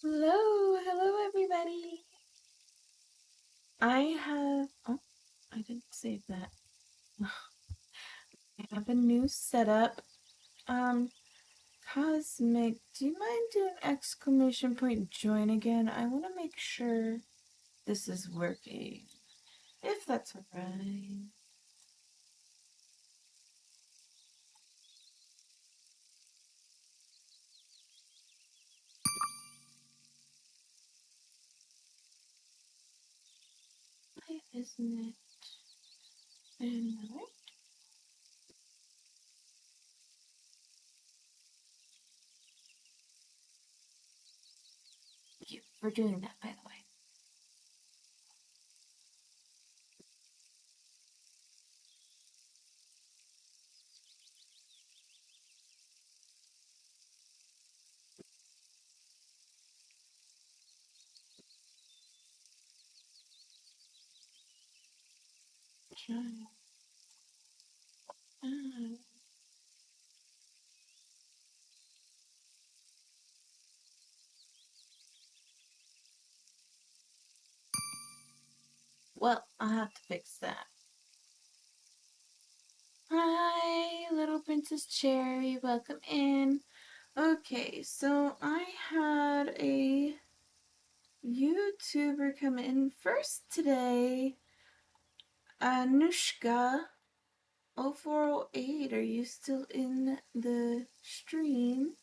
Hello everybody. I have, oh, I didn't save that. I have a new setup. Um, Cosmic, do you mind doing exclamation point join again? I want to make sure this is working. If that's alright. Why isn't it? Alright. Thank you for doing that, by the way. Join. Ah. Well, I'll have to fix that. Hi, little Princess Cherry, welcome in. Okay, so I had a YouTuber come in first today. Anushka0408, are you still in the stream?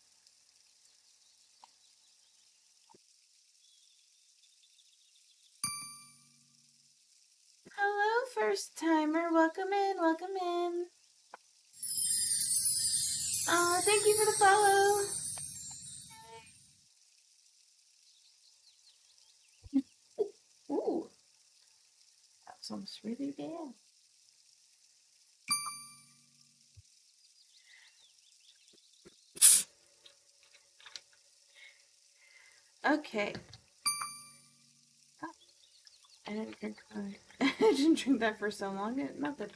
Hello, first timer. Welcome in, welcome in. Thank you for the follow. Ooh, that was almost really bad. Okay. Oh, I didn't drink. I didn't drink that for so long. Not that.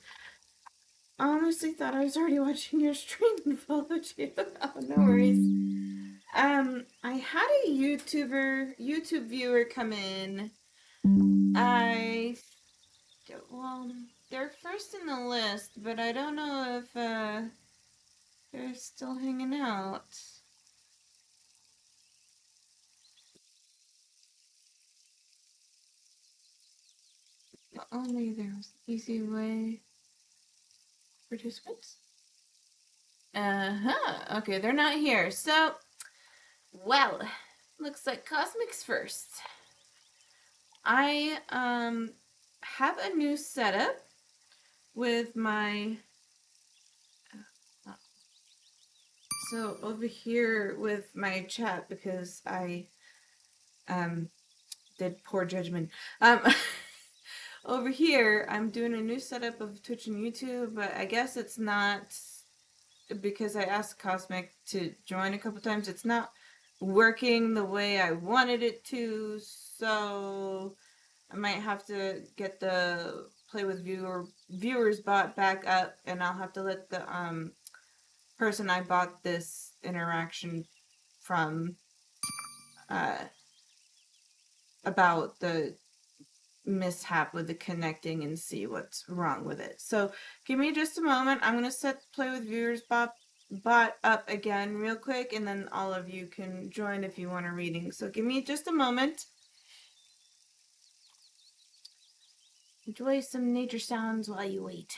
I honestly thought I was already watching your stream and followed you. Oh, no worries. I had a YouTube viewer come in. I, well, they're first in the list, but I don't know if, they're still hanging out. If only there was an easy way. Participants? Uh-huh. Okay, they're not here. So, well, looks like Cosmic's first. I, have a new setup with my so over here with my chat because I did poor judgment. Um over here I'm doing a new setup of Twitch and YouTube, but I guess it's not because I asked Cosmic to join a couple times. It's not working the way I wanted it to, so I might have to get the play with viewers bot back up, and I'll have to let the person I bought this interaction from uh, about the mishap with the connecting and see what's wrong with it. So give me just a moment. I'm going to set play with viewers bot up again real quick, and then all of you can join if you want a reading. So give me just a moment. Enjoy some nature sounds while you wait.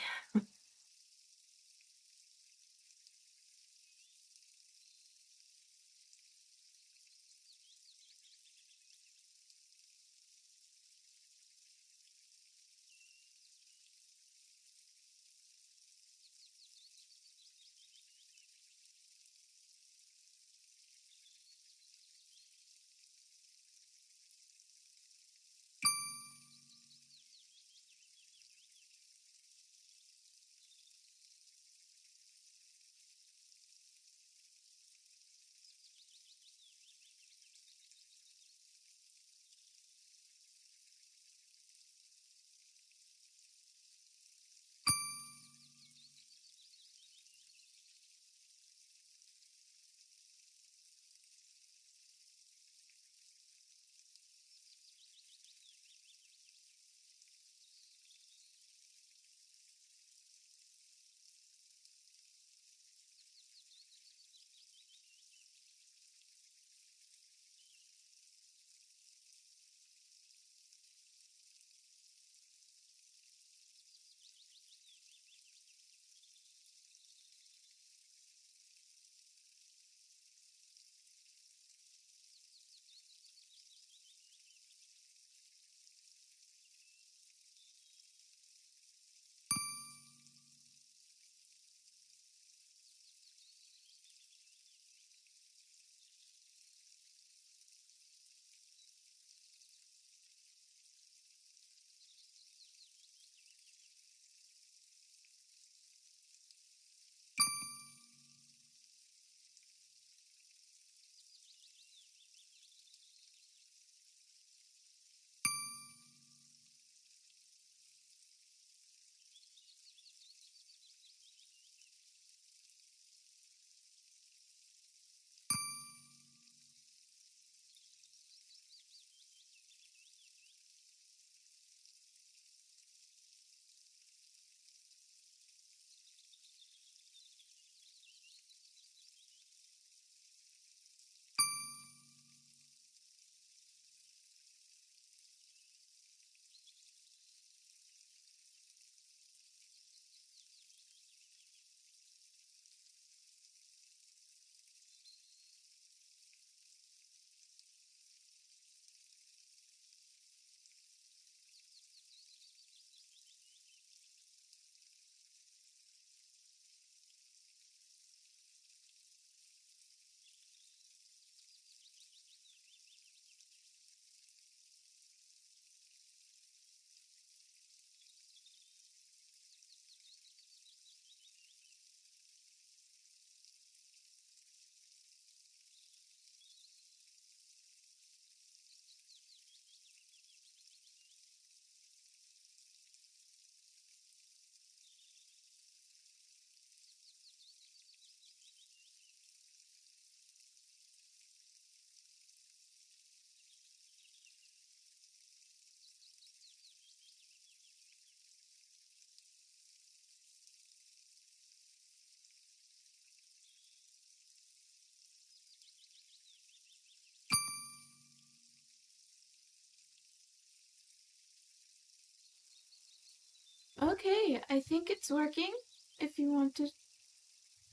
Okay, I think it's working. If you want to.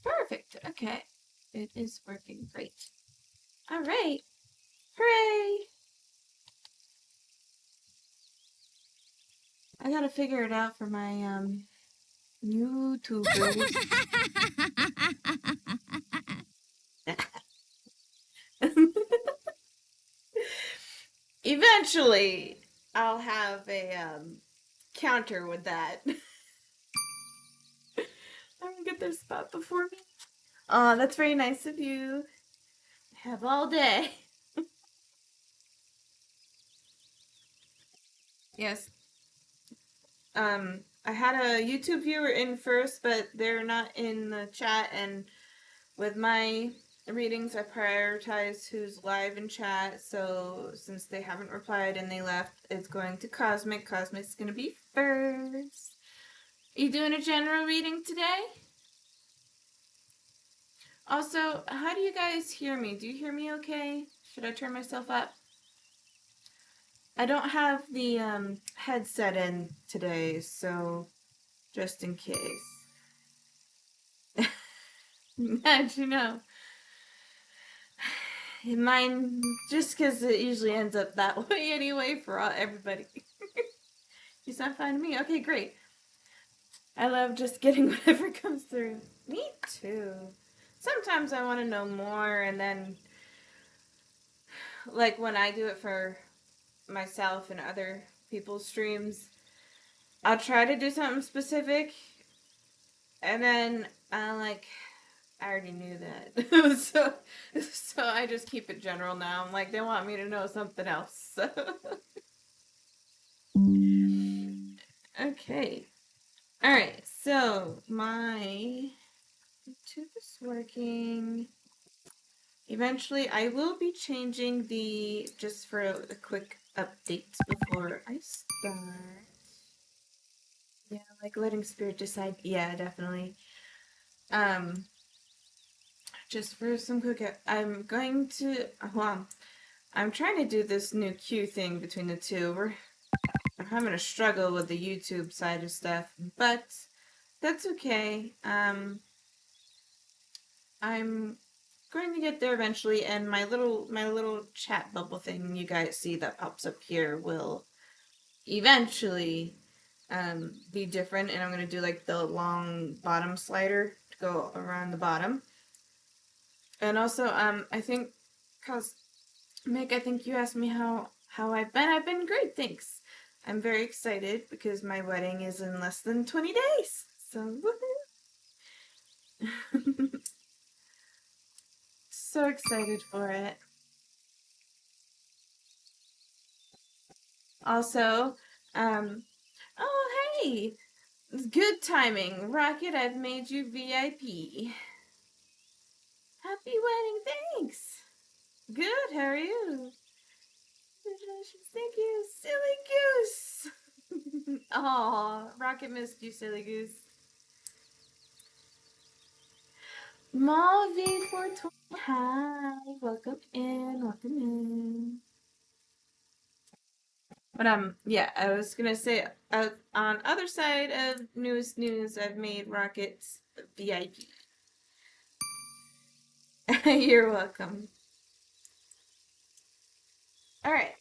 Perfect. Okay. It is working. Great. All right. Hooray! I gotta figure it out for my YouTubers. Eventually, I'll have a counter with that. I'm gonna get their spot before me. Oh, that's very nice of you. Have all day. Yes. I had a YouTube viewer in first, but they're not in the chat, and with my readings, I prioritize who's live in chat, so since they haven't replied and they left, it's going to Cosmic. Cosmic's gonna be first. Are you doing a general reading today? Also, how do you guys hear me? Do you hear me okay? Should I turn myself up? I don't have the headset in today, so just in case. How'd you know? Mine, just because it usually ends up that way anyway for everybody. You sound fine to me. Okay, great. I love just getting whatever comes through. Me too. Sometimes I want to know more, and then, like when I do it for myself and other people's streams, I'll try to do something specific, and then I'm like, I already knew that. so I just keep it general now. I'm like, they want me to know something else. So. Okay. Alright, so my YouTube is working. Eventually, I will be changing the, just for a quick update before I start. Yeah, like letting Spirit decide. Yeah, definitely. Um, just for some quick, I'm going to, well, I'm trying to do this new queue thing between the two. I'm having a struggle with the YouTube side of stuff, but that's okay. I'm going to get there eventually, and my little chat bubble thing you guys see that pops up here will eventually be different, and I'm going to do like the long bottom slider to go around the bottom. And also, I think, cause Mick, I think you asked me how I've been. I've been great, thanks. I'm very excited because my wedding is in less than 20 days. So, woohoo! So excited for it. Also, oh hey, good timing. Rocket, I've made you VIP. Happy wedding, thanks. Good, how are you? Congratulations, thank you. Silly Goose. Aw, Rocket missed you, Silly Goose. Mavi 420. Hi, welcome in, welcome in. But yeah, I was gonna say, on other side of news, I've made Rockets VIP. You're welcome. All right.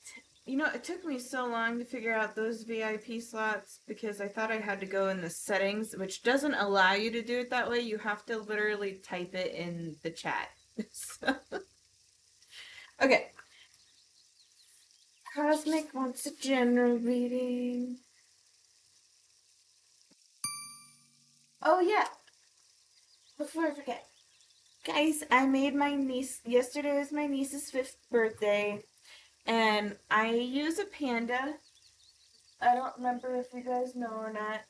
You know, it took me so long to figure out those VIP slots because I thought I had to go in the settings, which doesn't allow you to do it that way. You have to literally type it in the chat. So, okay. Cosmic wants a general reading. Oh, yeah. Before I forget. Guys, I made my niece, yesterday was my niece's 5th birthday, and I use a panda. I don't remember if you guys know or not,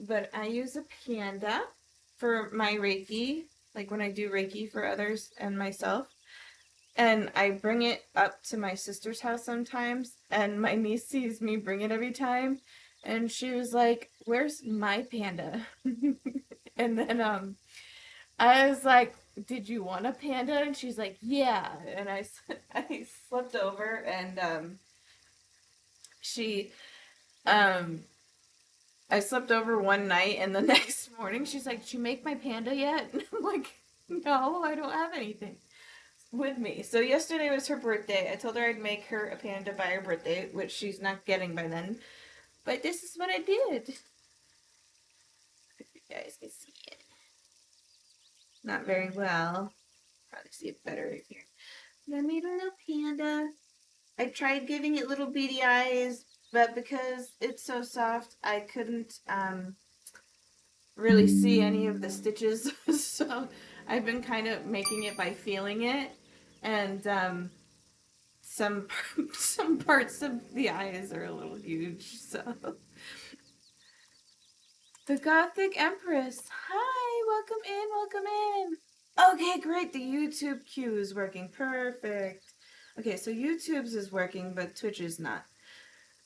but I use a panda for my Reiki, like when I do Reiki for others and myself. And I bring it up to my sister's house sometimes, and my niece sees me bring it every time, and she was like, "Where's my panda?" And then I was like, "Did you want a panda?" And she's like, "Yeah." And I slipped over, and she um I slept over one night, and the next morning she's like, "Did you make my panda yet?" And I'm like, "No, I don't have anything with me." So yesterday was her birthday. I told her I'd make her a panda by her birthday, which she's not getting by then. But this is what I did. If you guys can see it. Not very well. Probably see it better right here. But I made a little panda. I tried giving it little beady eyes, but because it's so soft, I couldn't really see any of the stitches. So I've been kind of making it by feeling it, and some some parts of the eyes are a little huge. So the Gothic Empress, hi, welcome in, welcome in. Okay, great. The YouTube queue is working. Perfect. Okay, so YouTube's is working, but Twitch is not.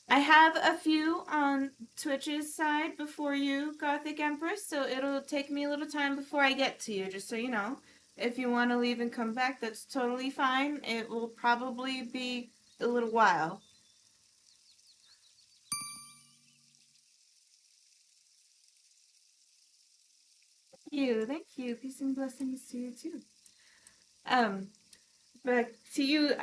I have a few on Twitch's side before you, Gothic Empress, so it'll take me a little time before I get to you, just so you know. If you want to leave and come back, that's totally fine. It will probably be a little while. Thank you. Peace and blessings to you too. Um, back to you,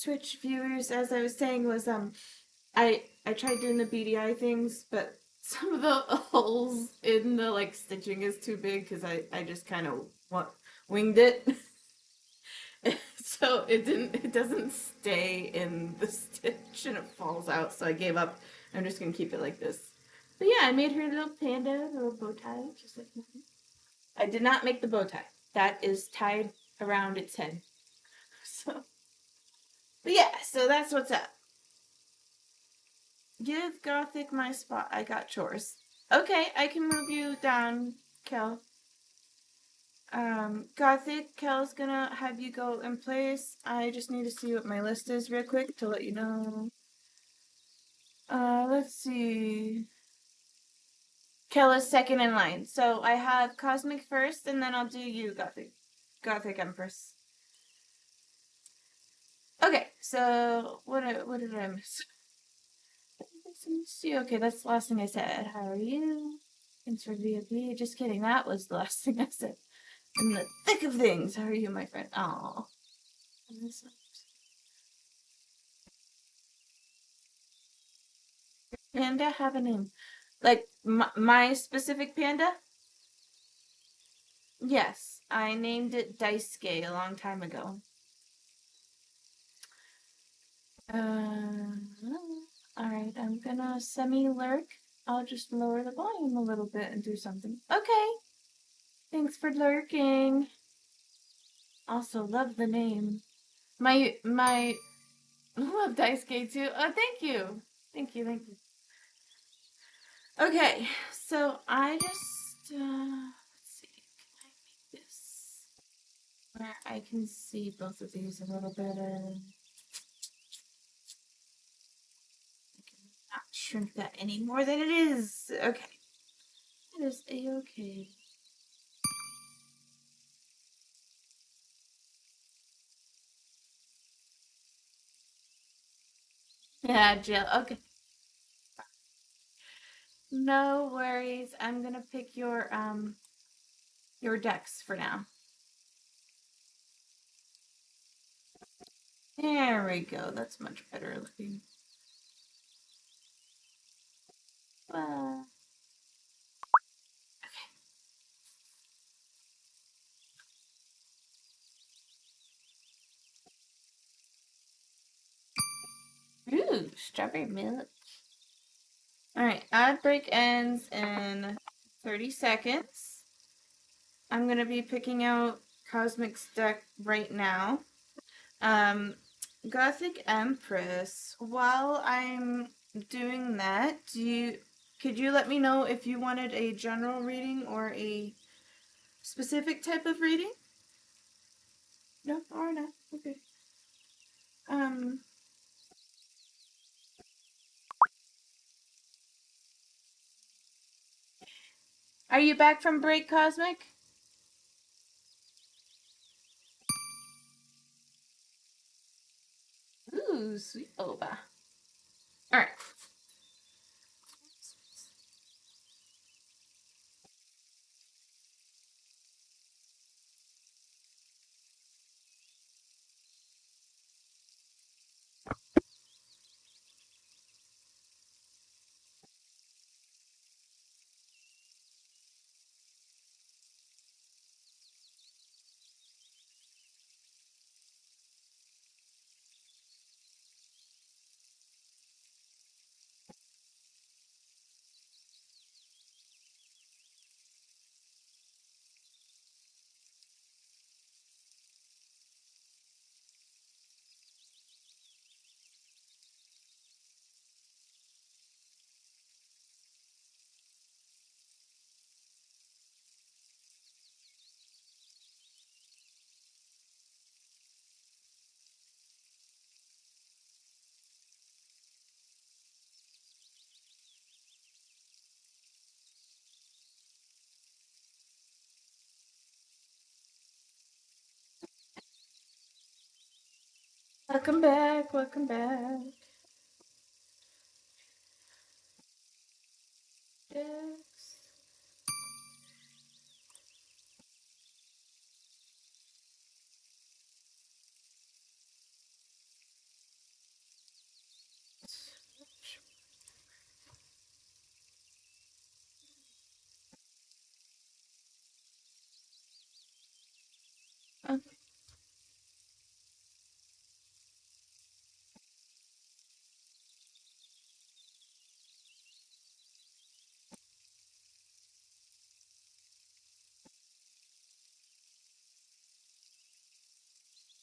Twitch viewers. As I was saying, was I tried doing the beady eye things, but some of the holes in the like stitching is too big because I just kind of winged it. So it doesn't stay in the stitch and it falls out, so I gave up. I'm just gonna keep it like this. But yeah, I made her a little panda, a little bow tie, just like that. I did not make the bow tie. That is tied around its head. So, but yeah, so that's what's up. Give Gothic my spot. I got chores. Okay, I can move you down, Kel. Gothic, Kel's gonna have you go in place. I just need to see what my list is real quick to let you know. Let's see. Kel is second in line. So I have Cosmic first, and then I'll do you, Gothic. Gothic Empress. Okay, so what did I miss? Okay, that's the last thing I said. How are you? Thanks for VIP. Just kidding. That was the last thing I said. In the thick of things. How are you, my friend? Aw. Panda have a name? Like my specific panda? Yes, I named it Daisuke a long time ago. Alright, I'm gonna semi-lurk. I'll just lower the volume a little bit and do something. Okay, thanks for lurking. Also, love the name. My love Daisuke too. Oh, thank you. Thank you, thank you. Okay, so I just, let's see, can I make this where I can see both of these a little better? I can not shrink that any more than it is. Okay, it is a-okay. Yeah, Jill, okay. No worries. I'm gonna pick your decks for now. There we go. That's much better looking. Uh, Ooh, strawberry milk. Alright, ad break ends in 30 seconds. I'm gonna be picking out Cosmic's deck right now. Gothic Empress, while I'm doing that, could you let me know if you wanted a general reading or a specific type of reading? No, or not. Okay. Um, are you back from break, Cosmic? Ooh, sweet Oba. Alright. Welcome back, welcome back. Dex. Okay.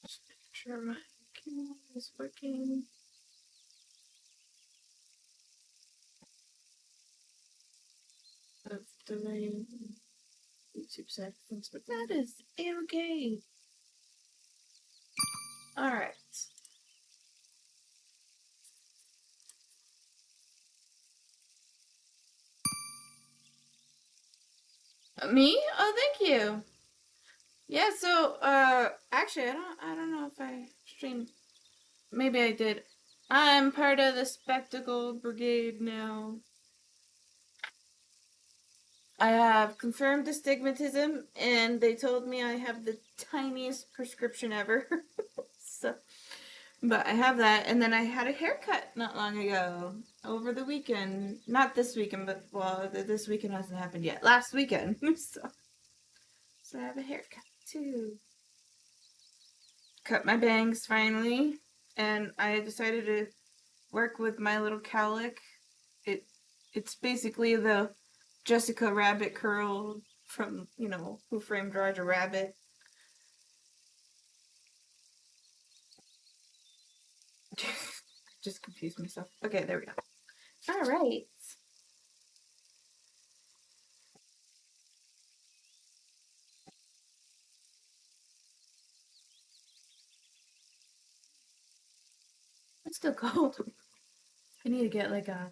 Just make sure my camera is working. Of the main YouTube side of things, but that is okay. Alright. Me? Oh, thank you. Yeah, so actually I don't know if I streamed. Maybe I did. I'm part of the Spectacle Brigade now. I have confirmed astigmatism, and they told me I have the tiniest prescription ever. So, but I have that, and then I had a haircut not long ago over the weekend. Not this weekend, but well, this weekend hasn't happened yet. Last weekend, so I have a haircut too. Cut my bangs finally, and I decided to work with my little cowlick. It's basically the Jessica Rabbit curl from, Who Framed Roger Rabbit. Just confused myself. Okay, there we go. All right. It's still cold. I need to get like a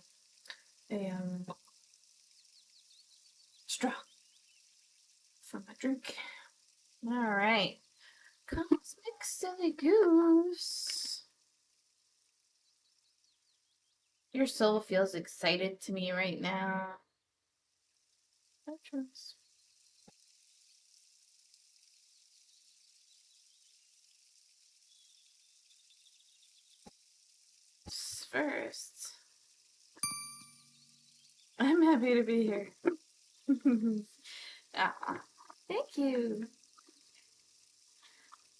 straw for my drink. All right. Cosmic Silly Goose. Your soul feels excited to me right now. Petros. First, I'm happy to be here. Ah, thank you.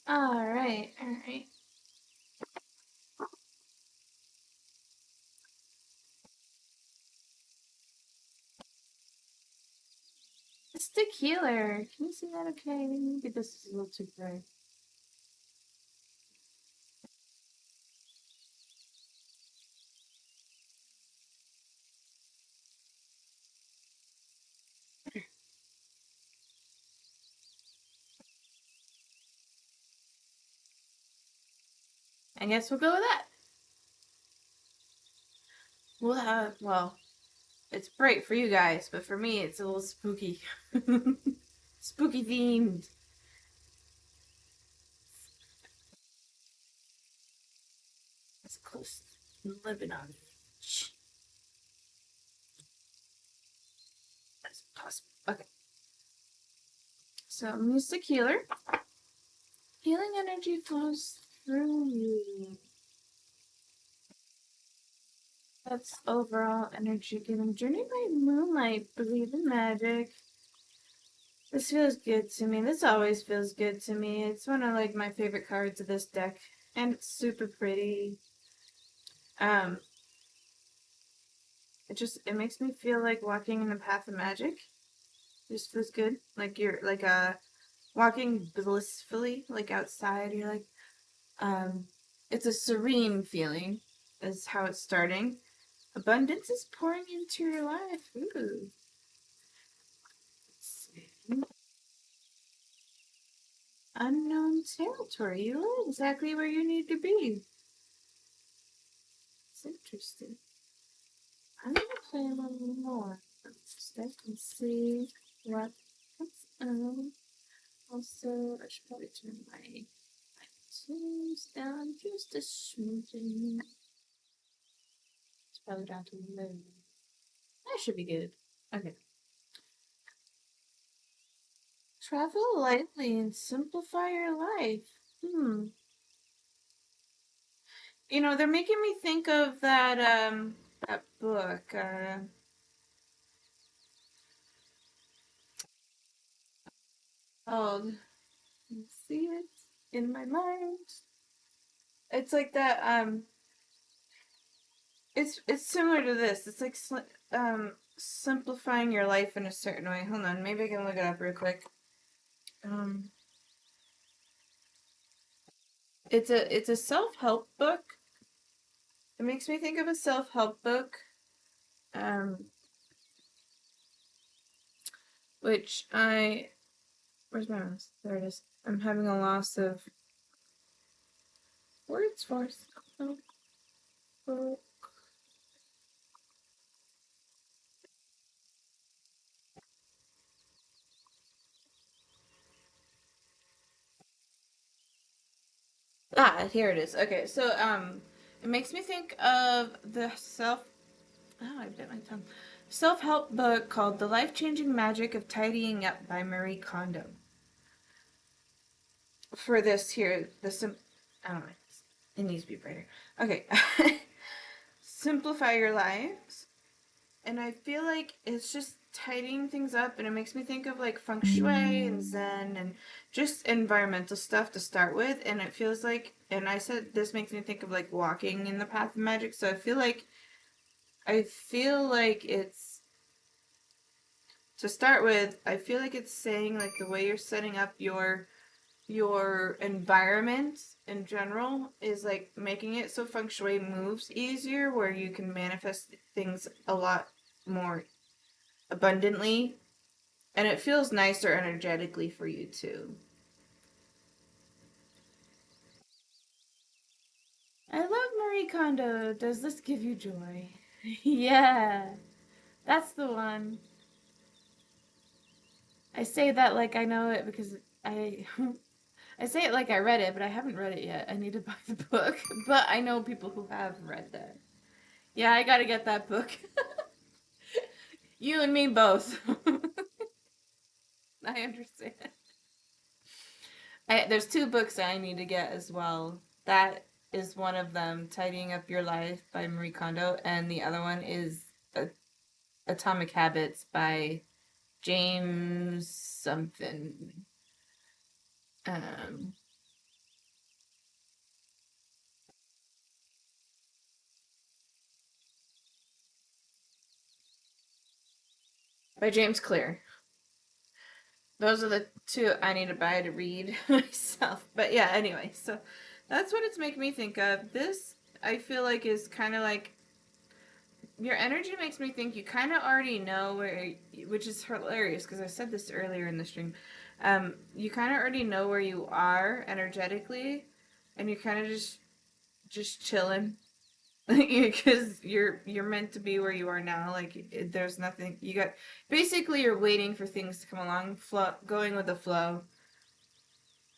All right, all right. It's the healer. Can you see that okay? Maybe this is a little too bright. I guess we'll go with that. We'll have, well, it's bright for you guys, but for me, it's a little spooky. Spooky themed. It's close to living on the edge as possible. Okay. So, Mystic Healer. Healing energy flows through you. That's overall energy giving. Journey by Moonlight. Believe in magic. This feels good to me. This always feels good to me. It's one of like my favorite cards of this deck. And it's super pretty. Um it makes me feel like walking in the path of magic. It just feels good. Like you're like walking blissfully, like outside. You're like it's a serene feeling is how it's starting. Abundance is pouring into your life. Ooh. Let's see. Unknown territory. You are exactly where you need to be. It's interesting. I'm gonna play a little more. Just I can see what comes out. Also, I should probably turn my Zooms down just a smidgen. It's probably down to low. That should be good. Okay. Travel lightly and simplify your life. Hmm. You know, they're making me think of that book. Oh, see it in my mind. It's like that. It's similar to this. It's like simplifying your life in a certain way. Hold on, maybe I can look it up real quick. Um, it's a self help book. It makes me think of a self help book. Um, which I where's my mouse? There it is. I'm having a loss of words for self help. Ah, here it is. Okay, so it makes me think of the self. Oh, I bit my tongue. Self-help book called "The Life-Changing Magic of Tidying Up" by Marie Kondo. For this here, I don't know. It needs to be brighter. Okay, simplify your lives, and I feel like it's just tidying things up, and it makes me think of like feng shui and zen and just environmental stuff to start with, and it feels like, and I said this makes me think of like walking in the path of magic, so I feel like it's to start with, I feel like it's saying like the way you're setting up your environment in general is like making it so feng shui moves easier, where you can manifest things a lot more abundantly, and it feels nicer energetically for you too. I love Marie Kondo. Does this give you joy? Yeah, that's the one. I say that like I know it because I I say it like I read it, but I haven't read it yet. I need to buy the book, but I know people who have read that. Yeah, I gotta get that book. You and me both. I understand. There's two books I need to get as well. That is one of them, Tidying Up Your Life by Marie Kondo, and the other one is Atomic Habits by James something. Um, by James Clear. Those are the two I need to buy to read myself. But yeah, anyway, so that's what it's making me think of. This, I feel like, is kind of like your energy makes me think you kind of already know where, which is hilarious because I said this earlier in the stream. You kind of already know where you are energetically, and you're kind of just chilling because you're meant to be where you are now. Like there's nothing you got. Basically, you're waiting for things to come along. Going with the flow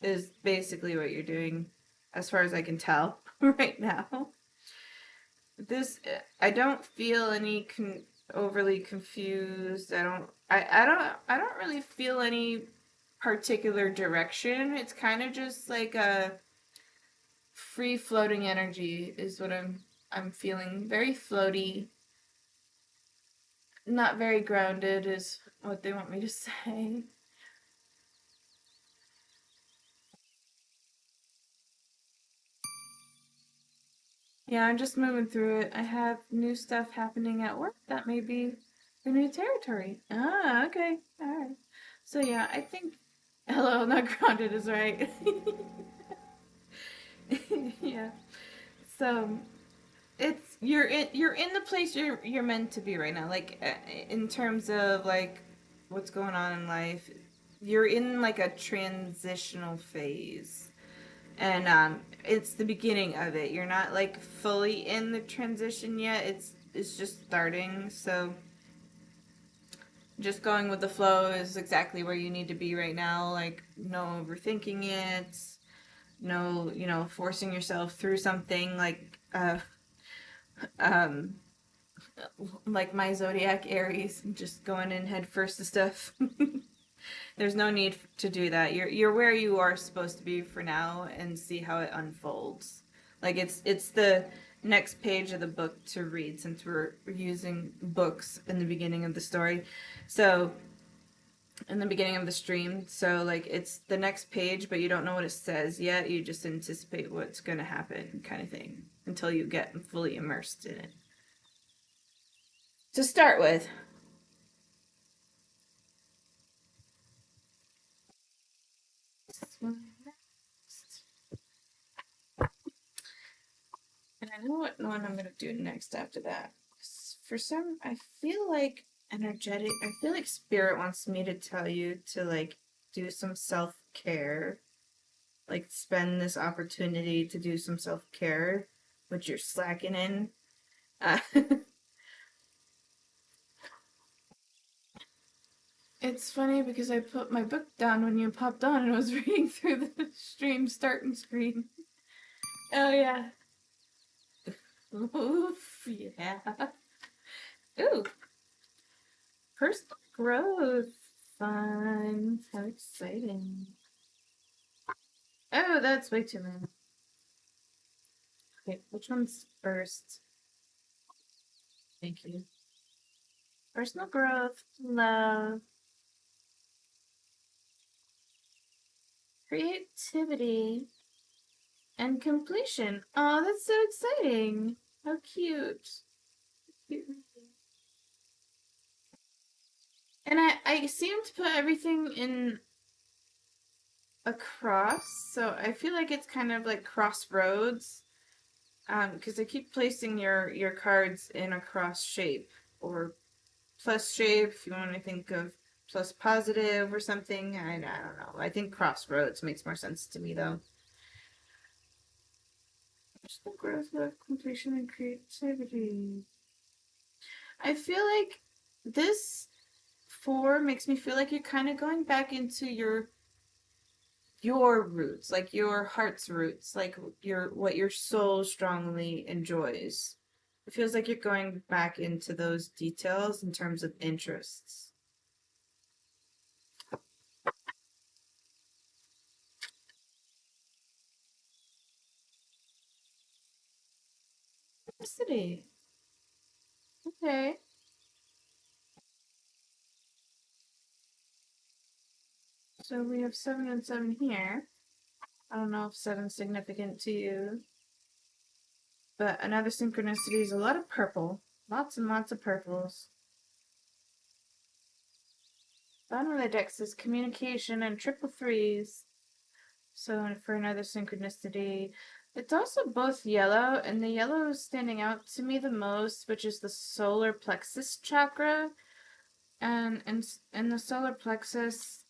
is basically what you're doing, as far as I can tell right now. This I don't feel any overly confused. I don't really feel any particular direction. It's kind of just like a free floating energy is what I'm feeling. Very floaty, not very grounded is what they want me to say. Yeah, I'm just moving through it. I have new stuff happening at work that may be the new territory. Ah, okay. All right. So yeah, I think hello, not grounded is right. Yeah. So it's you're in the place you're meant to be right now. Like in terms of like what's going on in life, you're in like a transitional phase. And it's the beginning of it. You're not like fully in the transition yet. It's just starting. So just going with the flow is exactly where you need to be right now. Like no overthinking it. no, forcing yourself through something um like my zodiac Aries, just going in head first to stuff. There's no need to do that. You're where you are supposed to be for now and see how it unfolds. Like it's the next page of the book to read since we're using books in the beginning of the story. So in the beginning of the stream, so like it's the next page, but you don't know what it says yet. You just anticipate what's going to happen, kind of thing, until you get fully immersed in it. To start with, and I know what one I'm going to do next after that. For some, I feel like I feel like spirit wants me to tell you to like do some self care, like spend this opportunity to do some self care, which you're slacking in. Uh, it's funny because I put my book down when you popped on and I was reading through the stream starting screen. Oh yeah. Oof, yeah. Ooh, personal growth. Fun. How exciting. Oh, that's way too many. Okay, which one's first? Thank you. Personal growth, love, creativity, and completion. Oh, that's so exciting. How cute. Cute. And I seem to put everything in across, so I feel like it's kind of like crossroads. Because I keep placing your cards in a cross shape or plus shape if you want to think of plus positive or something. I don't know. I think crossroads makes more sense to me though. Personal growth, love, completion, and creativity. I feel like this four makes me feel like you're kind of going back into your roots, like your heart's roots, like your what your soul strongly enjoys. It feels like you're going back into those details in terms of interests. City. Okay. So we have 7 and 7 here. I don't know if 7's significant to you. But another synchronicity is a lot of purple. Lots and lots of purples. Bottom of the deck says communication and triple threes. So for another synchronicity, it's also both yellow, and the yellow is standing out to me the most, which is the solar plexus chakra. And in the solar plexus,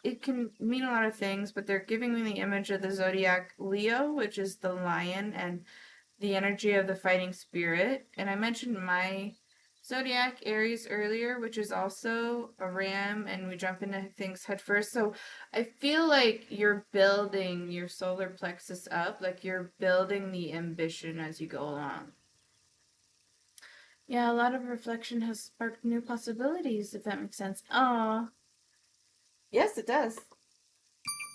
it can mean a lot of things, but they're giving me the image of the zodiac Leo, which is the lion, and the energy of the fighting spirit. And I mentioned my zodiac Aries earlier, which is also a ram, and we jump into things head first. So I feel like you're building your solar plexus up, like you're building the ambition as you go along. Yeah, a lot of reflection has sparked new possibilities, if that makes sense. Oh, yes, it does.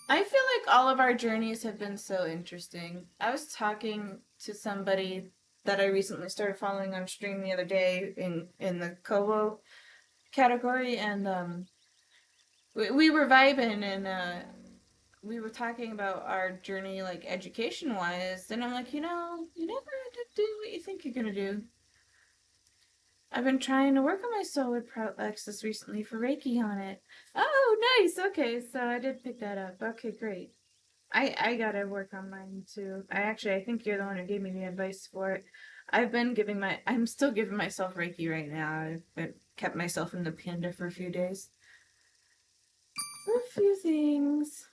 I feel like all of our journeys have been so interesting. I was talking to somebody that I recently started following on stream the other day in the Kobo category, and we were vibing, and we were talking about our journey, like education wise, and I'm like, you never have to do what you think you're gonna do. I've been trying to work on my solar plexus recently for Reiki on it. Oh, nice. Okay, so I did pick that up. Okay, great. I gotta work on mine too. I think you're the one who gave me the advice for it. I'm still giving myself Reiki right now. Kept myself in the panda for a few days. For a few things.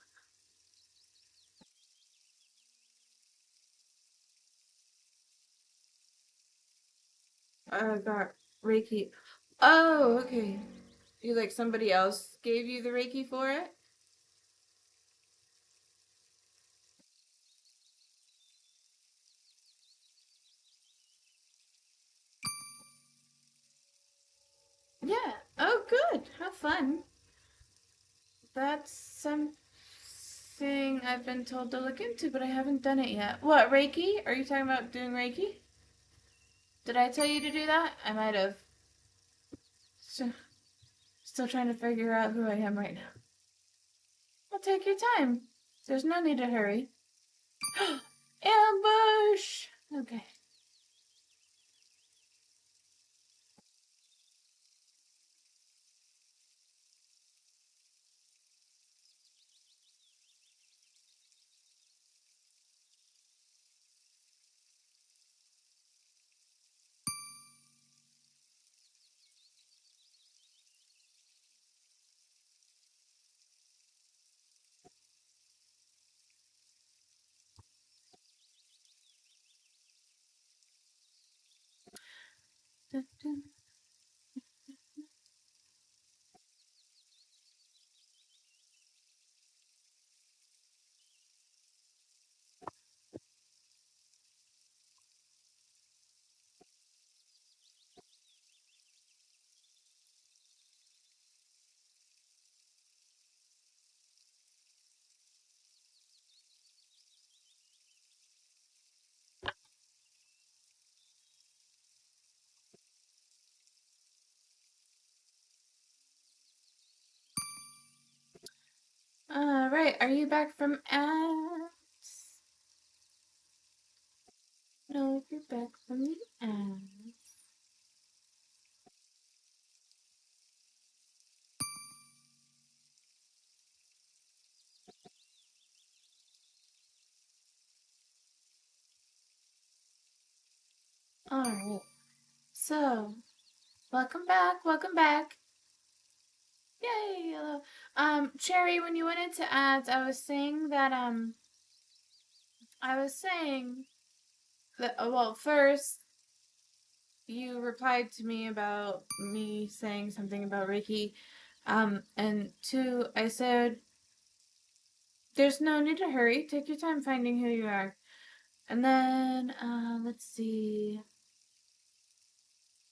I got Reiki. Oh, okay. You like somebody else gave you the Reiki for it? Yeah. Oh, good. How fun. That's something I've been told to look into, but I haven't done it yet. What, Reiki? Are you talking about doing Reiki? Did I tell you to do that? I might have. So, still trying to figure out who I am right now. Well, take your time. There's no need to hurry. Ambush! Okay. Dun, dun. Alright, are you back from ads? No, you're back from the ads. Alright, so, welcome back, welcome back. Yay, hello. Cherry, when you went into ads, I was saying that, well, first, you replied to me about me saying something about Reiki. And two, I said, there's no need to hurry. Take your time finding who you are. And then, let's see.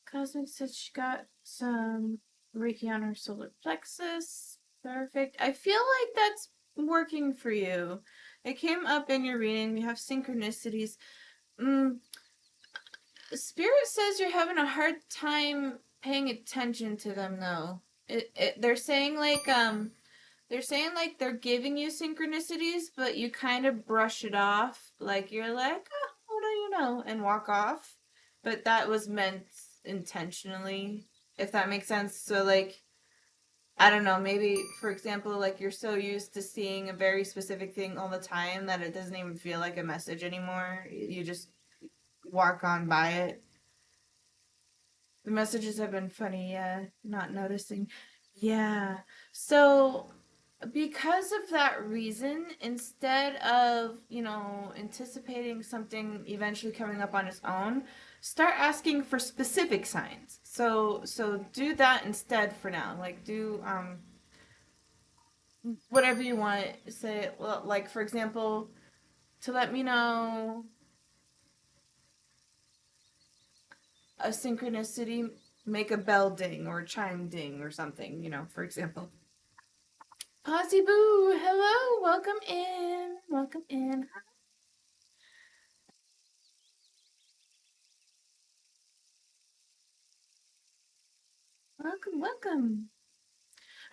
Cosmic said she got some Reiki on her solar plexus. Perfect. I feel like that's working for you. It came up in your reading. We have synchronicities. Mm, Spirit says you're having a hard time paying attention to them, though. They're saying like they're giving you synchronicities, but you kind of brush it off. Like you're like, oh, what do you know, and walk off. But that was meant intentionally, if that makes sense. So like, I don't know, maybe for example, like you're so used to seeing a very specific thing all the time that it doesn't even feel like a message anymore. You just walk on by it. The messages have been funny, yeah, not noticing. Yeah. So because of that reason, instead of, anticipating something eventually coming up on its own, start asking for specific signs. So do that instead for now. Like do whatever you want. Say, well, like for example, to let me know a synchronicity, make a bell ding or a chime ding or something, for example. Posy Boo, hello, welcome in, welcome in. Welcome, welcome.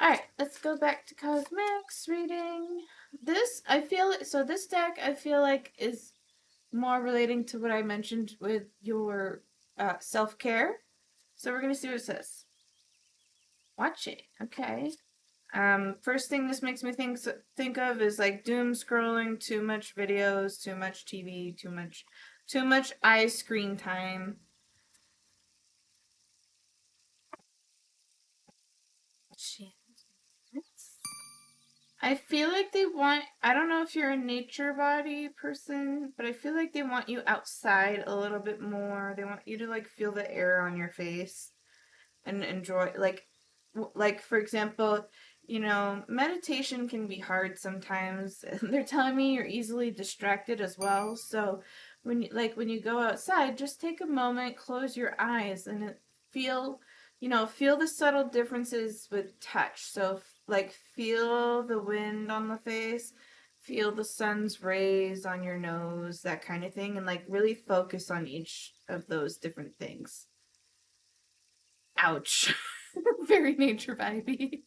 All right, let's go back to cosmetics reading. This deck I feel like is more relating to what I mentioned with your self care. So we're gonna see what it says. Watch it, okay. First thing this makes me think of is like doom scrolling, too much videos, too much TV, too much eye screen time. I feel like they want, I don't know if you're a nature body person, but I feel like they want you outside a little bit more. They want you to like feel the air on your face and enjoy, like for example, meditation can be hard sometimes. They're telling me you're easily distracted as well. So when you go outside, just take a moment, close your eyes and feel feel the subtle differences with touch. So, like, feel the wind on the face, feel the sun's rays on your nose, that kind of thing, and like really focus on each of those different things. Ouch. Very nature vibey.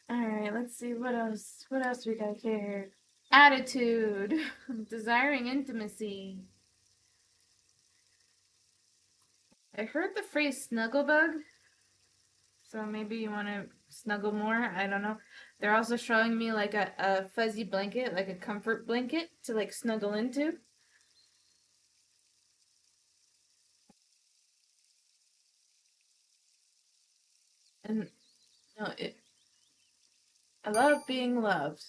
All right, let's see what else. What else we got here? Attitude, desiring intimacy. I heard the phrase snugglebug, so maybe you want to snuggle more. I don't know. They're also showing me like a fuzzy blanket, like a comfort blanket to like snuggle into. And no, I love being loved.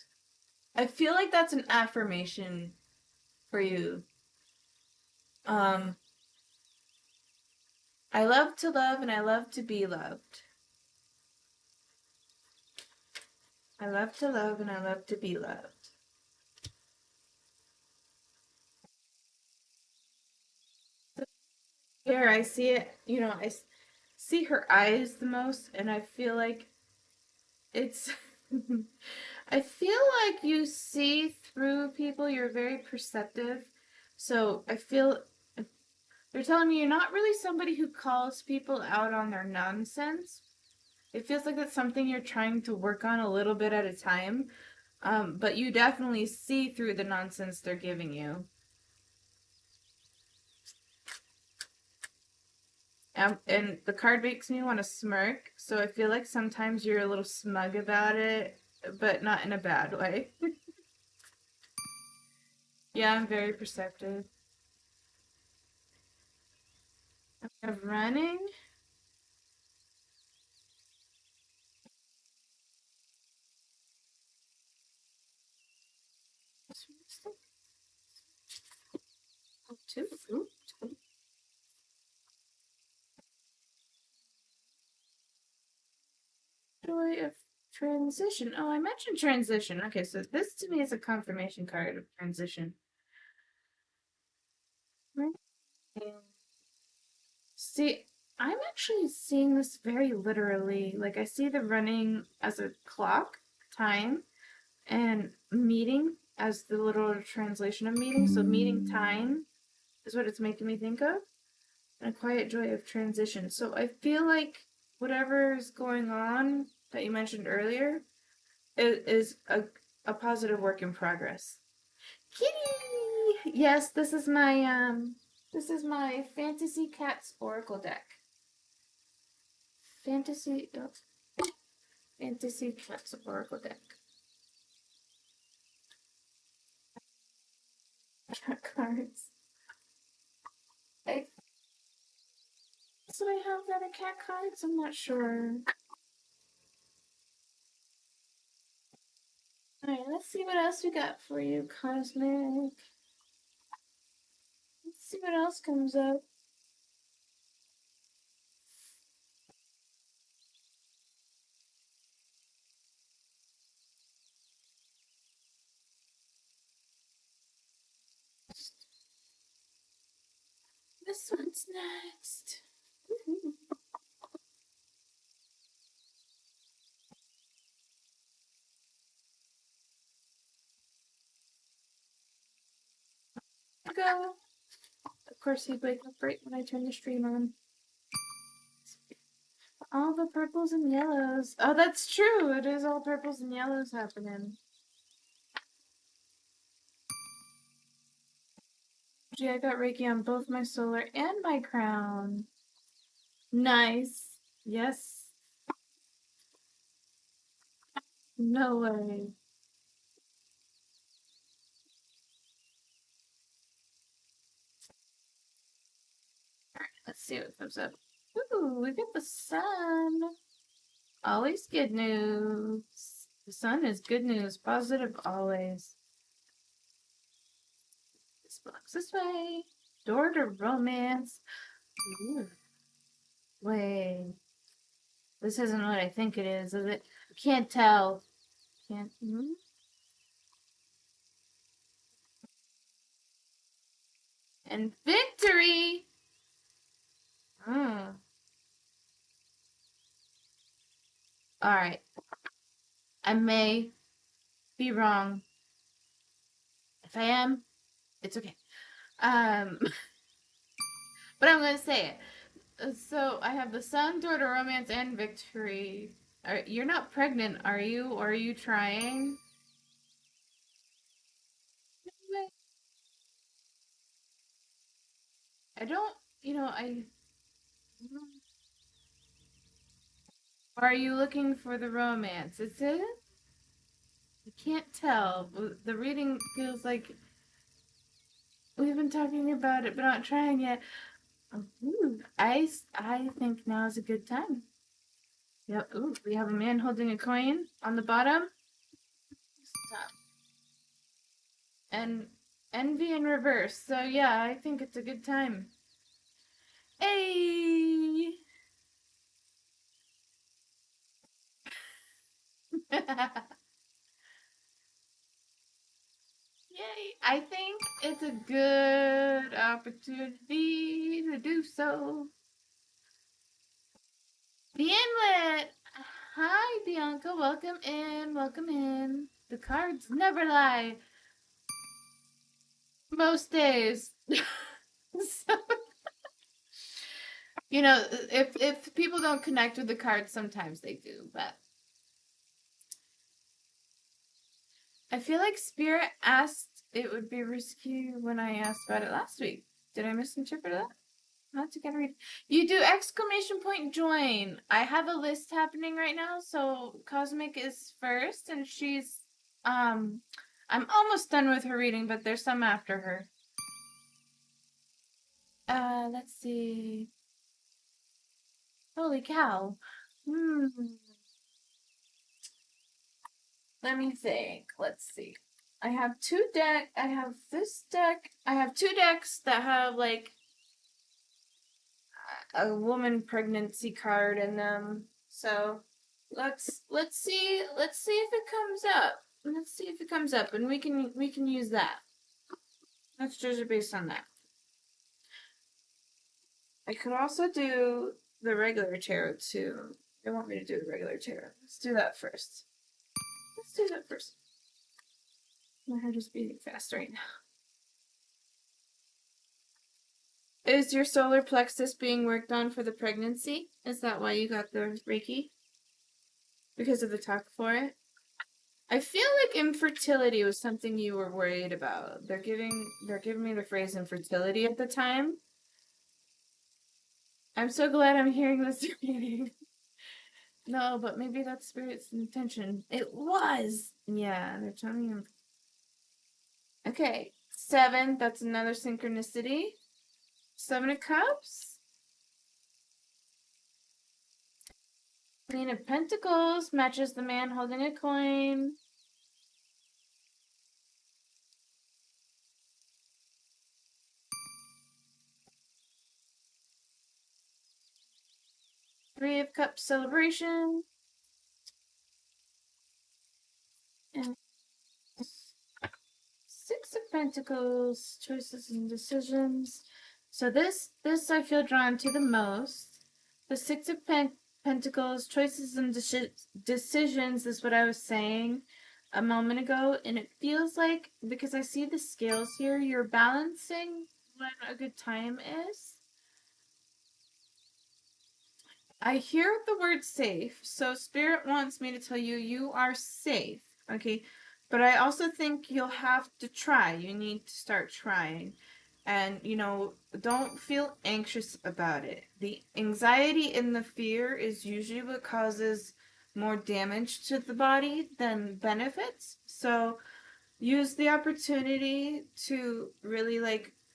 I feel like that's an affirmation for you. Um, I love to love and I love to be loved. I love to love and I love to be loved. Here I see it, see her eyes the most, and I feel like it's. I feel like you see through people, you're very perceptive. So I feel they're telling me you're not really somebody who calls people out on their nonsense. It feels like that's something you're trying to work on a little bit at a time. But you definitely see through the nonsense they're giving you. And the card makes me want to smirk, so I feel like sometimes you're a little smug about it, but not in a bad way. Yeah, I'm very perceptive. Of running. Two. Joy of transition. Oh, I mentioned transition. Okay, so this to me is a confirmation card of transition. Right. See, I'm actually seeing this very literally. Like, I see the running as a clock, time, and meeting as the literal translation of meeting. So, meeting time is what it's making me think of. And a quiet joy of transition. So, I feel like whatever is going on that you mentioned earlier is a positive work in progress. Kitty! Yes, this is my Fantasy Cats Oracle deck. Fantasy oh, Fantasy Cats Oracle deck. Cat cards. I That's what I have that are cat cards? I'm not sure. Alright, let's see what else we got for you, Cosmic. Let's see what else comes up. This one's next. Go. Of course, he'd wake up right when I turn the stream on. All the purples and yellows. Oh, that's true. It is all purples and yellows happening. Gee, I got Reiki on both my solar and my crown. Nice. Yes. No way. Let's see what comes up. Ooh, we get the sun. Always good news. The sun is good news. Positive always. This belongs this way. Door to romance. Ooh. Wait. This isn't what I think it is it? I can't tell. Can't. And victory! Mm. Alright. I may be wrong. If I am, it's okay. But I'm gonna say it. So I have the son, daughter, romance, and victory. You're not pregnant, are you? Or are you trying? I don't, I. Are you looking for the romance? Is it? I can't tell. The reading feels like we've been talking about it, but not trying yet. Ooh, I think now is a good time. Yep. Ooh, we have a man holding a coin on the bottom. Stop. And envy in reverse. So yeah, I think it's a good time. Hey! Yay! I think it's a good opportunity to do so. The inlet! Hi, Bianca. Welcome in. Welcome in. The cards never lie. Most days. So, if people don't connect with the cards, sometimes they do, but I feel like Spirit asked it would be risky when I asked about it last week. Did I misinterpret that? Not to get read. You do exclamation point join. I have a list happening right now, so Cosmic is first, and she's I'm almost done with her reading, but there's some after her. Let's see. Holy cow. Let me think. Let's see. I have I have this deck. I have two decks that have like a woman pregnancy card in them. So let's see if it comes up. Let's see if it comes up, and we can use that. Let's judge it based on that. I could also do the regular tarot too. They want me to do the regular tarot. Let's do that first. Let's do that first. My heart is beating fast right now. Is your solar plexus being worked on for the pregnancy? Is that why you got the Reiki? Because of the talk for it? I feel like infertility was something you were worried about. They're giving me the phrase infertility at the time. I'm so glad I'm hearing this reading. No, but maybe that's Spirit's intention. It was! Yeah, they're telling him. Okay, 7, that's another synchronicity. 7 of Cups. Queen of Pentacles matches the man holding a coin. Three of Cups celebration. And 6 of Pentacles, choices and decisions. So this I feel drawn to the most. The 6 of Pentacles, choices and decisions is what I was saying a moment ago, and it feels like, because I see the scales here, you're balancing when a good time is. I hear the word safe, so Spirit wants me to tell you you are safe, okay? But I also think you'll have to try. You need to start trying. And, don't feel anxious about it. The anxiety and the fear is usually what causes more damage to the body than benefits. So use the opportunity to really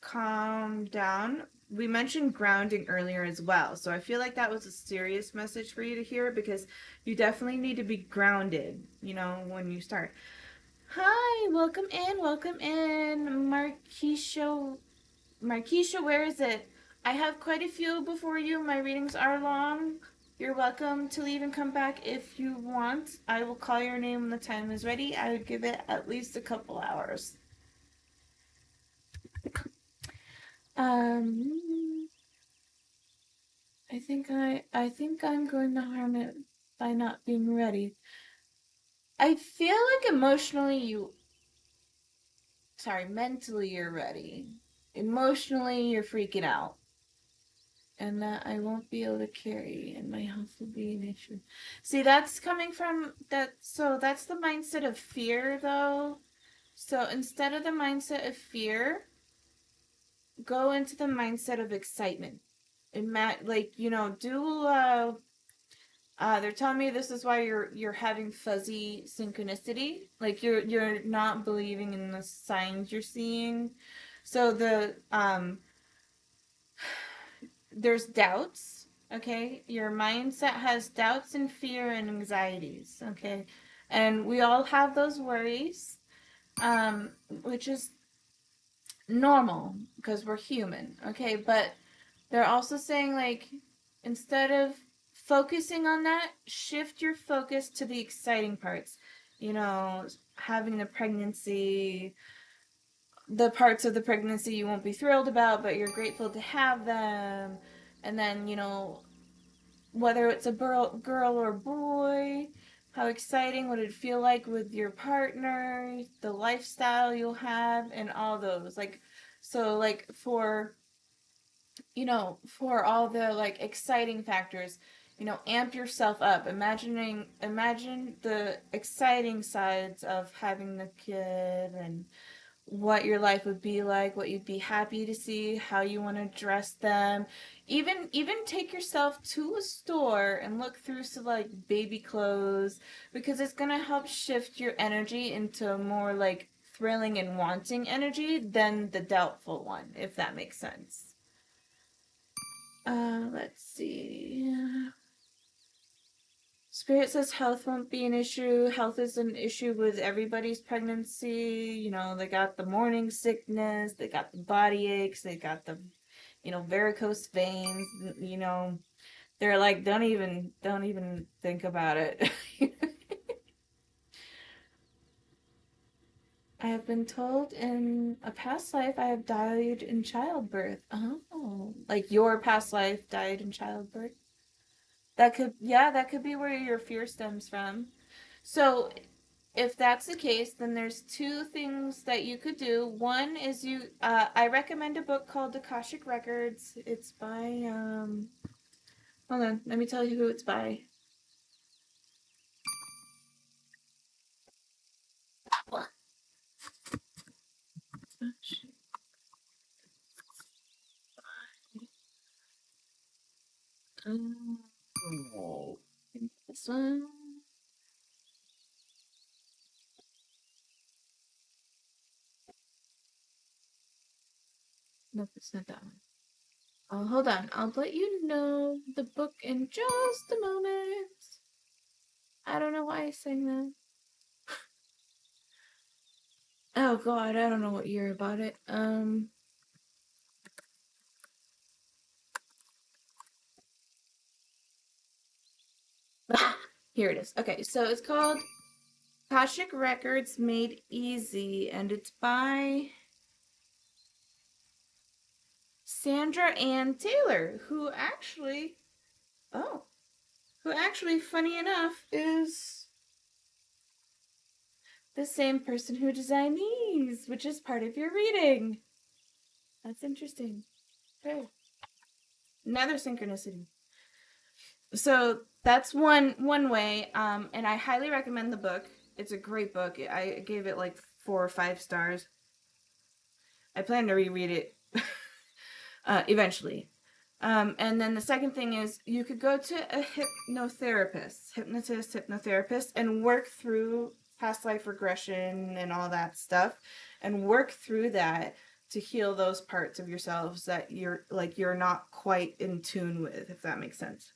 calm down. We mentioned grounding earlier as well, so I feel like that was a serious message for you to hear, because you definitely need to be grounded, when you start. Hi, welcome in, Marquisha, where is it? I have quite a few before you. My readings are long. You're welcome to leave and come back if you want. I will call your name when the time is ready. I would give it at least a couple hours. Um, I think I'm going to harm it by not being ready. I feel like mentally you're ready. Emotionally you're freaking out. And that I won't be able to carry and my health will be an issue. See, that's coming from that, so that's the mindset of fear though. So instead of the mindset of fear, go into the mindset of excitement. Like, do they're telling me this is why you're having fuzzy synchronicity. Like you're not believing in the signs you're seeing. So there's doubts, okay? Your mindset has doubts and fear and anxieties, okay? And we all have those worries, which is normal because we're human, okay? But they're also saying, like, instead of focusing on that, shift your focus to the exciting parts. Having a pregnancy, the parts of the pregnancy you won't be thrilled about, but you're grateful to have them. And then, whether it's a girl or boy, how exciting would it feel like with your partner, the lifestyle you'll have, and all those. Like, so, like, for all the like exciting factors, amp yourself up. Imagine the exciting sides of having the kid and what your life would be like, what you'd be happy to see, how you want to dress them. Even take yourself to a store and look through some like baby clothes, because it's going to help shift your energy into a more like thrilling and wanting energy than the doubtful one, if that makes sense. Let's see. Spirit says health won't be an issue. Health is an issue with everybody's pregnancy. They got the morning sickness, they got the body aches, they got the, varicose veins. They're like, don't even think about it. I have been told in a past life I have died in childbirth. Oh, like your past life died in childbirth. That could be where your fear stems from. So, if that's the case, then there's two things that you could do. One is I recommend a book called Akashic Records. It's by, hold on, let me tell you who it's by. What? Oh, this one. Nope, it's not that one. Oh, hold on. I'll let you know the book in just a moment. I don't know why I sang that. Oh God, I don't know what year about it. Here it is. Okay, so it's called Akashic Records Made Easy, and it's by Sandra Ann Taylor, oh, who actually, funny enough, is the same person who designed these, which is part of your reading. That's interesting. Okay. Another synchronicity. So that's one way, and I highly recommend the book. It's a great book. I gave it like 4 or 5 stars. I plan to reread it eventually. And then the second thing is you could go to a hypnotherapist, and work through past life regression and all that stuff, and work through that to heal those parts of yourselves that you're not quite in tune with, if that makes sense.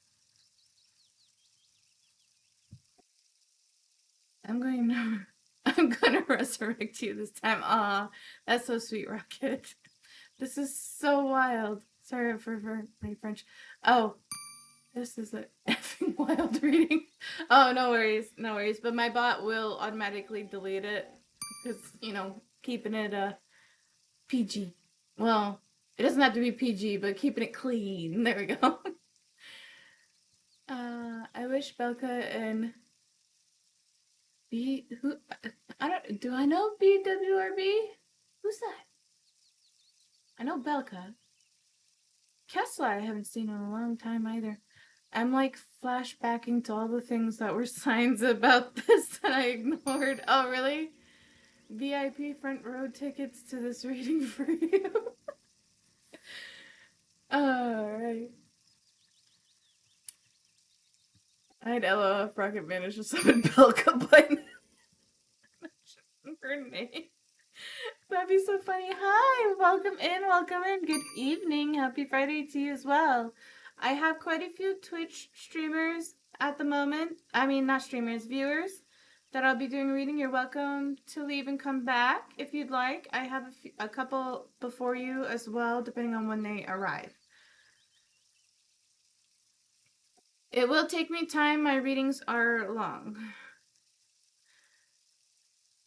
I'm going to I'm gonna resurrect you this time. Ah, that's so sweet, Rocket. This is so wild. Sorry for my French. Oh, this is a effing wild reading. Oh, no worries, no worries. But my bot will automatically delete it because keeping it PG. Well, It doesn't have to be PG, but keeping it clean. There we go. I wish Belka and B who I don't do I know BWRB? Who's that? I know Belka. Kessler I haven't seen in a long time either. I'm like flashbacking to all the things that were signs about this that I ignored. Oh really? VIP front row tickets to this reading for you. Alright. I'd LOL if Rocket managed to summon Belka by her name. That'd be so funny. Hi, welcome in. Good evening. Happy Friday to you as well. I have quite a few Twitch streamers at the moment. I mean, not streamers, viewers that I'll be doing reading. You're welcome to leave and come back if you'd like. I have a couple before you as well, depending on when they arrive. It will take me time. My readings are long.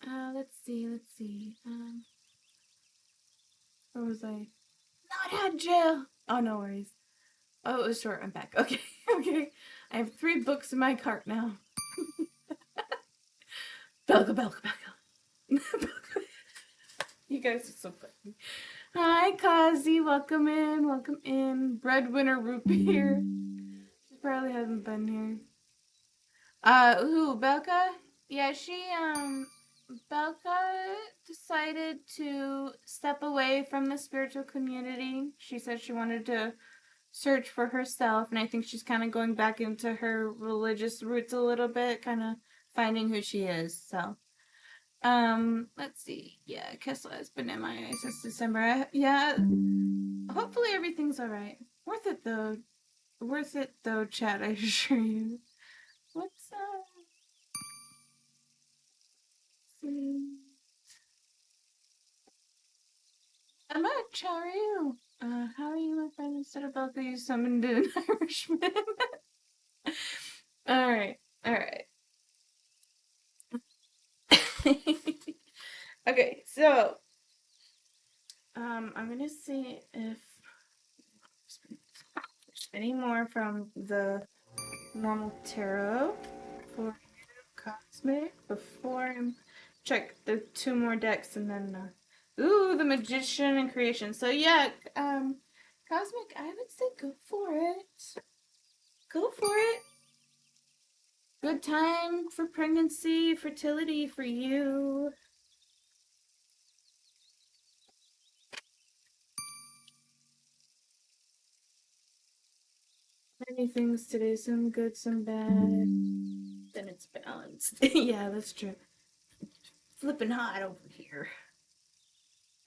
Let's see. Where was I? Not out of jail. Oh, no worries. Oh, it was short. I'm back. Okay, okay. I have 3 books in my cart now. Belka. You guys are so funny. Hi, Kazi. Welcome in. Breadwinner Root Beer. She probably hasn't been here. Who? Belka? Yeah, Belka decided to step away from the spiritual community. She said she wanted to search for herself, and I think she's kind of going back into her religious roots a little bit, kind of finding who she is. So, let's see. Yeah, Kessler has been MIA since December. Yeah, hopefully everything's all right. Worth it though, chat. I assure you. What's up? I'm much. How are you? How are you, my friend? Instead of Belka, you summoned an Irishman. All right. Okay, so I'm gonna see if there's any more from the normal tarot for Cosmic before I check the 2 more decks and then ooh, the Magician and Creation. So yeah, Cosmic, I would say go for it. Go for it. Good time for pregnancy, fertility for you. Many things today, some good, some bad. Then it's balanced. Yeah, that's true. Flipping hot over here.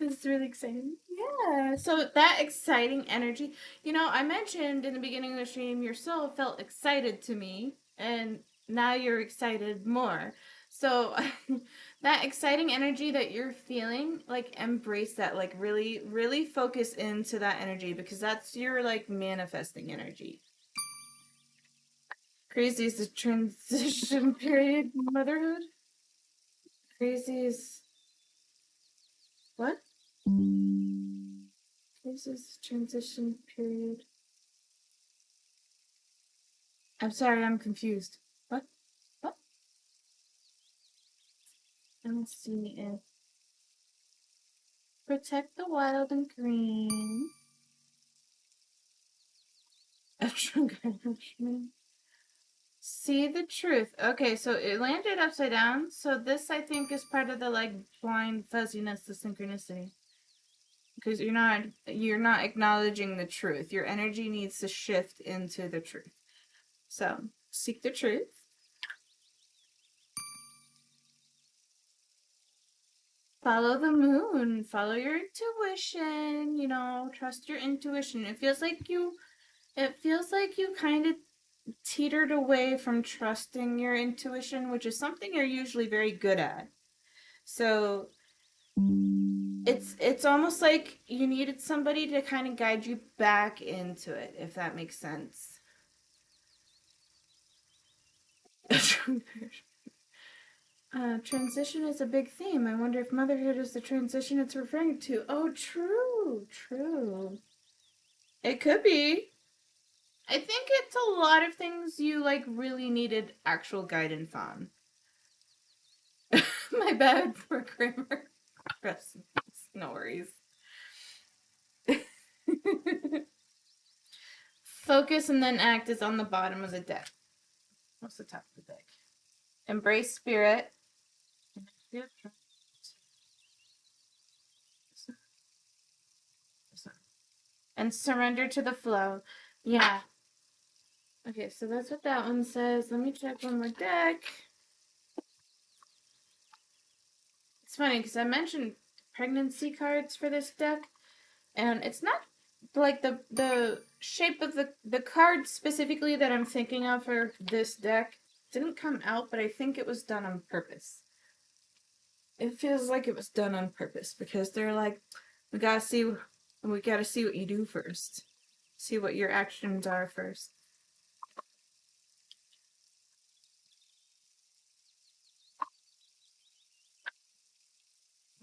This is really exciting. Yeah. So that exciting energy. I mentioned in the beginning of the stream, your soul felt excited to me, and now you're excited more. So that exciting energy that you're feeling, like embrace that, like really, really focus into that energy because that's your like manifesting energy. Crazy is the transition period motherhood. Crazy is what? Crazy is the transition period. I'm sorry, I'm confused. What? What? Let's see if protect the wild and green. A trunk Irishman. See the truth. Okay, so it landed upside down. So this, I think, is part of the like blind fuzziness, the synchronicity. Because you're not acknowledging the truth. Your energy needs to shift into the truth. So seek the truth. Follow the moon. Follow your intuition. Trust your intuition. It feels like you kind of teetered away from trusting your intuition, which is something you're usually very good at. So it's almost like you needed somebody to kind of guide you back into it, if that makes sense. Transition is a big theme. I wonder if motherhood is the transition it's referring to. Oh, true, true. It could be. I think it's a lot of things you like really needed actual guidance on. My bad for grammar. No worries. Focus and then act is on the bottom of the deck. What's the top of the deck? Embrace spirit. And surrender to the flow. Yeah. Okay, so that's what that one says. Let me check one more deck. It's funny because I mentioned pregnancy cards for this deck, and it's not like the shape of the card specifically that I'm thinking of for this deck didn't come out, but I think it was done on purpose. It feels like it was done on purpose because they're like, we gotta see what you do first. See what your actions are first.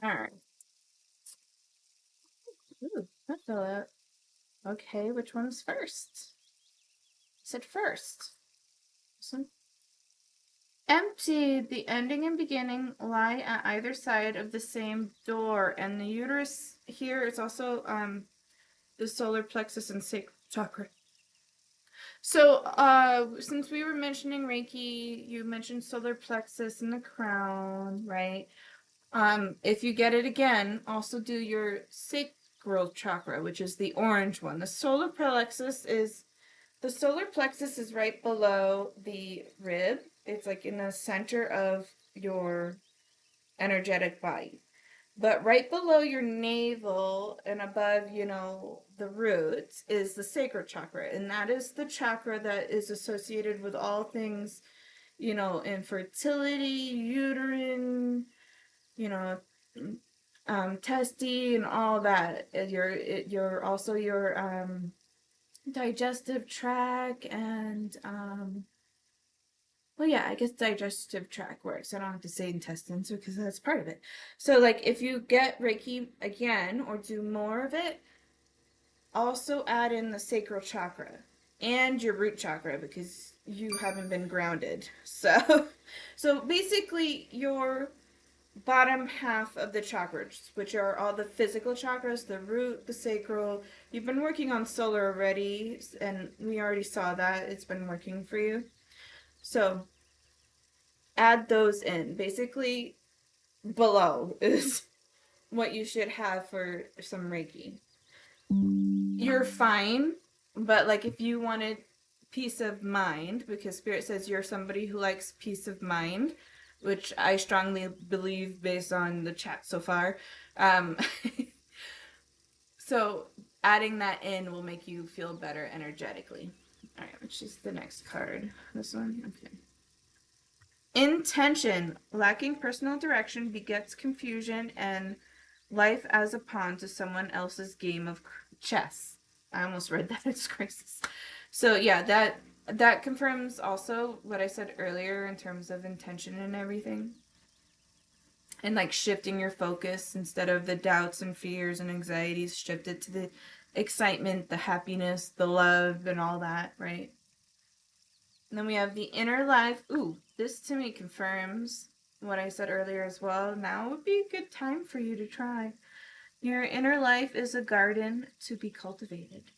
Alright. Ooh, that fell out. Okay, which one's first? I said first. This one. Empty. The ending and beginning lie at either side of the same door, and the uterus here is also the solar plexus and sacral chakra. So, since we were mentioning Reiki, you mentioned solar plexus and the crown, right? If you get it again, also do your sacral chakra, which is the orange one. The solar plexus is right below the rib. It's like in the center of your energetic body. But right below your navel and above, the roots is the sacral chakra. And that is the chakra that is associated with all things, infertility, uterine, you know, testy and all that. Your also your digestive tract and well, yeah, I guess digestive tract works. I don't have to say intestines because that's part of it. So, like, if you get Reiki again or do more of it, also add in the sacral chakra and your root chakra because you haven't been grounded. So, so basically, your bottom half of the chakras, which are all the physical chakras, the root, the sacral. You've been working on solar already, and we already saw that it's been working for you. So add those in. Basically, below is what you should have for some Reiki. You're fine, but like if you wanted peace of mind, because Spirit says you're somebody who likes peace of mind, which I strongly believe based on the chat so far. Um, so adding that in will make you feel better energetically. All right, which is the next card? This one? Okay. Intention. Lacking personal direction begets confusion and life as a pawn to someone else's game of chess. I almost read that as crisis. So yeah, that confirms also what I said earlier in terms of intention and everything. And like shifting your focus instead of the doubts and fears and anxieties, shift it to the excitement, the happiness, the love, and all that, right? And then we have the inner life. Ooh, this to me confirms what I said earlier as well. Now would be a good time for you to try. Your inner life is a garden to be cultivated.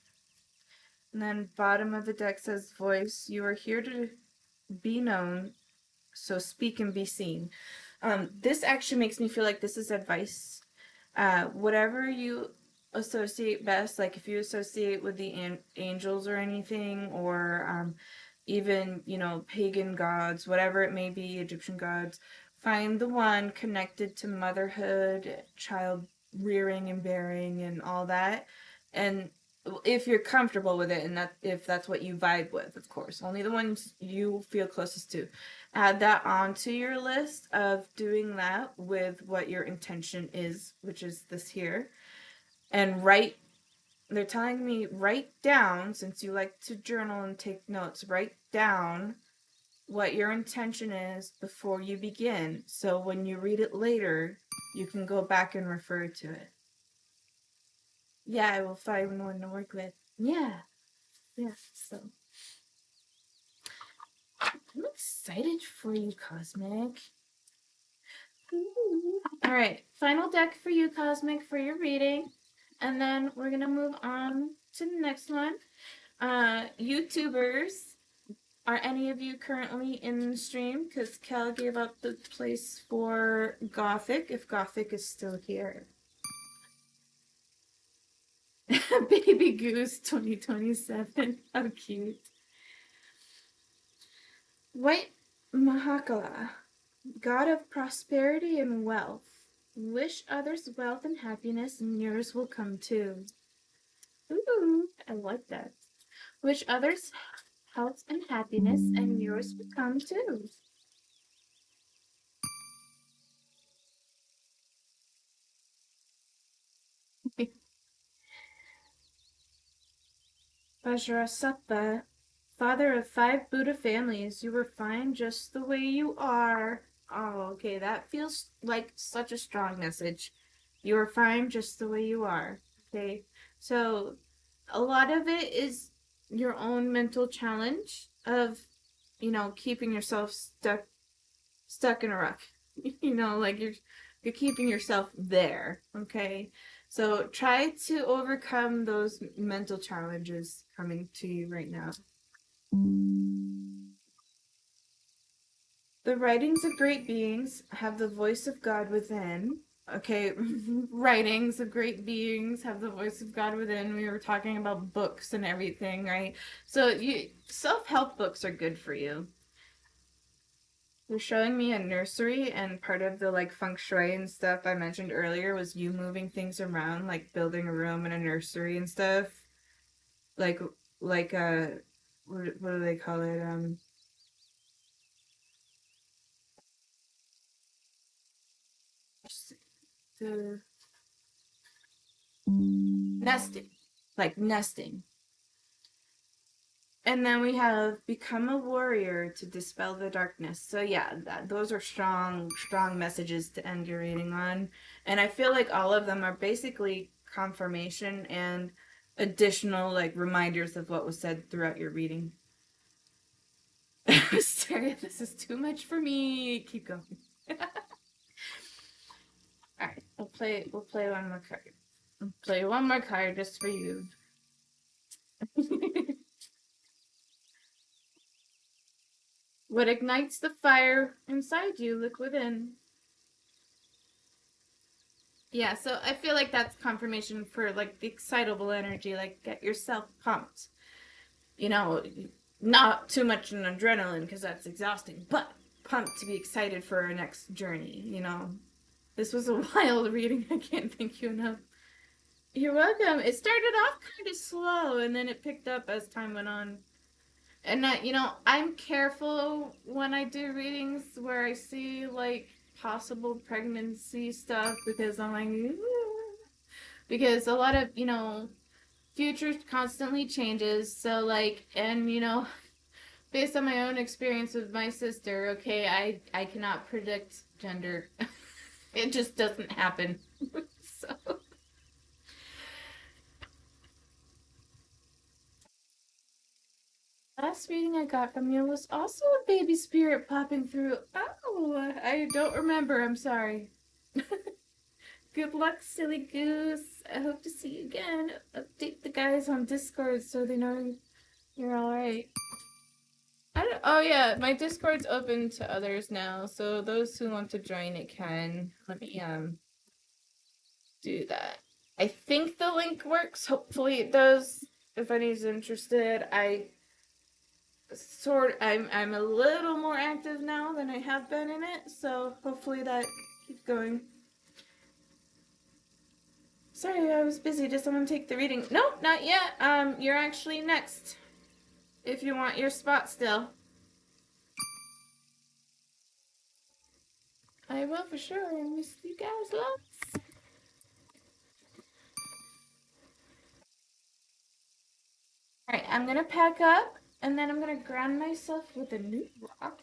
And then bottom of the deck says voice. You are here to be known, so speak and be seen. This actually makes me feel like this is advice. Whatever you associate best, like if you associate with the angels or anything, or even, pagan gods, whatever it may be, Egyptian gods, find the one connected to motherhood, child rearing and bearing and all that. And if you're comfortable with it, and that if that's what you vibe with, of course, only the ones you feel closest to, add that onto your list of doing that with what your intention is, which is this here. And they're telling me write down, since you like to journal and take notes, write down what your intention is before you begin. So when you read it later, you can go back and refer to it. Yeah, I will find one to work with. Yeah. Yeah, so I'm excited for you, Cosmic. All right, final deck for you, Cosmic, for your reading. And then we're going to move on to the next one. YouTubers, are any of you currently in the stream? Because Cal gave up the place for Gothic, if Gothic is still here. Baby Goose 2027. How cute. White Mahakala, god of prosperity and wealth. Wish others wealth and happiness, and yours will come too. Ooh, I like that. Wish others health and happiness, and yours will come too. Vajrasattva, father of 5 Buddha families, you were fine just the way you are. Oh, okay, that feels like such a strong message. You are fine just the way you are. Okay, so a lot of it is your own mental challenge of, keeping yourself stuck in a rut. Like you're keeping yourself there. Okay, so try to overcome those mental challenges coming to you right now. The writings of great beings have the voice of God within. Okay, writings of great beings have the voice of God within. We were talking about books and everything, right? So self-help books are good for you. They're showing me a nursery, and part of the feng shui and stuff I mentioned earlier was you moving things around, like building a room in a nursery and stuff. Like what do they call it? The nesting. Like nesting. And then we have become a warrior to dispel the darkness. So yeah, those are strong messages to end your reading on. And I feel like all of them are basically confirmation and additional reminders of what was said throughout your reading. Asteria, this is too much for me. Keep going. All right, we'll play one more card. I'll play one more card just for you. What ignites the fire inside you, look within. Yeah, so I feel like that's confirmation for the excitable energy, get yourself pumped. Not too much in adrenaline because that's exhausting, but pumped to be excited for our next journey. This was a wild reading. I can't thank you enough. You're welcome. It started off kind of slow and then it picked up as time went on. And I'm careful when I do readings where I see possible pregnancy stuff because I'm like, ooh. Because a lot of future constantly changes. So and based on my own experience with my sister, okay, I cannot predict gender. It just doesn't happen. So. Last reading I got from you was also a baby spirit popping through. Oh, I don't remember. I'm sorry. Good luck, silly goose. I hope to see you again. Update the guys on Discord so they know you're alright. Oh yeah, my Discord's open to others now, so those who want to join it can. Let me do that. I think the link works. Hopefully it does. If anyone's interested, I'm a little more active now than I have been in it, so hopefully that keeps going. Sorry, I was busy. Did someone take the reading? Nope, not yet. You're actually next. If you want your spot still. I will for sure. I miss you guys lots. Alright, I'm gonna pack up And then I'm gonna ground myself with a new rock.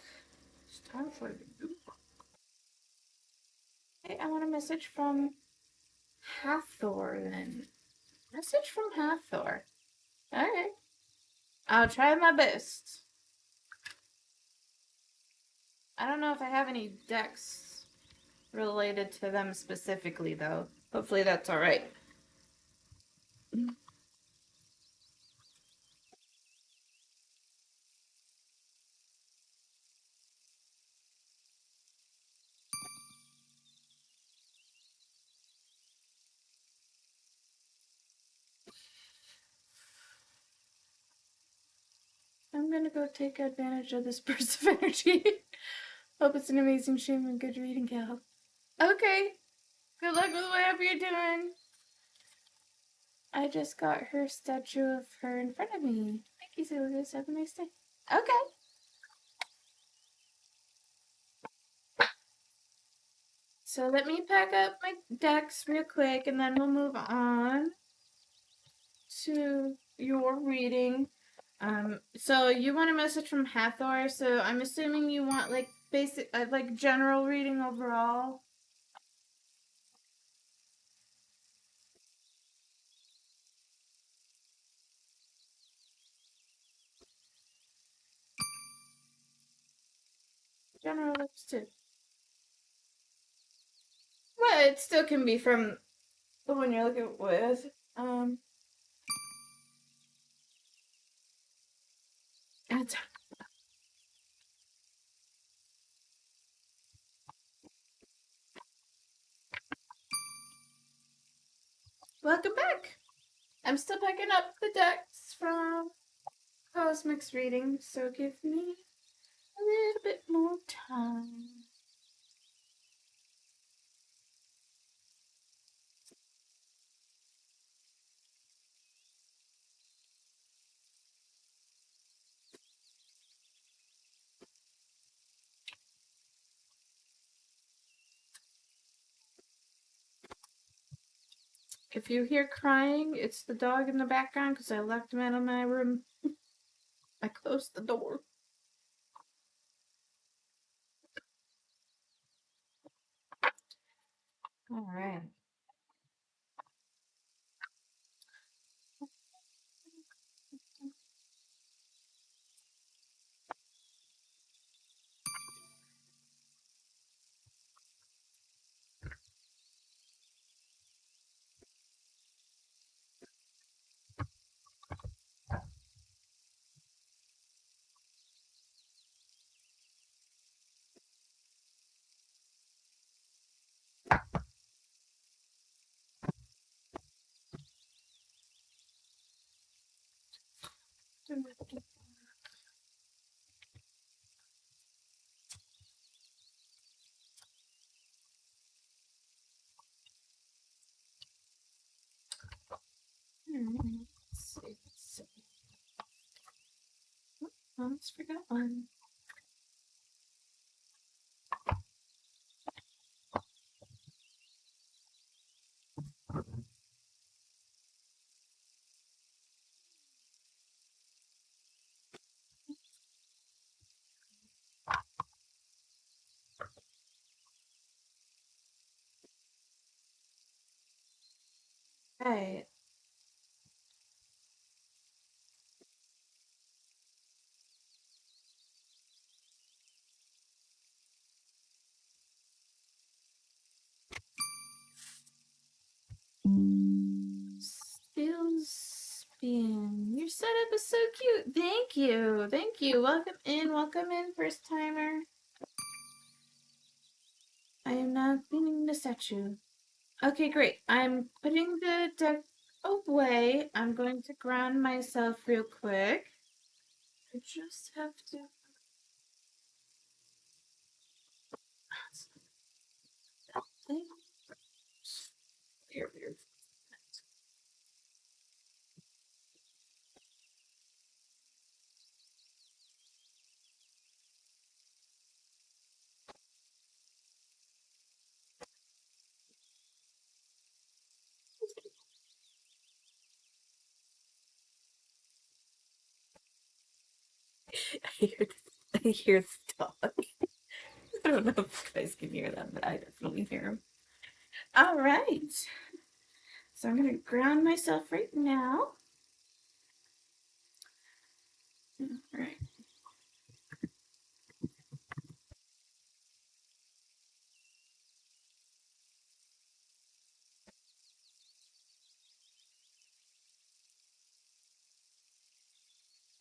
It's time for the new rock. Okay, I want a message from Hathor then. Message from Hathor. Alright. I'll try my best. I don't know if I have any decks related to them specifically, though. Hopefully that's alright. I'm gonna go take advantage of this burst of energy. Hope it's an amazing stream and good reading, Cal. Okay. Good luck with whatever you're doing. I just got her statue of her in front of me. Thank you, Sylvius. Have a nice day. Okay. So let me pack up my decks real quick and then we'll move on to your reading. So you want a message from Hathor, so I'm assuming you want like basic, like general reading overall. General looks too. Well, it still can be from the one you're looking with. That's welcome back. I'm still picking up the decks from Cosmic's reading, so give me a little bit more time. If you hear crying, it's the dog in the background because I locked him out of my room. I closed the door. All right. Let's see. Oh, almost forgot one. Right. Skills spin. Your setup is so cute. Thank you. Thank you. Welcome in. Welcome in, first timer. I am now cleaning the statue. Okay, great. I'm putting the deck away. I'm going to ground myself real quick. I just have to. Here. I hear the dog. I don't know if you guys can hear them, but I definitely hear them. All right. So I'm going to ground myself right now. All right.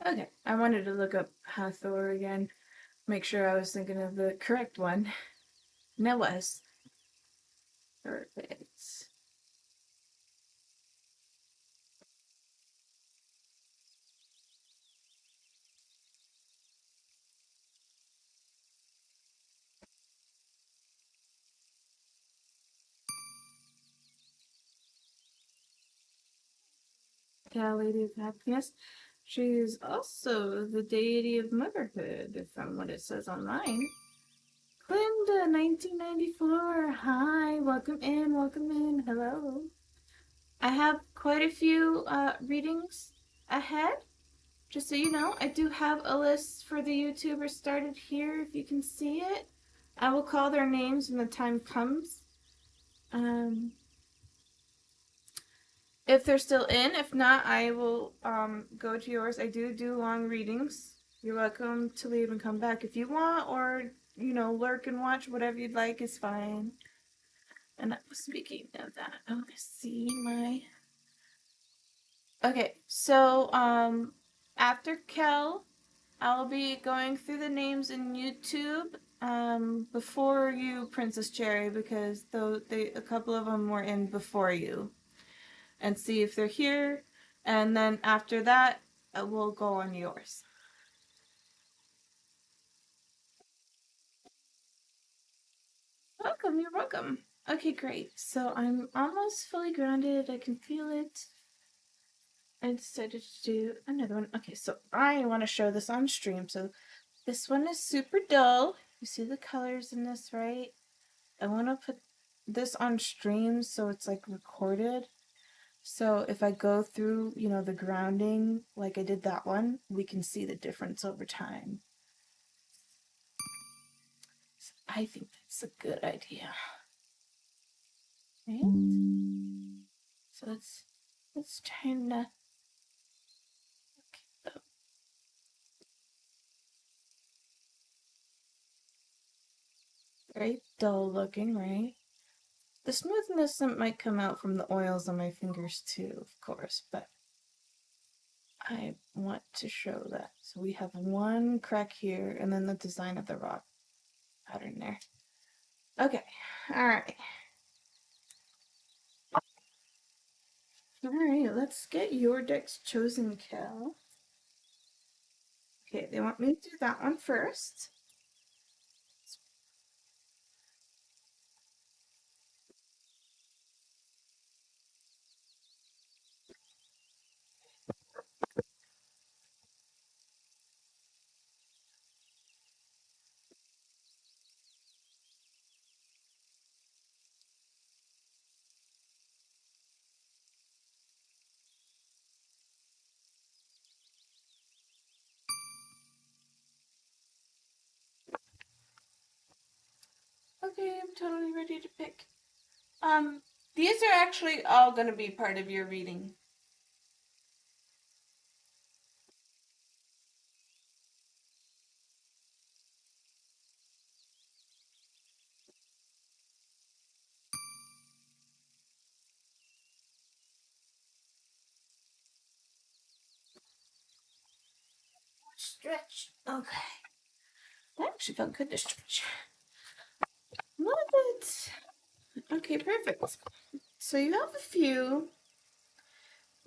Okay, I wanted to look up Hathor again, make sure I was thinking of the correct one. And I was. Perfect. Yeah, Lady of Happiness. She is also the deity of motherhood, from what it says online. Glinda, 1994. Hi, welcome in, hello. I have quite a few readings ahead. Just so you know, I do have a list for the YouTubers started here, if you can see it. I will call their names when the time comes. If they're still in, if not, I will go to yours. I do long readings. You're welcome to leave and come back if you want, or lurk and watch. Whatever you'd like is fine. And speaking of that, I want to see my. Okay, so after Kel, I'll be going through the names in YouTube before you, Princess Cherry, because a couple of them were in before you, and see if they're here, and then after that, we'll go on yours. Welcome, you're welcome. Okay, great. So I'm almost fully grounded. I can feel it. I decided to do another one. Okay, so I want to show this on stream. So this one is super dull. You see the colors in this, right? I want to put this on stream so it's like recorded. So if I go through, the grounding like I did that one, we can see the difference over time. So I think that's a good idea. Right? So let's turn the very dull looking, right? The smoothness might come out from the oils on my fingers too, of course, but I want to show that. So we have one crack here, and then the design of the rock pattern there. Okay, alright. Alright, let's get your decks chosen, Kel. Okay, they want me to do that one first. Okay, I'm totally ready to pick. These are actually all going to be part of your reading. Stretch. Okay. That actually felt good to stretch. Love it. Okay, perfect. So you have a few.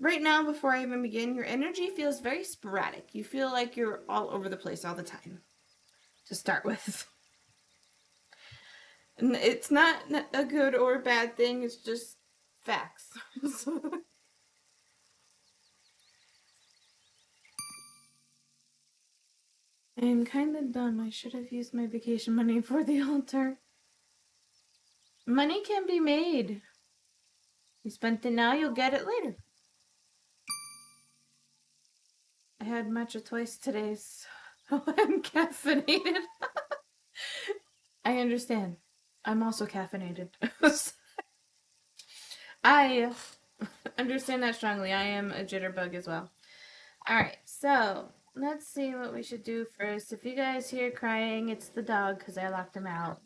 Right now, before I even begin, your energy feels very sporadic. You feel like you're all over the place all the time, to start with. And it's not a good or bad thing, it's just facts. I'm kind of dumb. I should have used my vacation money for the altar. Money can be made. You spent it now, you'll get it later. I had matcha twice today, so Oh, I'm caffeinated. I understand. I'm also caffeinated. I understand that strongly. I am a jitterbug as well. Alright, so let's see what we should do first. If you guys hear crying, it's the dog because I locked him out.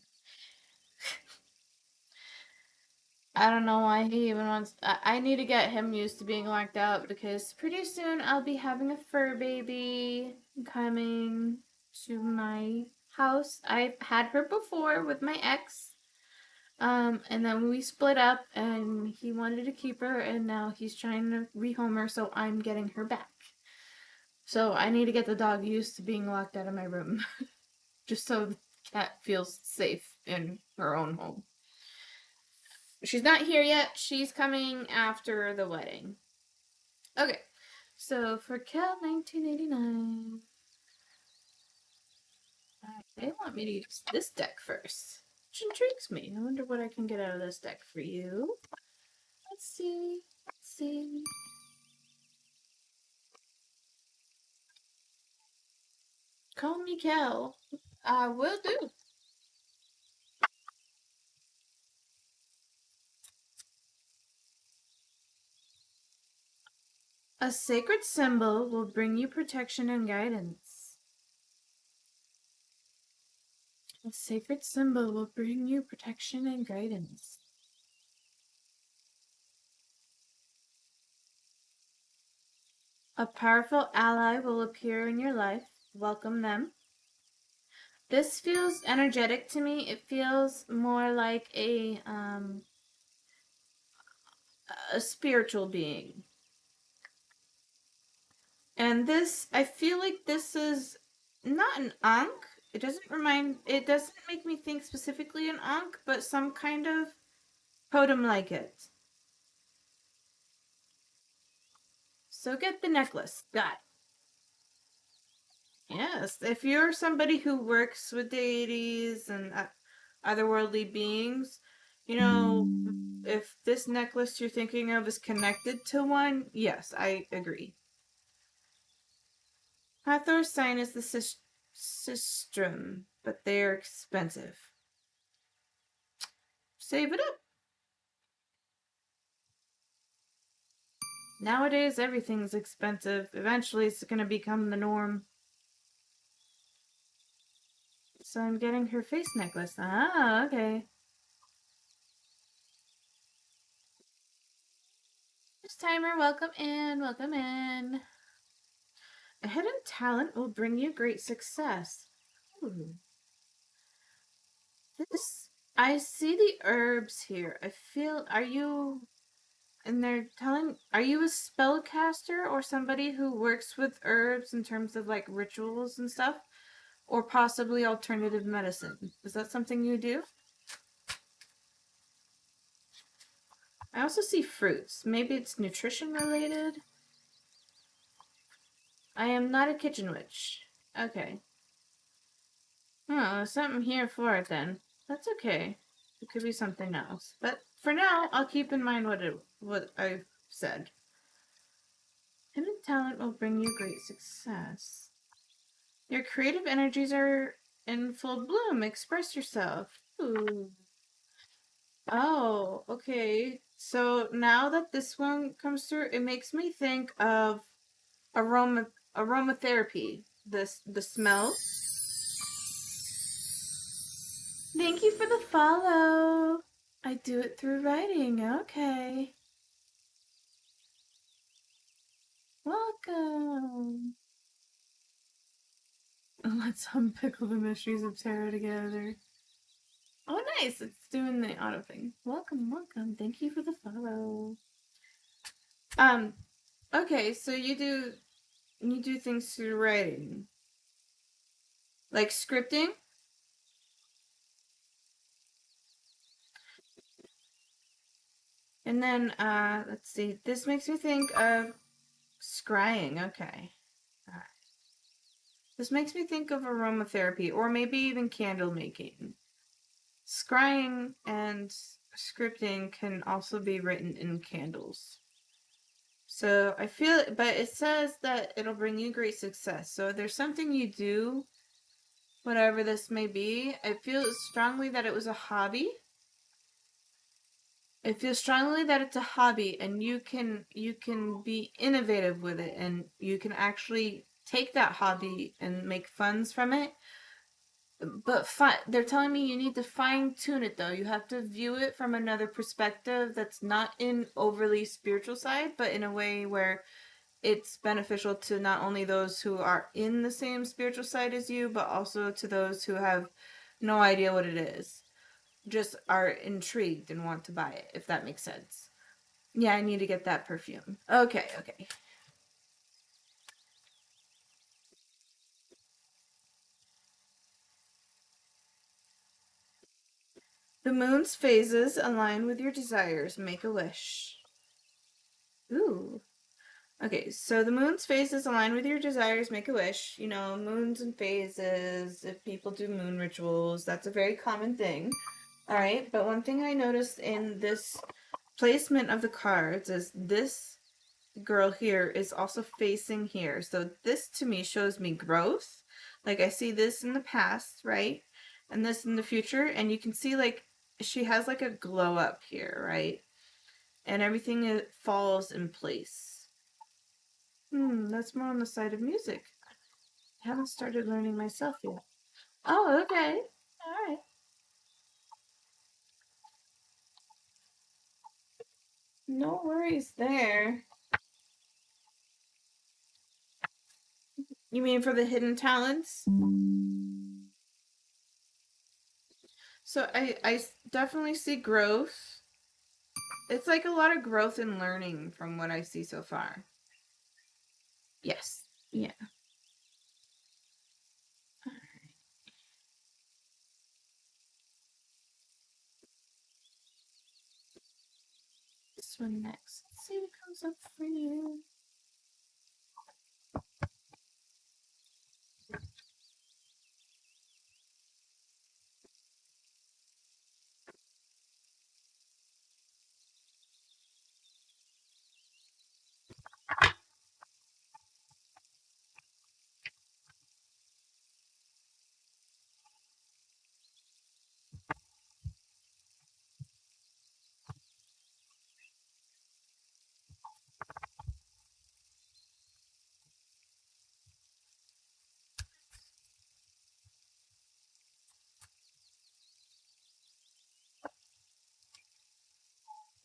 I don't know why he even wants. I need to get him used to being locked out because pretty soon I'll be having a fur baby coming to my house. I've had her before with my ex. And then we split up and he wanted to keep her and now he's trying to rehome her, so I'm getting her back. So I need to get the dog used to being locked out of my room. Just so the cat feels safe in her own home. She's not here yet. She's coming after the wedding. Okay. So for Cal 1989, they want me to use this deck first, which intrigues me. I wonder what I can get out of this deck for you. Let's see. Let's see. Call me Cal. I will do. A sacred symbol will bring you protection and guidance. A sacred symbol will bring you protection and guidance. A powerful ally will appear in your life. Welcome them. This feels energetic to me. It feels more like a spiritual being. And this, I feel like this is not an Ankh. It doesn't make me think specifically an Ankh, but some kind of totem like it. So get the necklace. Got it. Yes, if you're somebody who works with deities and otherworldly beings, you know, if this necklace you're thinking of is connected to one, yes, I agree. Hathor's sign is the sistrum, but they're expensive. Save it up. Nowadays, everything's expensive. Eventually, it's going to become the norm. So I'm getting her face necklace. Ah, okay. First timer, welcome in, welcome in. A hidden talent will bring you great success. Ooh. I see the herbs here. And they're telling, are you a spellcaster or somebody who works with herbs in terms of like rituals and stuff? Or possibly alternative medicine? Is that something you do? I also see fruits. Maybe it's nutrition related? I am not a kitchen witch. Okay. Oh, there's something here for it then. That's okay. It could be something else. But for now, I'll keep in mind what I've said. Hidden talent will bring you great success. Your creative energies are in full bloom. Express yourself. Ooh. Oh, okay. So now that this one comes through, it makes me think of aromatherapy. The smell. Thank you for the follow. I do it through writing. Okay. Welcome. Let's unpickle the mysteries of tarot together. Oh, nice. It's doing the auto thing. Welcome, welcome. Thank you for the follow. Okay, so you do things through writing. Like scripting? And then, let's see. This makes me think of scrying. Okay. Alright. This makes me think of aromatherapy, or maybe even candle making. Scrying and scripting can also be written in candles. So I feel, but it says that it'll bring you great success. So if there's something you do, whatever this may be, I feel strongly that it was a hobby. I feel strongly that it's a hobby, and you can be innovative with it, and you can actually take that hobby and make funds from it. But they're telling me you need to fine tune it though. You have to view it from another perspective that's not in overly spiritual side, but in a way where it's beneficial to not only those who are in the same spiritual side as you, but also to those who have no idea what it is. Just are intrigued and want to buy it, if that makes sense. Yeah, I need to get that perfume. Okay, okay. The moon's phases align with your desires. Make a wish. Ooh. Okay, so the moon's phases align with your desires. Make a wish. You know, moons and phases. If people do moon rituals, that's a very common thing. All right, but one thing I noticed in this placement of the cards is this girl here is also facing here. So this to me shows me growth. Like I see this in the past, right? And this in the future. And you can see like she has like a glow up here, right? And everything falls in place. That's more on the side of music. I haven't started learning myself yet. Oh, okay. All right. No worries there. You mean for the hidden talents? So I definitely see growth. It's like a lot of growth and learning from what I see so far. Yes. Yeah. This one next. Let's see what comes up for you.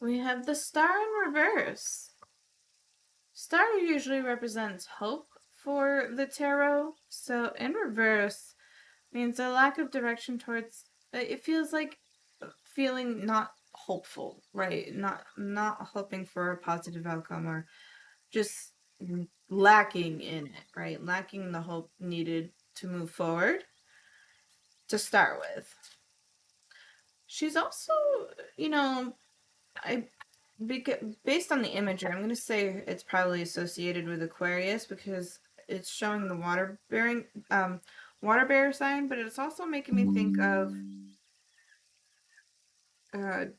We have the star in reverse. Star usually represents hope for the tarot. So in reverse means a lack of direction towards, it feels like feeling not hopeful, right? Not hoping for a positive outcome, or just lacking in it, right? Lacking the hope needed to move forward to start with. She's also, you know, I based on the imagery, I'm going to say it's probably associated with Aquarius because it's showing the water bearer sign, but it's also making me think of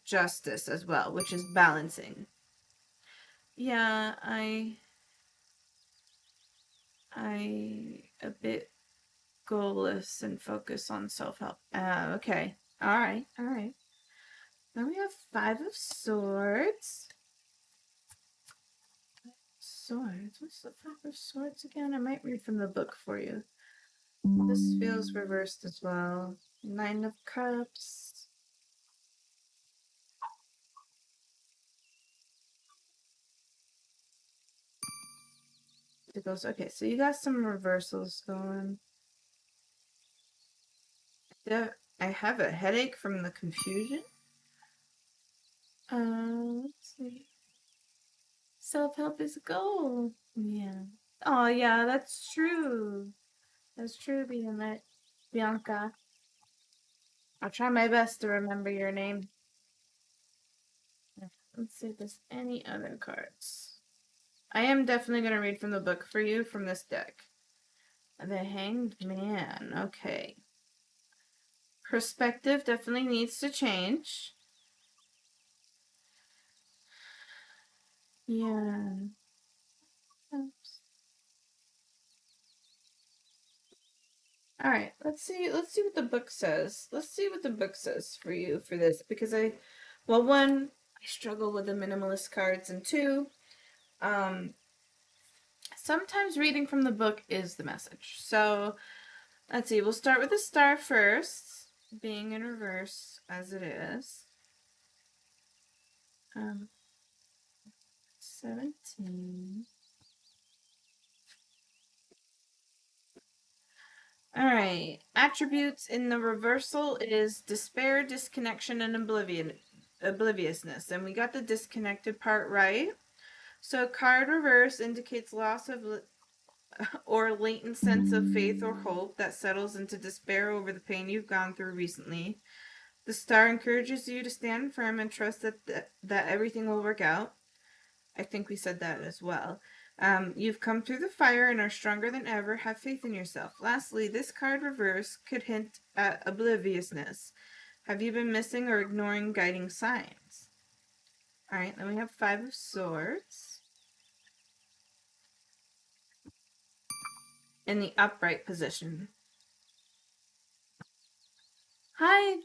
justice as well, which is balancing. Yeah, I a bit goalless and focus on self-help. Okay. All right. All right. Then we have Five of Swords. Swords. What's the Five of Swords again? I might read from the book for you. This feels reversed as well. Nine of Cups. It goes, okay, so you got some reversals going. Yeah, I have a headache from the confusion. Let's see. Self-help is a goal. Yeah. Oh, yeah, that's true. That's true, Bianca. I'll try my best to remember your name. Let's see if there's any other cards. I am definitely going to read from the book for you from this deck. The Hanged Man. Okay. Perspective definitely needs to change. Yeah. All right, let's see. Let's see what the book says. Let's see what the book says for you for this because well, one, I struggle with the minimalist cards, and two, um, sometimes reading from the book is the message. So let's see. We'll start with the star first, being in reverse as it is. 17. All right. Attributes in the reversal is despair, disconnection, and obliviousness. And we got the disconnected part right. So card reverse indicates loss of or latent sense of faith or hope that settles into despair over the pain you've gone through recently. The star encourages you to stand firm and trust that everything will work out. I think we said that as well. You've come through the fire and are stronger than ever. Have faith in yourself. Lastly, this card reverse could hint at obliviousness. Have you been missing or ignoring guiding signs? All right, then we have Five of Swords in the upright position. Hi,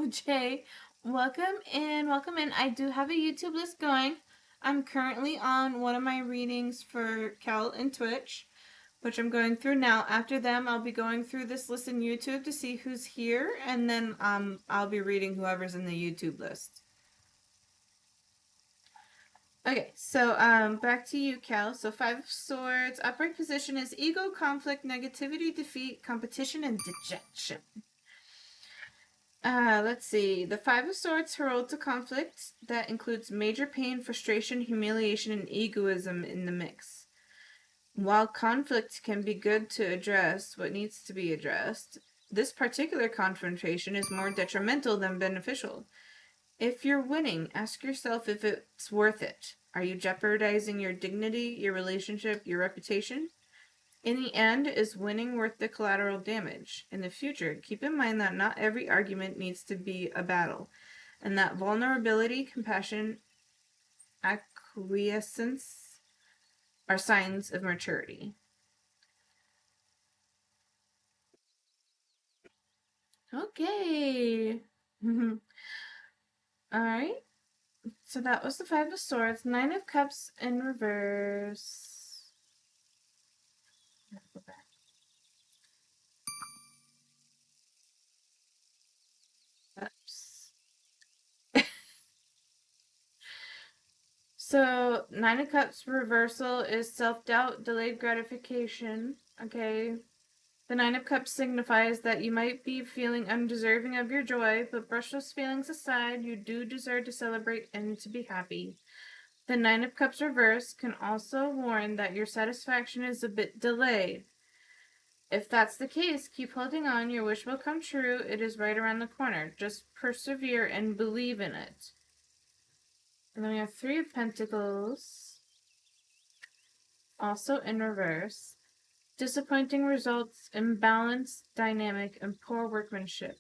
Jay. Welcome in, welcome in. I do have a YouTube list going. I'm currently on one of my readings for Cal and Twitch, which I'm going through now. After them, I'll be going through this list in YouTube to see who's here, and then I'll be reading whoever's in the YouTube list. Okay, so back to you, Cal. So Five of Swords, upright position is ego, conflict, negativity, defeat, competition, and dejection. Let's see. The Five of Swords heralds a conflict that includes major pain, frustration, humiliation, and egoism in the mix. While conflict can be good to address what needs to be addressed, this particular confrontation is more detrimental than beneficial. If you're winning, ask yourself if it's worth it. Are you jeopardizing your dignity, your relationship, your reputation? In the end, is winning worth the collateral damage? In the future, keep in mind that not every argument needs to be a battle, and that vulnerability, compassion, acquiescence are signs of maturity. Okay. All right. So that was the Five of Swords. Nine of Cups in reverse. Go back. Cups. So, Nine of Cups reversal is self-doubt, delayed gratification. Okay. The Nine of Cups signifies that you might be feeling undeserving of your joy, but brush those feelings aside. You do deserve to celebrate and to be happy. The Nine of Cups reverse can also warn that your satisfaction is a bit delayed. If that's the case, keep holding on. Your wish will come true. It is right around the corner. Just persevere and believe in it. And then we have Three of Pentacles, also in reverse. Disappointing results, imbalanced dynamic, and poor workmanship.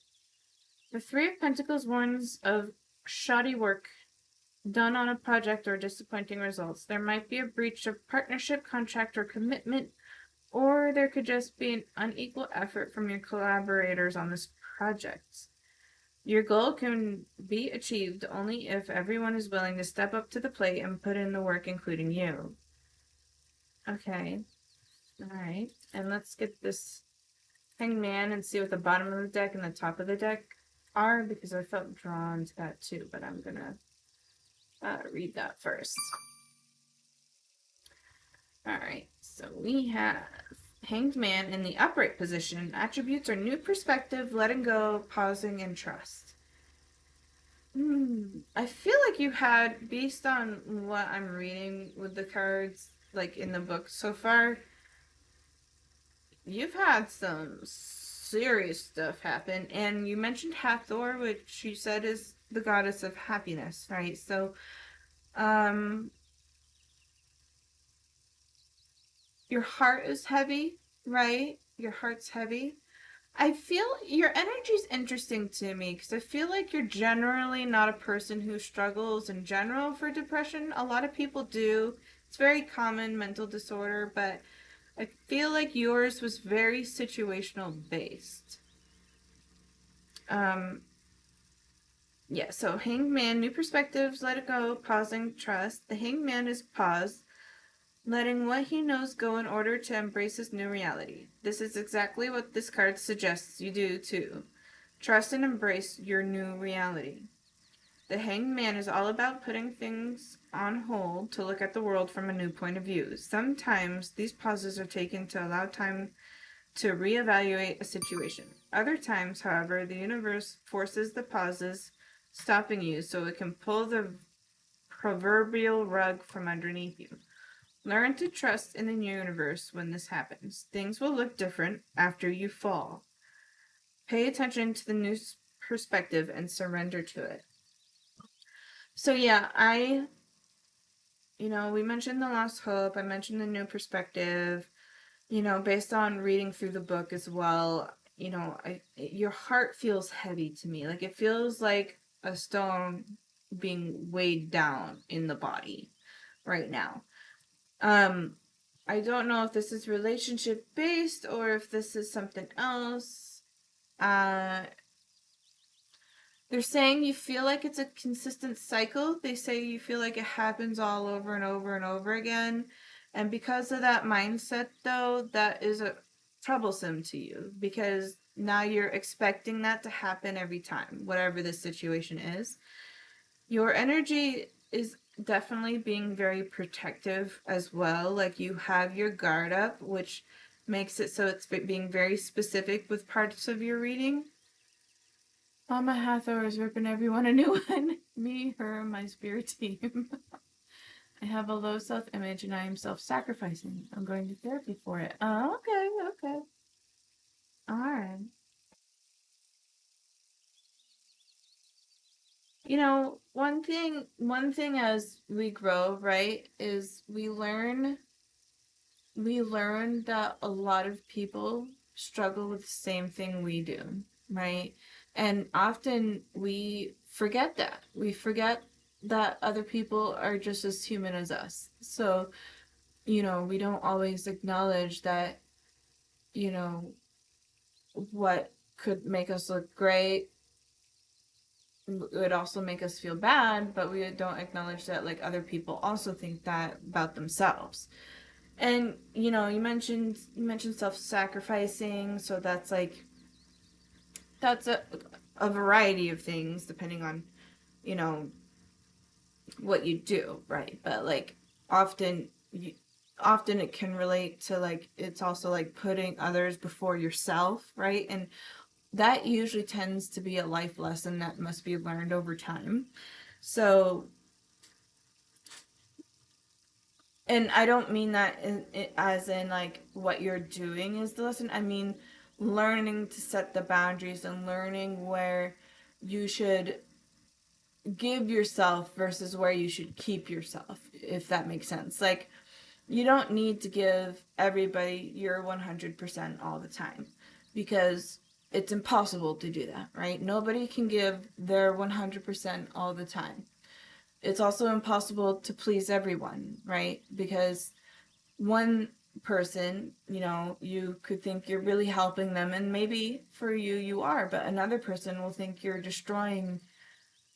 The Three of Pentacles warns of shoddy work done on a project or disappointing results. There might be a breach of partnership, contract, or commitment, or there could just be an unequal effort from your collaborators on this project. Your goal can be achieved only if everyone is willing to step up to the plate and put in the work, including you. Okay. Alright. And let's get this Hanged Man and see what the bottom of the deck and the top of the deck are, because I felt drawn to that too, but I'm gonna read that first. Alright, so we have Hanged Man in the upright position. Attributes are new perspective, letting go, pausing, and trust. I feel like you had, based on what I'm reading with the cards, like in the book so far, you've had some serious stuff happen. And you mentioned Hathor, which you said is the goddess of happiness, right? So, your heart is heavy, right? Your heart's heavy. I feel your energy's interesting to me because I feel like you're generally not a person who struggles in general for depression. A lot of people do. It's very common mental disorder, but I feel like yours was very situational based. Um, yeah, so Hanged Man, new perspectives, let it go, pausing, trust. The Hanged Man is pause, letting what he knows go in order to embrace his new reality. This is exactly what this card suggests you do too. Trust and embrace your new reality. The Hanged Man is all about putting things on hold to look at the world from a new point of view. Sometimes these pauses are taken to allow time to reevaluate a situation. Other times, however, the universe forces the pauses, stopping you so it can pull the proverbial rug from underneath you. Learn to trust in the universe when this happens. Things will look different after you fall. Pay attention to the new perspective and surrender to it. So yeah, we mentioned the lost hope, I mentioned the new perspective, based on reading through the book as well, your heart feels heavy to me. Like it feels like a stone being weighed down in the body right now. I don't know if this is relationship based or if this is something else. Uh, they're saying you feel like it's a consistent cycle. They say you feel like it happens all over and over and over again. And because of that mindset, though, that is troublesome to you because now you're expecting that to happen every time, whatever the situation is. Your energy is definitely being very protective as well. Like you have your guard up, which makes it so it's being very specific with parts of your reading. Mama Hathor is ripping everyone a new one. Me, her, my spirit team. I have a low self-image and I am self-sacrificing. I'm going to therapy for it. Oh, okay. Alright. One thing as we grow, right, is we learn that a lot of people struggle with the same thing we do, right? And often we forget that. We forget that other people are just as human as us. So, we don't always acknowledge that, you know, what could make us look great would also make us feel bad, but we don't acknowledge that like other people also think that about themselves. And you mentioned self-sacrificing, so that's a variety of things depending on you know what you do, right? But like often you, often it can relate to like it's also like putting others before yourself, right? And that usually tends to be a life lesson that must be learned over time. So, and I don't mean that as in like what you're doing is the lesson. I mean learning to set the boundaries and learning where you should give yourself versus where you should keep yourself, if that makes sense. Like, you don't need to give everybody your 100% all the time because it's impossible to do that, right? Nobody can give their 100% all the time. It's also impossible to please everyone, right? Because one person, you could think you're really helping them, and maybe for you, you are, but another person will think you're destroying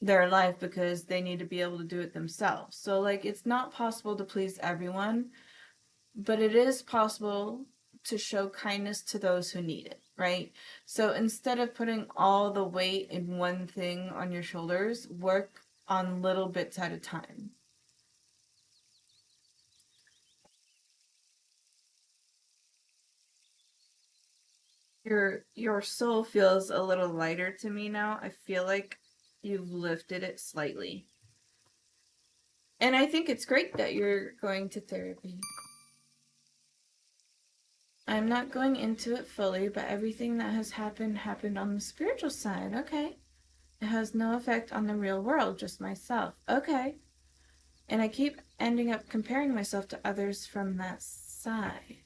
their life because they need to be able to do it themselves. So, like, it's not possible to please everyone, but it is possible to show kindness to those who need it, right? So instead of putting all the weight in one thing on your shoulders, work on little bits at a time. Your soul feels a little lighter to me now. I feel like you've lifted it slightly. And I think it's great that you're going to therapy. I'm not going into it fully, but everything that has happened on the spiritual side. Okay. It has no effect on the real world, just myself. Okay. And I keep ending up comparing myself to others from that side.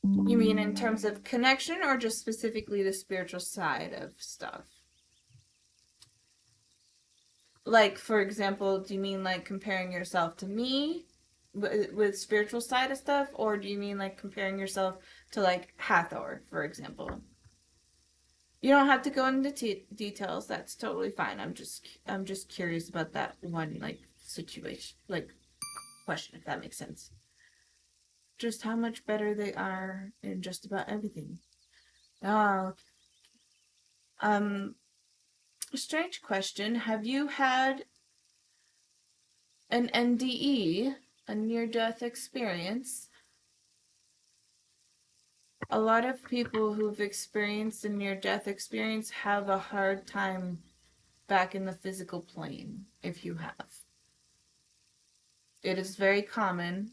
You mean in terms of connection or just specifically the spiritual side of stuff? Like, for example, do you mean like comparing yourself to me? with spiritual side of stuff, or do you mean like comparing yourself to like Hathor, for example? You don't have to go into details. That's totally fine. I'm just curious about that one like situation, like question, if that makes sense. Just how much better they are in just about everything. Oh, um, strange question. Have you had an NDE, a near-death experience? A lot of people who've experienced a near-death experience have a hard time back in the physical plane, if you have. It is very common,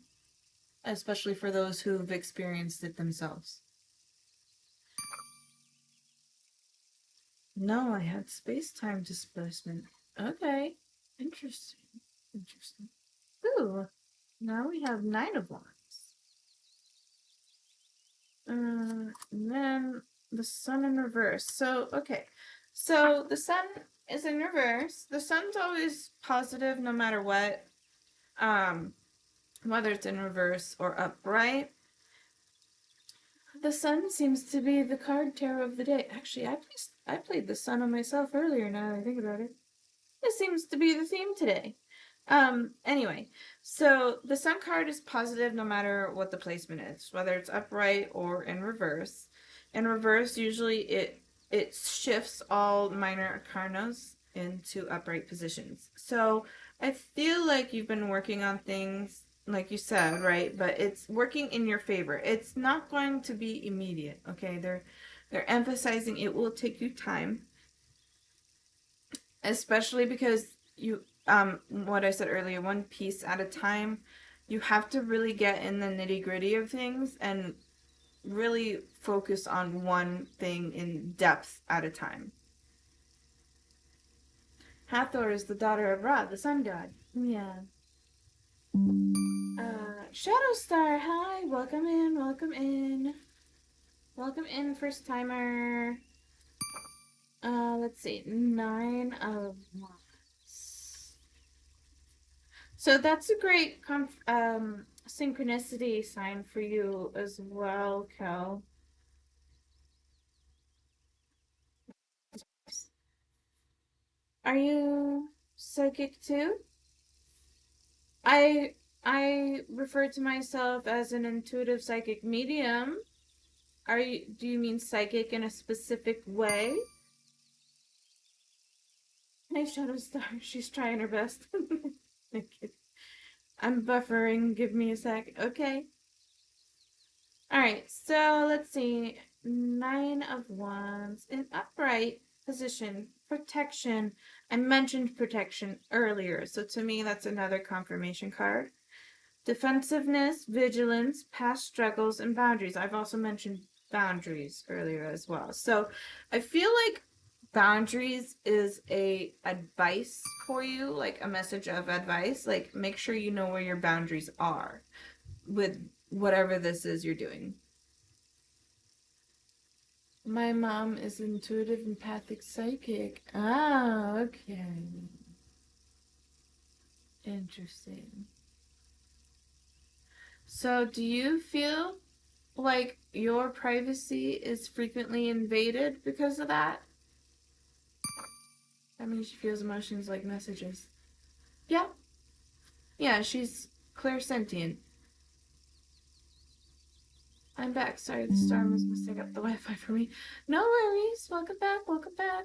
especially for those who've experienced it themselves. No, I had space-time displacement. Okay. Interesting. Interesting. Ooh. Now we have Nine of Wands. And then the Sun in reverse. So, okay. So the Sun is in reverse. The Sun's always positive no matter what. Whether it's in reverse or upright. The Sun seems to be the card tarot of the day. Actually, I played the Sun on myself earlier now that I think about it. This seems to be the theme today. Anyway, so the Sun card is positive no matter what the placement is, whether it's upright or in reverse. In reverse, usually it shifts all minor arcanas into upright positions. So I feel like you've been working on things like you said, right? But it's working in your favor. It's not going to be immediate, okay? They're emphasizing it will take you time, especially because you what I said earlier, one piece at a time. You have to really get in the nitty-gritty of things and really focus on one thing in depth at a time. Hathor is the daughter of Ra, the sun god. Yeah. Shadowstar, hi, welcome in, welcome in. Welcome in, first timer. Let's see, Nine of Wands. So that's a great synchronicity sign for you as well, Kel. Are you psychic too? I I refer to myself as an intuitive psychic medium. Do you mean psychic in a specific way? Hey, Shadow Star, she's trying her best. Thank you. I'm buffering, give me a sec. Okay. Alright, so let's see. Nine of Wands in upright position. Protection. I mentioned protection earlier, so to me that's another confirmation card. Defensiveness, vigilance, past struggles, and boundaries. I've also mentioned boundaries earlier as well. So I feel like boundaries is a advice for you, like a message of advice. Like make sure you know where your boundaries are with whatever this is you're doing. My mom is intuitive, empathic, psychic. Ah, okay. Interesting. So, do you feel like your privacy is frequently invaded because of that? That means she feels emotions like messages. Yeah. Yeah, she's clairsentient. I'm back. Sorry, the storm was messing up the Wi-Fi for me. No worries. Welcome back. Welcome back.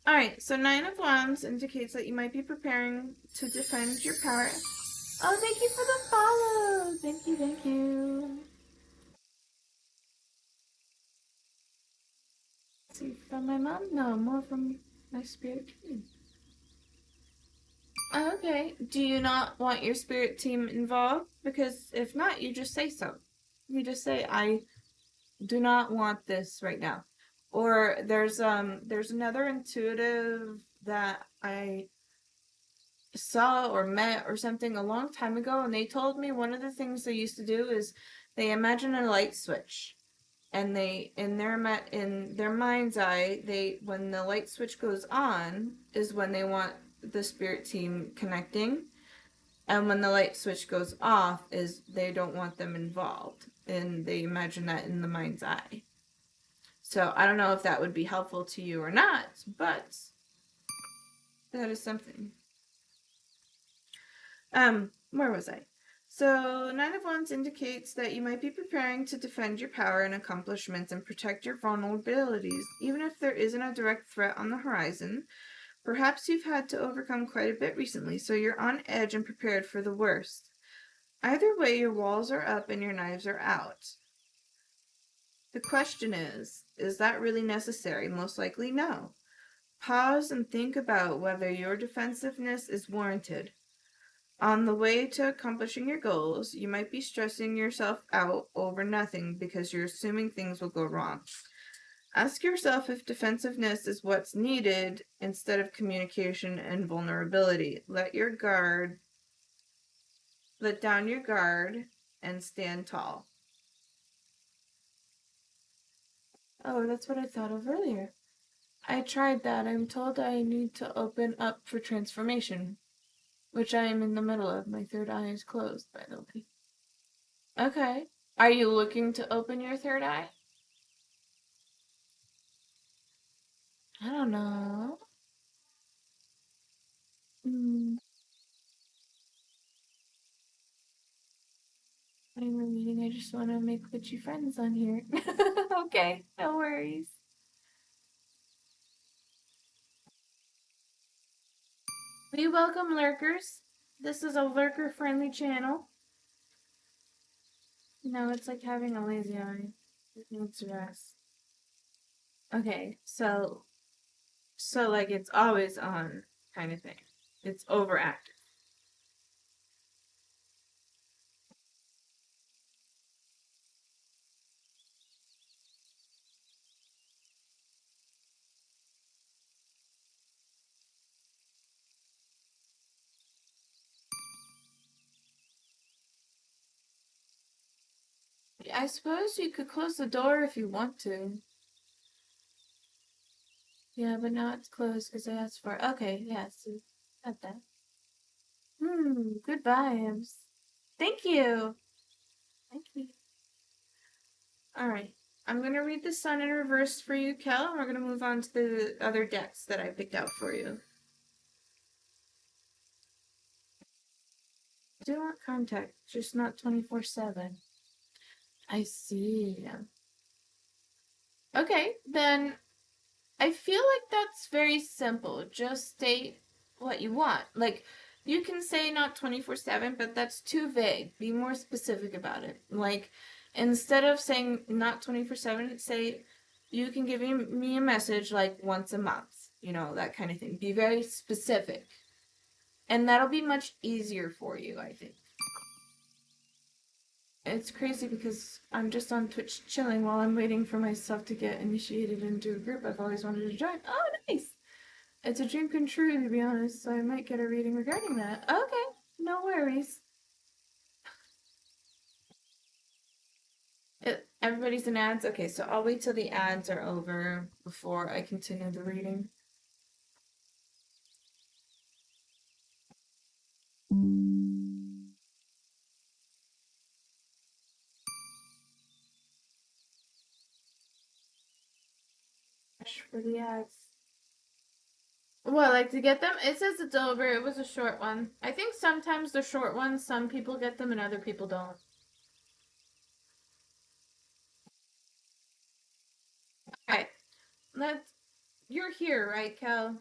Alright, so Nine of Wands indicates that you might be preparing to defend your power. Oh, thank you for the follow. Thank you, thank you. Let's see, from my mom? No, more from my spirit team. Okay, do you not want your spirit team involved? Because if not, you just say so. You just say, I do not want this right now. Or there's another intuitive that I saw or met or something a long time ago, and they told me one of the things they used to do is they imagine a light switch, and they in their mind's eye, they when the light switch goes on is when they want the spirit team connecting. And when the light switch goes off, is they don't want them involved. And they imagine that in the mind's eye. So I don't know if that would be helpful to you or not, but that is something. Where was I? So, Nine of Wands indicates that you might be preparing to defend your power and accomplishments and protect your vulnerabilities, even if there isn't a direct threat on the horizon. Perhaps you've had to overcome quite a bit recently, so you're on edge and prepared for the worst. Either way, your walls are up and your knives are out. The question is that really necessary? Most likely no. Pause and think about whether your defensiveness is warranted. On the way to accomplishing your goals, you might be stressing yourself out over nothing because you're assuming things will go wrong. Ask yourself if defensiveness is what's needed instead of communication and vulnerability. Let down your guard and stand tall. Oh, that's what I thought of earlier. I tried that. I'm told I need to open up for transformation, which I am in the middle of. My third eye is closed, by the way. Okay. Are you looking to open your third eye? I don't know. Hmm. I'm reading. I just want to make witchy friends on here. Okay, no worries. We welcome lurkers. This is a lurker-friendly channel. No, it's like having a lazy eye. It needs rest. Okay, so like it's always on kind of thing. It's overactive. I suppose you could close the door if you want to. Yeah, but now it's closed because I asked for it. Okay, yeah, so got that. Good vibes. Thank you. Thank you. Alright. I'm gonna read the sun in reverse for you, Kel, and we're gonna move on to the other decks that I picked out for you. I do want contact, just not 24/7. I see. Okay, then I feel like that's very simple. Just state what you want. Like, you can say not 24/7, but that's too vague. Be more specific about it. Like, instead of saying not 24/7, say you can give me a message like once a month, that kind of thing. Be very specific. And that'll be much easier for you, I think. It's crazy because I'm just on Twitch chilling while I'm waiting for myself to get initiated into a group I've always wanted to join. Oh, nice! It's a dream come true, to be honest, so I might get a reading regarding that. Okay, no worries. Everybody's in ads? Okay, so I'll wait till the ads are over before I continue the reading. For the ads. Well, like to get them? It says it's over. It was a short one. I think sometimes the short ones, some people get them and other people don't. Alright. You're here, right, Kel?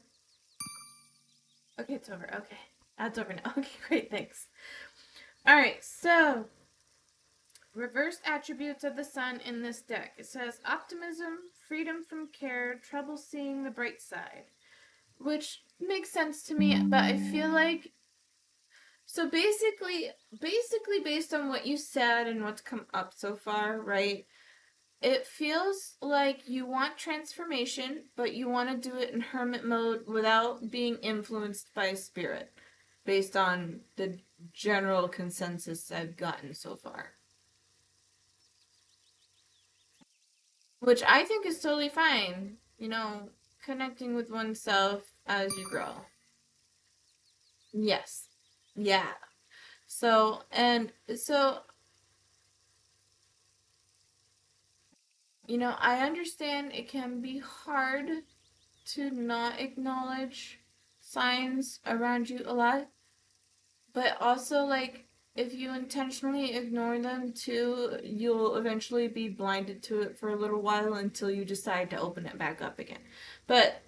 Okay, it's over. Okay. That's over now. Okay, great, thanks. Alright, so reversed attributes of the sun in this deck. It says optimism, freedom from care, trouble seeing the bright side. Which makes sense to me, but I feel like so basically based on what you said and what's come up so far, right? It feels like you want transformation, but you want to do it in hermit mode without being influenced by spirit, based on the general consensus I've gotten so far. Which I think is totally fine, connecting with oneself as you grow. Yes. Yeah. So, I understand it can be hard to not acknowledge signs around you a lot, but also, like, if you intentionally ignore them too, you'll eventually be blinded to it for a little while until you decide to open it back up again. But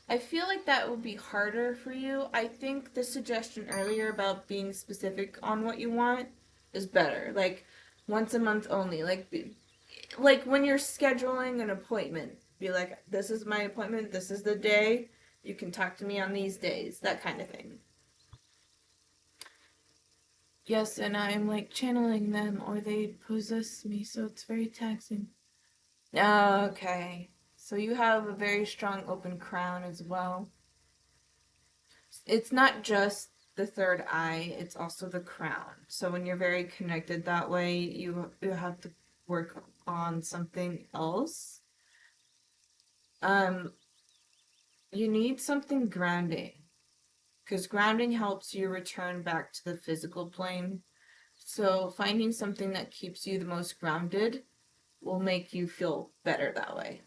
I feel like that would be harder for you. I think the suggestion earlier about being specific on what you want is better. Like, once a month only. Like when you're scheduling an appointment, be like, this is my appointment, this is the day, you can talk to me on these days, that kind of thing. Yes, and I'm like channeling them or they possess me, so it's very taxing. Okay. So you have a very strong open crown as well. It's not just the third eye, it's also the crown. So when you're very connected that way, you have to work on something else. Um, you need something grounding because grounding helps you return back to the physical plane. So finding something that keeps you the most grounded will make you feel better that way.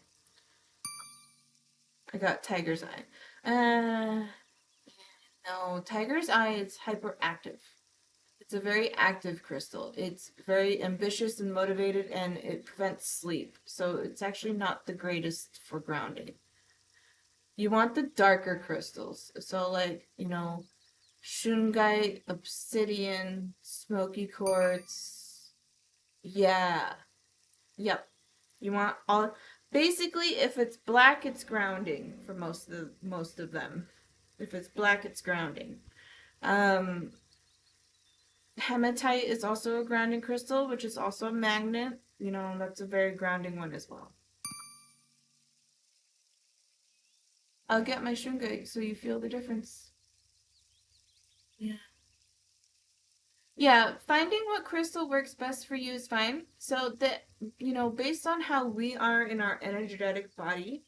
I got tiger's eye. No, tiger's eye is hyperactive. It's a very active crystal. It's very ambitious and motivated, and it prevents sleep. So it's actually not the greatest for grounding. You want the darker crystals. So, like, shungite, obsidian, smoky quartz. Yeah. Yep. You want all basically if it's black it's grounding for most of them. If it's black it's grounding. Um Hematite is also a grounding crystal, which is also a magnet. That's a very grounding one as well. I'll get my shungite so you feel the difference. Yeah. Yeah, finding what crystal works best for you is fine. So that, based on how we are in our energetic body,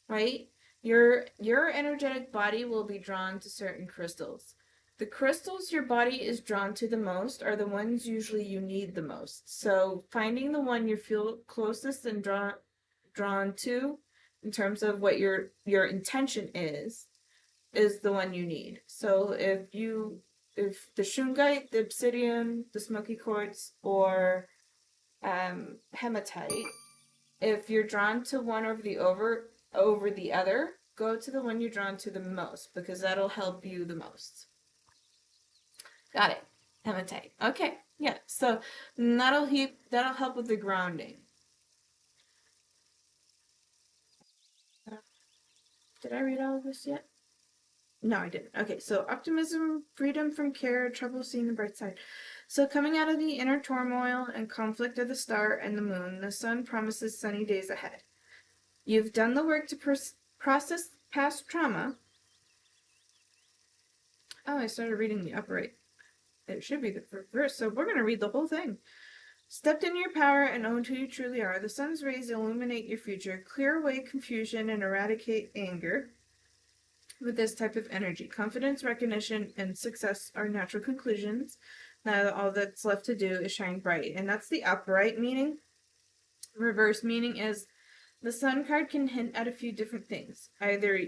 right? Your energetic body will be drawn to certain crystals. The crystals your body is drawn to the most are the ones usually you need the most. So finding the one you feel closest and drawn to in terms of what your intention is the one you need. So if the shungite, the obsidian, the smoky quartz, or hematite, if you're drawn to one over the other, go to the one you're drawn to the most because that'll help you the most. Got it. Hematite. Okay. Yeah. So that'll help with the grounding. Did I read all of this yet? No, I didn't. Okay, so optimism, freedom from care, trouble seeing the bright side. So coming out of the inner turmoil and conflict of the star and the moon, the sun promises sunny days ahead. You've done the work to process past trauma. Oh, I started reading the upright. It should be the first, so we're going to read the whole thing. Stepped in your power and owned who you truly are. The sun's rays illuminate your future, clear away confusion, and eradicate anger with this type of energy. Confidence, recognition, and success are natural conclusions. Now all that's left to do is shine bright. And that's the upright meaning. Reverse meaning is the sun card can hint at a few different things. Either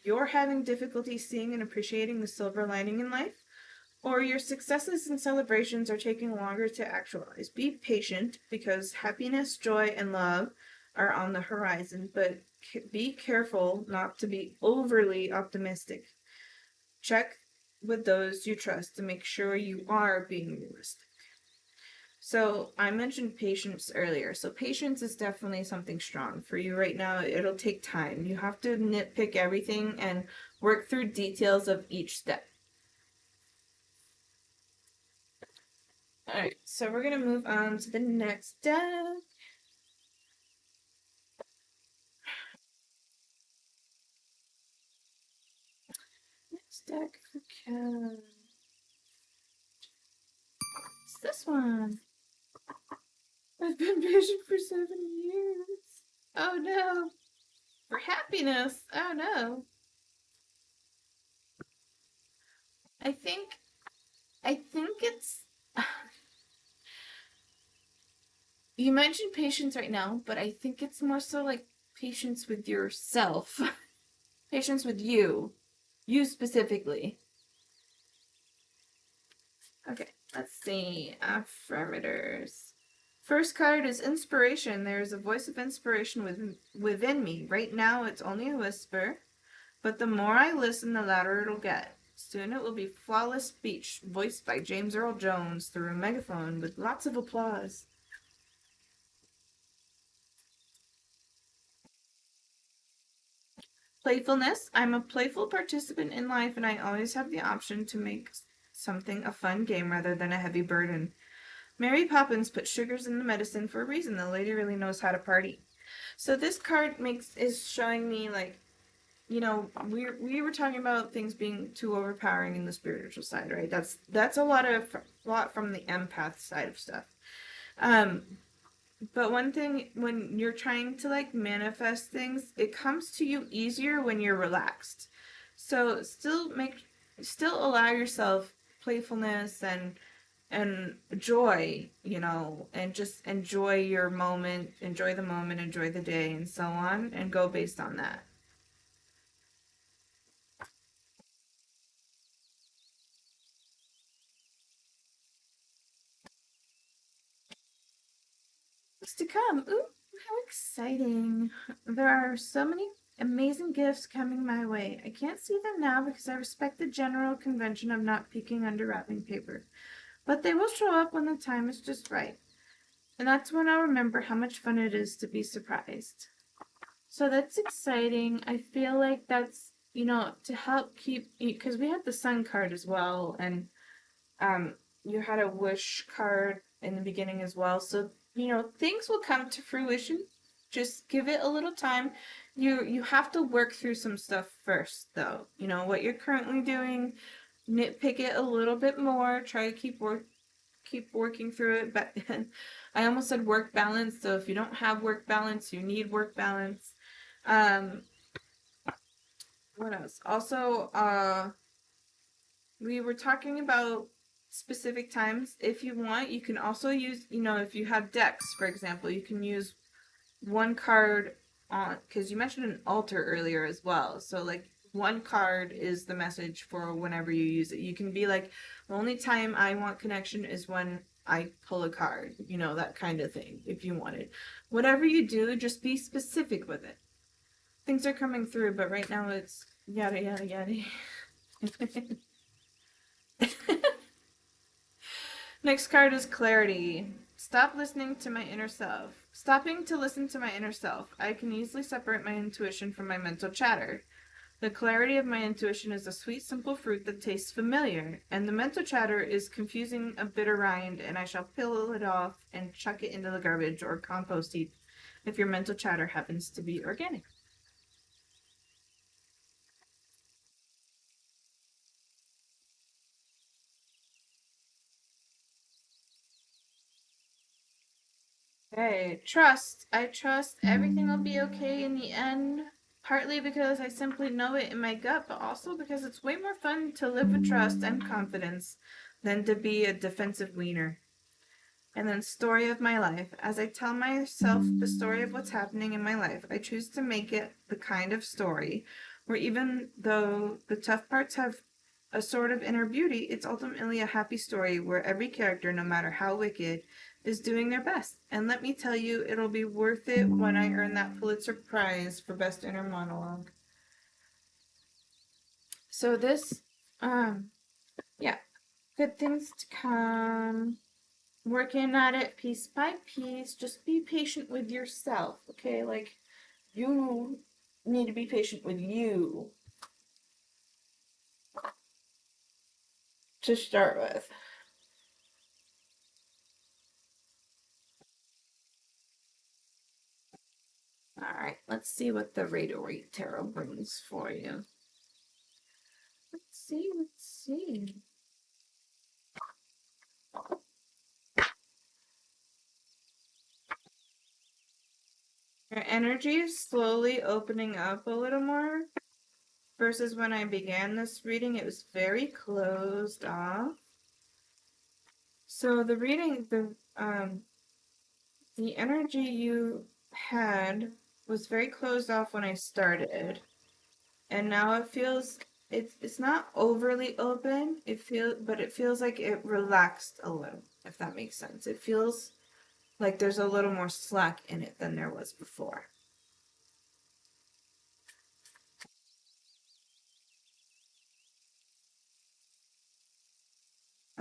you're having difficulty seeing and appreciating the silver lining in life, or your successes and celebrations are taking longer to actualize. Be patient because happiness, joy, and love are on the horizon, but be careful not to be overly optimistic. Check with those you trust to make sure you are being realistic. So, I mentioned patience earlier. So, patience is definitely something strong for you right now. It'll take time. You have to nitpick everything and work through details of each step. All right, so we're gonna move on to the next deck. Next deck for Cat. It's this one. I've been patient for 7 years. Oh no. For happiness. Oh no. I think it's you mentioned patience right now, but I think it's more so like patience with yourself. Patience with you. You specifically. Okay, let's see. Affirmators. First card is inspiration. There's a voice of inspiration within me. Right now, it's only a whisper, but the more I listen, the louder it'll get. Soon it will be flawless speech, voiced by James Earl Jones through a megaphone with lots of applause. Playfulness. I'm a playful participant in life, and I always have the option to make something a fun game rather than a heavy burden. Mary Poppins put sugars in the medicine for a reason. The lady really knows how to party. So this card is showing me like, you know, we were talking about things being too overpowering in the spiritual side, right? That's a lot from the empath side of stuff. Um, but one thing when you're trying to like manifest things, it comes to you easier when you're relaxed. So still allow yourself playfulness and joy, you know, and just enjoy your moment, enjoy the moment, enjoy the day, and so on, and go based on that. What's to come? Ooh, how exciting! There are so many amazing gifts coming my way. I can't see them now because I respect the general convention of not peeking under wrapping paper. But they will show up when the time is just right. And that's when I'll remember how much fun it is to be surprised. So that's exciting. I feel like that's, you know, to help keep, because we had the sun card as well, and you had a wish card in the beginning as well. So, you know, things will come to fruition. Just give it a little time. You have to work through some stuff first, though. You know, what you're currently doing, nitpick it a little bit more. Try to keep working through it. But I almost said work balance. So if you don't have work balance, you need work balance. Um, what else? Also, we were talking about specific times. If you want, you can also use, you know, if you have decks, for example, you can use one card on, because you mentioned an altar earlier as well. So, like, one card is the message for whenever you use it. You can be like, the only time I want connection is when I pull a card, you know, that kind of thing, if you want it. Whatever you do, just be specific with it. Things are coming through, but right now it's yada yada yada. Next card is clarity. Stop listening to my inner self. Stopping to listen to my inner self. I can easily separate my intuition from my mental chatter. The clarity of my intuition is a sweet, simple fruit that tastes familiar, and the mental chatter is confusing a bitter rind, and I shall peel it off and chuck it into the garbage or compost heap if your mental chatter happens to be organic. Okay, trust. I trust everything will be okay in the end, partly because I simply know it in my gut, but also because it's way more fun to live with trust and confidence than to be a defensive wiener. And then, story of my life. As I tell myself the story of what's happening in my life, I choose to make it the kind of story where even though the tough parts have a sort of inner beauty, it's ultimately a happy story where every character, no matter how wicked, is doing their best. And let me tell you, it'll be worth it when I earn that Pulitzer Prize for Best Inner Monologue. So this, um, yeah, good things to come. Working at it piece by piece. Just be patient with yourself, okay? Like, you need to be patient with you to start with. All right, let's see what the Radar Rate Tarot brings for you. Let's see. Your energy is slowly opening up a little more. versus when I began this reading, it was very closed off. So the reading, the energy you had was very closed off when I started, and now it feels it's not overly open. But it feels like it relaxed a little, if that makes sense. It feels like there's a little more slack in it than there was before.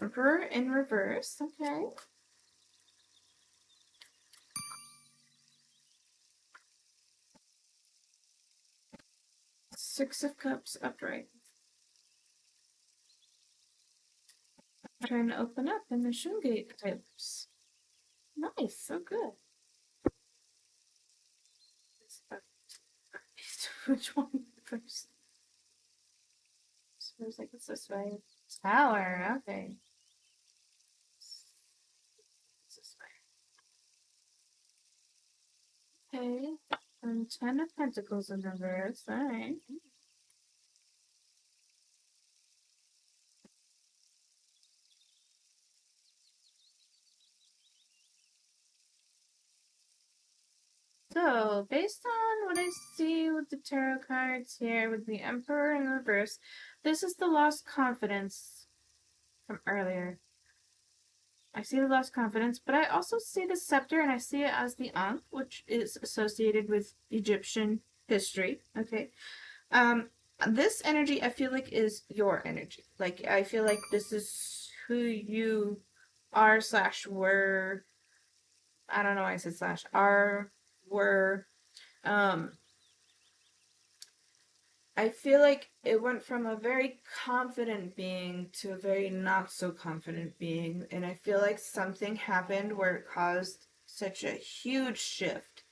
Emperor in reverse, okay. Six of Cups upright. Trying to open up in the Shungate types. Nice, so good. Which one first? Suppose like it's this way. Tower, okay. It's this way. Okay. And Ten of Pentacles in reverse, alright. So, based on what I see with the tarot cards here, with the Emperor in reverse, this is the lost confidence from earlier. I see the lost confidence, but I also see the scepter, and I see it as the Ankh, which is associated with Egyptian history. Okay. This energy I feel like is your energy. Like I feel like this is who you are slash were. I don't know why I said slash are were. Um, I feel like it went from a very confident being to a very not so confident being, and I feel like something happened where it caused such a huge shift.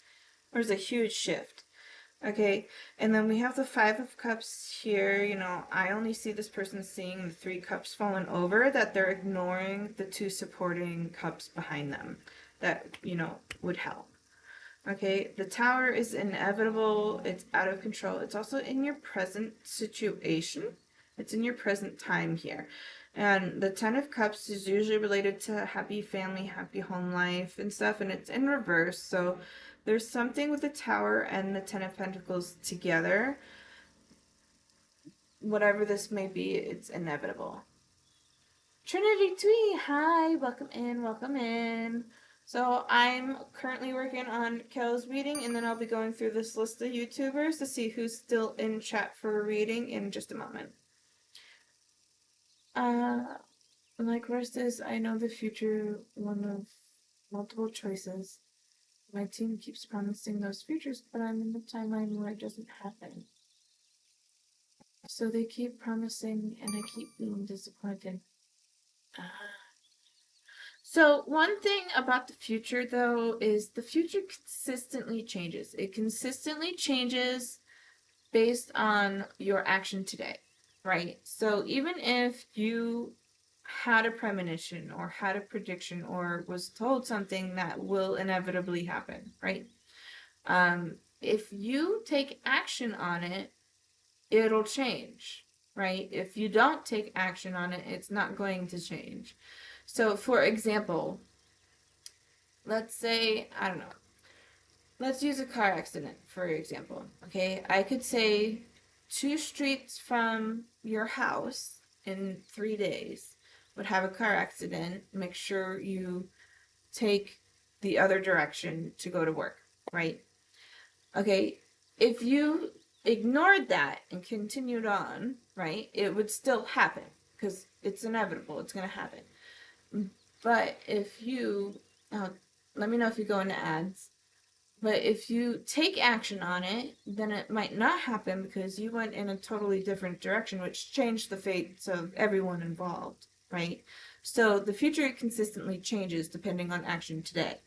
There's a huge shift. Okay, and then we have the Five of Cups here. You know, I only see this person seeing the three cups fallen over, that they're ignoring the two supporting cups behind them that, you know, would help. Okay, the Tower is inevitable, it's out of control. It's also in your present situation, it's in your present time here. And the Ten of Cups is usually related to happy family, happy home life, and stuff, and it's in reverse. So there's something with the Tower and the Ten of Pentacles together. Whatever this may be, it's inevitable. Trinity Twee, hi, welcome in, welcome in. So I'm currently working on Kel's reading, and then I'll be going through this list of YouTubers to see who's still in chat for a reading in just a moment. Like Rest is, I know the future, one of multiple choices. My team keeps promising those futures, but I'm in the timeline where it doesn't happen. So they keep promising, and I keep being disappointed. So one thing about the future, though, is the future consistently changes. It consistently changes based on your action today, right? So even if you had a premonition or had a prediction or was told something that will inevitably happen, right? If you take action on it, it'll change, right? If you don't take action on it, it's not going to change. So, for example, let's say, I don't know, let's use a car accident, for example. Okay, I could say 2 streets from your house in 3 days would have a car accident. Make sure you take the other direction to go to work, right? Okay, if you ignored that and continued on, right, it would still happen because it's inevitable, it's going to happen. But if you, let me know if you go into ads. But if you take action on it, then it might not happen because you went in a totally different direction, which changed the fates of everyone involved, right? So the future consistently changes depending on action today.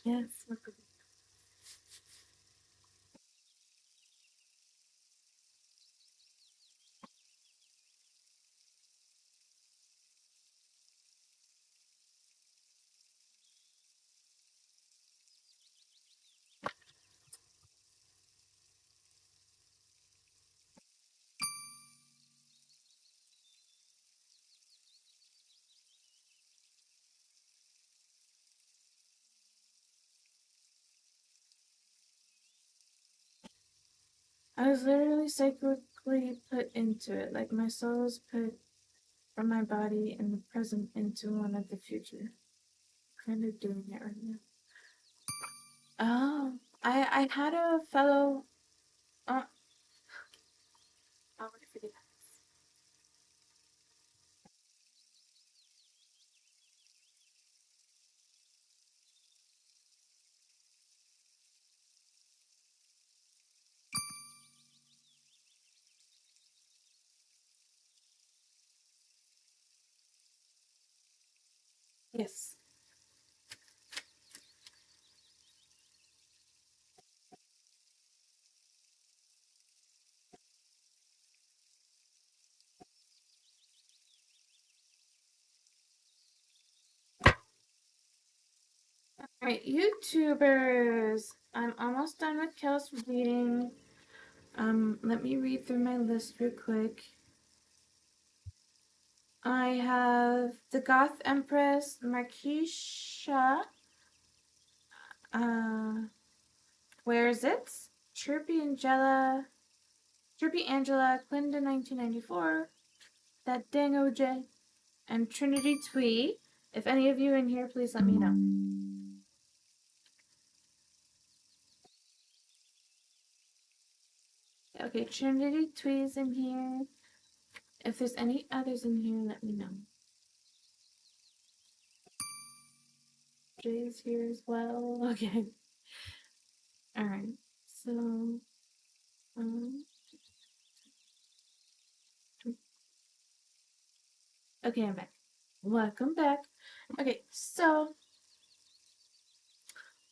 Yes. I was literally cyclically put into it, like my soul was put from my body in the present into one of the future. Kind of doing it right now. Oh, I had a fellow. Oh, I want to forget. Yes. Alright, YouTubers. I'm almost done with Kel's reading. Let me read through my list real quick. I have the Goth Empress, Marquisha, Where Is It? Chirpy Angela, Clinda 1994, That Dang OJ, and Trinity Twee. If any of you in here, please let me know. Okay, Trinity Twee's in here. If there's any others in here, let me know. Jay's here as well. Okay. Alright. So, um, okay, I'm back. Welcome back. Okay, so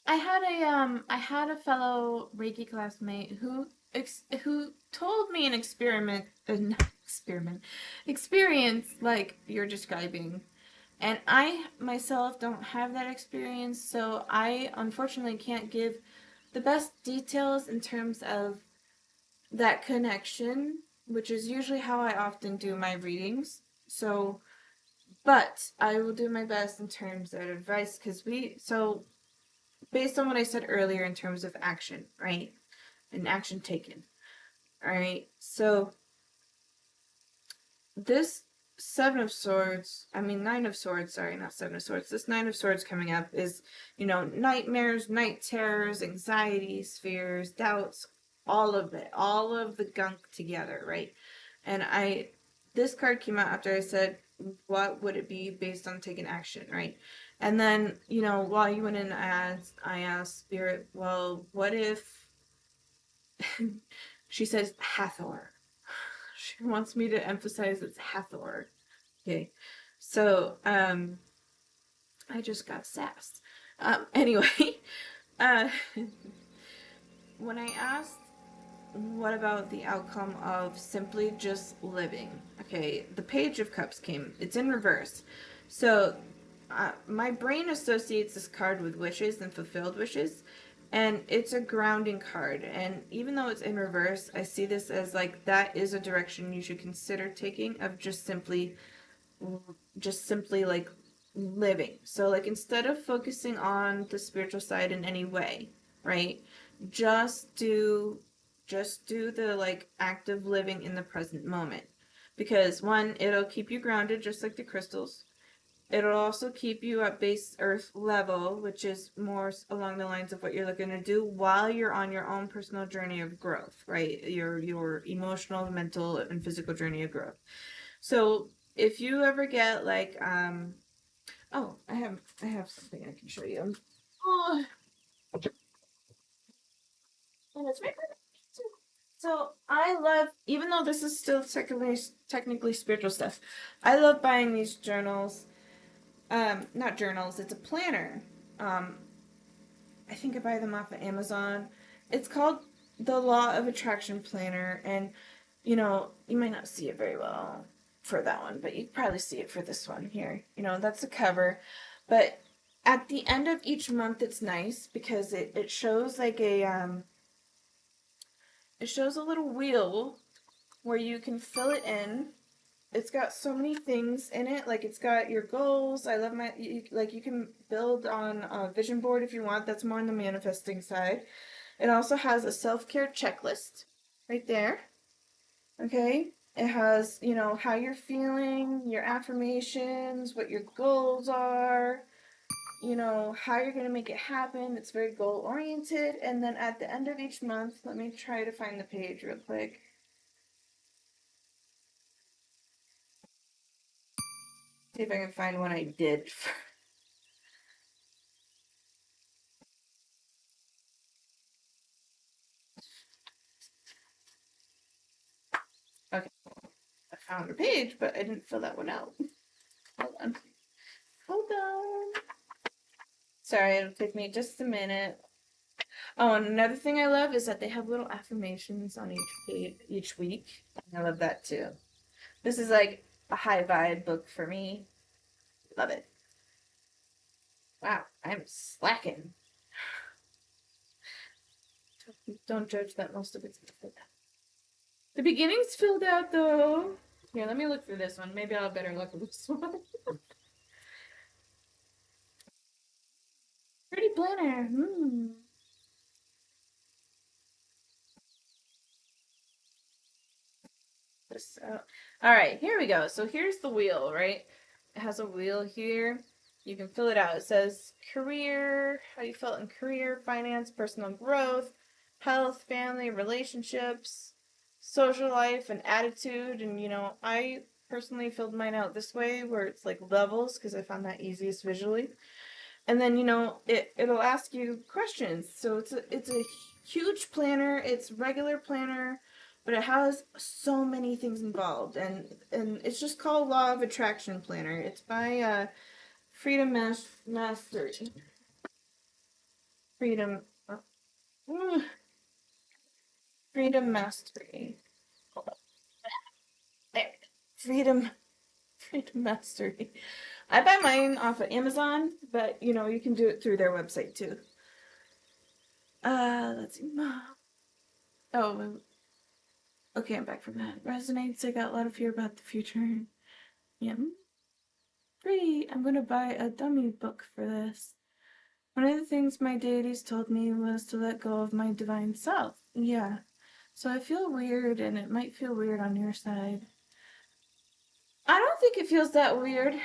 I had a fellow Reiki classmate who told me an experience like you're describing. And I myself don't have that experience, so I unfortunately can't give the best details in terms of that connection, which is usually how I often do my readings. So, but I will do my best in terms of advice because based on what I said earlier in terms of action, right? And action taken. All right. So, this Nine of Swords, sorry, not Seven of Swords. This Nine of Swords coming up is, nightmares, night terrors, anxieties, fears, doubts, all of it, all of the gunk together, right? And this card came out after I said, what would it be based on taking action, right? And then, while you went in ads, I asked Spirit, well, what if she says Hathor? She wants me to emphasize it's Hathor. Okay. So, I just got sassed. Anyway, uh, when I asked what about the outcome of simply just living, okay, the Page of Cups came. It's in reverse. So, my brain associates this card with wishes and fulfilled wishes, and it's a grounding card. And even though it's in reverse, I see this as like that is a direction you should consider taking of just simply like living. So like instead of focusing on the spiritual side in any way, right? Just do just do the like active living in the present moment. Because one, it'll keep you grounded just like the crystals. It'll also keep you at base earth level, which is more along the lines of what you're looking to do while you're on your own personal journey of growth, right? Your emotional, mental, and physical journey of growth. So if you ever get like oh, I have something I can show you. Oh, and it's right there. So I love, even though this is still technically spiritual stuff, I love buying these journals. Not journals. It's a planner. Um, I think I buy them off of Amazon. It's called the Law of Attraction Planner, and you might not see it very well for that one, but you probably see it for this one here. That's the cover. But at the end of each month, it's nice because it shows like it shows a little wheel where you can fill it in. It's got so many things in it. Like it's got your goals. I love like you can build on a vision board if you want. That's more on the manifesting side. It also has a self-care checklist. right there. Okay. It has, you know, how you're feeling, your affirmations, what your goals are, you know, how you're going to make it happen. It's very goal oriented. And then at the end of each month, let me try to find the page real quick. See if I can find one I did. Okay, I found a page, but I didn't fill that one out. Hold on. Hold on. Sorry, it'll take me just a minute. Oh, and another thing I love is that they have little affirmations on each page, each week. I love that too. This is like a high vibe book for me. Love it. Wow, I'm slacking. Don't judge that most of it's filled out. The beginning's filled out though. Here, let me look through this one. Maybe I'll have better luck with this one. Pretty planner. This all right, here we go. So here's the wheel, right? It has a wheel here. You can fill it out. It says career, how you felt in career, finance, personal growth, health, family, relationships, social life, and attitude. And you know, I personally filled mine out this way where it's like levels because I found that easiest visually. And then you know it'll ask you questions. So it's a huge planner. It's regular planner, but it has so many things involved, and it's just called Law of Attraction Planner. It's by Freedom Mastery. Freedom. Uh, Freedom Mastery. Hold up. There. Freedom. Freedom Mastery. I buy mine off of Amazon, but you know you can do it through their website too. Let's see. Oh, okay, I'm back from that. Resonates. I got a lot of fear about the future. Yeah. Pretty. I'm gonna buy a dummy book for this. One of the things my deities told me was to let go of my divine self. Yeah. So I feel weird, and it might feel weird on your side. I don't think it feels that weird.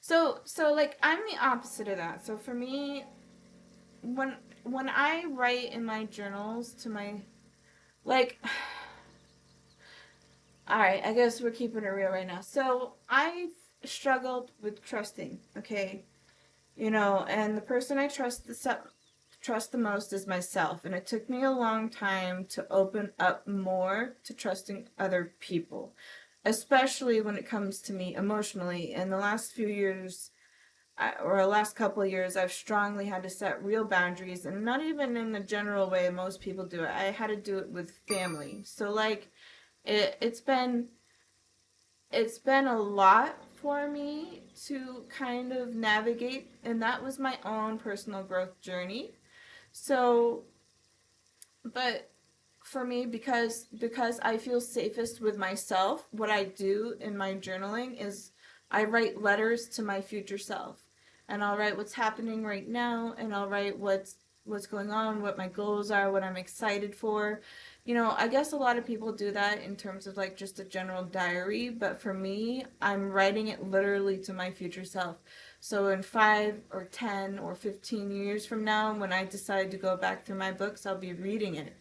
So like I'm the opposite of that. So for me, when I write in my journals to my like all right, I guess we're keeping it real right now. So I've struggled with trusting, okay? You know, and the person I trust the most is myself, and it took me a long time to open up more to trusting other people, especially when it comes to me emotionally. In the last few years, or the last couple of years, I've strongly had to set real boundaries, and not even in the general way most people do it. I had to do it with family. So like it's been a lot for me to kind of navigate, and that was my own personal growth journey. So, but for me, because I feel safest with myself, what I do in my journaling is I write letters to my future self, and I'll write what's happening right now, and I'll write what's going on, what my goals are, what I'm excited for. You know, I guess a lot of people do that in terms of like just a general diary, but for me, I'm writing it literally to my future self. So in 5 or 10 or 15 years from now, when I decide to go back through my books, I'll be reading it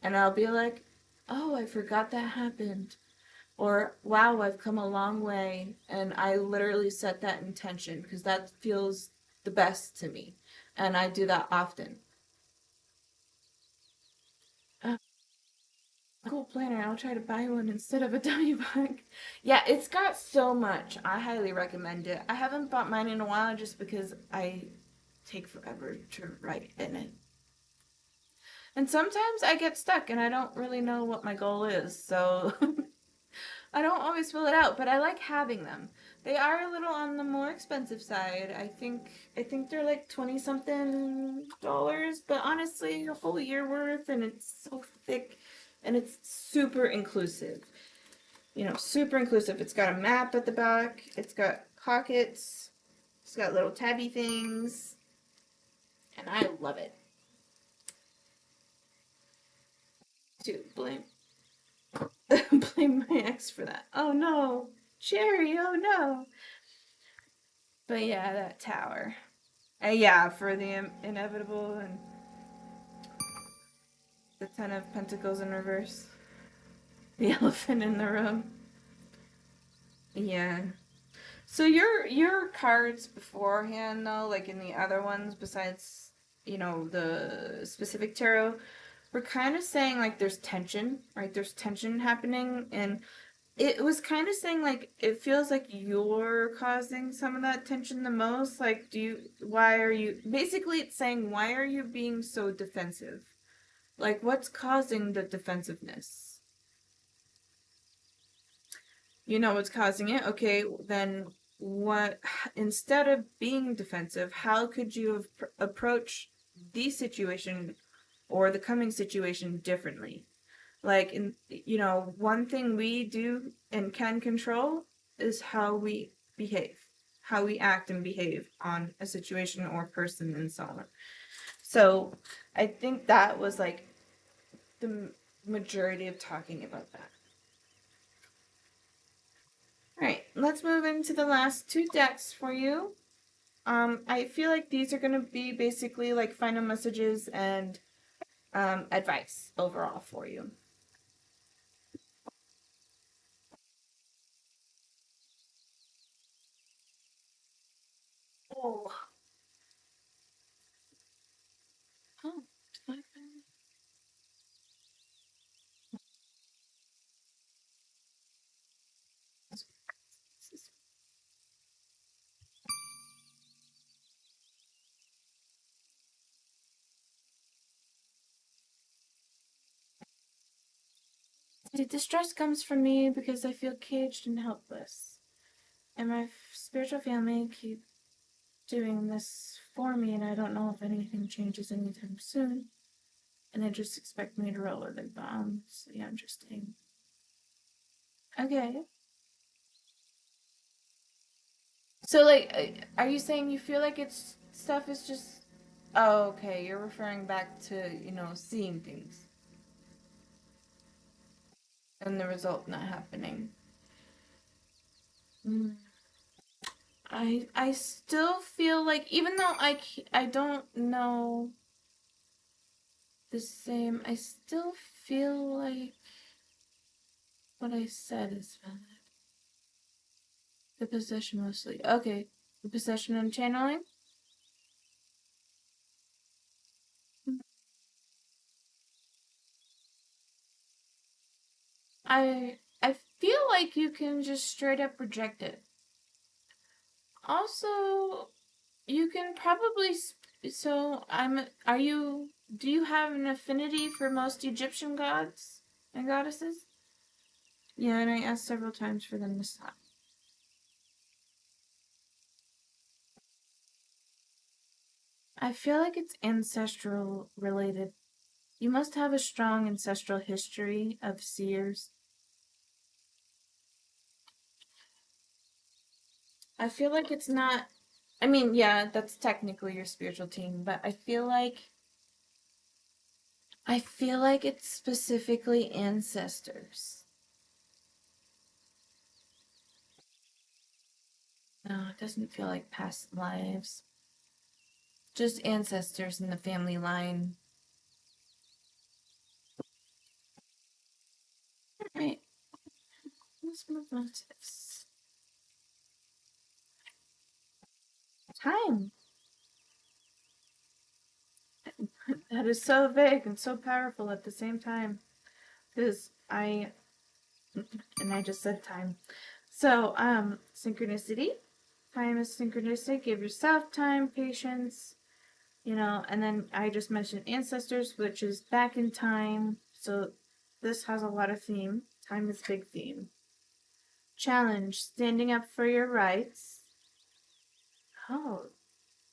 and I'll be like, oh, I forgot that happened. Or, wow, I've come a long way. And I literally set that intention because that feels the best to me. And I do that often. Uh, cool planner. I'll try to buy one instead of a dummy bag. Yeah, it's got so much. I highly recommend it. I haven't bought mine in a while just because I take forever to write in it. And sometimes I get stuck and I don't really know what my goal is. So I don't always fill it out, but I like having them. They are a little on the more expensive side. I think they're like 20 something dollars, but honestly, a whole year worth and it's so thick and it's super inclusive. You know, super inclusive. It's got a map at the back. It's got pockets. It's got little tabby things, and I love it. to blame blame my ex for that. Oh no, Cherry. Oh no. But yeah, that tower. Yeah, for the inevitable and the Ten of Pentacles in reverse. The elephant in the room. Yeah. So your cards beforehand though, like in the other ones besides, the specific tarot, were kind of saying like there's tension, right? There's tension happening, and it was kind of saying like it feels like you're causing some of that tension the most. Like, why are you, basically it's saying, why are you being so defensive? Like, what's causing the defensiveness? You know what's causing it? Okay, then what, instead of being defensive, how could you have approached the situation or the coming situation differently? Like, one thing we do and can control is how we behave, how we act and behave on a situation or person and so on. So I think that was like the majority of talking about that. All right, let's move into the last two decks for you. I feel like these are going to be basically like final messages and advice overall for you. Oh. Oh, did I find this? The distress comes from me because I feel caged and helpless. And my spiritual family keep doing this for me, and I don't know if anything changes anytime soon. And they just expect me to roll with it bomb. So yeah, interesting. Okay. So like, are you saying you feel like it's stuff is just? Oh, okay. You're referring back to seeing things and the result not happening. Mm. I still feel like, even though I don't know the same, I still feel like what I said is valid. The possession mostly. Okay. The possession and channeling? I feel like you can just straight up reject it. Also, you can probably so are you do you have an affinity for most Egyptian gods and goddesses? Yeah, and I asked several times for them to stop. I feel like it's ancestral related. You must have a strong ancestral history of seers. I feel like it's not. I mean, yeah, that's technically your spiritual team, but I feel like it's specifically ancestors. No, it doesn't feel like past lives. Just ancestors in the family line. Alright, let's move on to this. Time. That is so vague and so powerful at the same time. Because I just said time. So, synchronicity. Time is synchronistic. Give yourself time, patience, and then I just mentioned ancestors, which is back in time. So this has a lot of theme. Time is big theme. Challenge, standing up for your rights. Oh,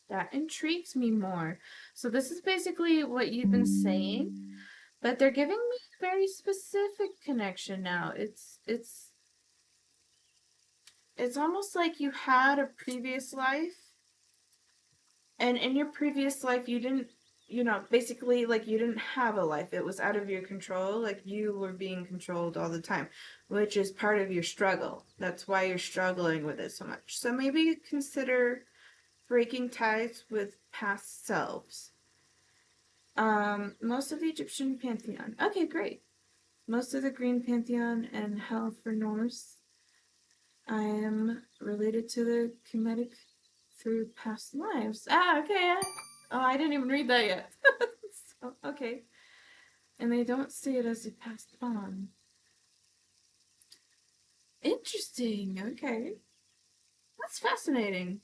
that intrigues me more. So this is basically what you've been saying, but they're giving me a very specific connection now. It's almost like you had a previous life, and in your previous life you didn't basically like you didn't have a life. It was out of your control. Like you were being controlled all the time, which is part of your struggle. That's why you're struggling with it so much. So maybe consider breaking ties with past selves. Most of the Egyptian pantheon. Okay, great. Most of the Green pantheon and Hell for Norse. I am related to the Kemetic through past lives. Ah, okay. Oh, I didn't even read that yet. So, okay. And they don't see it as a past bond. Interesting. Okay. That's fascinating.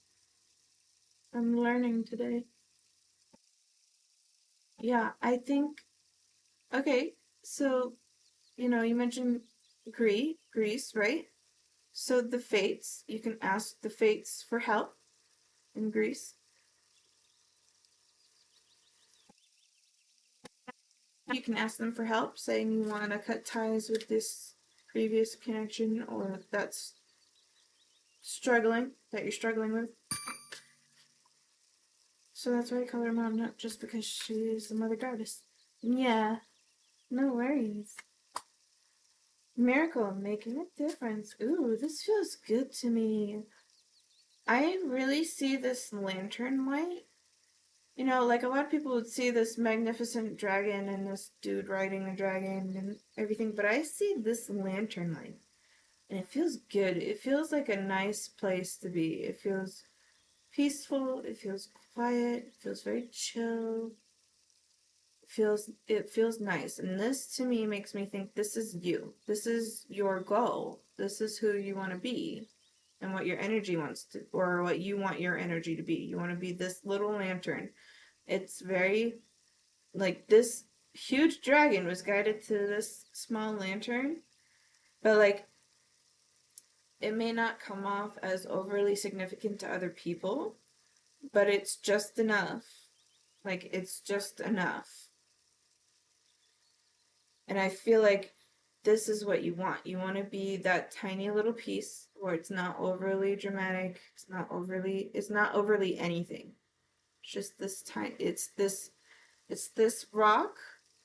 I'm learning today. Yeah, I think. Okay, so, you mentioned Greece, right? So the fates, you can ask the fates for help in Greece. You can ask them for help, saying you want to cut ties with this previous connection or that you're struggling with. So that's why I call her mom, not just because she's a mother goddess. Yeah, no worries. Miracle, making a difference. Ooh, this feels good to me. I really see this lantern light. Like a lot of people would see this magnificent dragon and this dude riding a dragon and everything, but I see this lantern light. And it feels good. It feels like a nice place to be. It feels peaceful, it feels quiet, it feels very chill. It feels nice. And this to me makes me think this is you. This is your goal. This is who you want to be and what your energy wants to or what you want your energy to be. You want to be this little lantern. It's very like this huge dragon was guided to this small lantern, but like it may not come off as overly significant to other people, but it's just enough. Like it's just enough. And I feel like this is what you want. You want to be that tiny little piece where it's not overly dramatic, it's not overly anything. It's just this tiny it's this rock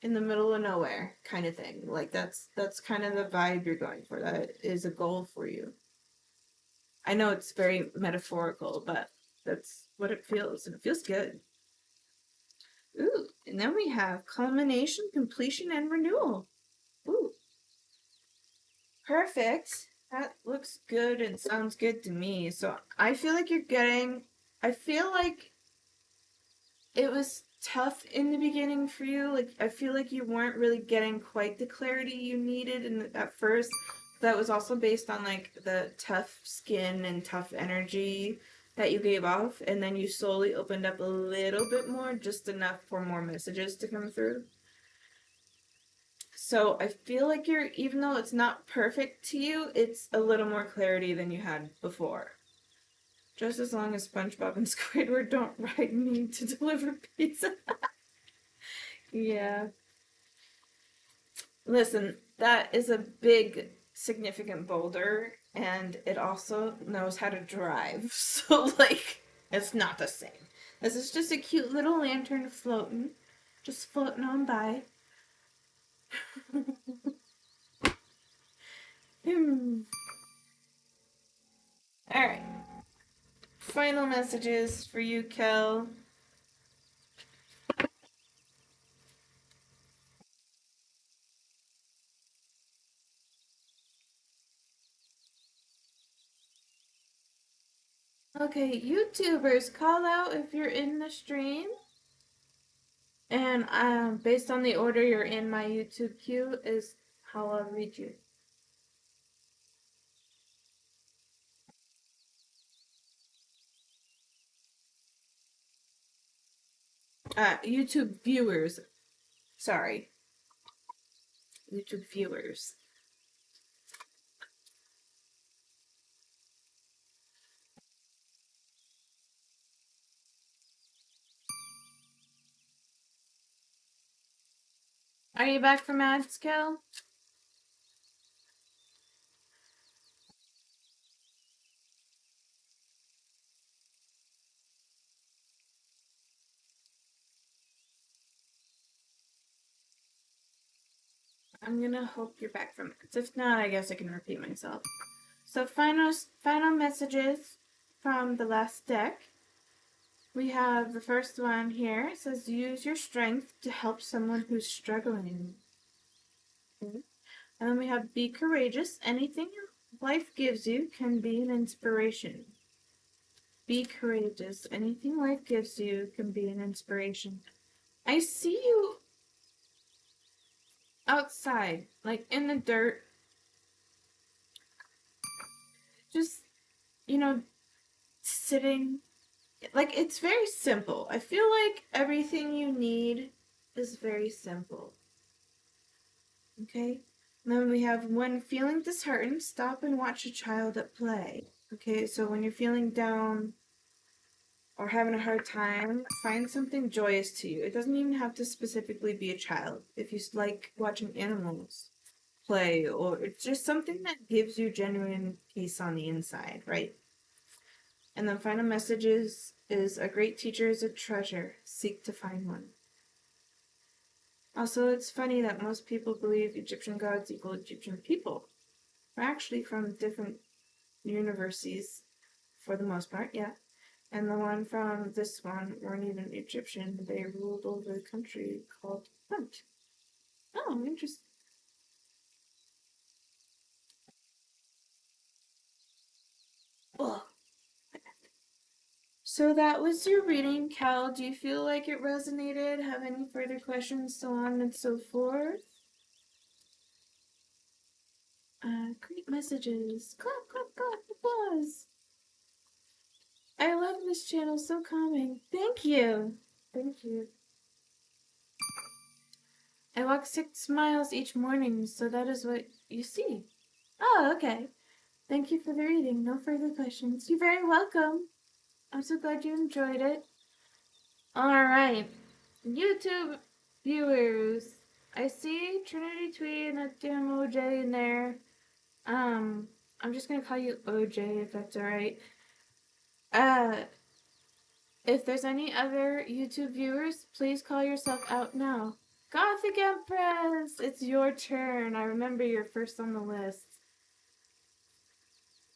in the middle of nowhere kind of thing. Like that's kind of the vibe you're going for. That is a goal for you. I know it's very metaphorical, but that's what it feels, and it feels good. Ooh, and then we have culmination, completion, and renewal. Ooh, perfect. That looks good and sounds good to me. So I feel like it was tough in the beginning for you. Like, I feel like you weren't really getting quite the clarity you needed at first. That was also based on like the tough skin and tough energy that you gave off, and then you slowly opened up a little bit more, just enough for more messages to come through. So I feel like even though it's not perfect to you, it's a little more clarity than you had before. Just as long as SpongeBob and Squidward don't write me to deliver pizza. Yeah. Listen, that is a big, significant boulder, and it also knows how to drive. So, like, it's not the same. This is just a cute little lantern floating, just floating on by. Hmm. Alright. Final messages for you, Kel. Okay, YouTubers, call out if you're in the stream. And based on the order you're in my YouTube queue is how I'll read you. YouTube viewers. Sorry. YouTube viewers. Are you back from ad scale? I'm gonna hope you're back from it. If not, I guess I can repeat myself. So final messages from the last deck. We have the first one here. It says, use your strength to help someone who's struggling. Okay. And then we have, be courageous. Anything life gives you can be an inspiration. Be courageous. Anything life gives you can be an inspiration. I see you outside, like in the dirt, just, sitting. Like, it's very simple. I feel like everything you need is very simple. Okay? And then we have, when feeling disheartened, stop and watch a child at play. Okay, so when you're feeling down or having a hard time, find something joyous to you. It doesn't even have to specifically be a child. If you like watching animals play, or it's just something that gives you genuine peace on the inside, right? And then final message is a great teacher is a treasure. Seek to find one. Also, it's funny that most people believe Egyptian gods equal Egyptian people. We're actually from different universes, for the most part, yeah. And the one from this one weren't even Egyptian. They ruled over a country called Punt. Oh, interesting. Oh. So that was your reading, Cal. Do you feel like it resonated? Have any further questions, so on and so forth? Great messages. Clap, clap, clap, applause. I love this channel, so calming. Thank you. Thank you. I walk 6 miles each morning, so that is what you see. Oh, okay. Thank you for the reading. No further questions. You're very welcome. I'm so glad you enjoyed it. Alright. YouTube viewers. I see Trinity Tweed and a damn OJ in there. I'm just gonna call you OJ if that's alright. If there's any other YouTube viewers, please call yourself out now. Gothic Empress! It's your turn. I remember you're first on the list.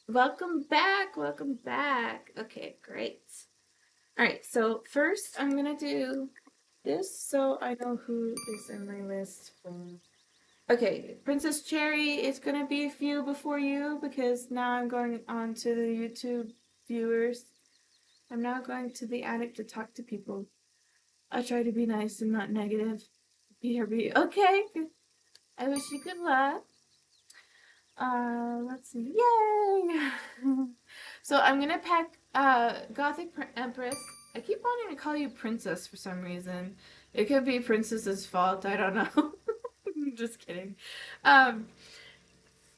Welcome back. Welcome back. Okay, great. Alright, so first I'm gonna do this so I know who is in my list from. Okay, Princess Cherry is gonna be a few before you because now I'm going on to the YouTube viewers. I'm now going to the attic to talk to people. I try to be nice and not negative. BRB. Okay. I wish you good luck. Let's see. Yay! So I'm gonna pack Gothic Empress. I keep wanting to call you Princess for some reason. It could be Princess's fault. I don't know. Just kidding. Um,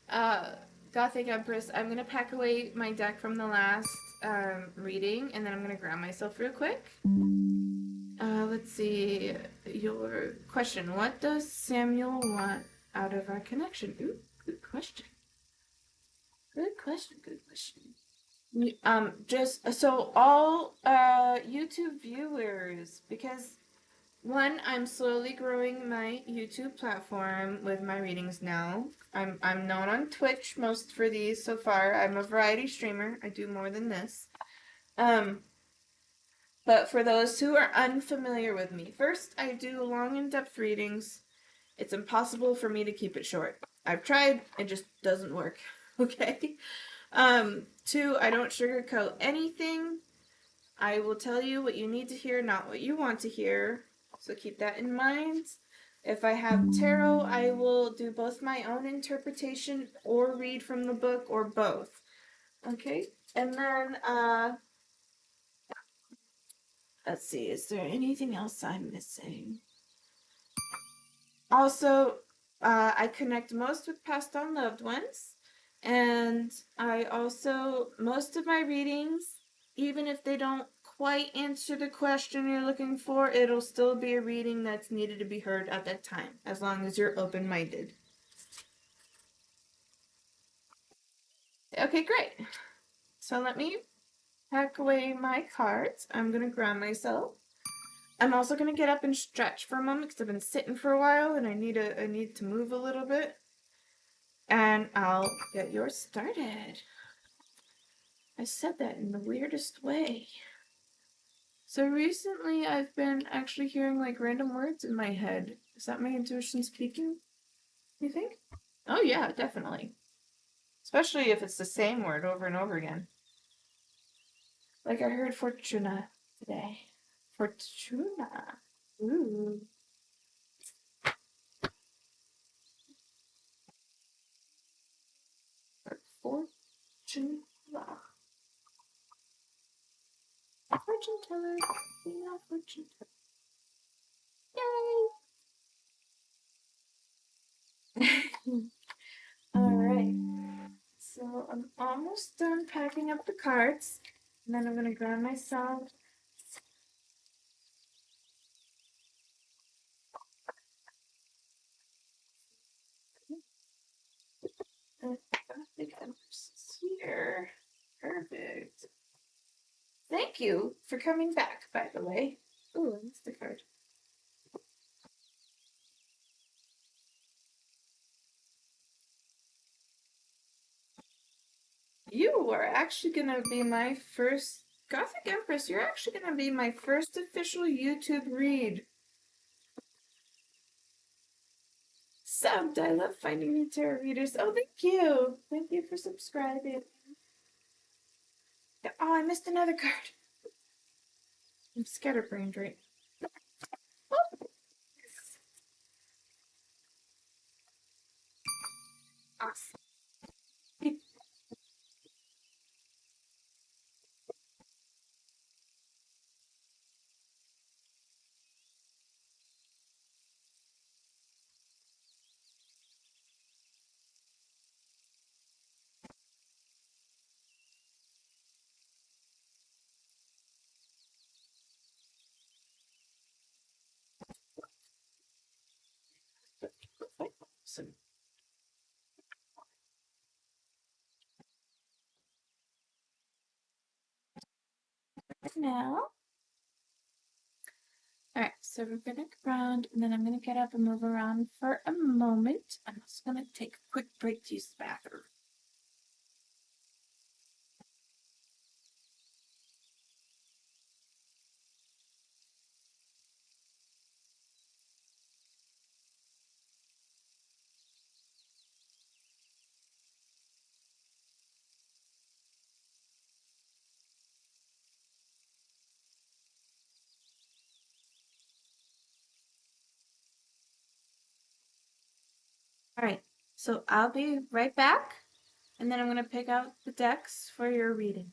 uh, Gothic Empress. I'm gonna pack away my deck from the last reading, and then I'm gonna grab myself real quick. Let's see. Your question. What does Samuel want out of our connection? Ooh, good question. Good question. Good question. Just so all YouTube viewers, because one, I'm slowly growing my YouTube platform with my readings now. I'm known on Twitch most for these so far. I'm a variety streamer. I do more than this. But for those who are unfamiliar with me, first, I do long in-depth readings. It's impossible for me to keep it short. I've tried, it just doesn't work. Okay? Two, I don't sugarcoat anything. I will tell you what you need to hear, not what you want to hear. So keep that in mind. If I have tarot, I will do both my own interpretation or read from the book or both. Okay? And then, let's see, is there anything else I'm missing? Also, I connect most with passed on loved ones. And I also, most of my readings, even if they don't quite answer the question you're looking for, it'll still be a reading that's needed to be heard at that time, as long as you're open-minded. Okay, great. So let me pack away my cards. I'm going to ground myself. I'm also gonna get up and stretch for a moment because I've been sitting for a while and I need to move a little bit. And I'll get yours started. I said that in the weirdest way. So recently I've been actually hearing like random words in my head. Is that my intuition speaking, you think? Oh yeah, definitely. Especially if it's the same word over and over again. Like I heard Fortuna today. Fortuna. Ooh. Fortuna. Fortune teller. Female fortune teller. Yay! Alright. So I'm almost done packing up the cards. And then I'm gonna grab myself the canvases here. Perfect. Thank you for coming back, by the way. Ooh, I missed the card. You are actually gonna be my first Gothic Empress. You're actually gonna be my first official YouTube read. Subbed. I love finding new tarot readers. Oh, thank you. Thank you for subscribing. Oh, I missed another card. I'm scatterbrained right. Oh. Awesome. Awesome. Now, all right, so we're gonna go around and then I'm gonna get up and move around for a moment. I'm just gonna take a quick break to use the bathroom. All right, so I'll be right back and then I'm gonna pick out the decks for your reading.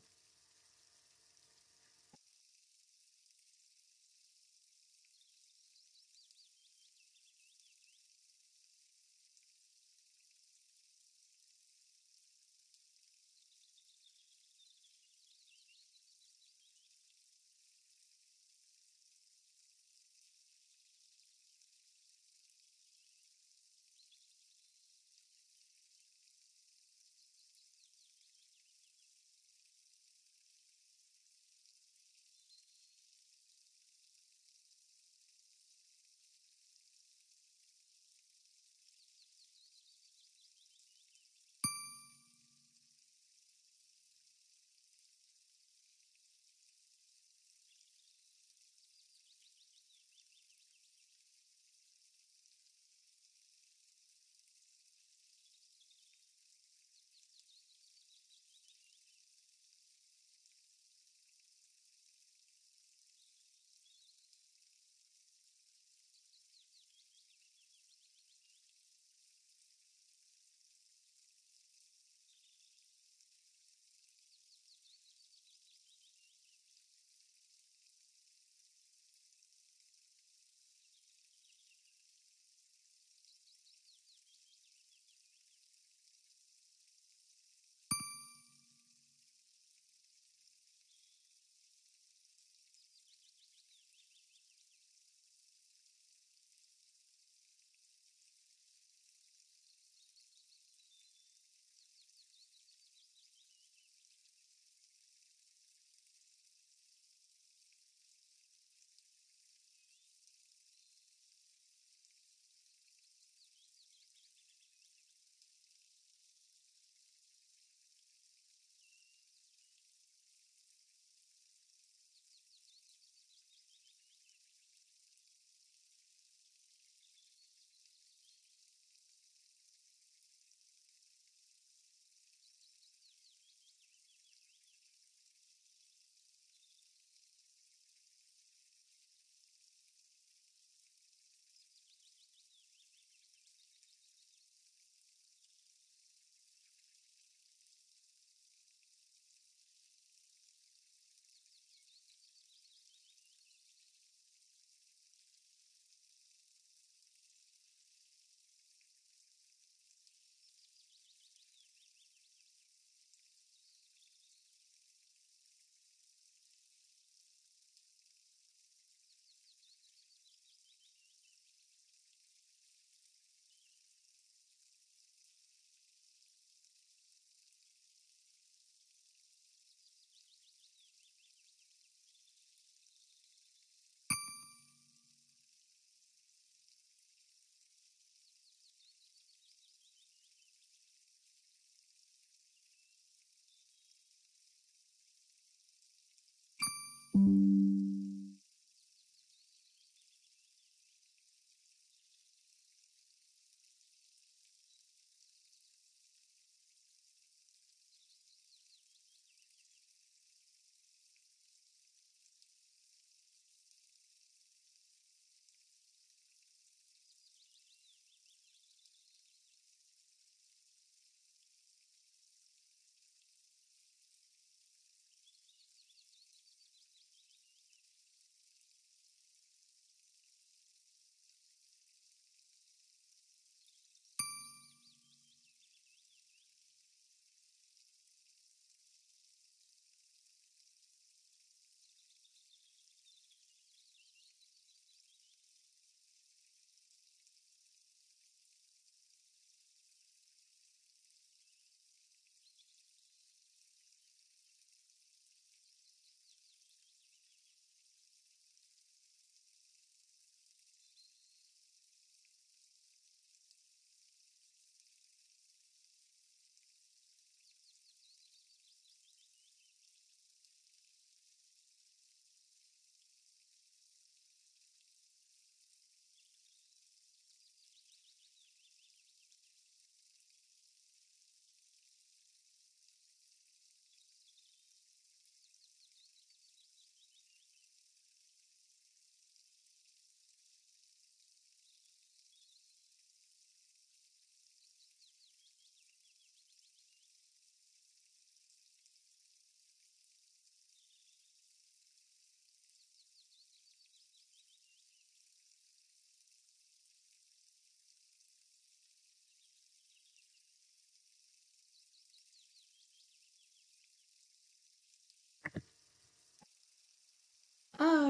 All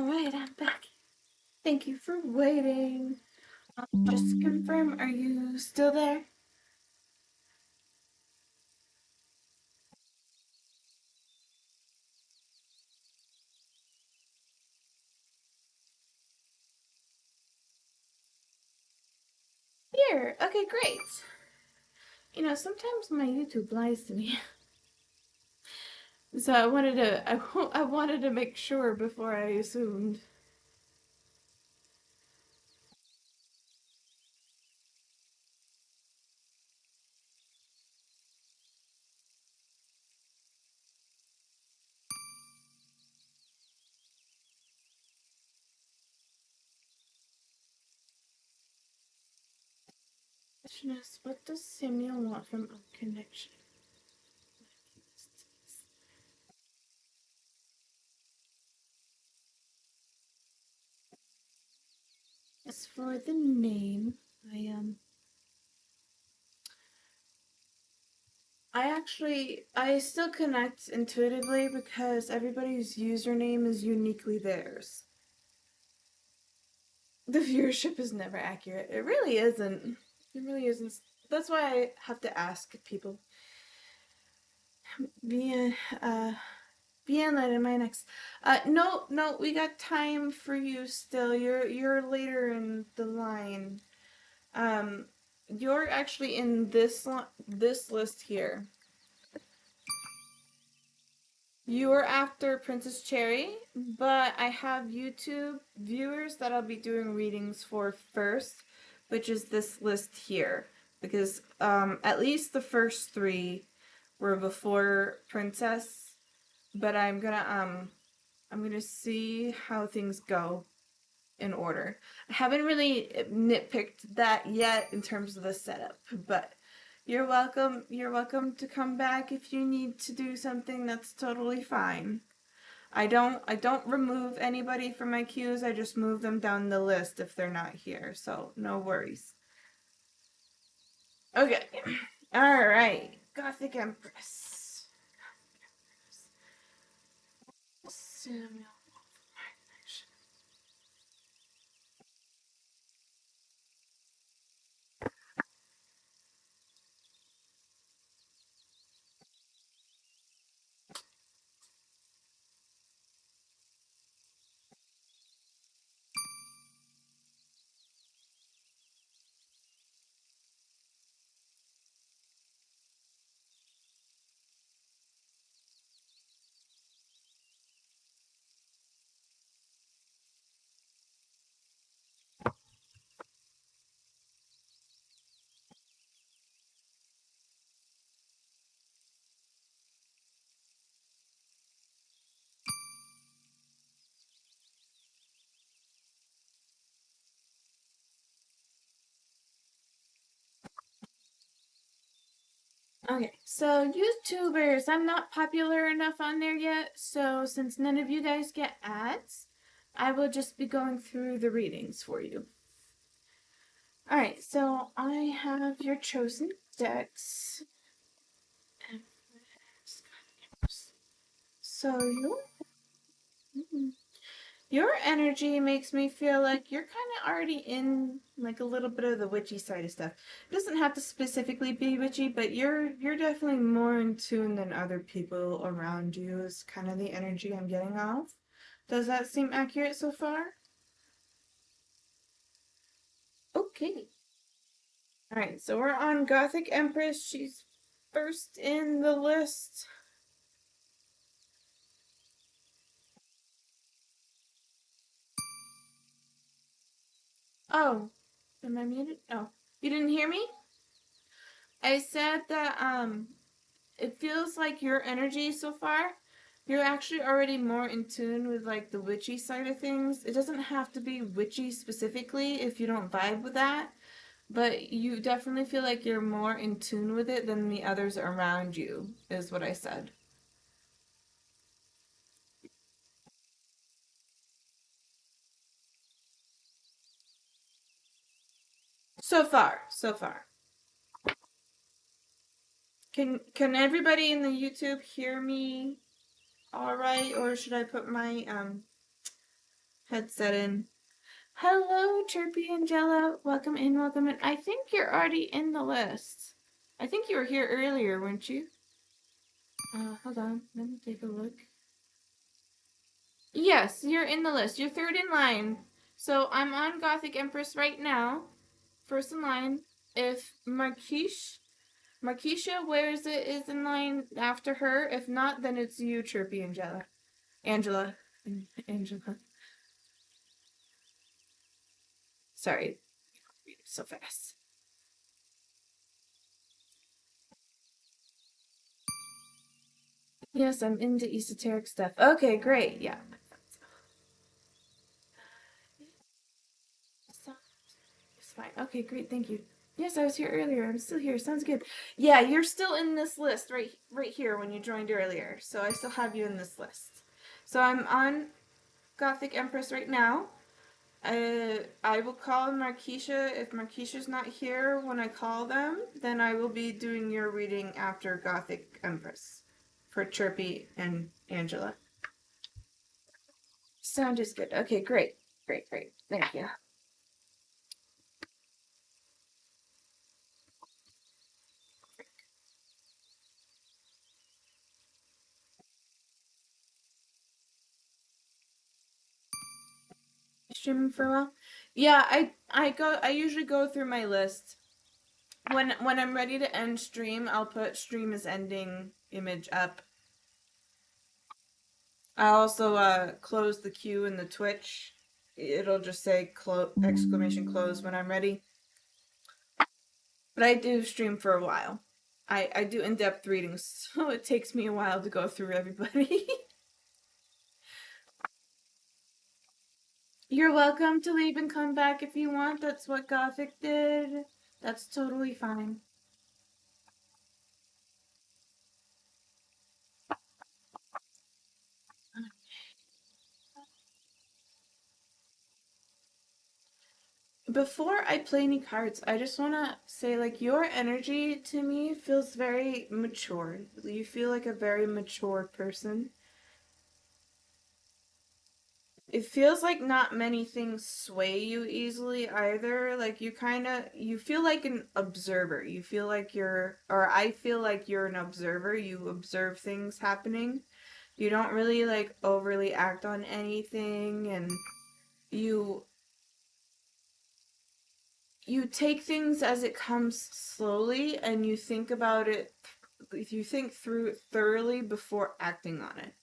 right, I'm back. Thank you for waiting. Just to confirm, are you still there? Here. Okay, great. You know, sometimes my YouTube lies to me. So I wanted to make sure before I assumed. Question is, what does Samuel want from a connection? As for the name, I still connect intuitively because everybody's username is uniquely theirs. The viewership is never accurate. It really isn't. It really isn't. That's why I have to ask people. Bien, bien later, my next. No, no, we got time for you still. You're later in the line. Um, you're actually in this list here. You are after Princess Cherry, but I have YouTube viewers that I'll be doing readings for first, which is this list here. Because at least the first three were before Princess, but I'm gonna see how things go in order. I haven't really nitpicked that yet in terms of the setup, but you're welcome. You're welcome to come back if you need to do something. That's totally fine. I don't remove anybody from my queues. I just move them down the list if they're not here. So no worries. Okay. All right. Gothic Empress. Samuel. Okay, so YouTubers, I'm not popular enough on there yet, so since none of you guys get ads, I will just be going through the readings for you. Alright, so I have your chosen decks. So your energy makes me feel like you're kind of already in like a little bit of the witchy side of stuff. It doesn't have to specifically be witchy, but you're definitely more in tune than other people around you is kind of the energy I'm getting off. Does that seem accurate so far? Okay. All right, so we're on Gothic Empress. She's first in the list. Oh, am I muted? Oh, you didn't hear me? I said that it feels like your energy so far, you're actually already more in tune with like the witchy side of things. It doesn't have to be witchy specifically if you don't vibe with that, but you definitely feel like you're more in tune with it than the others around you, is what I said. So far, so far. Can everybody in the YouTube hear me all right, or should I put my headset in? Hello, Chirpy Angela. Welcome in, welcome in. I think you're already in the list. I think you were here earlier, weren't you? Hold on. Let me take a look. Yes, you're in the list. You're third in line. So I'm on Gothic Empress right now. First in line. If Marquisha wears it is in line after her. If not, then it's you, Chirpy Angela. Angela. Angela. Sorry. Read it so fast. Yes, I'm into esoteric stuff. Okay, great. Yeah. It's fine. Okay, great. Thank you. Yes, I was here earlier. I'm still here. Sounds good. Yeah, you're still in this list right here when you joined earlier. So I still have you in this list. So I'm on Gothic Empress right now. I will call Marquisha. If Marquisha's not here when I call them, then I will be doing your reading after Gothic Empress for Chirpy and Angela. Sound is good. Okay, great. Great, great. Thank you. Streaming for a while. Yeah, I usually go through my list. When I'm ready to end stream, I'll put stream is ending image up. I also close the queue in the Twitch. It'll just say exclamation close when I'm ready. But I do stream for a while. I do in-depth readings, so it takes me a while to go through everybody. You're welcome to leave and come back if you want. That's what Gothic did. That's totally fine. Before I play any cards, I just want to say, like, your energy to me feels very mature. You feel like a very mature person. It feels like not many things sway you easily either. Like, you feel like an observer. You feel like or I feel like you're an observer. You observe things happening. You don't really, like, overly act on anything, and you you take things as it comes slowly and you think about it, you think through it thoroughly before acting on it.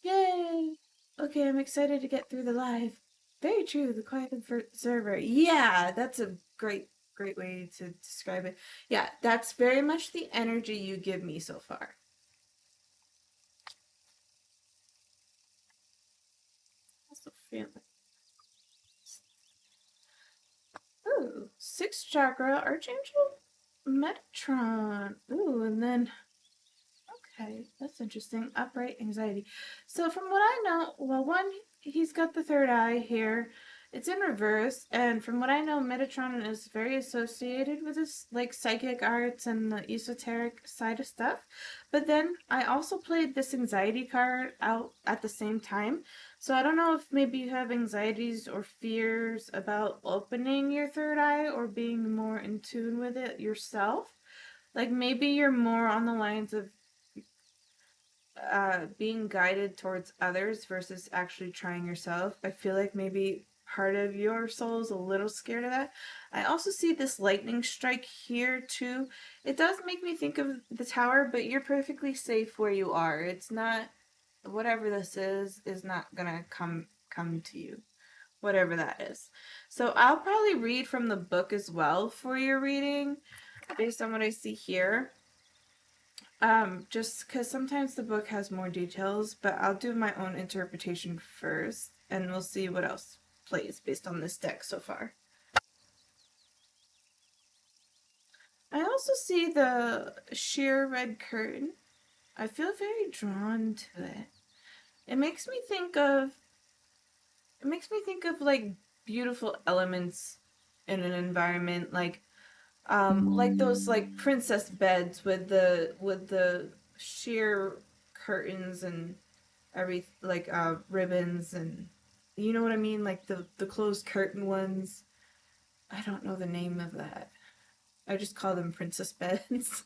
Yay! Okay, I'm excited to get through the live. Very true, the quiet observer. Yeah, that's a great way to describe it. Yeah, that's very much the energy you give me so far. Also feel Ooh, sixth chakra, Archangel Metatron. Ooh, and then okay, that's interesting. Upright anxiety. So from what I know, well, one, he's got the third eye here. It's in reverse, and from what I know, Metatron is very associated with this, like, psychic arts and the esoteric side of stuff. But then I also played this anxiety card out at the same time. So I don't know if maybe you have anxieties or fears about opening your third eye or being more in tune with it yourself. Like maybe you're more on the lines of being guided towards others versus actually trying yourself. I feel like maybe part of your soul is a little scared of that. I also see this lightning strike here too. It does make me think of the tower, but you're perfectly safe where you are. It's not, whatever this is not gonna come to you. Whatever that is. So I'll probably read from the book as well for your reading based on what I see here. Just because sometimes the book has more details, but I'll do my own interpretation first, and we'll see what else plays based on this deck so far. I also see the sheer red curtain. I feel very drawn to it. It makes me think of like beautiful elements in an environment, like those like princess beds with the sheer curtains and every like ribbons, and you know what I mean, like the closed curtain ones. I don't know the name of that. I just call them princess beds.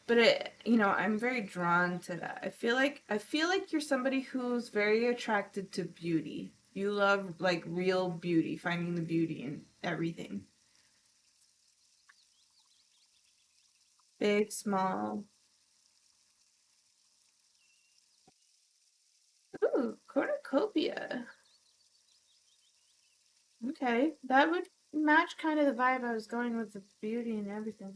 But I'm very drawn to that. I feel like you're somebody who's very attracted to beauty. You love like real beauty, finding the beauty in everything. Big, small. Ooh, cornucopia. Okay, that would match kind of the vibe I was going with, the beauty and everything.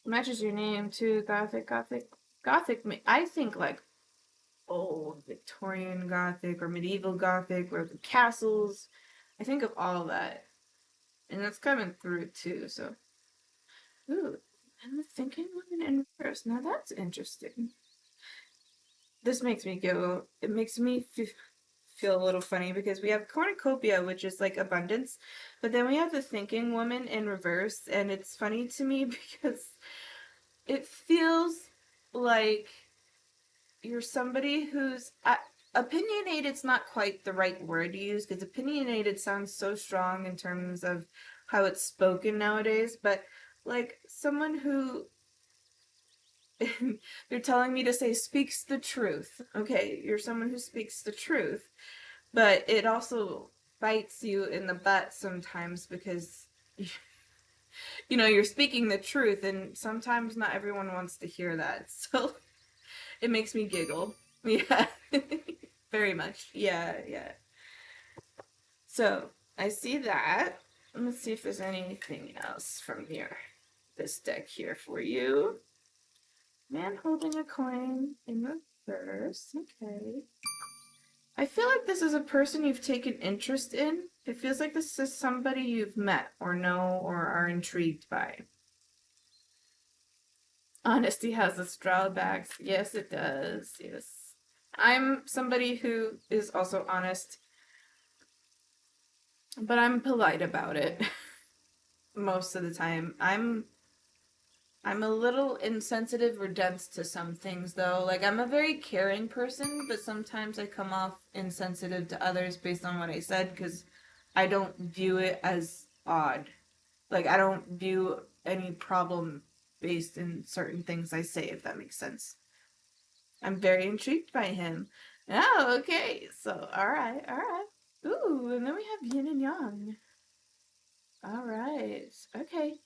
Matches your name too, Gothic. I think like old Victorian Gothic or medieval Gothic, where the castles. I think of all that, and that's coming through too. So, ooh, and the thinking woman in reverse. Now that's interesting. This makes me go. It makes me feel a little funny because we have cornucopia, which is like abundance, but then we have the thinking woman in reverse, and it's funny to me because it feels like you're somebody who's opinionated's not quite the right word to use because opinionated sounds so strong in terms of how it's spoken nowadays, but like someone who they're telling me to say speaks the truth. Okay, you're someone who speaks the truth, but it also bites you in the butt sometimes because you're speaking the truth, and sometimes not everyone wants to hear that. So it makes me giggle. Yeah. Very much. Yeah, yeah. So I see that. Let's see if there's anything else from this deck here for you. Man holding a coin in reverse. Okay. I feel like this is a person you've taken interest in. It feels like this is somebody you've met or know or are intrigued by. Honesty has its drawbacks. Yes, it does. Yes. I'm somebody who is also honest, but I'm polite about it most of the time. I'm a little insensitive or dense to some things though. Like I'm a very caring person, but sometimes I come off insensitive to others based on what I said because I don't view it as odd. Like I don't view any problem based in certain things I say, if that makes sense. I'm very intrigued by him. Oh, okay. So, all right, all right. Ooh, and then we have yin and yang. All right. Okay.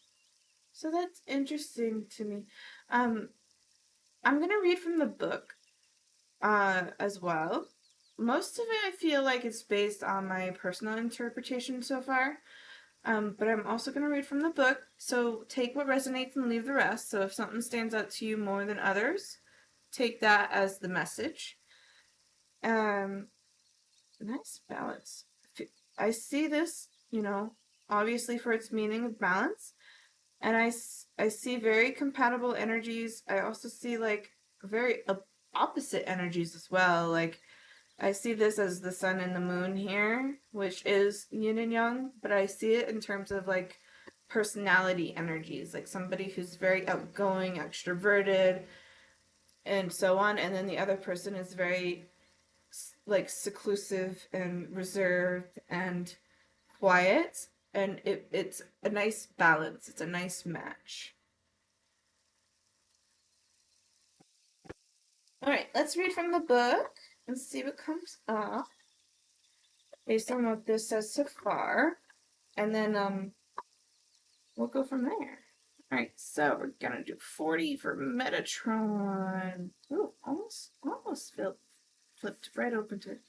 So that's interesting to me. Um, I'm gonna read from the book, as well. Most of it I feel like it's based on my personal interpretation so far. But I'm also gonna read from the book, so take what resonates and leave the rest. So if something stands out to you more than others, take that as the message. Um, nice balance. I see this, obviously for its meaning of balance, and I see very compatible energies. I also see like very opposite energies as well. Like I see this as the sun and the moon here, which is yin and yang, but I see it in terms of like personality energies, like somebody who's very outgoing, extroverted, and so on, and then the other person is very like seclusive and reserved and quiet, and it's a nice balance. It's a nice match. All right, let's read from the book and see what comes up based on what this says so far, and then we'll go from there. All right, so we're gonna do 40 for Metatron. Ooh, almost flipped right open to it.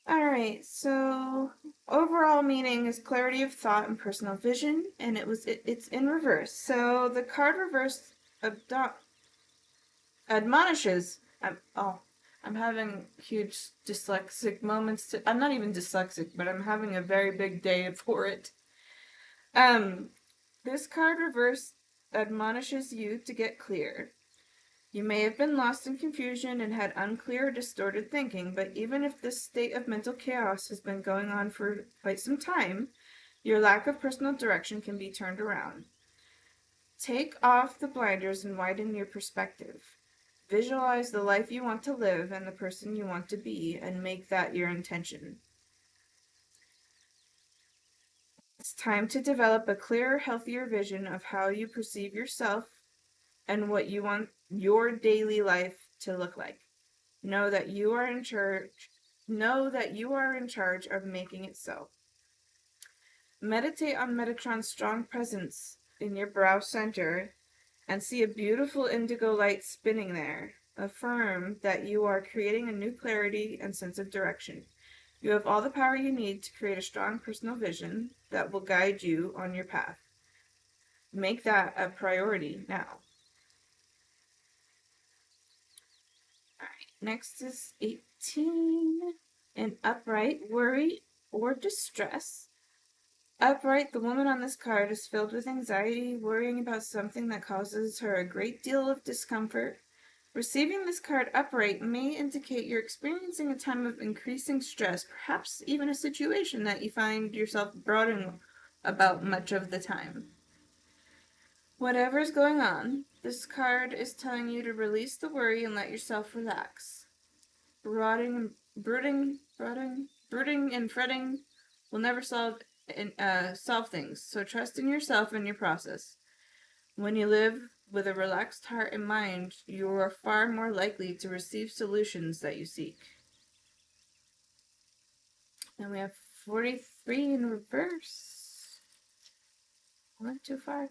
All right, so overall meaning is clarity of thought and personal vision, and it's in reverse. So the card reverse admonishes. I'm having huge dyslexic moments. I'm not even dyslexic, but I'm having a very big day for it. This card reverse admonishes you to get clear. You may have been lost in confusion and had unclear or distorted thinking, but even if this state of mental chaos has been going on for quite some time, your lack of personal direction can be turned around. Take off the blinders and widen your perspective. Visualize the life you want to live and the person you want to be, and make that your intention. It's time to develop a clearer, healthier vision of how you perceive yourself and what you want your daily life to look like. Know that you are in charge. Know that you are in charge of making it so. Meditate on Metatron's strong presence in your brow center and see a beautiful indigo light spinning there. Affirm that you are creating a new clarity and sense of direction. You have all the power you need to create a strong personal vision that will guide you on your path. Make that a priority now. All right, next is 18. In upright, worry, or distress. Upright, the woman on this card is filled with anxiety, worrying about something that causes her a great deal of discomfort. Receiving this card upright may indicate you're experiencing a time of increasing stress, perhaps even a situation that you find yourself brooding about much of the time. Whatever's going on, this card is telling you to release the worry and let yourself relax. Brooding and fretting will never solve things, so trust in yourself and your process. When you live with a relaxed heart and mind, you are far more likely to receive solutions that you seek. And we have 43 in reverse. 1, 2, 5.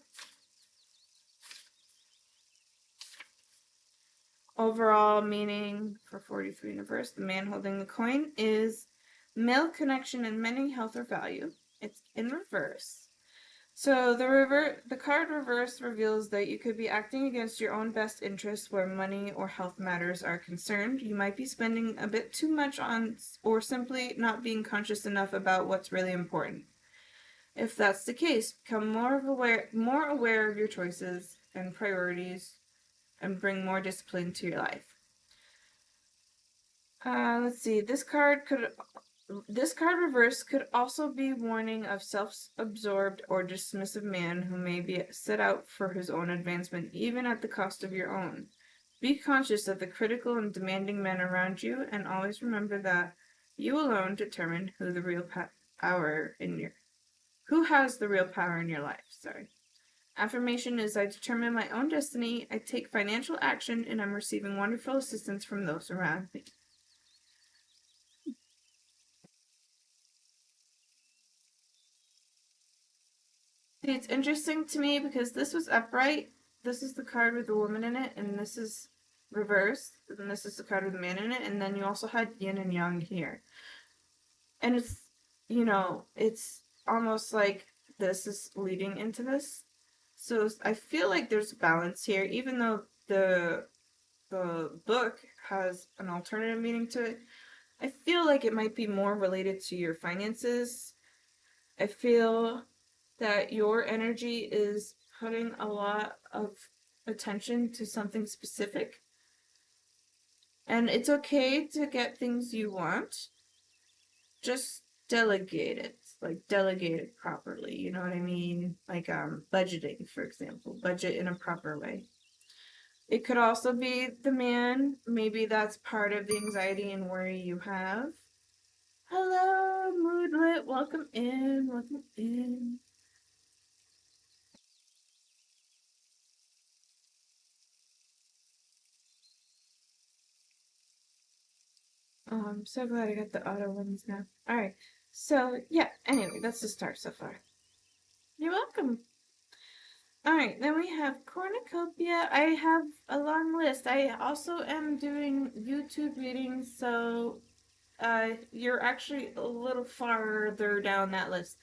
Overall meaning for 43 in reverse, the man holding the coin is male connection and many health or value. It's in reverse. So the card reverse reveals that you could be acting against your own best interests where money or health matters are concerned. You might be spending a bit too much on, or simply not being conscious enough about what's really important. If that's the case, become more aware of your choices and priorities, and bring more discipline to your life. Let's see. This card reverse could also be warning of self-absorbed or dismissive man who may be set out for his own advancement, even at the cost of your own. Be conscious of the critical and demanding men around you, and always remember that you alone determine who has the real power in your life. Sorry. Affirmation is, I determine my own destiny, I take financial action, and I'm receiving wonderful assistance from those around me. It's interesting to me because this was upright. This is the card with the woman in it, and this is reversed. And this is the card with the man in it, and then you also had yin and yang here. And it's almost like this is leading into this. So I feel like there's balance here, even though the book has an alternative meaning to it. I feel like it might be more related to your finances. I feel that your energy is putting a lot of attention to something specific. And it's okay to get things you want. Just delegate it. Like delegate it properly. You know what I mean? Like budgeting, for example. Budget in a proper way. It could also be the man. Maybe that's part of the anxiety and worry you have. Hello, Moodlet. Welcome in. Welcome in. Oh, I'm so glad I got the auto ones now. Alright. So, yeah, anyway, that's the start so far. You're welcome. Alright, then we have cornucopia. I have a long list. I also am doing YouTube readings, so you're actually a little farther down that list.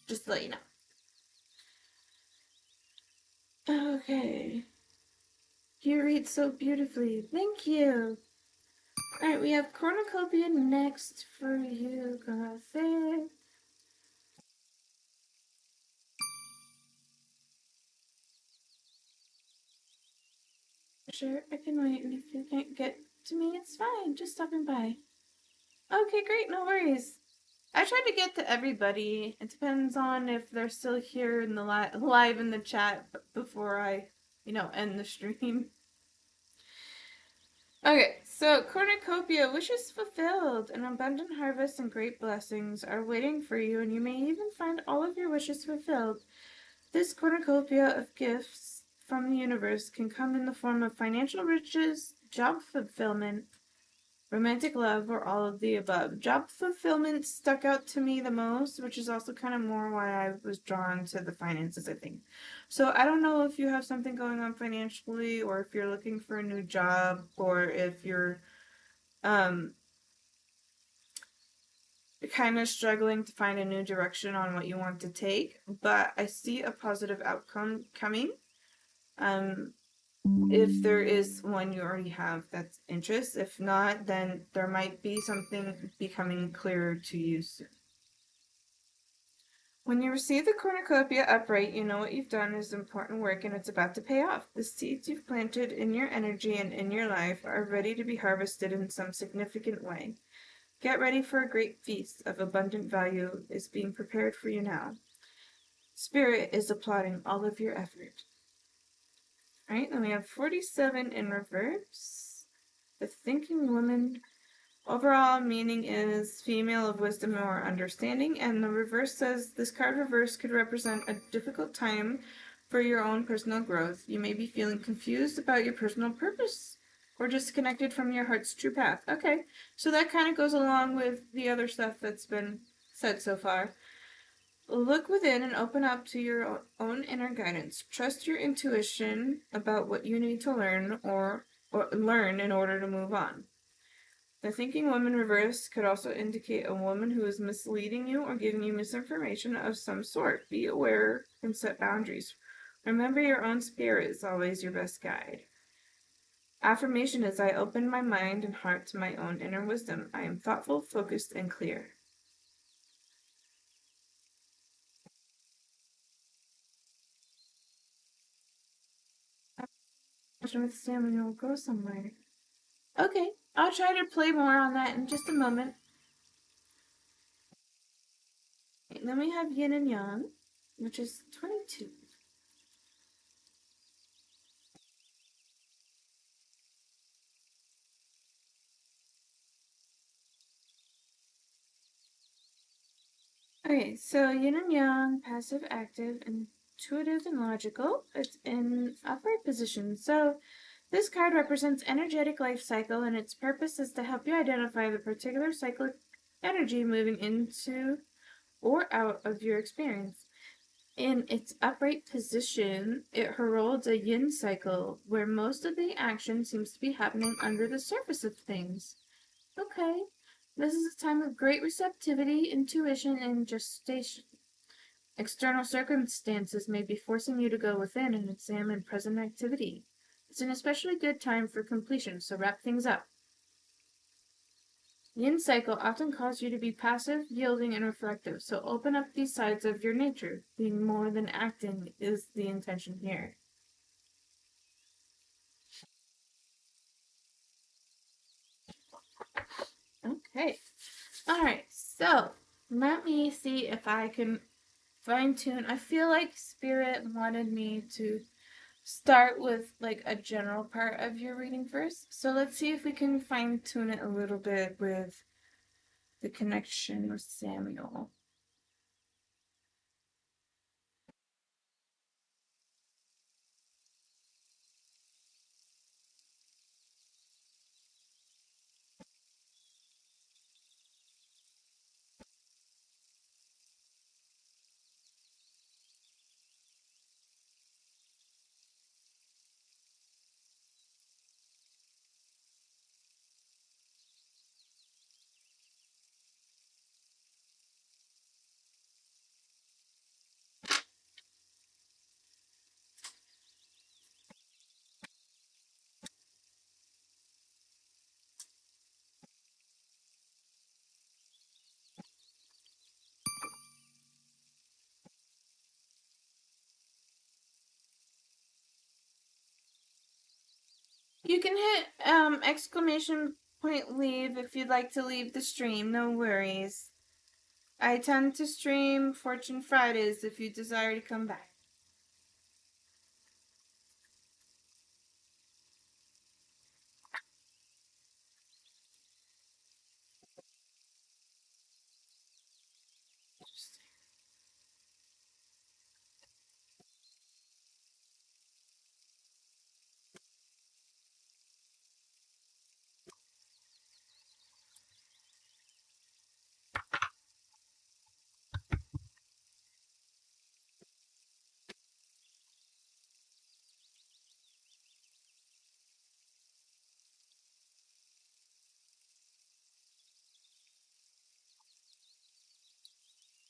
Just to let you know. Okay. You read so beautifully. Thank you. Alright, we have cornucopia next for you, Gothic. Sure, I can wait, and if you can't get to me, it's fine. Just stopping by. Okay, great, no worries. I try to get to everybody. It depends on if they're still here in the live in the chat before I, end the stream. Okay, so cornucopia, wishes fulfilled. An abundant harvest and great blessings are waiting for you, and you may even find all of your wishes fulfilled. This cornucopia of gifts from the universe can come in the form of financial riches, job fulfillment, romantic love, or all of the above. Job fulfillment stuck out to me the most, which is also kind of more why I was drawn to the finances, I think. So I don't know if you have something going on financially, or if you're looking for a new job, or if you're kind of struggling to find a new direction on what you want to take, but I see a positive outcome coming. If there is one you already have that's interest. If not, then there might be something becoming clearer to you soon. When you receive the cornucopia upright, you know what you've done is important work and it's about to pay off. The seeds you've planted in your energy and in your life are ready to be harvested in some significant way. Get ready for a great feast of abundant value is being prepared for you now. Spirit is applauding all of your effort. All right, then we have 47 in reverse. The Thinking Woman. Overall meaning is female of wisdom or understanding, and the reverse says this card reverse could represent a difficult time for your own personal growth. You may be feeling confused about your personal purpose or disconnected from your heart's true path. Okay, so that kind of goes along with the other stuff that's been said so far. Look within and open up to your own inner guidance. Trust your intuition about what you need to learn or learn in order to move on. The Thinking Woman reverse could also indicate a woman who is misleading you or giving you misinformation of some sort. Be aware and set boundaries. Remember, your own spirit is always your best guide. Affirmation is I open my mind and heart to my own inner wisdom. I am thoughtful, focused, and clear. With stamina will go somewhere. Okay, I'll try to play more on that in just a moment. And then we have Yin and Yang, which is 22. Okay, so Yin and Yang, passive, active, intuitive, and logical. It's in upright position. So this card represents energetic life cycle, and its purpose is to help you identify the particular cyclic energy moving into or out of your experience. In its upright position, it heralds a yin cycle, where most of the action seems to be happening under the surface of things. Okay. This is a time of great receptivity, intuition, and gestation. External circumstances may be forcing you to go within and examine present activity. It's an especially good time for completion, so wrap things up. Yin cycle often calls you to be passive, yielding, and reflective, so open up these sides of your nature. Being more than acting is the intention here. Okay. Alright, so let me see if I can fine tune. I feel like Spirit wanted me to start with like a general part of your reading first. So let's see if we can fine tune it a little bit with the connection with Samuel. You can hit exclamation point leave if you'd like to leave the stream, no worries. I tend to stream Fortune Fridays if you desire to come back.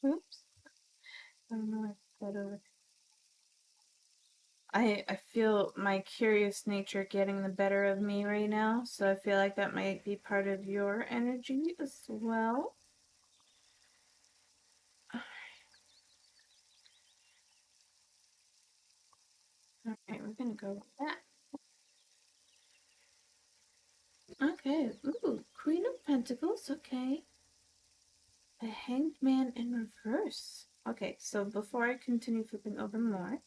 Oops. I don't know if that over. I feel my curious nature getting the better of me right now, so I feel like that might be part of your energy as well. Alright, we're gonna go with that. Okay, ooh, Queen of Pentacles, okay. The Hanged Man in reverse. Okay, so before I continue flipping over more,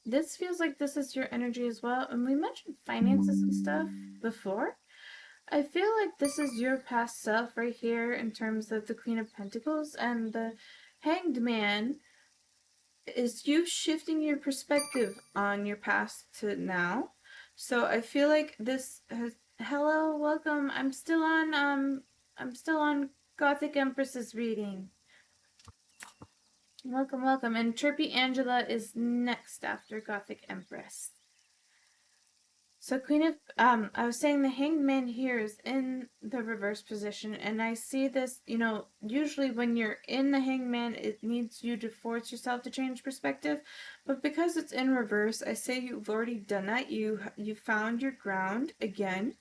this feels like this is your energy as well. And we mentioned finances and stuff before. I feel like this is your past self right here in terms of the Queen of Pentacles, and the Hanged Man is you shifting your perspective on your past to now. So I feel like this has hello, welcome. I'm still on Gothic Empress's reading. Welcome, welcome. And Chirpy Angela is next after Gothic Empress. So Queen of, I was saying the Hanged Man here is in the reverse position, and I see this, you know, usually when you're in the Hanged Man, it needs you to force yourself to change perspective, but because it's in reverse, I say you've already done that. You found your ground again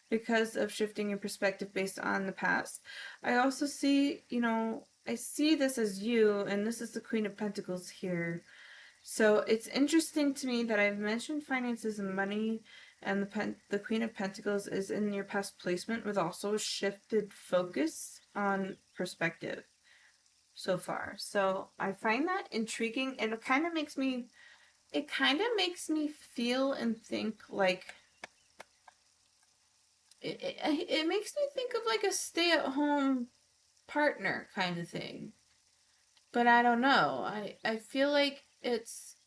because of shifting your perspective based on the past. I also see, you know, I see this as you, and this is the Queen of Pentacles here. So it's interesting to me that I've mentioned finances and money, and the Queen of Pentacles is in your past placement with also shifted focus on perspective so far. So I find that intriguing, and it kind of makes me feel and think like it makes me think of like a stay-at-home partner kind of thing. But I don't know. I feel like it's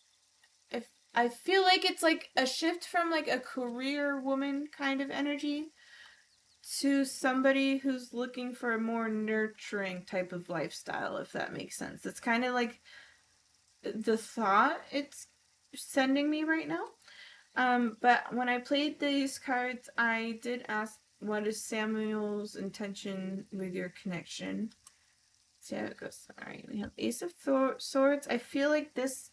if I feel like it's like a shift from like a career woman kind of energy to somebody who's looking for a more nurturing type of lifestyle, if that makes sense. It's kind of like the thought it's sending me right now. But when I played these cards, I did ask what is Samuel's intention with your connection. See how it goes. Alright, we have Ace of Swords. I feel like this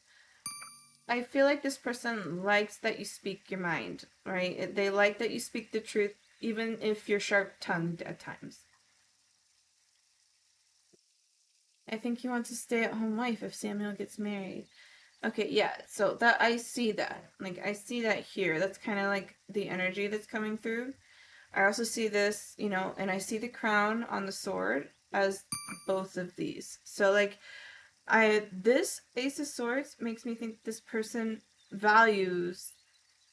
person likes that you speak your mind, right? They like that you speak the truth, even if you're sharp-tongued at times. I think he wants a stay-at-home wife if Samuel gets married. Okay, yeah, so that I see that. Like I see that here. That's kind of like the energy that's coming through. I also see this, and I see the crown on the sword as both of these. So like this Ace of Swords makes me think this person values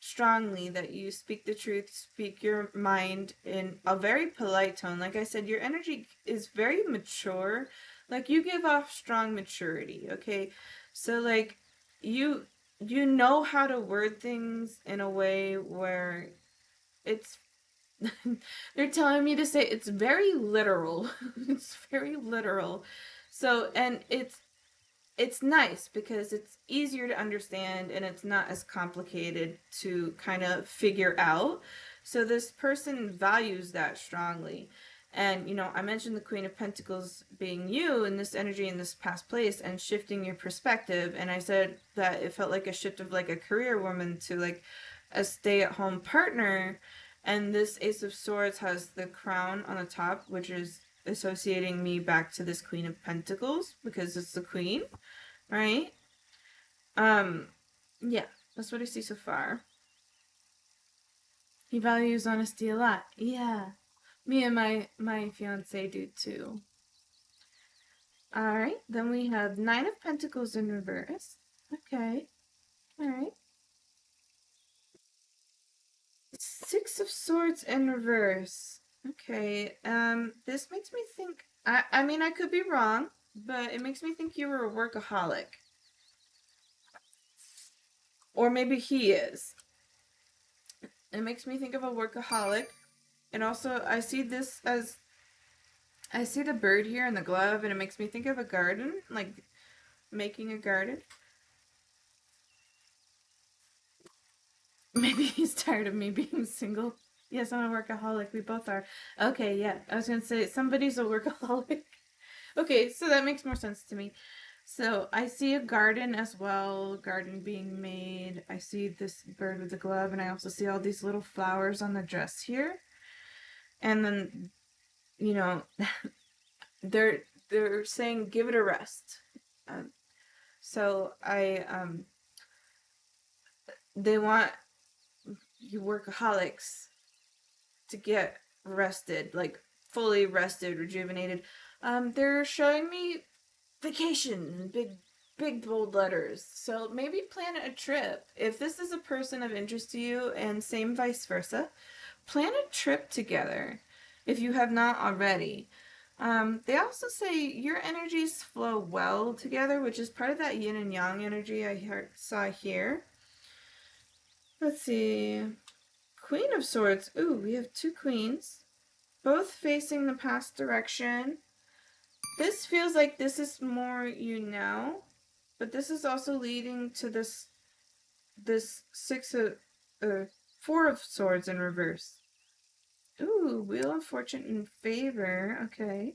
strongly that you speak the truth, speak your mind in a very polite tone. Like I said, your energy is very mature. Like you give off strong maturity, okay? So like you you know how to word things in a way where it's they're telling me to say it's very literal. It's very literal. So and it's nice because it's easier to understand and it's not as complicated to kind of figure out. So this person values that strongly. And I mentioned the Queen of Pentacles being you in this energy in this past place and shifting your perspective. And I said that it felt like a shift of like a career woman to like a stay-at-home partner. And this Ace of Swords has the crown on the top, which is associating me back to this Queen of Pentacles because it's the queen, right? Um, yeah, that's what I see so far. He values honesty a lot. Yeah, me and my fiance do too. All right, then we have Nine of Pentacles in reverse. Okay, all right. Six of Swords in reverse. Okay, this makes me think. I mean, I could be wrong, but it makes me think you were a workaholic, or maybe he is. It makes me think of a workaholic. And also, I see the bird here and the glove, and it makes me think of a garden, like making a garden. Maybe he's tired of me being single. Yes, I'm a workaholic. We both are. Okay, yeah. I was gonna say somebody's a workaholic. Okay, so that makes more sense to me. So I see a garden as well, garden being made. I see this bird with the glove, and I also see all these little flowers on the dress here. And then, you know, they're they're saying give it a rest. Um, so they want you workaholics to get rested, like fully rested, rejuvenated. They're showing me vacation in big bold letters. So maybe plan a trip. If this is a person of interest to you, and same vice versa, plan a trip together if you have not already. They also say your energies flow well together, which is part of that yin and yang energy saw here. Let's see. Queen of Swords. Ooh, we have two queens, both facing the past direction. This feels like this is more you now, but this is also leading to this four of Swords in reverse. Ooh, Wheel of Fortune in favor. Okay.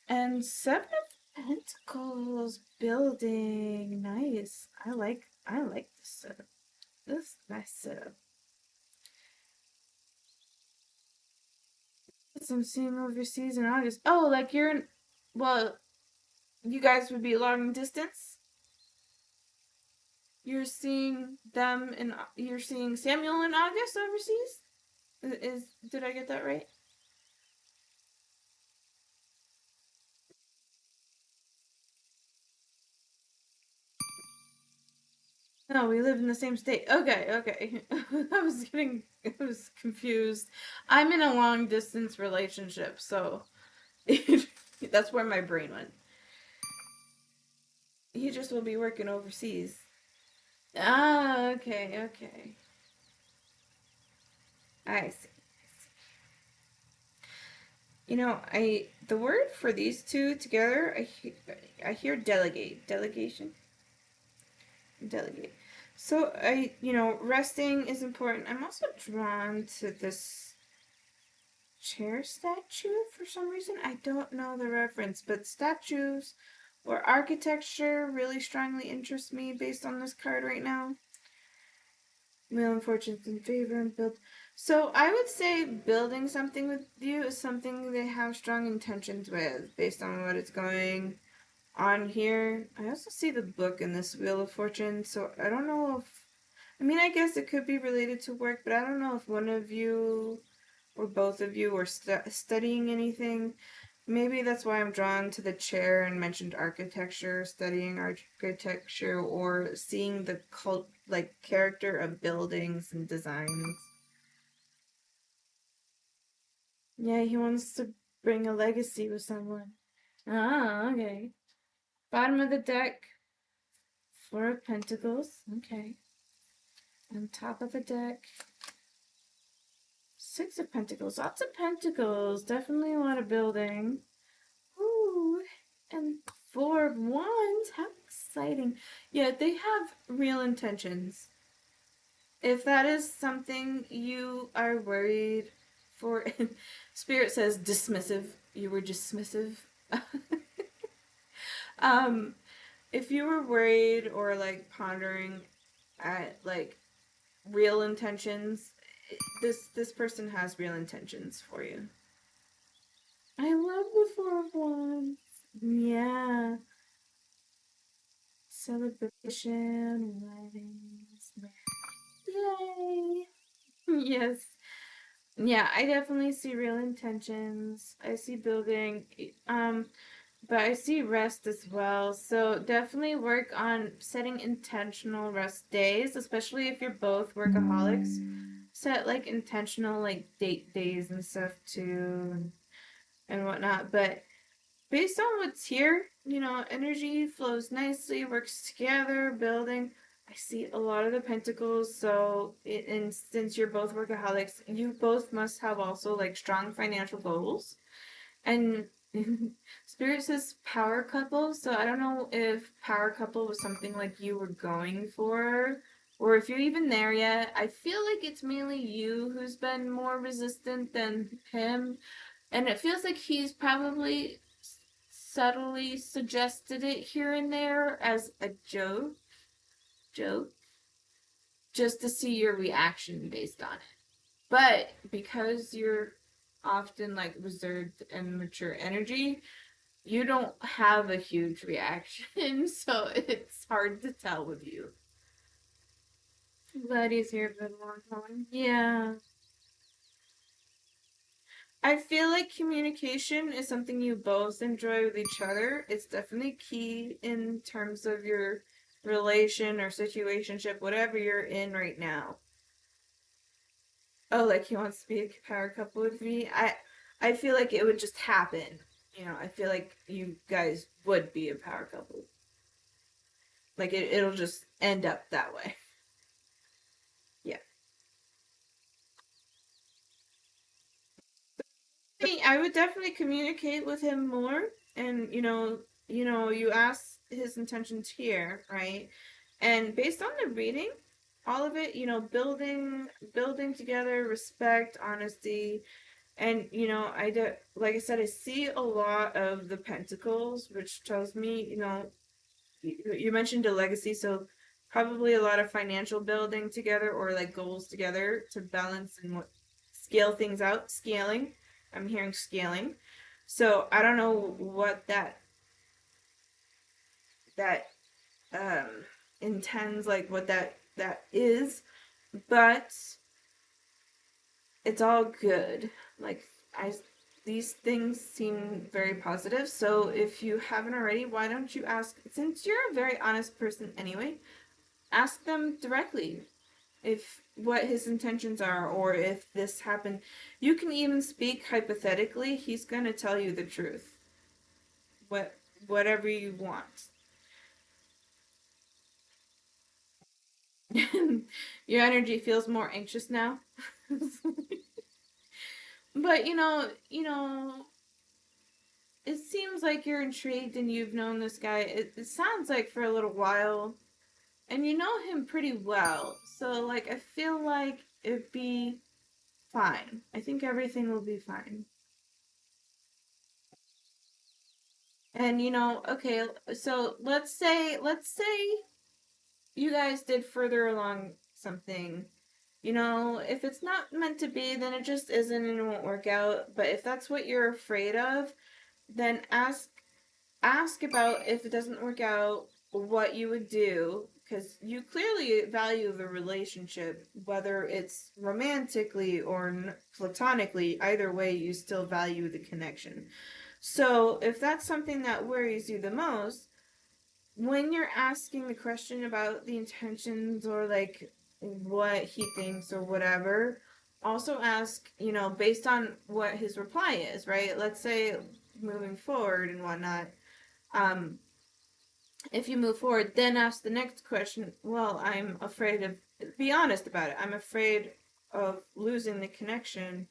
And Seven of Pentacles building. Nice. I like this setup. This is a nice setup. I'm seeing overseas in August. Oh, like you're in, well, you guys would be long distance. You're seeing Samuel in August overseas? Did I get that right? No, we live in the same state. Okay, okay. I was confused. I'm in a long distance relationship, so that's where my brain went. He just will be working overseas. Ah, okay, okay. I see. The word for these two together, I hear delegate, delegation, delegate. So resting is important. I'm also drawn to this chair statue for some reason. I don't know the reference, but statues or architecture really strongly interest me based on this card right now. Wheel and fortune's in favor and build. So I would say building something with you is something they have strong intentions with, based on what it's going on here. I also see the book in this Wheel of Fortune, so I don't know if. I mean, I guess it could be related to work, but I don't know if one of you or both of you are studying anything. Maybe that's why I'm drawn to the chair and mentioned architecture, studying architecture, or seeing the character of buildings and designs. Yeah, he wants to bring a legacy with someone. Ah, okay. Bottom of the deck, Four of Pentacles. Okay. On top of the deck, Six of Pentacles. Lots of pentacles. Definitely a lot of building. Ooh, and Four of Wands. How exciting. Yeah, they have real intentions. If that is something you are worried for, Spirit says dismissive. You were dismissive. um, if you were worried or like pondering at like real intentions, this person has real intentions for you. I love the Four of Wands. Yeah. Celebration, weddings, yay! Yes. Yeah, I definitely see real intentions. I see building, but I see rest as well. So definitely work on setting intentional rest days, especially if you're both workaholics. Set like intentional like date days and stuff too and whatnot. But based on what's here, energy flows nicely, works together, building. I see a lot of the pentacles, so and since you're both workaholics, you both must have also like strong financial goals. And Spirit says power couple, so I don't know if power couple was something like you were going for, or if you're even there yet. I feel like it's mainly you who's been more resistant than him, and it feels like he's probably subtly suggested it here and there as a joke, just to see your reaction based on it. But because you're often like reserved and mature energy, you don't have a huge reaction, so it's hard to tell with you. Glad he's here for the long time. Yeah. I feel like communication is something you both enjoy with each other. It's definitely key in terms of your relation or situationship, whatever you're in right now. Oh, like he wants to be a power couple with me. I feel like it would just happen. I feel like you guys would be a power couple. Like it'll just end up that way. Yeah. I would definitely communicate with him more, and you ask his intentions here, right? And based on the reading, all of it, building together, respect, honesty, and like I said, I see a lot of the pentacles, which tells me, you mentioned a legacy, so probably a lot of financial building together or like goals together to balance and scale things out. Scaling. I'm hearing scaling. So I don't know what that um intends, like what that is, but it's all good. Like I these things seem very positive. So if you haven't already, why don't you ask, since you're a very honest person anyway, ask them directly if what his intentions are or if this happened. You can even speak hypothetically. He's going to tell you the truth. What whatever you want. Your energy feels more anxious now. But it seems like you're intrigued and you've known this guy. It sounds like for a little while, and you know him pretty well. So like I feel like it'd be fine. I think everything will be fine. And okay, so let's say you guys did further along something, you know, if it's not meant to be, then it just isn't and it won't work out. But if that's what you're afraid of, then ask about if it doesn't work out, what you would do, because you clearly value the relationship, whether it's romantically or platonically. Either way, you still value the connection. So if that's something that worries you the most, when you're asking the question about the intentions or like what he thinks or whatever, also ask, you know, based on what his reply is, right? Let's say moving forward and whatnot. Um, if you move forward, then ask the next question. Well, I'm afraid of, be honest about it. I'm afraid of losing the connection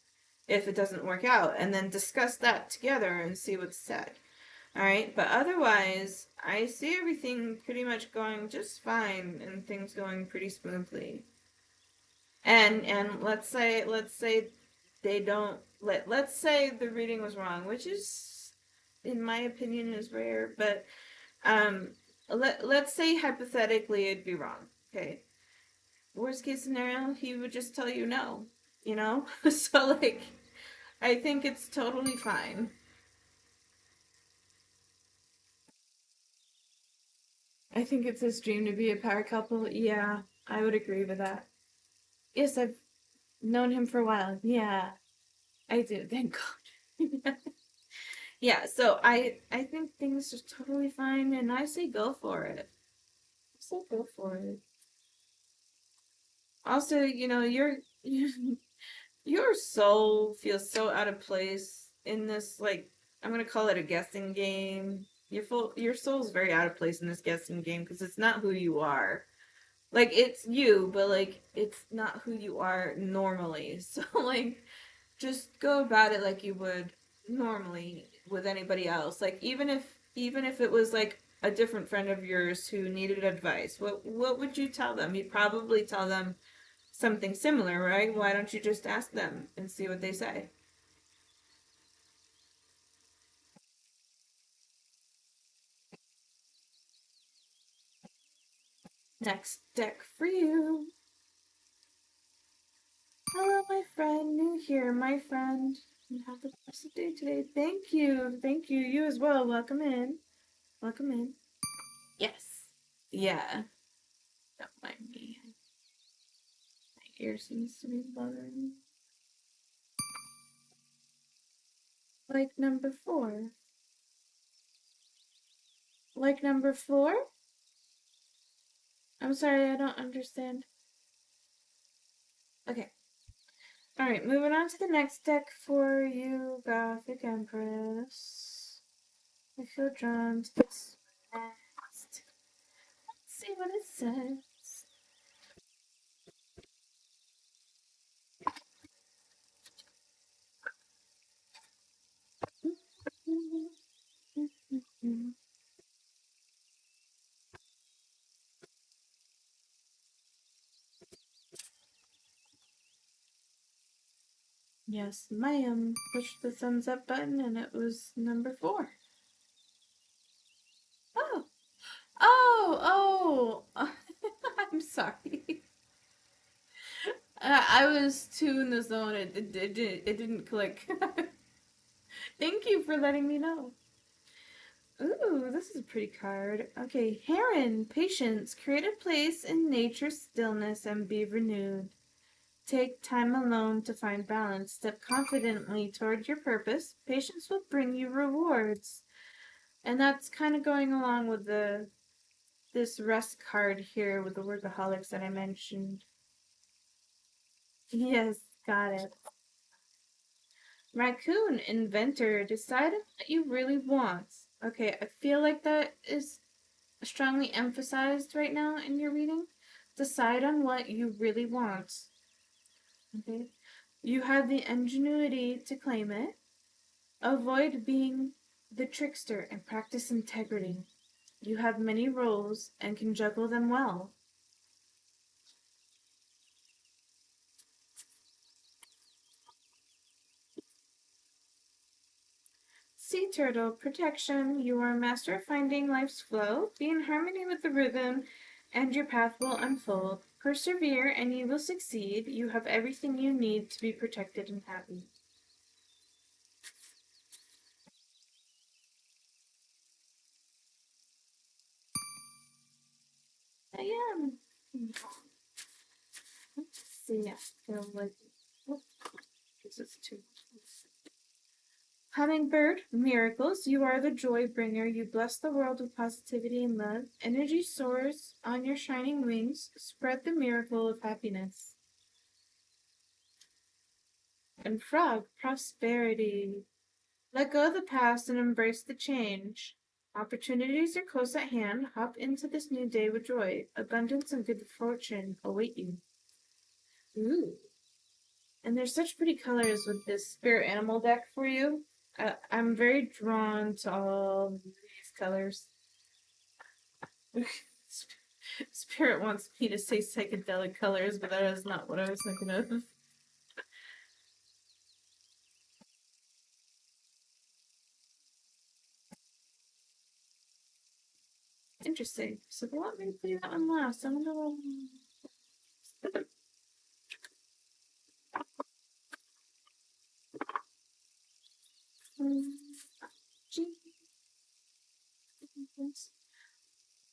if it doesn't work out, and then discuss that together and see what's said. All right, but otherwise, I see everything pretty much going just fine and things going pretty smoothly. And let's say they don't let's say the reading was wrong, which is, in my opinion, is rare, but um, let's say hypothetically it'd be wrong. Okay. Worst case scenario, he would just tell you no, you know? So, like, I think it's totally fine. I think it's his dream to be a power couple. Yeah, I would agree with that. Yes, I've known him for a while. Yeah, I do. Thank God. Yeah, so I think things are totally fine, and I say go for it. I say go for it. Also, you know, your soul feels so out of place in this, like, I'm gonna call it a guessing game. Your soul's very out of place in this guessing game because it's not who you are. Like, it's you, but like it's not who you are normally. So like just go about it like you would normally with anybody else. Like even if it was like a different friend of yours who needed advice, what would you tell them? You'd probably tell them something similar, right? Why don't you just ask them and see what they say? Next deck for you. Hello, my friend. New here, my friend. You have the best day today. Thank you. Thank you. You as well. Welcome in. Welcome in. Yes. Yeah. Don't mind me. My ear seems to be bothering me. Like number four. Like number four? I'm sorry, I don't understand. Okay. Alright, moving on to the next deck for you, Gothic Empress. I feel drawn to this next. Let's see what it says. Yes, ma'am. Pushed the thumbs up button and it was number four. Oh, oh. I'm sorry. I was too in the zone. It didn't click. Thank you for letting me know. Ooh, this is a pretty card. Okay, Heron, patience. Create a place in nature's stillness and be renewed. Take time alone to find balance. Step confidently toward your purpose. Patience will bring you rewards. And that's kind of going along with the this rest card here with the workaholics that I mentioned. Yes, got it. Raccoon, inventor, decide on what you really want. Okay, I feel like that is strongly emphasized right now in your reading. Decide on what you really want. Okay, you have the ingenuity to claim it. Avoid being the trickster and practice integrity. You have many roles and can juggle them well. Sea turtle, protection. You are a master of finding life's flow. Be in harmony with the rhythm, and your path will unfold. Persevere and you will succeed. You have everything you need to be protected and happy. I am. Let's see. I feel like. Oh, this is too. Hummingbird, miracles. You are the joy bringer. You bless the world with positivity and love. Energy soars on your shining wings. Spread the miracle of happiness. And frog, prosperity. Let go of the past and embrace the change. Opportunities are close at hand. Hop into this new day with joy. Abundance and good fortune await you. Ooh. And there's such pretty colors with this spirit animal deck for you. I'm very drawn to all these colors. Spirit wants me to say psychedelic colors, but that is not what I was thinking of. Interesting. So they want me to play that one last. I wonder what...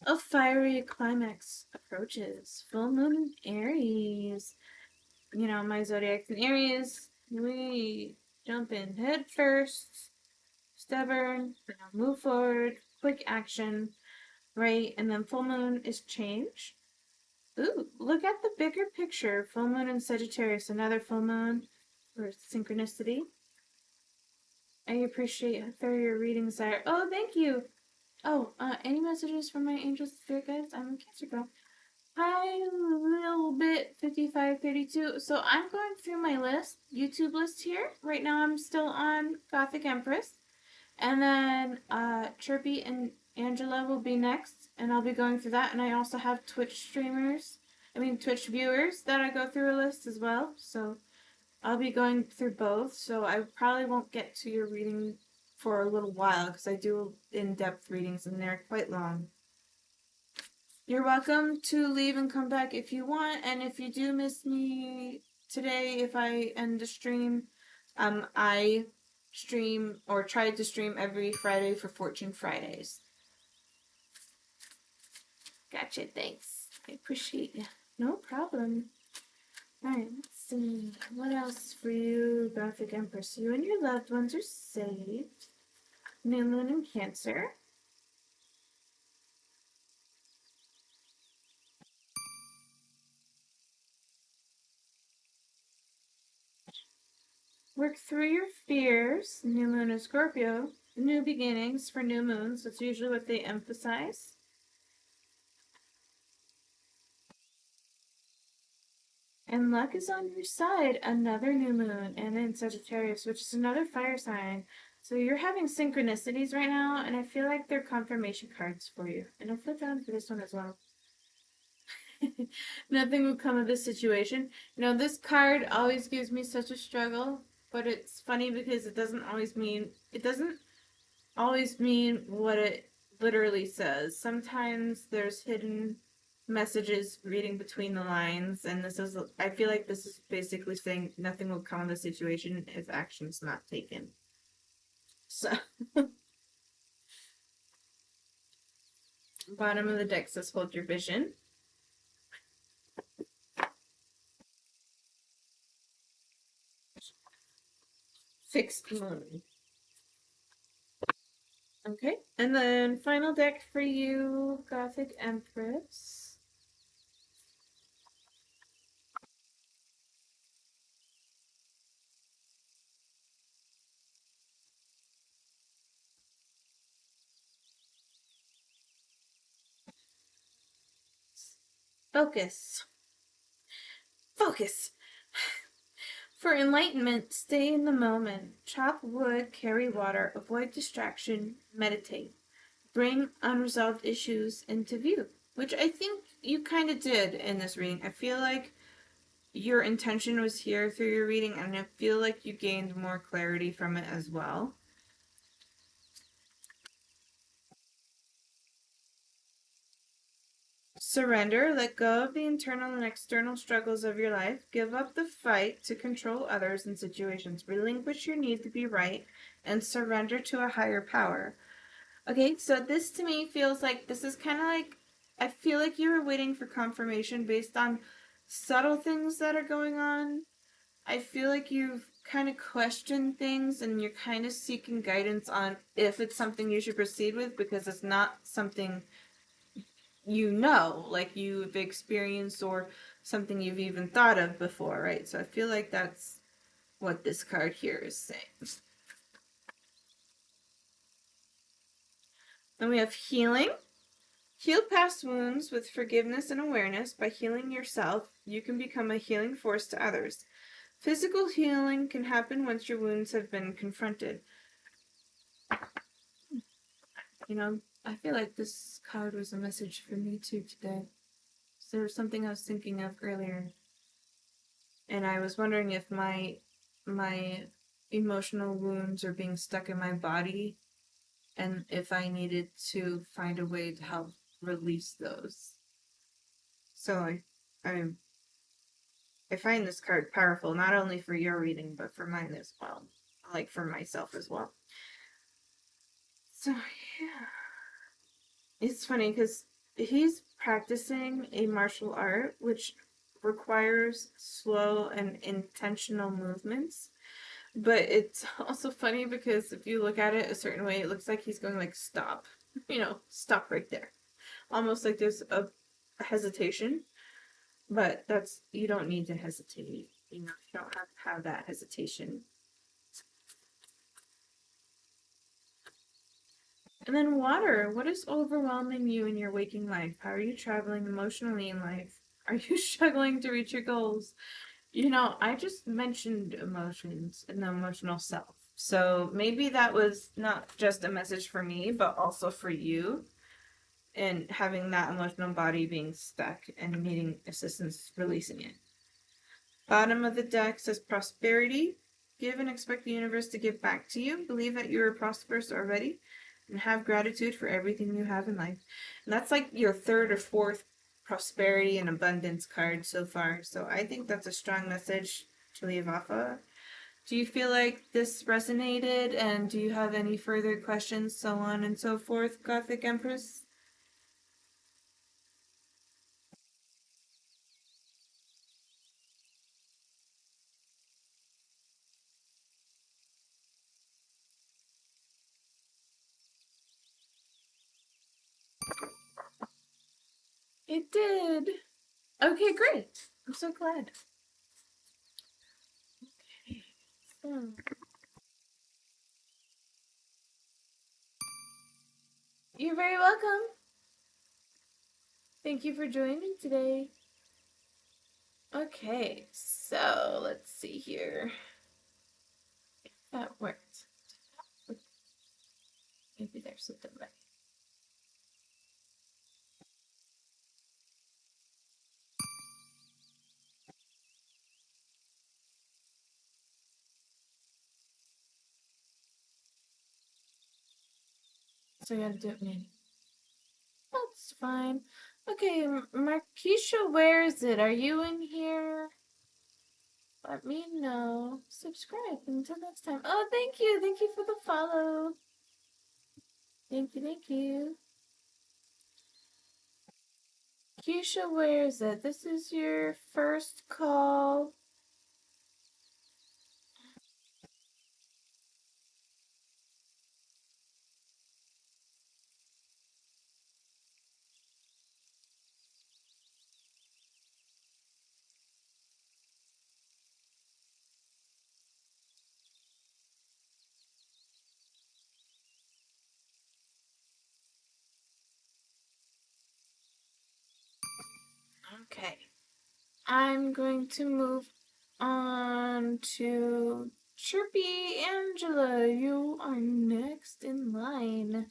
A fiery climax approaches. Full moon in Aries. You know, my zodiac's in Aries. We jump in head first. Stubborn. Move forward. Quick action. Right? And then full moon is change. Ooh, look at the bigger picture. Full moon in Sagittarius. Another full moon for synchronicity. I appreciate how thorough your readings are. Oh, thank you. Oh, any messages from my angels, spirit guides? I'm a Cancer girl. Hi, little bit 5532. So I'm going through my list, YouTube list here. Right now I'm still on Gothic Empress. And then Chirpy and Angela will be next. And I'll be going through that. And I also have Twitch viewers that I go through a list as well. So I'll be going through both. So I probably won't get to your reading for a little while because I do in-depth readings and they're quite long. You're welcome to leave and come back if you want, and if you do miss me today, if I end the stream, I stream or try to stream every Friday for Fortune Fridays. Gotcha, thanks. I appreciate you. No problem. Alright, let's see. What else for you, Gothic Empress? You and your loved ones are saved. New Moon in Cancer. Work through your fears. New Moon in Scorpio. New beginnings for new moons. That's usually what they emphasize. And luck is on your side. Another new moon. And in Sagittarius, which is another fire sign. So you're having synchronicities right now. And I feel like they're confirmation cards for you. And I'll flip down for this one as well. Nothing will come of this situation. You know, this card always gives me such a struggle. But it's funny because it doesn't always mean what it literally says. Sometimes there's hidden messages reading between the lines, and I feel like this is basically saying nothing will come of the situation if action's not taken. So, bottom of the deck says hold your vision. Fixed moon. Okay, and then final deck for you, Gothic Empress. Focus. Focus. For enlightenment, stay in the moment. Chop wood, carry water, avoid distraction, meditate. Bring unresolved issues into view, which I think you kind of did in this reading. I feel like your intention was here through your reading, and I feel like you gained more clarity from it as well. Surrender, let go of the internal and external struggles of your life. Give up the fight to control others and situations. Relinquish your need to be right and surrender to a higher power. Okay, so this to me feels like this is kind of like I feel like you were waiting for confirmation based on subtle things that are going on. I feel like you've kind of questioned things and you're kind of seeking guidance on if it's something you should proceed with because it's not something like you've experienced or something you've even thought of before, right? So I feel like that's what this card here is saying. Then we have healing. Heal past wounds with forgiveness and awareness. By healing yourself, you can become a healing force to others. Physical healing can happen once your wounds have been confronted. You know, I feel like this card was a message for me too today. So there was something I was thinking of earlier, and I was wondering if my emotional wounds are being stuck in my body, and if I needed to find a way to help release those. So I I find this card powerful, not only for your reading, but for mine as well. Like for myself as well. So yeah, it's funny because he's practicing a martial art which requires slow and intentional movements. But it's also funny because if you look at it a certain way, it looks like he's going like stop. Stop right there. Almost like there's a hesitation, but you don't need to hesitate. You don't have to have that hesitation. And then water. What is overwhelming you in your waking life? How are you traveling emotionally in life? Are you struggling to reach your goals? I just mentioned emotions and the emotional self. So maybe that was not just a message for me, but also for you, and having that emotional body being stuck and needing assistance releasing it. Bottom of the deck says prosperity. Give and expect the universe to give back to you. Believe that you are prosperous already and have gratitude for everything you have in life. And that's like your third or fourth prosperity and abundance card so far. So I think that's a strong message to leave off of. Do you feel like this resonated, and do you have any further questions, so on and so forth, Gothic Empress? It did. Okay, great. I'm so glad. Okay. So. You're very welcome. Thank you for joining today. Okay, so let's see here. That worked. Maybe there's a delay. So I gotta do it manually. That's fine. Okay, Marquisha, where is it? Are you in here? Let me know. Subscribe until next time. Oh, thank you. Thank you for the follow. Thank you, thank you. Keisha, where is it? This is your first call. Okay. I'm going to move on to Chirpy Angela. You are next in line.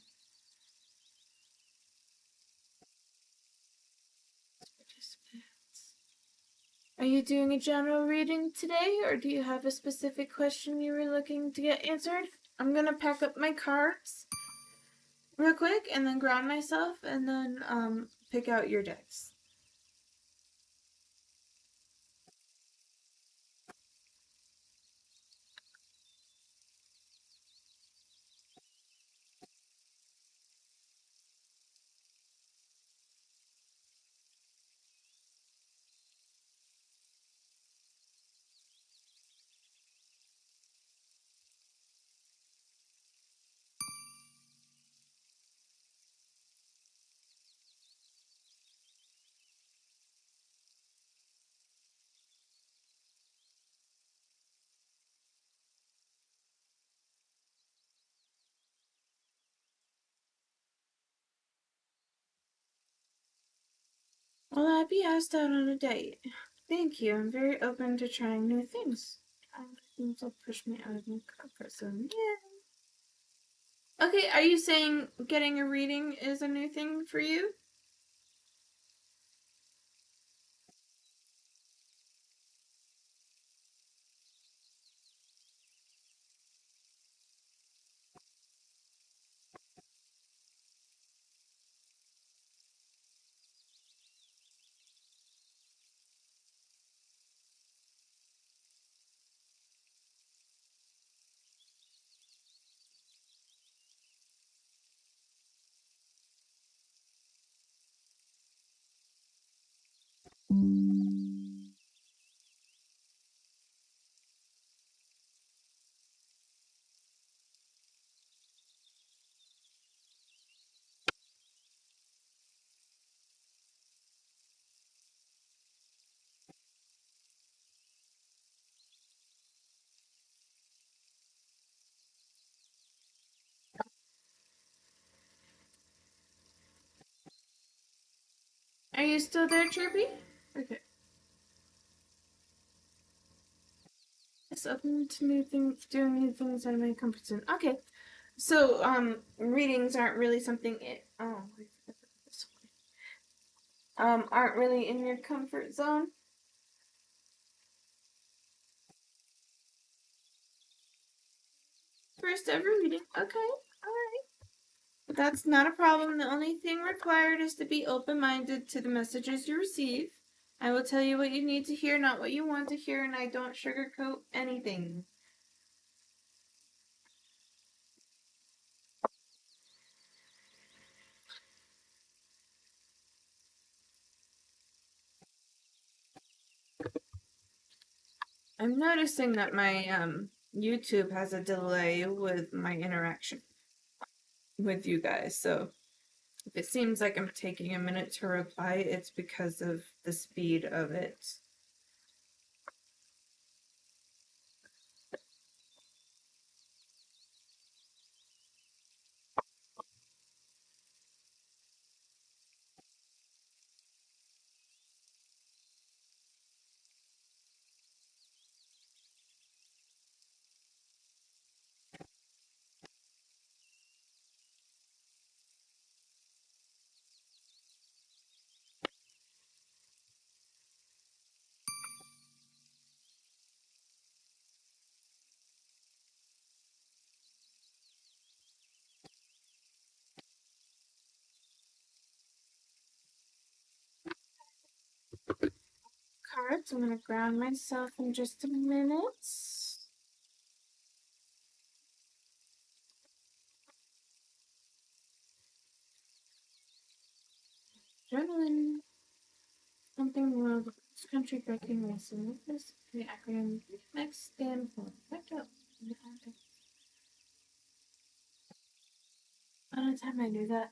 Are you doing a general reading today, or do you have a specific question you were looking to get answered? I'm gonna pack up my cards real quick and then ground myself and then pick out your decks. Will I be asked out on a date? Thank you. I'm very open to trying new things. Things will push me out of my comfort zone. Yeah. Okay, are you saying getting a reading is a new thing for you? Are you still there, Chirpy? Okay. It's open to new things, doing new things out of my comfort zone. Okay. So, readings aren't really something aren't really in your comfort zone. First ever reading. Okay. Alright. But that's not a problem. The only thing required is to be open minded to the messages you receive. I will tell you what you need to hear, not what you want to hear, and I don't sugarcoat anything. I'm noticing that my YouTube has a delay with my interaction with you guys, so if it seems like I'm taking a minute to reply, it's because of the speed of it. Cards, I'm gonna ground myself in just a minute. Adrenaline. Something wrong with this country breaking lesson. What is the acronym next stand for? Back up. By the time I knew that.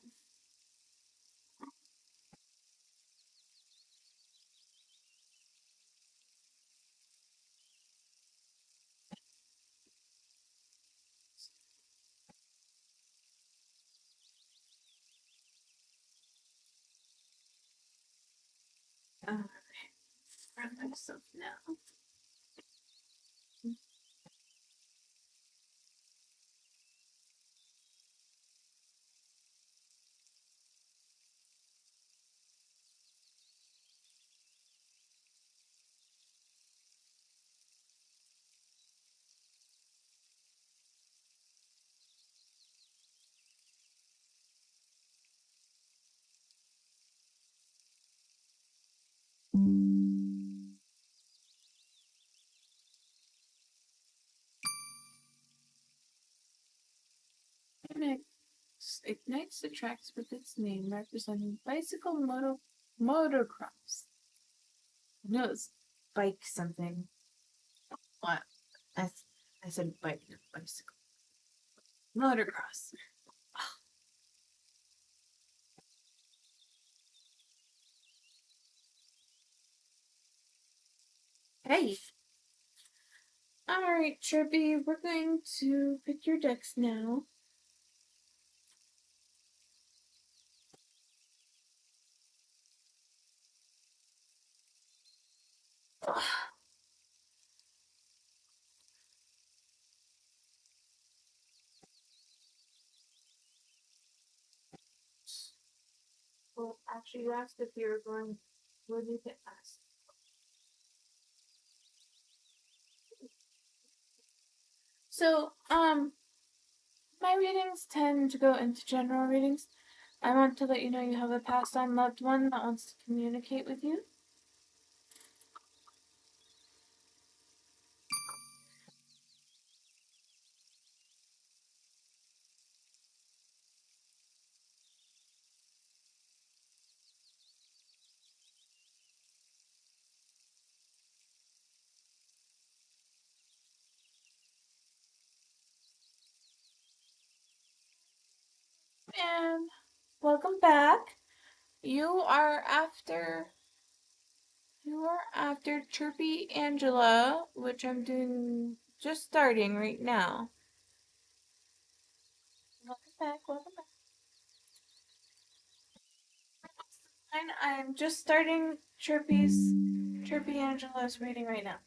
Alright. Ground myself now. Ignites the tracks with its name, representing bicycle motocross. No, it's bike something. What? I said bike, not bicycle. Motocross. Hey. Alright, Chirpy, we're going to pick your decks now. Actually, you asked if you were going. What did you ask? So, my readings tend to go into general readings. I want to let you know you have a passed on loved one that wants to communicate with you. And welcome back. You are after Chirpy Angela, which I'm doing just starting right now. Welcome back, welcome back. And I'm just starting Chirpy Angela's reading right now.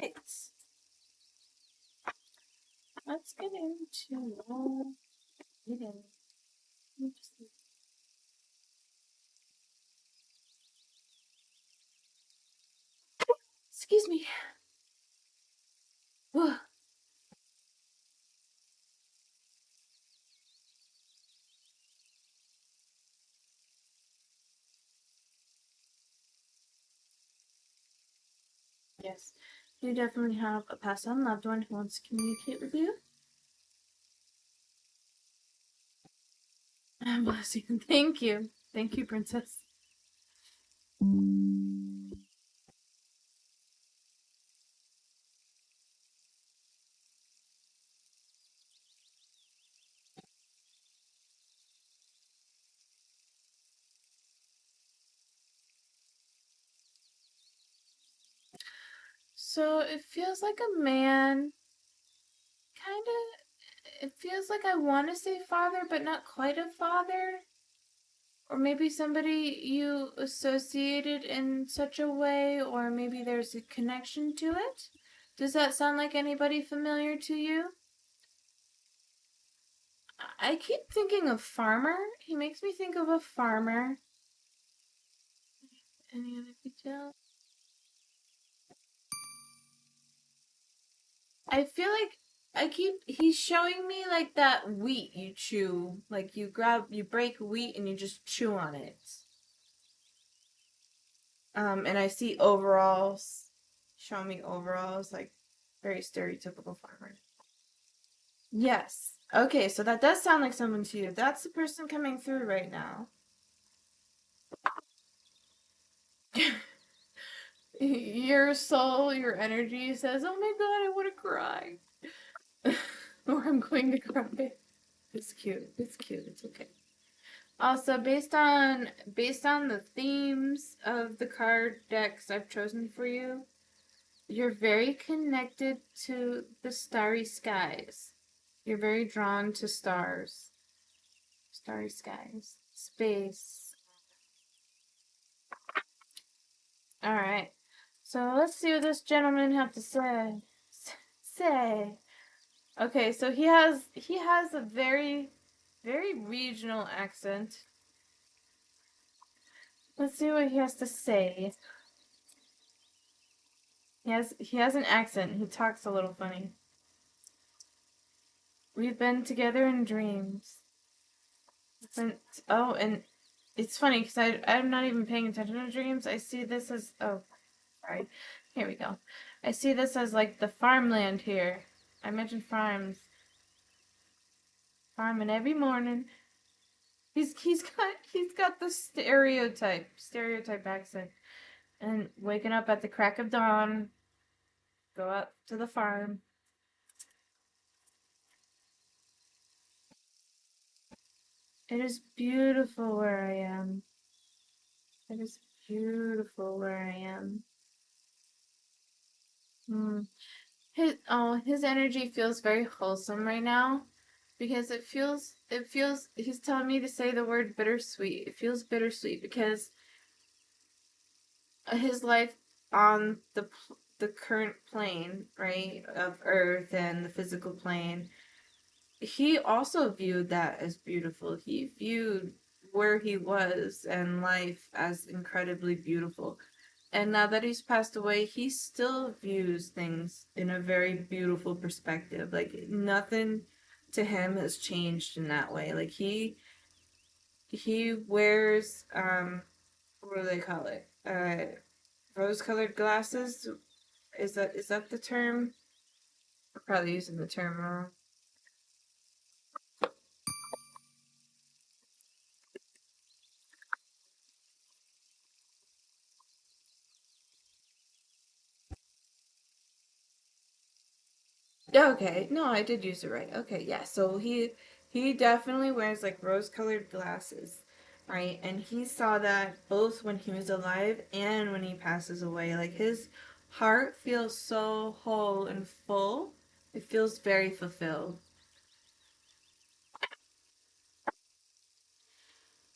Right. Let's get into reading. Excuse me. Yes, you definitely have a passed on loved one who wants to communicate with you. Bless you. Thank you. Thank you, Princess. So it feels like a man, kind of. It feels like I want to say father, but not quite a father. Or maybe somebody you associated in such a way, or maybe there's a connection to it. Does that sound like anybody familiar to you? I keep thinking of farmer. He makes me think of a farmer. Any other detail? I feel like he's showing me like that wheat you chew. Like you break wheat and you just chew on it. And I see overalls, showing me overalls, like very stereotypical farmer. Yes. Okay, so that does sound like someone to you. That's the person coming through right now. Your soul, your energy says, "Oh my god, I want to cry," or "I'm going to cry." It's cute. It's cute. It's okay. Also, based on the themes of the card decks I've chosen for you, you're very connected to the starry skies. You're very drawn to stars, starry skies, space. All right. So let's see what this gentleman have to say. Say. Okay, so he has a very regional accent. Let's see what he has to say. He has an accent. He talks a little funny. We've been together in dreams. Since, oh, and it's funny because I'm not even paying attention to dreams. I see this as, oh, sorry. Here we go. I see this as like the farmland here. I mentioned farms. Farming every morning. He's got the stereotype accent. And waking up at the crack of dawn, go out to the farm. It is beautiful where I am. It is beautiful where I am. Hmm. His energy feels very wholesome right now because it feels he's telling me to say the word bittersweet. It feels bittersweet because his life on the current plane, right, of Earth and the physical plane, he also viewed that as beautiful. He viewed where he was and life as incredibly beautiful. And now that he's passed away, he still views things in a very beautiful perspective. Like nothing to him has changed in that way. Like he wears what do they call it? Rose-colored glasses. Is that the term? I'm probably using the term wrong. Okay, no, I did use it right. Okay, yeah. So he definitely wears like rose-colored glasses, right? And he saw that both when he was alive and when he passes away. Like his heart feels so whole and full. It feels very fulfilled.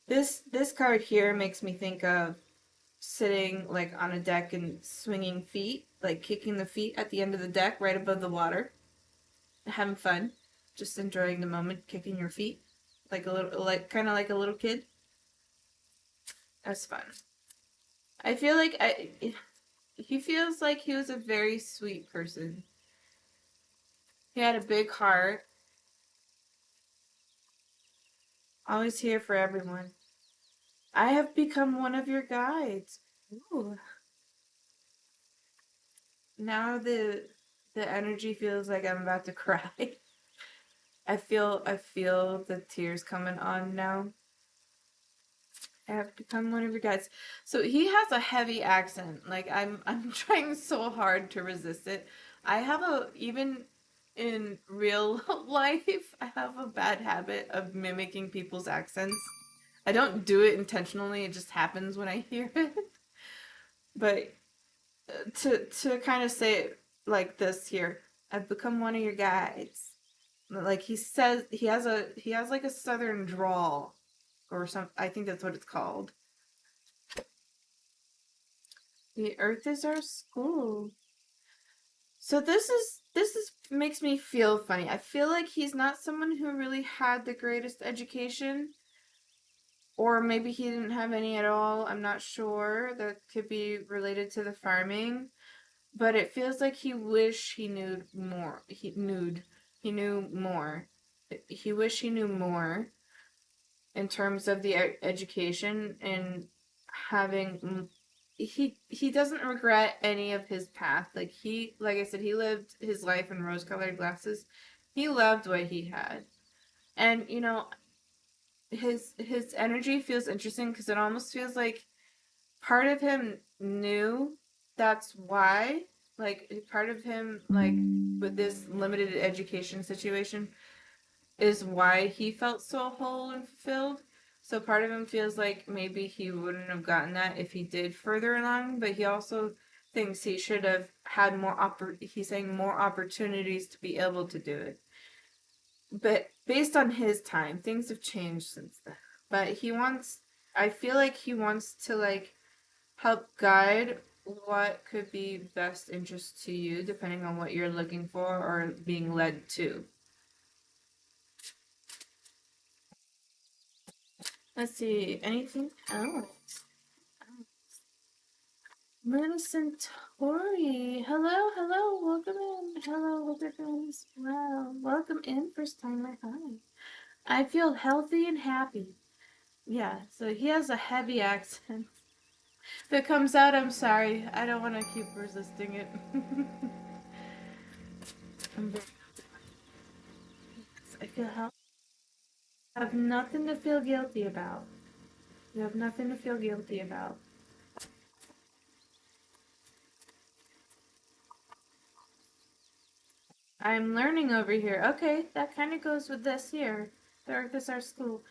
This card here makes me think of sitting like on a deck and swinging feet, like kicking the feet at the end of the deck right above the water, having fun, just enjoying the moment, kicking your feet like a little, like kind of like a little kid. That's fun. I feel like he feels like he was a very sweet person. He had a big heart, always here for everyone. I have become one of your guides. Ooh. Now the energy feels like I'm about to cry. I feel the tears coming on now. I have become one of your guides. So he has a heavy accent. Like I'm trying so hard to resist it. I have a even in real life, I have a bad habit of mimicking people's accents. I don't do it intentionally, it just happens when I hear it. But to kind of say it like this here, I've become one of your guides. Like he says he has like a southern drawl or some I think that's what it's called. The Earth is our school. So this is makes me feel funny. I feel like he's not someone who really had the greatest education, or maybe he didn't have any at all. I'm not sure. That could be related to the farming, but it feels like he wish he knew more. He knew more. He wish he knew more in terms of the education and having he doesn't regret any of his path. Like I said, he lived his life in rose-colored glasses. He loved what he had. And his energy feels interesting because it almost feels like part of him knew that's why, like part of him, like with this limited education situation, is why he felt so whole and fulfilled. So part of him feels like maybe he wouldn't have gotten that if he did further along, but he also thinks he should have had he's saying more opportunities to be able to do it. But based on his time, things have changed since then. But I feel like he wants to like help guide what could be best interest to you depending on what you're looking for or being led to. Let's see, anything else? Luna Centauri. Hello, hello, welcome in. Hello, hope everyone's well. Welcome in, first timer. Hi. I feel healthy and happy. Yeah, so he has a heavy accent. If it comes out, I'm sorry. I don't want to keep resisting it. I'm very, I feel healthy. I have nothing to feel guilty about. You have nothing to feel guilty about. I'm learning over here. Okay, that kind of goes with this here. The Earth is our school.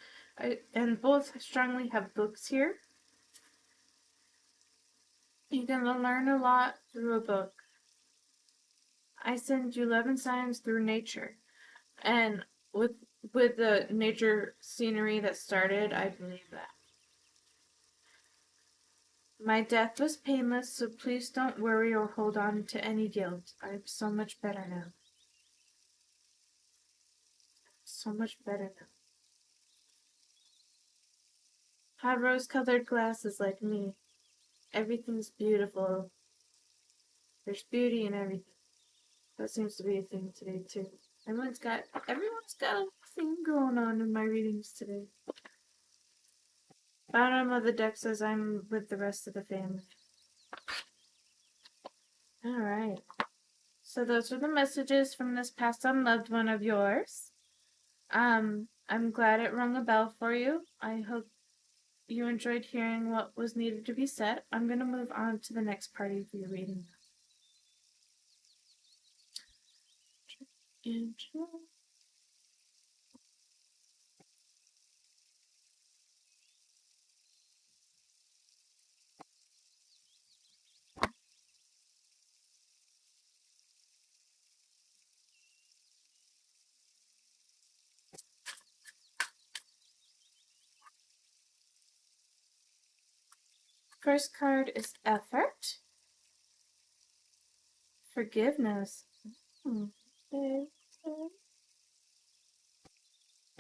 And both strongly have books here. You can learn a lot through a book. I send you love and science through nature. And with with the nature scenery that started, I believe that. My death was painless, so please don't worry or hold on to any guilt. I'm so much better now. So much better now. Have rose-colored glasses like me. Everything's beautiful. There's beauty in everything. That seems to be a thing today too. Everyone's got a thing going on in my readings today. Bottom of the deck says I'm with the rest of the family. Alright. So those are the messages from this passed on loved one of yours. I'm glad it rung a bell for you. I hope you enjoyed hearing what was needed to be said. I'm going to move on to the next part of your reading. Enjoy. First card is effort. Forgiveness.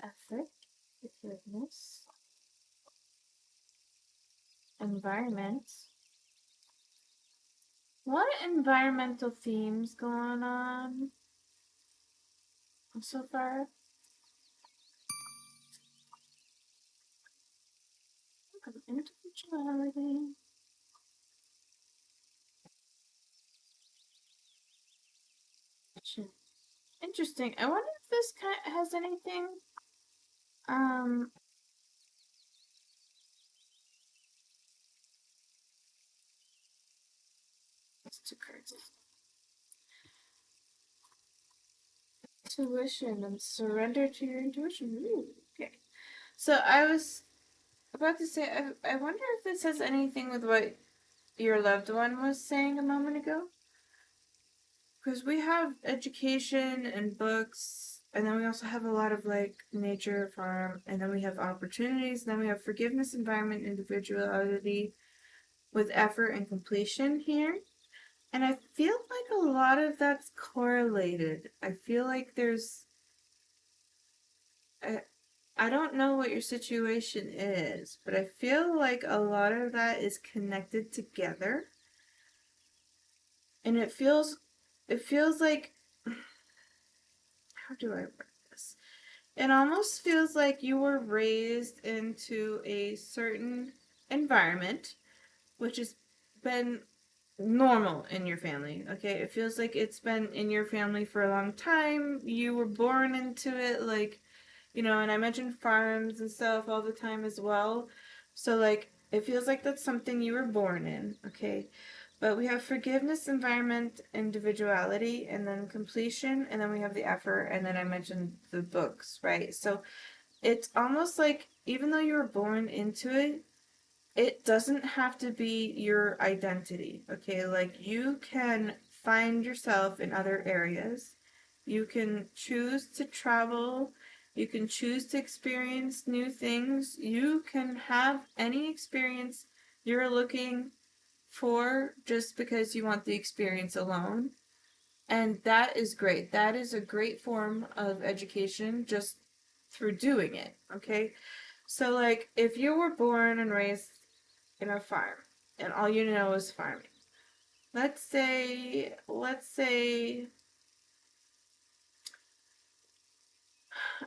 Effort. Forgiveness. Environment. What environmental themes going on so far? Individuality. Interesting. I wonder if this has anything. Um. It's two cards. Intuition and surrender to your intuition. Ooh, okay. So I was about to say, I wonder if this has anything with what your loved one was saying a moment ago. Because we have education and books, and then we also have a lot of like nature, farm, and then we have opportunities, and then we have forgiveness, environment, individuality with effort and completion here. And I feel like a lot of that's correlated. I feel like I, I don't know what your situation is, but I feel like a lot of that is connected together. And it feels like, how do I word this? It almost feels like you were raised into a certain environment, which has been normal in your family. Okay, it feels like it's been in your family for a long time. You were born into it, like, and I mentioned farms and stuff all the time as well. So like it feels like that's something you were born in. Okay, but we have forgiveness, environment, individuality, and then completion, and then we have the effort, and then I mentioned the books, right? So it's almost like even though you were born into it, it doesn't have to be your identity. Okay, like you can find yourself in other areas. You can choose to travel. You can choose to experience new things. You can have any experience you're looking for just because you want the experience alone. And that is great. That is a great form of education just through doing it. Okay. So, like, if you were born and raised in a farm and all you know is farming, let's say,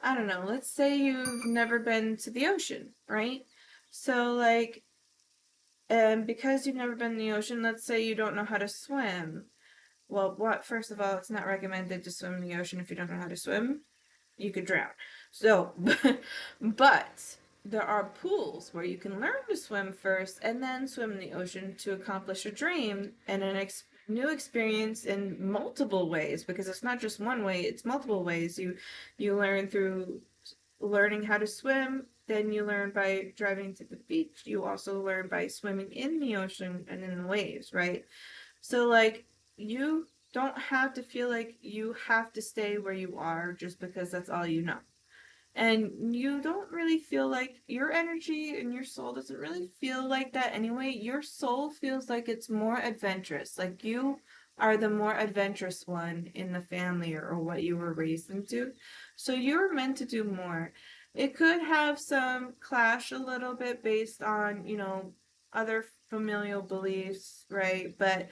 I don't know, let's say you've never been to the ocean, right? So, like, and because you've never been in the ocean, let's say you don't know how to swim. Well, first of all, it's not recommended to swim in the ocean if you don't know how to swim. You could drown. So, but there are pools where you can learn to swim first and then swim in the ocean to accomplish a dream and new experience in multiple ways, because it's not just one way, it's multiple ways. You learn through learning how to swim, then you learn by driving to the beach. You also learn by swimming in the ocean and in the waves, right? So like you don't have to feel like you have to stay where you are just because that's all you know. And you don't really feel like your energy and your soul doesn't really feel like that anyway. Your soul feels like it's more adventurous. Like you are the more adventurous one in the family or what you were raised into. So you're meant to do more. It could have some clash a little bit based on, other familial beliefs, right? But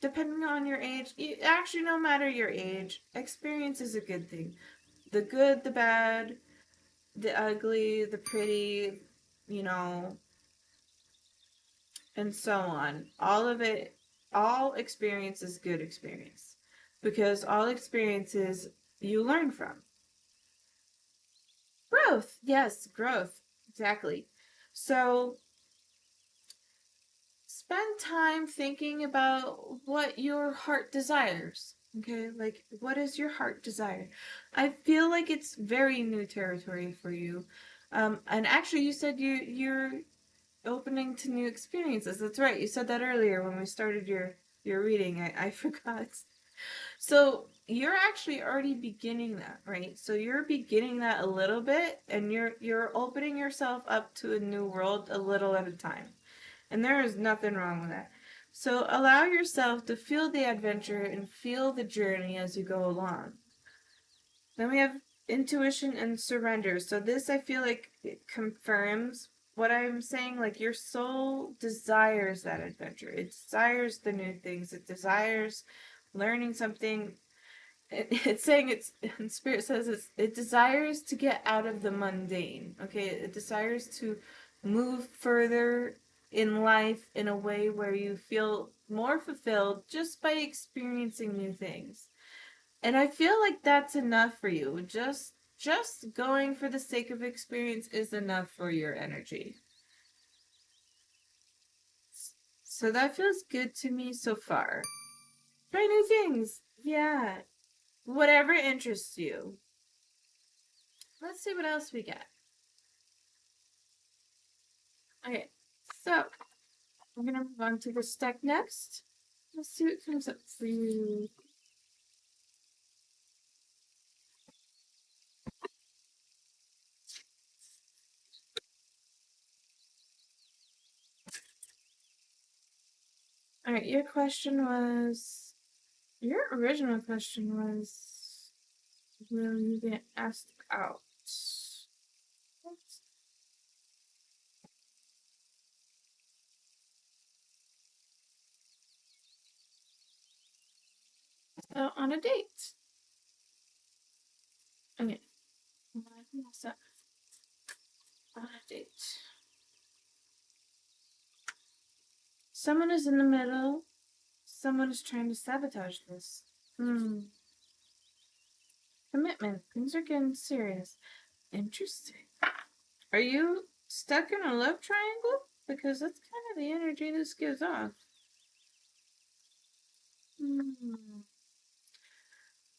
depending on your age, actually, no matter your age, experience is a good thing. The good, the bad, the ugly, the pretty, you know, and so on. All of it, all experience is good experience because all experiences you learn from. Growth, yes, growth, exactly. So spend time thinking about what your heart desires. Okay, like what is your heart desire? I feel like it's very new territory for you. And actually, you said you're opening to new experiences. That's right. You said that earlier when we started your reading. I forgot. So you're actually already beginning that, right? So you're beginning that a little bit, and you're opening yourself up to a new world a little at a time. And there is nothing wrong with that. So allow yourself to feel the adventure and feel the journey as you go along. Then we have intuition and surrender. So this, I feel like it confirms what I'm saying. Like your soul desires that adventure. It desires the new things. It desires learning something. It's saying Spirit says it desires to get out of the mundane. Okay, it desires to move further in life in a way where you feel more fulfilled just by experiencing new things. And I feel like that's enough for you. Just going for the sake of experience is enough for your energy. So that feels good to me so far. Try new things. Yeah. Whatever interests you. Let's see what else we get. Okay, so I'm gonna move on to this deck next. Let's see what comes up for you. Alright, your original question was, will you get asked out? On a date. Okay. On a date. Someone is in the middle. Someone is trying to sabotage this. Commitment. Things are getting serious. Interesting. Are you stuck in a love triangle? Because that's kind of the energy this gives off.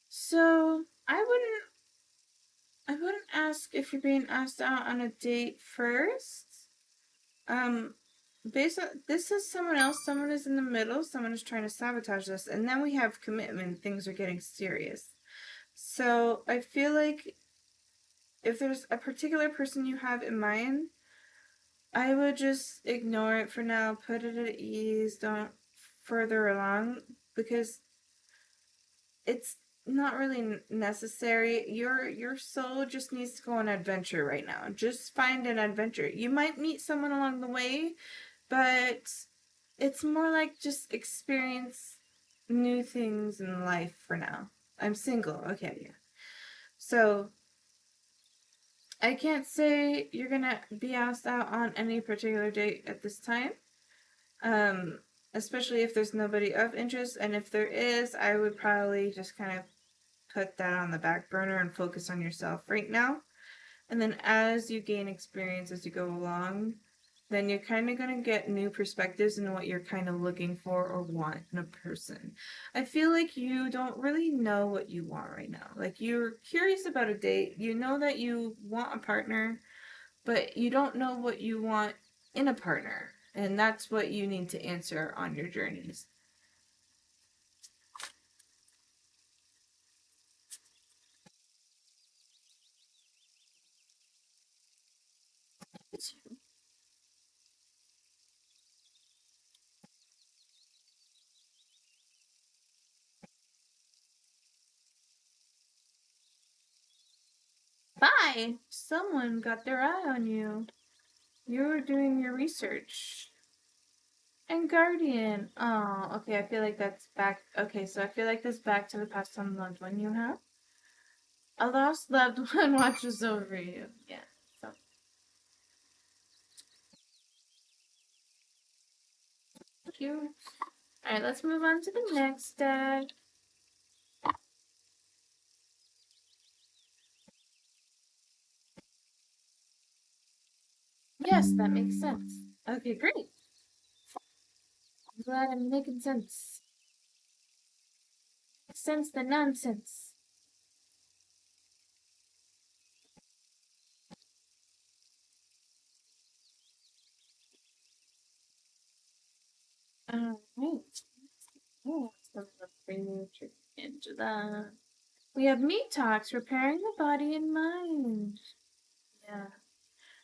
So I wouldn't ask if you're being asked out on a date first. Based on this is someone else, someone is in the middle, someone is trying to sabotage this, and then we have commitment, things are getting serious. So I feel like if there's a particular person you have in mind, I would just ignore it for now, put it at ease, don't further along, because it's not really necessary. Your soul just needs to go on an adventure right now. Just find an adventure. You might meet someone along the way, but it's more like just experience new things in life for now. I'm single. Okay, yeah. So I can't say you're gonna be asked out on any particular date at this time. Especially if there's nobody of interest, and if there is, I would probably just kind of put that on the back burner and focus on yourself right now. And then as you gain experience as you go along, then you're kind of going to get new perspectives in what you're kind of looking for or want in a person. I feel like you don't really know what you want right now. Like you're curious about a date, you know that you want a partner, but you don't know what you want in a partner. And that's what you need to answer on your journeys. Bye! Someone got their eye on you. You were doing your research. And Guardian. Oh, okay, I feel like that's back. Okay, so I feel like that's back to the past on loved one you have. A lost loved one watches over you. Yeah, so. Cute. Alright, let's move on to the next deck. Yes, that makes sense. Okay, great. I'm glad I'm making sense. Sense the nonsense. Alright. Oh, some Angela. We have meat talks, repairing the body and mind. Yeah.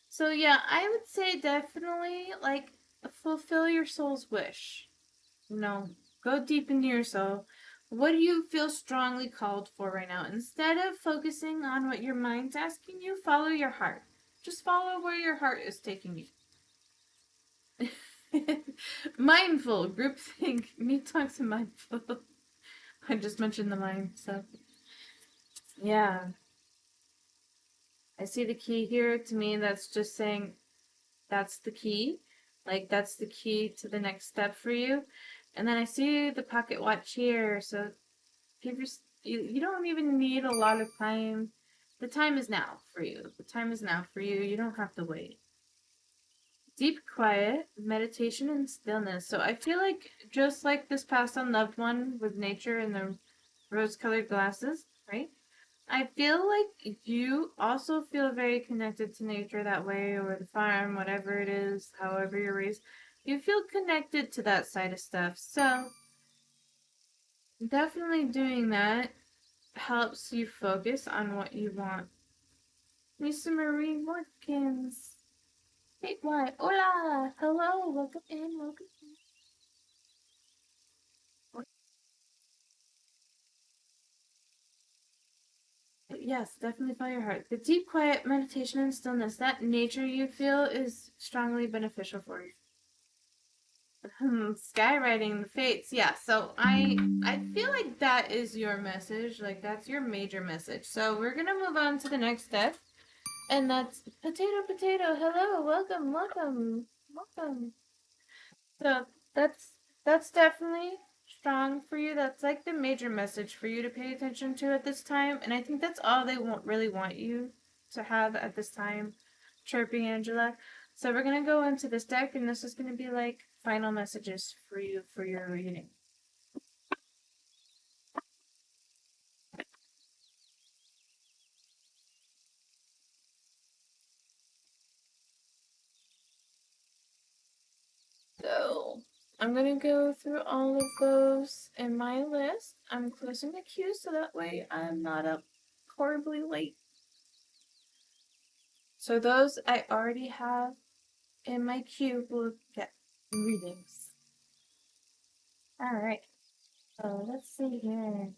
So yeah, I would say definitely like fulfill your soul's wish. You know, go deep into your soul. What do you feel strongly called for right now? Instead of focusing on what your mind's asking you, follow your heart. Just follow where your heart is taking you. Mindful, groupthink, meat talks and mindful. I just mentioned the mind, so yeah. I see the key here. To me, that's just saying that's the key. Like, that's the key to the next step for you. And then I see the pocket watch here. So, give you don't even need a lot of time. The time is now for you. The time is now for you. You don't have to wait. Deep quiet, meditation, and stillness. So, I feel like just like this past unloved one with nature and the rose colored glasses, right? I feel like you also feel very connected to nature that way, or the farm, whatever it is, however you're raised. You feel connected to that side of stuff. So, definitely doing that helps you focus on what you want. Lisa Marie Watkins. Hey, why? Hola! Hello! Welcome in, welcome in. Yes, definitely follow your heart. The deep quiet meditation and stillness, that nature you feel is strongly beneficial for you. Skywriting the fates. Yeah, so I feel like that is your message. Like that's your major message. So we're gonna move on to the next step. And that's potato potato. Hello, welcome, welcome, welcome. So that's definitely strong for you. That's like the major message for you to pay attention to at this time. And I think that's all they really want you to have at this time, chirping Angela. So we're gonna go into this deck, and this is gonna be like final messages for you for your reading. So I'm gonna go through all of those in my list. I'm closing the queue so that way I'm not up horribly late. So those I already have in my queue will get readings. Alright. So let's see here.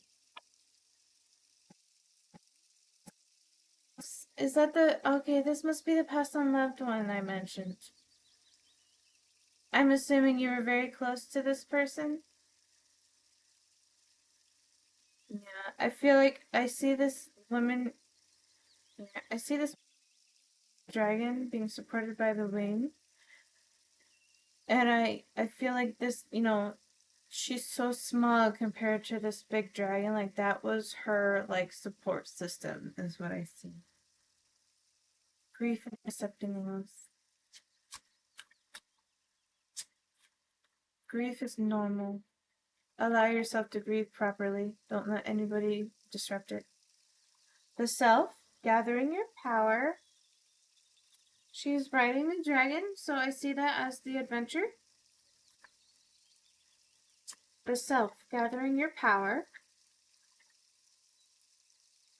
Is that the okay, this must be the past unloved one I mentioned. I'm assuming you were very close to this person? Yeah, I feel like I see this woman. Yeah, I see this dragon being supported by the wing, and I feel like this, she's so small compared to this big dragon. Like that was her like support system, is what I see. Grief and accepting loss. Grief is normal. Allow yourself to grieve properly. Don't let anybody disrupt it. The self, gathering your power, She's riding the dragon, so I see that as the adventure. The self, gathering your power.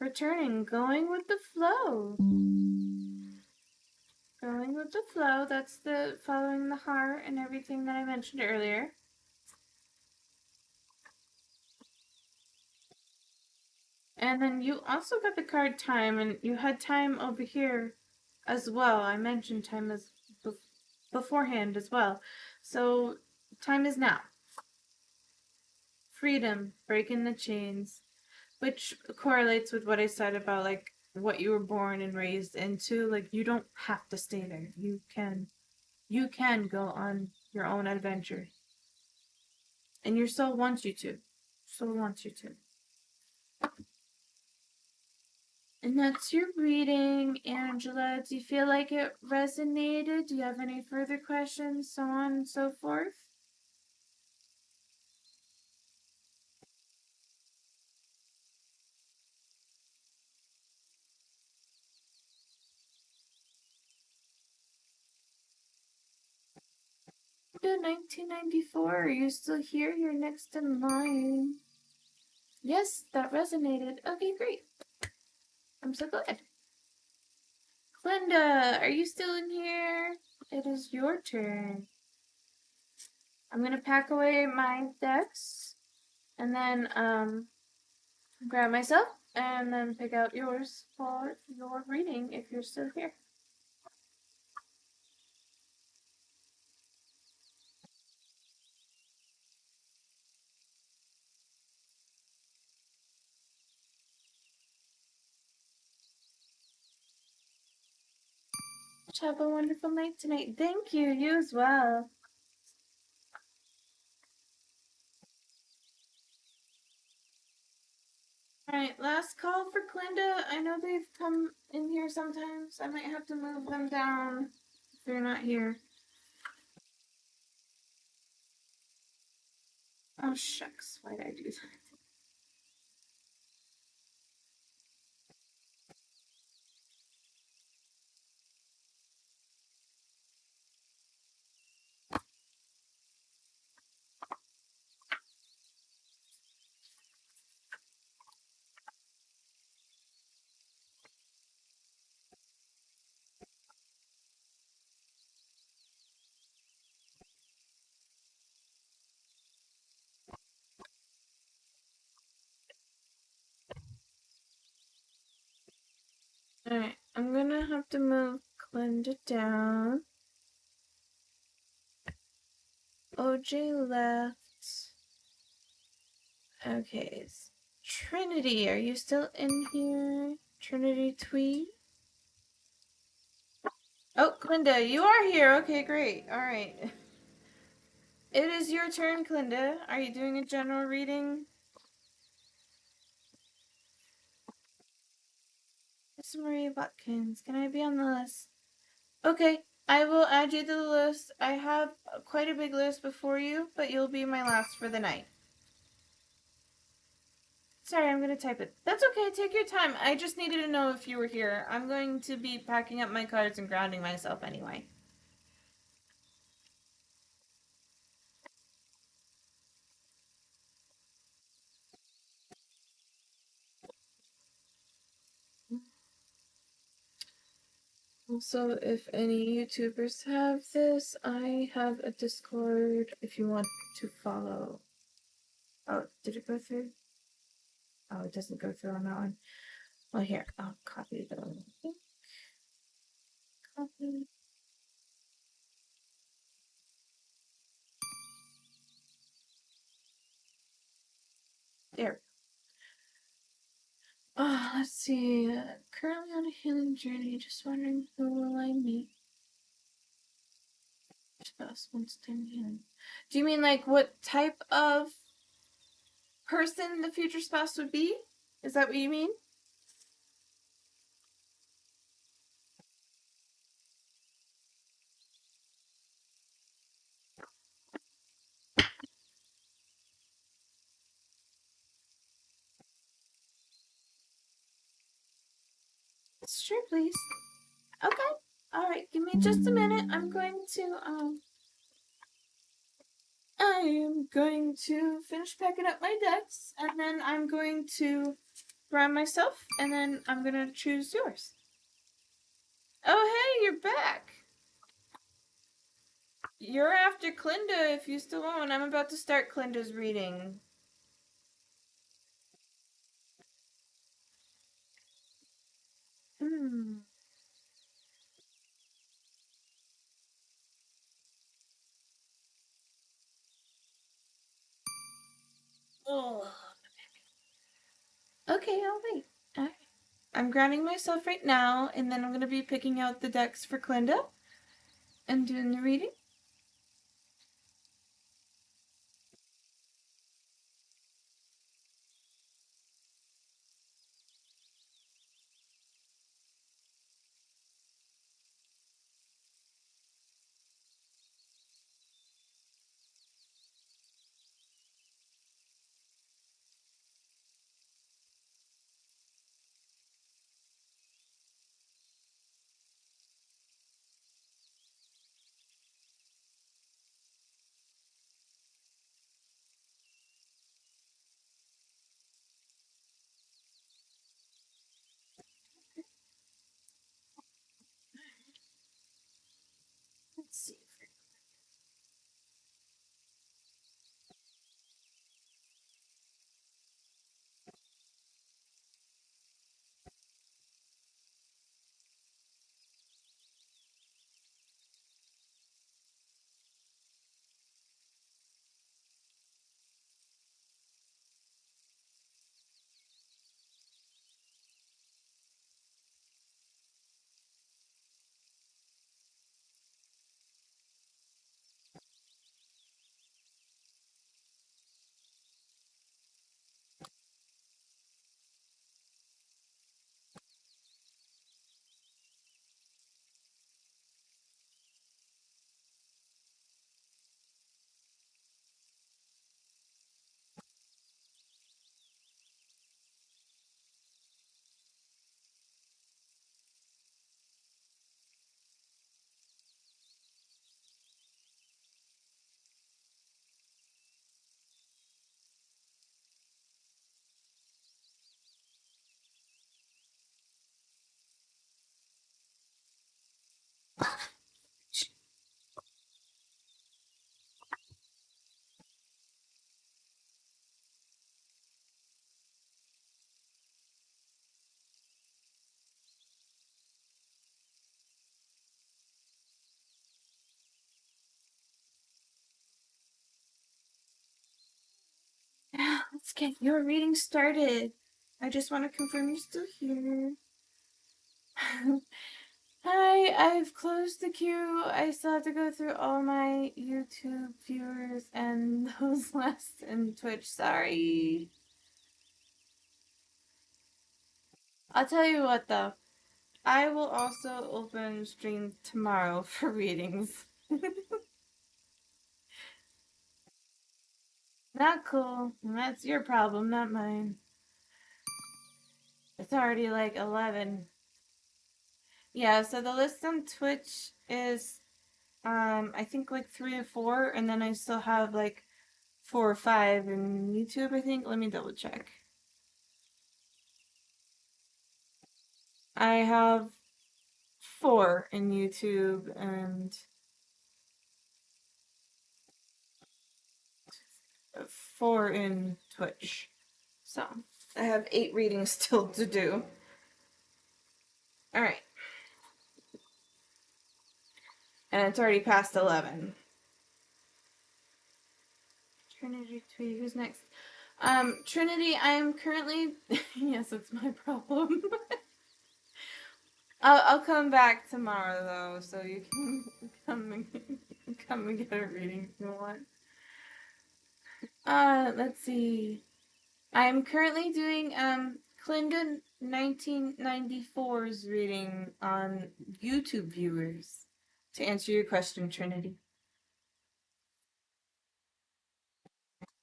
Returning, going with the flow. Going with the flow, that's the following the heart and everything that I mentioned earlier. And then you also got the card time, and you had time over here as well. I mentioned time as beforehand as well. So time is now. Freedom, breaking the chains, which correlates with what I said about like what you were born and raised into. Like you don't have to stay there. You can go on your own adventure. And your soul wants you to. Soul wants you to. And that's your reading, Angela. Do you feel like it resonated? Do you have any further questions, so on and so forth? Good 1994. Are you still here? You're next in line. Yes, that resonated. Okay, great. I'm so glad. Glinda, are you still in here? It is your turn. I'm gonna pack away my decks and then grab myself and then pick out yours for your reading if you're still here. Have a wonderful night tonight. Thank you. You as well. Alright, last call for Glinda. I know they've come in here sometimes. I might have to move them down if they're not here. Oh, shucks. Why did I do that? Alright, I'm gonna have to move Glinda down. OJ left. Okay. Trinity, are you still in here? Trinity Tweed? Oh, Glinda, you are here. Okay, great. Alright. It is your turn, Glinda. Are you doing a general reading? Miss Marie Watkins, can I be on the list? Okay, I will add you to the list. I have quite a big list before you, but you'll be my last for the night. Sorry, I'm going to type it. That's okay, take your time. I just needed to know if you were here. I'm going to be packing up my cards and grounding myself anyway. Also, if any YouTubers have this, I have a Discord if you want to follow. Oh, did it go through? Oh, it doesn't go through on that one. Well, here, I'll copy the link. Copy. There. Oh, let's see. Currently on a healing journey, just wondering who will I meet. Spouse wants time healing. Do you mean like what type of person the future spouse would be? Is that what you mean? Sure, please. Okay. All right. give me just a minute. I am going to finish packing up my decks, and then I'm going to brand myself, and then I'm gonna choose yours. Oh, hey, you're back. You're after Clinda if you still want. I'm about to start Clinda's reading. Hmm. Oh. Okay, I'll wait. Alright. I'm grounding myself right now, and then I'm gonna be picking out the decks for Clinda and doing the reading. Let's see. Let's get your reading started. I just want to confirm you're still here. Hi, I've closed the queue. I still have to go through all my YouTube viewers and those last in Twitch. Sorry. I'll tell you what though. I will also open stream tomorrow for readings. Not cool. That's your problem, not mine. It's already like 11. Yeah, so the list on Twitch is I think like 3 or 4, and then I still have like 4 or 5 in YouTube, I think. Let me double check. I have 4 in YouTube and 4 in Twitch. So I have 8 readings still to do. Alright. And it's already past 11. Trinity Tweet, who's next? Trinity, I'm currently... yes, it's my problem. I'll come back tomorrow though, so you can come and get a reading if you want. Let's see. I'm currently doing Clinda 1994's reading on YouTube viewers. To answer your question, Trinity.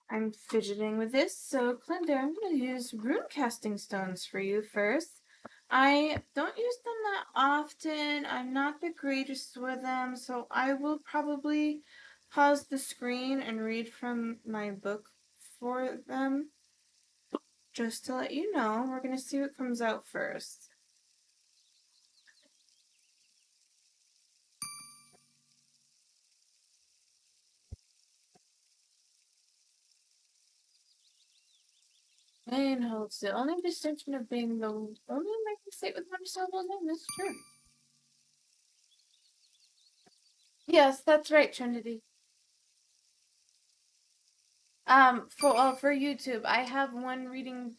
I'm fidgeting with this, so Clinda, I'm gonna use rune casting stones for you first. I don't use them that often. I'm not the greatest with them, so I will probably pause the screen and read from my book for them. Just to let you know, we're going to see what comes out first. Main holds the only distinction of being the only American state with one syllable name. That's true. Yes, that's right, Trinity. For YouTube, I have one reading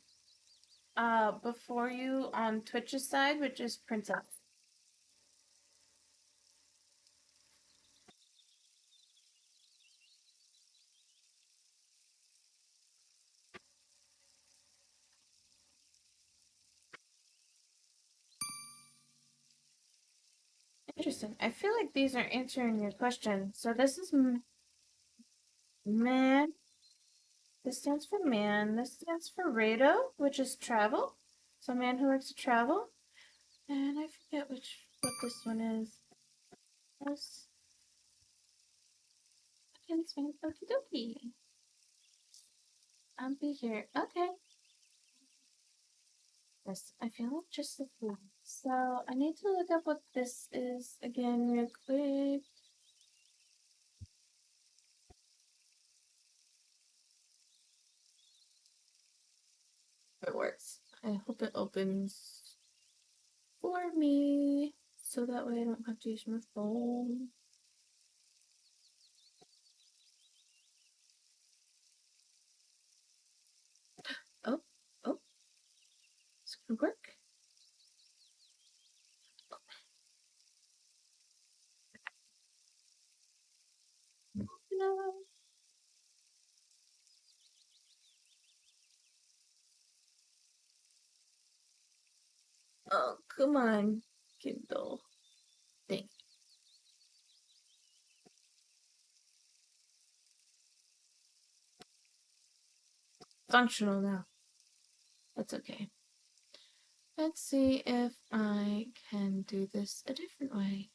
before you on Twitch's side, which is Princess. Interesting. I feel like these are answering your question. So this is man. This stands for man. This stands for Rado, which is travel. So man who likes to travel. And I forget what this one is. Yes. Okay, it's fine. Okie dokie. I'll be here. Okay. Yes, I feel like just the food. So I need to look up what this is again real quick. It works. I hope it opens for me so that way I don't have to use my phone. Oh, oh, it's gonna work. No. Oh, come on, Kindle. Dang. Functional now. That's okay. Let's see if I can do this a different way.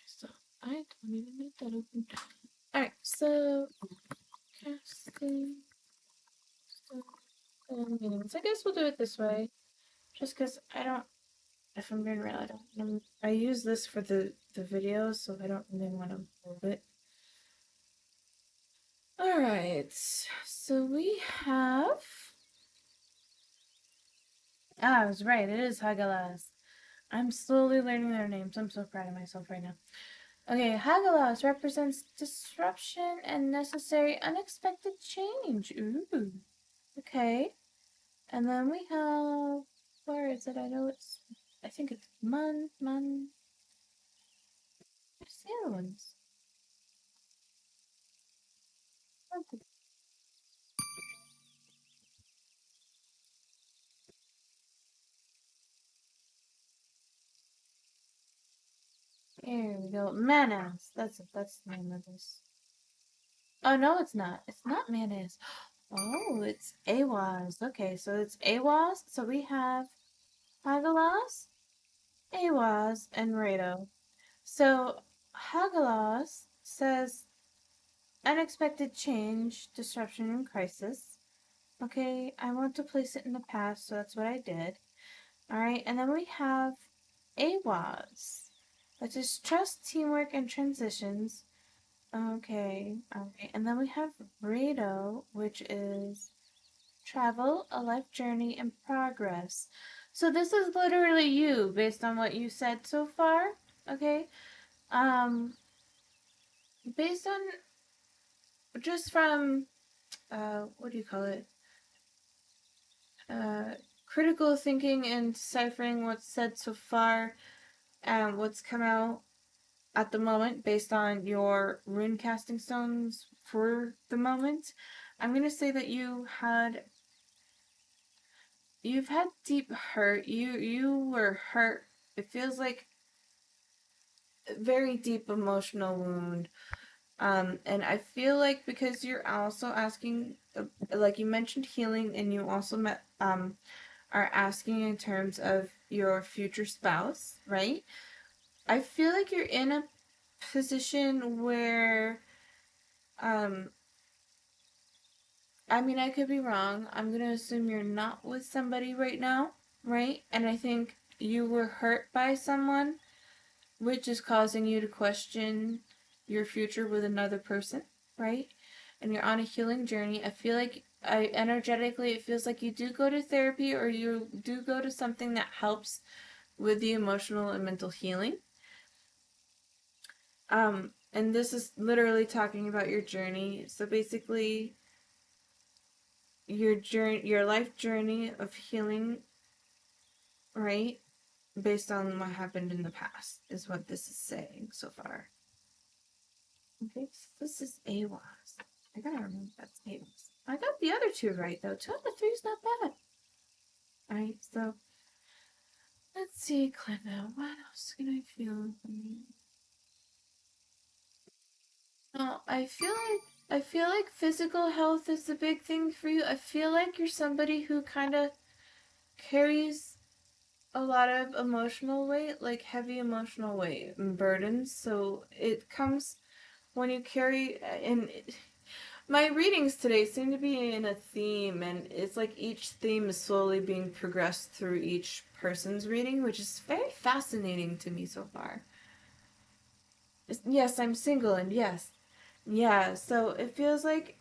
So I don't even need that open. Alright, so casting meanings. I guess we'll do it this way. Just because I don't, if I'm being real, I use this for the videos, so I don't really want to move it. Alright, so we have. I was right, it is Hagalas. I'm slowly learning their names. I'm so proud of myself right now. Okay, Hagalas represents disruption and necessary unexpected change. Ooh. Okay. And then we have, where is it? I think it's Where's the other ones? Here we go. Manas. That's the name of this. Oh, no, it's not. It's not Manas. Oh, it's Awaz. Okay, so it's Awaz. So we have Hagalas, Awaz, and Rado. So Hagalas says unexpected change, disruption, and crisis. Okay, I want to place it in the past, so that's what I did. Alright, and then we have AWAS, which is trust, teamwork, and transitions. Okay, alright, and then we have Rado, which is travel, a life journey, and progress. So this is literally you, based on what you said so far. Okay, um, based on just from what do you call it? Uh, critical thinking and deciphering what's said so far and what's come out at the moment based on your rune casting stones for the moment. I'm gonna say that you've had deep hurt. You were hurt. It feels like very deep emotional wound. And I feel like because you're also asking, like you mentioned healing, and you also are asking in terms of your future spouse, right? I feel like you're in a position where, um, I mean, I could be wrong. I'm gonna assume you're not with somebody right now, right? And I think you were hurt by someone, which is causing you to question your future with another person, right? And you're on a healing journey. I feel like energetically, it feels like you do go to therapy or you do go to something that helps with the emotional and mental healing. And this is literally talking about your journey. So basically, your life journey of healing, right? Based on what happened in the past is what this is saying so far. Okay, so this is AWAS. I gotta remember that's AWAS. I got the other two right though. 2 out of 3 is not bad. Alright, so let's see, Cleva. What else can I feel from you? No, I feel like physical health is the big thing for you. I feel like you're somebody who kind of carries a lot of emotional weight, like heavy emotional weight and burdens. So it comes when you carry, and my readings today seem to be in a theme, and it's like each theme is slowly being progressed through each person's reading, which is very fascinating to me so far. Yes, I'm single, and yes, yeah. So it feels like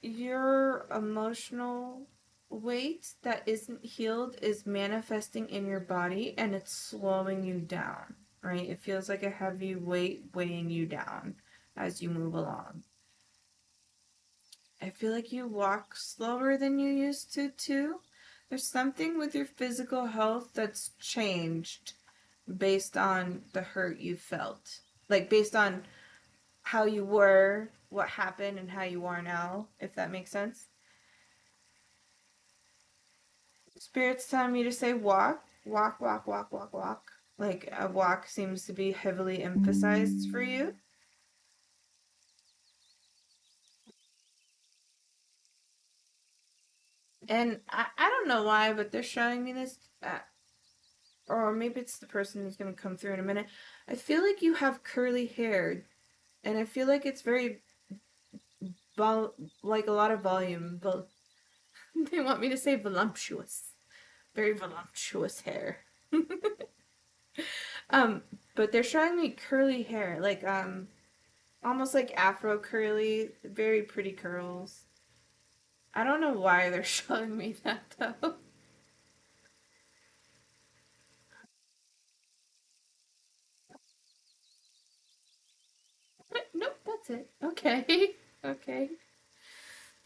your emotional weight that isn't healed is manifesting in your body, and it's slowing you down. Right? It feels like a heavy weight weighing you down as you move along. I feel like you walk slower than you used to, too. There's something with your physical health that's changed based on the hurt you felt. Like, based on how you were, what happened, and how you are now, if that makes sense. Spirit's telling me to say walk, walk, walk, walk, walk, walk. Like, a walk seems to be heavily emphasized for you. And I don't know why, but they're showing me this. Or maybe it's the person who's going to come through in a minute. I feel like you have curly hair, and I feel like it's very like a lot of volume. They want me to say voluptuous, very voluptuous hair. um, but they're showing me curly hair, like almost like Afro curly, very pretty curls. I don't know why they're showing me that though. Nope, that's it. Okay, okay.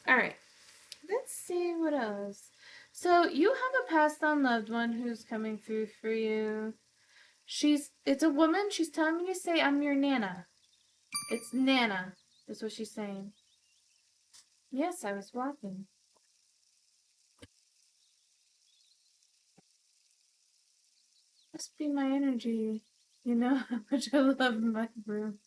All right. Let's see what else. So you have a passed on loved one who's coming through for you. It's a woman. She's telling me to say I'm your Nana. It's Nana. That's what she's saying. Yes, I was walking. Must be my energy. You know how much I love my room.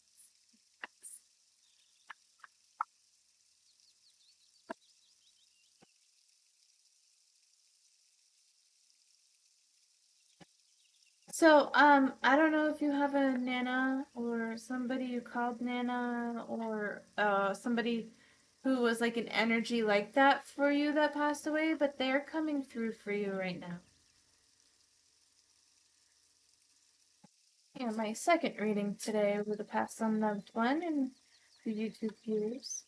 So, I don't know if you have a Nana or somebody you called Nana or somebody who was like an energy like that for you that passed away, but they're coming through for you right now. Yeah, my second reading today with a past unloved one and for YouTube viewers.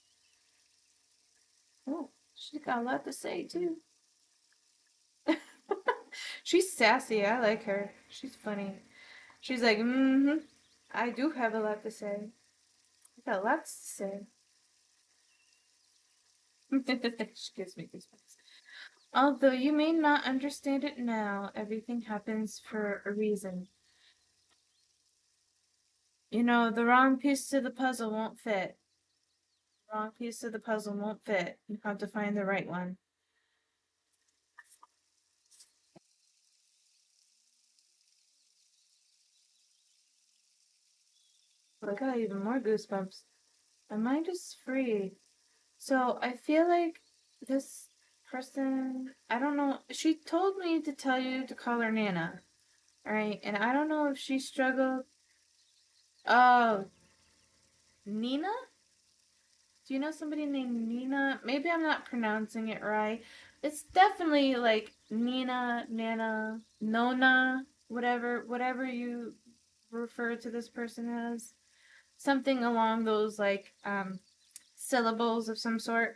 Oh, she's got a lot to say too. She's sassy. I like her. She's funny. She's like, mm-hmm. I do have a lot to say. I got lots to say. She gives me goosebumps. Although you may not understand it now, everything happens for a reason. You know, the wrong piece to the puzzle won't fit. The wrong piece to the puzzle won't fit. You have to find the right one. I got even more goosebumps. My mind is free. So I feel like this person, I don't know, she told me to tell you to call her Nana, right? And I don't know if she struggled. Oh, Nina? Do you know somebody named Nina? Maybe I'm not pronouncing it right. It's definitely like Nina, Nana, Nona, whatever you refer to this person as. Something along those like syllables of some sort.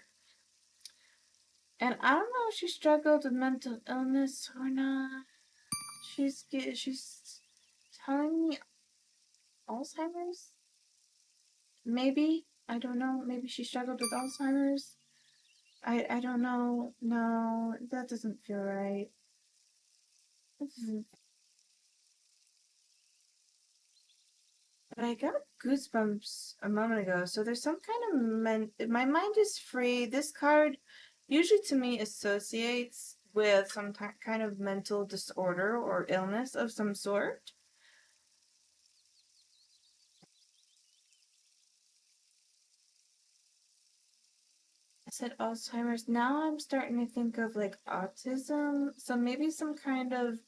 And I don't know if she struggled with mental illness or not. She's telling me Alzheimer's. Maybe I don't know. Maybe she struggled with Alzheimer's. I don't know. No, that doesn't feel right. But I got goosebumps a moment ago. So there's some kind of my mind is free. This card usually to me associates with some kind of mental disorder or illness of some sort. I said Alzheimer's. Now I'm starting to think of like autism. So maybe some kind of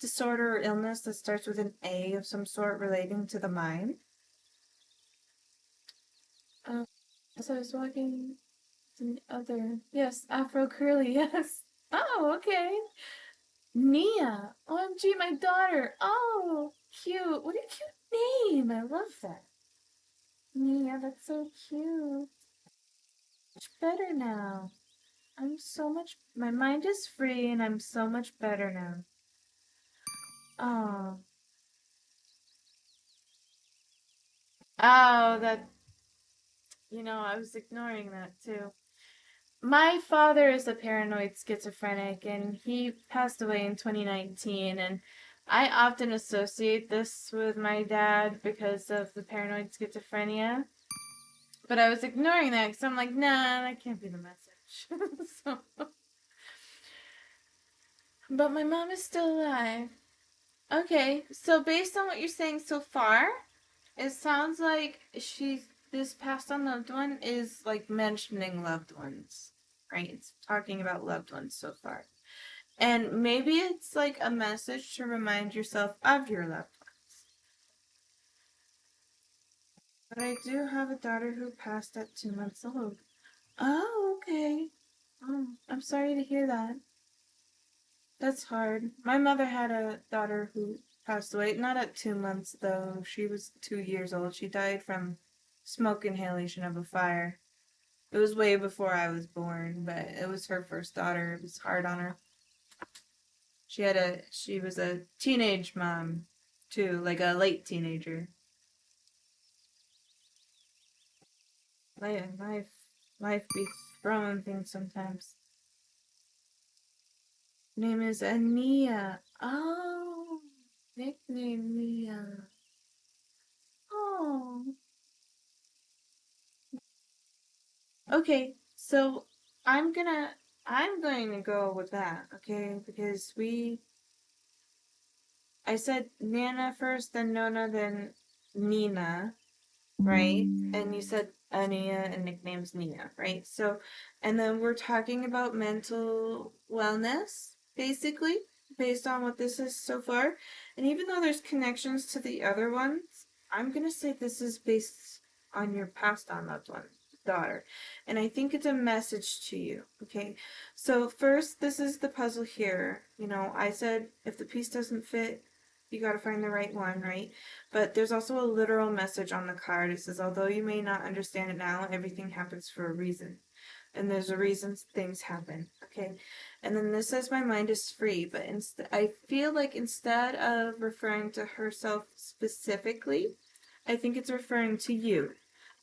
disorder or illness that starts with an A of some sort relating to the mind. Um, as I was walking to the other, yes, Afro Curly, yes. Oh, okay. Nia. OMG, my daughter. Oh, cute. What a cute name. I love that. Nia, that's so cute. Much better now. My mind is free and I'm so much better now. Oh. Oh, I was ignoring that too. My father is a paranoid schizophrenic and he passed away in 2019 and I often associate this with my dad because of the paranoid schizophrenia. But I was ignoring that because I'm like, nah, that can't be the message. so, but my mom is still alive. Okay, so based on what you're saying so far, it sounds like this passed on loved one is like mentioning loved ones, right? It's talking about loved ones so far. And maybe it's like a message to remind yourself of your loved ones. But I do have a daughter who passed at 2 months old. Oh, okay. Oh, I'm sorry to hear that. That's hard. My mother had a daughter who passed away, not at 2 months though. She was 2 years old. She died from smoke inhalation of a fire. It was way before I was born, but it was her first daughter. It was hard on her. She was a teenage mom too, like a late teenager. Life be throwing things sometimes. Name is Ania. Oh, nickname Nia. Oh, okay. So I'm gonna I'm going to go with that, okay? Because I said Nana first, then Nona, then Nina, right? And you said Ania and nicknames Nina, right? So, and then we're talking about mental wellness, basically, based on what this is so far. And even though there's connections to the other ones, I'm gonna say this is based on your passed on loved one, daughter. And I think it's a message to you, okay? So first, this is the puzzle here. I said if the piece doesn't fit, you gotta find the right one, right? But there's also a literal message on the card. It says, although you may not understand it now, everything happens for a reason. And there's a reason things happen, okay? And then this says, my mind is free. But I feel like instead of referring to herself specifically, I think it's referring to you.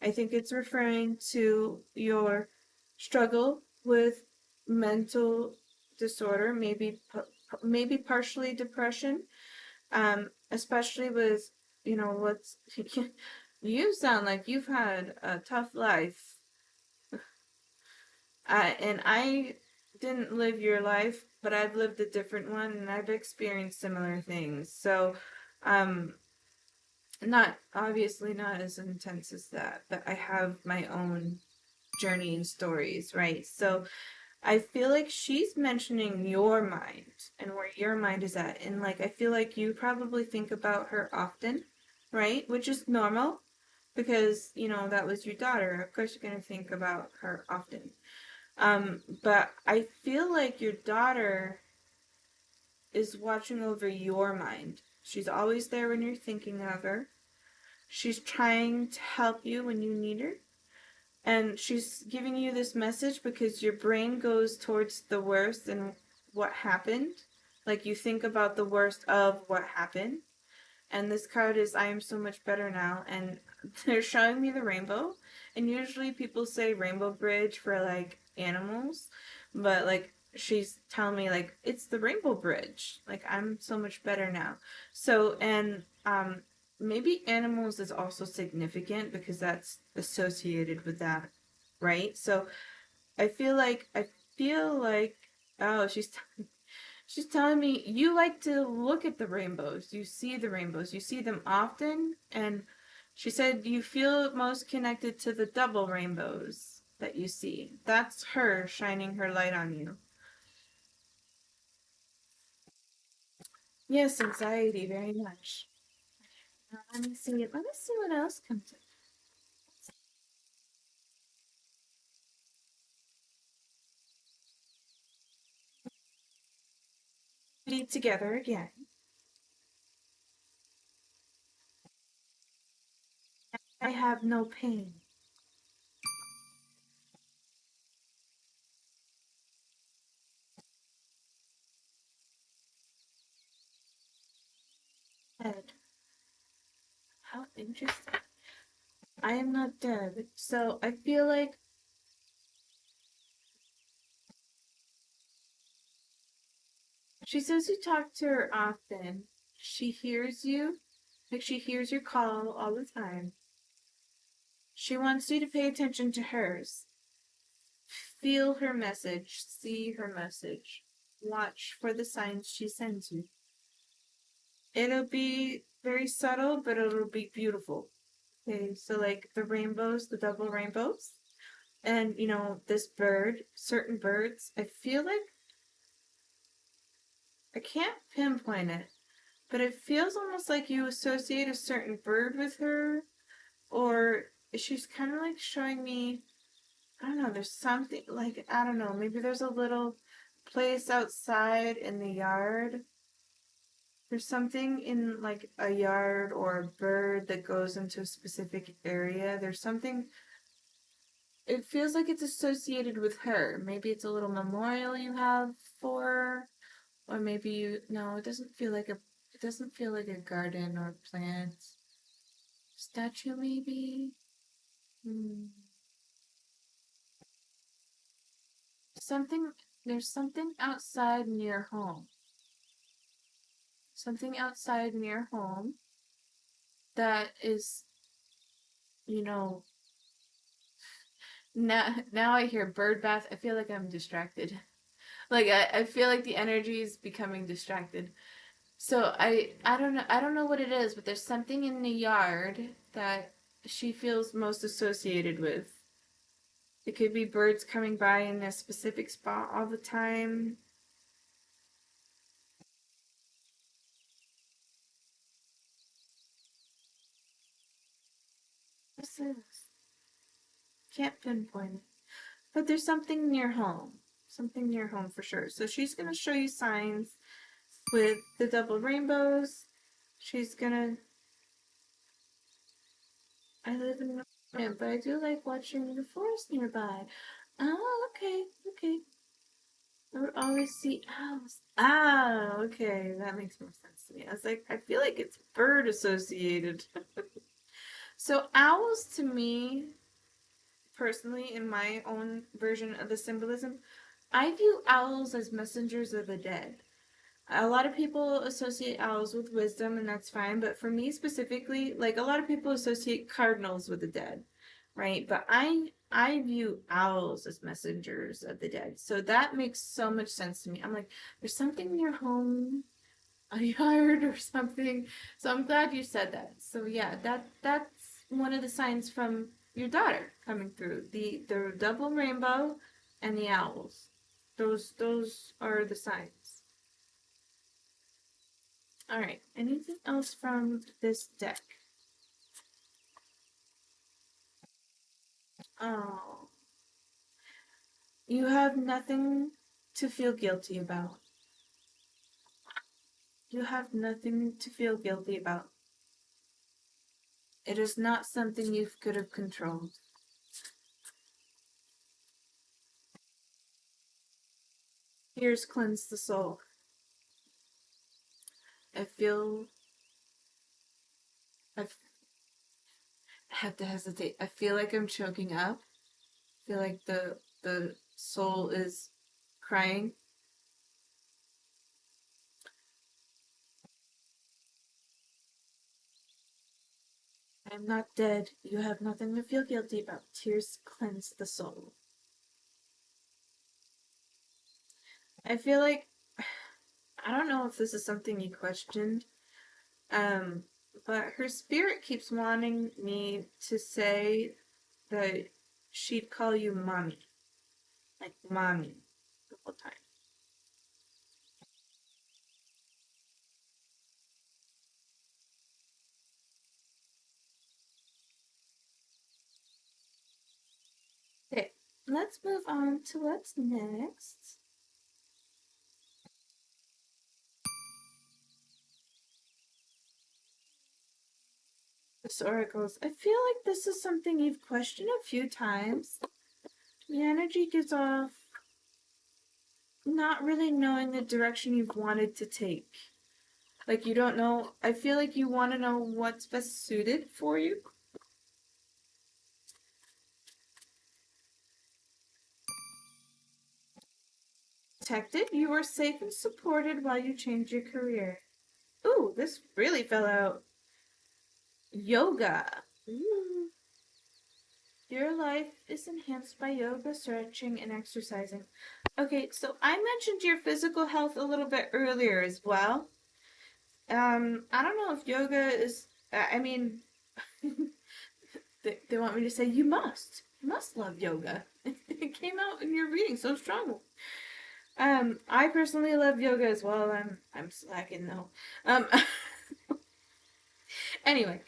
I think it's referring to your struggle with mental disorder, maybe partially depression, especially with, what's you sound like you've had a tough life. And I didn't live your life, but I've lived a different one and I've experienced similar things. So, um, Not obviously not as intense as that, but I have my own journey and stories, right? So I feel like she's mentioning your mind and where your mind is at. And like, I feel like you probably think about her often, right? Which is normal because, that was your daughter. Of course, you're going to think about her often. But I feel like your daughter is watching over your mind. She's always there when you're thinking of her. She's trying to help you when you need her. And she's giving you this message because your brain goes towards the worst and what happened. Like you think about the worst of what happened. And this card is I am so much better now. And they're showing me the rainbow. And usually people say rainbow bridge for like animals. But like she's telling me like it's the rainbow bridge. Like I'm so much better now. So and maybe animals is also significant because that's associated with that, right? So I feel like oh she's telling me you like to look at the rainbows. You see the rainbows. You see them often, and she said you feel most connected to the double rainbows that you see. That's her shining her light on you. Yes, anxiety, very much. Now, let me see. Let me see what else comes in. Together again. I have no pain. Dead. How interesting. I am not dead. So I feel like she says you talk to her often. She hears you. Like she hears your call all the time. She wants you to pay attention to hers. Feel her message. See her message. Watch for the signs she sends you. It'll be very subtle, but it'll be beautiful. Okay, so like the rainbows, the double rainbows, and this bird, certain birds, I feel like I can't pinpoint it, but it feels almost like you associate a certain bird with her, or she's kind of like showing me, I don't know, there's something like, I don't know, maybe there's a little place outside in the yard. There's something in like a yard or a bird that goes into a specific area. There's something, it feels like it's associated with her. Maybe it's a little memorial you have for her, or maybe no, it doesn't feel like a garden or plant. Statue, maybe? Hmm. Something, there's something outside near home. Something outside near home that is, you know, now I hear bird bath. I feel like I'm distracted. Like I feel like the energy is becoming distracted. So I don't know what it is, but there's something in the yard that she feels most associated with. It could be birds coming by in a specific spot all the time. This is can't pinpoint it. But there's something near home. Something near home for sure. So she's gonna show you signs with the double rainbows. She's gonna I live in an apartment, but I do like watching the forest nearby. Oh, okay, okay. I would always see owls. Ah, okay, that makes more sense to me. I was like, I feel like it's bird associated. So owls to me, personally, in my own version of the symbolism, I view owls as messengers of the dead. A lot of people associate owls with wisdom, and that's fine. But for me specifically, like a lot of people associate cardinals with the dead, right? But I view owls as messengers of the dead. So that makes so much sense to me. I'm like, there's something in your home heard or something. So I'm glad you said that. So yeah, that's one of the signs from your daughter coming through. The double rainbow and the owls. Those are the signs. All right. Anything else from this deck? Oh, you have nothing to feel guilty about. You have nothing to feel guilty about. It is not something you could have controlled. Here's cleanse the soul. I feel I have to hesitate. I feel like I'm choking up. I feel like the soul is crying. I'm not dead. You have nothing to feel guilty about. Tears cleanse the soul. I feel like I don't know if this is something you questioned, um, but her spirit keeps wanting me to say that she'd call you mommy, like mommy, the whole time. Okay, let's move on to what's next. This oracles. I feel like this is something you've questioned a few times. The energy gives off not really knowing the direction you've wanted to take. Like you don't know. I feel like you want to know what's best suited for you. Protected, you are safe and supported while you change your career. Ooh, this really fell out. Yoga. Ooh. Your life is enhanced by yoga, stretching, and exercising. Okay, so I mentioned your physical health a little bit earlier as well. I don't know if yoga is. I mean, they want me to say you must love yoga. It came out in your reading so strongly. I personally love yoga as well. I'm slacking though. Um, anyway,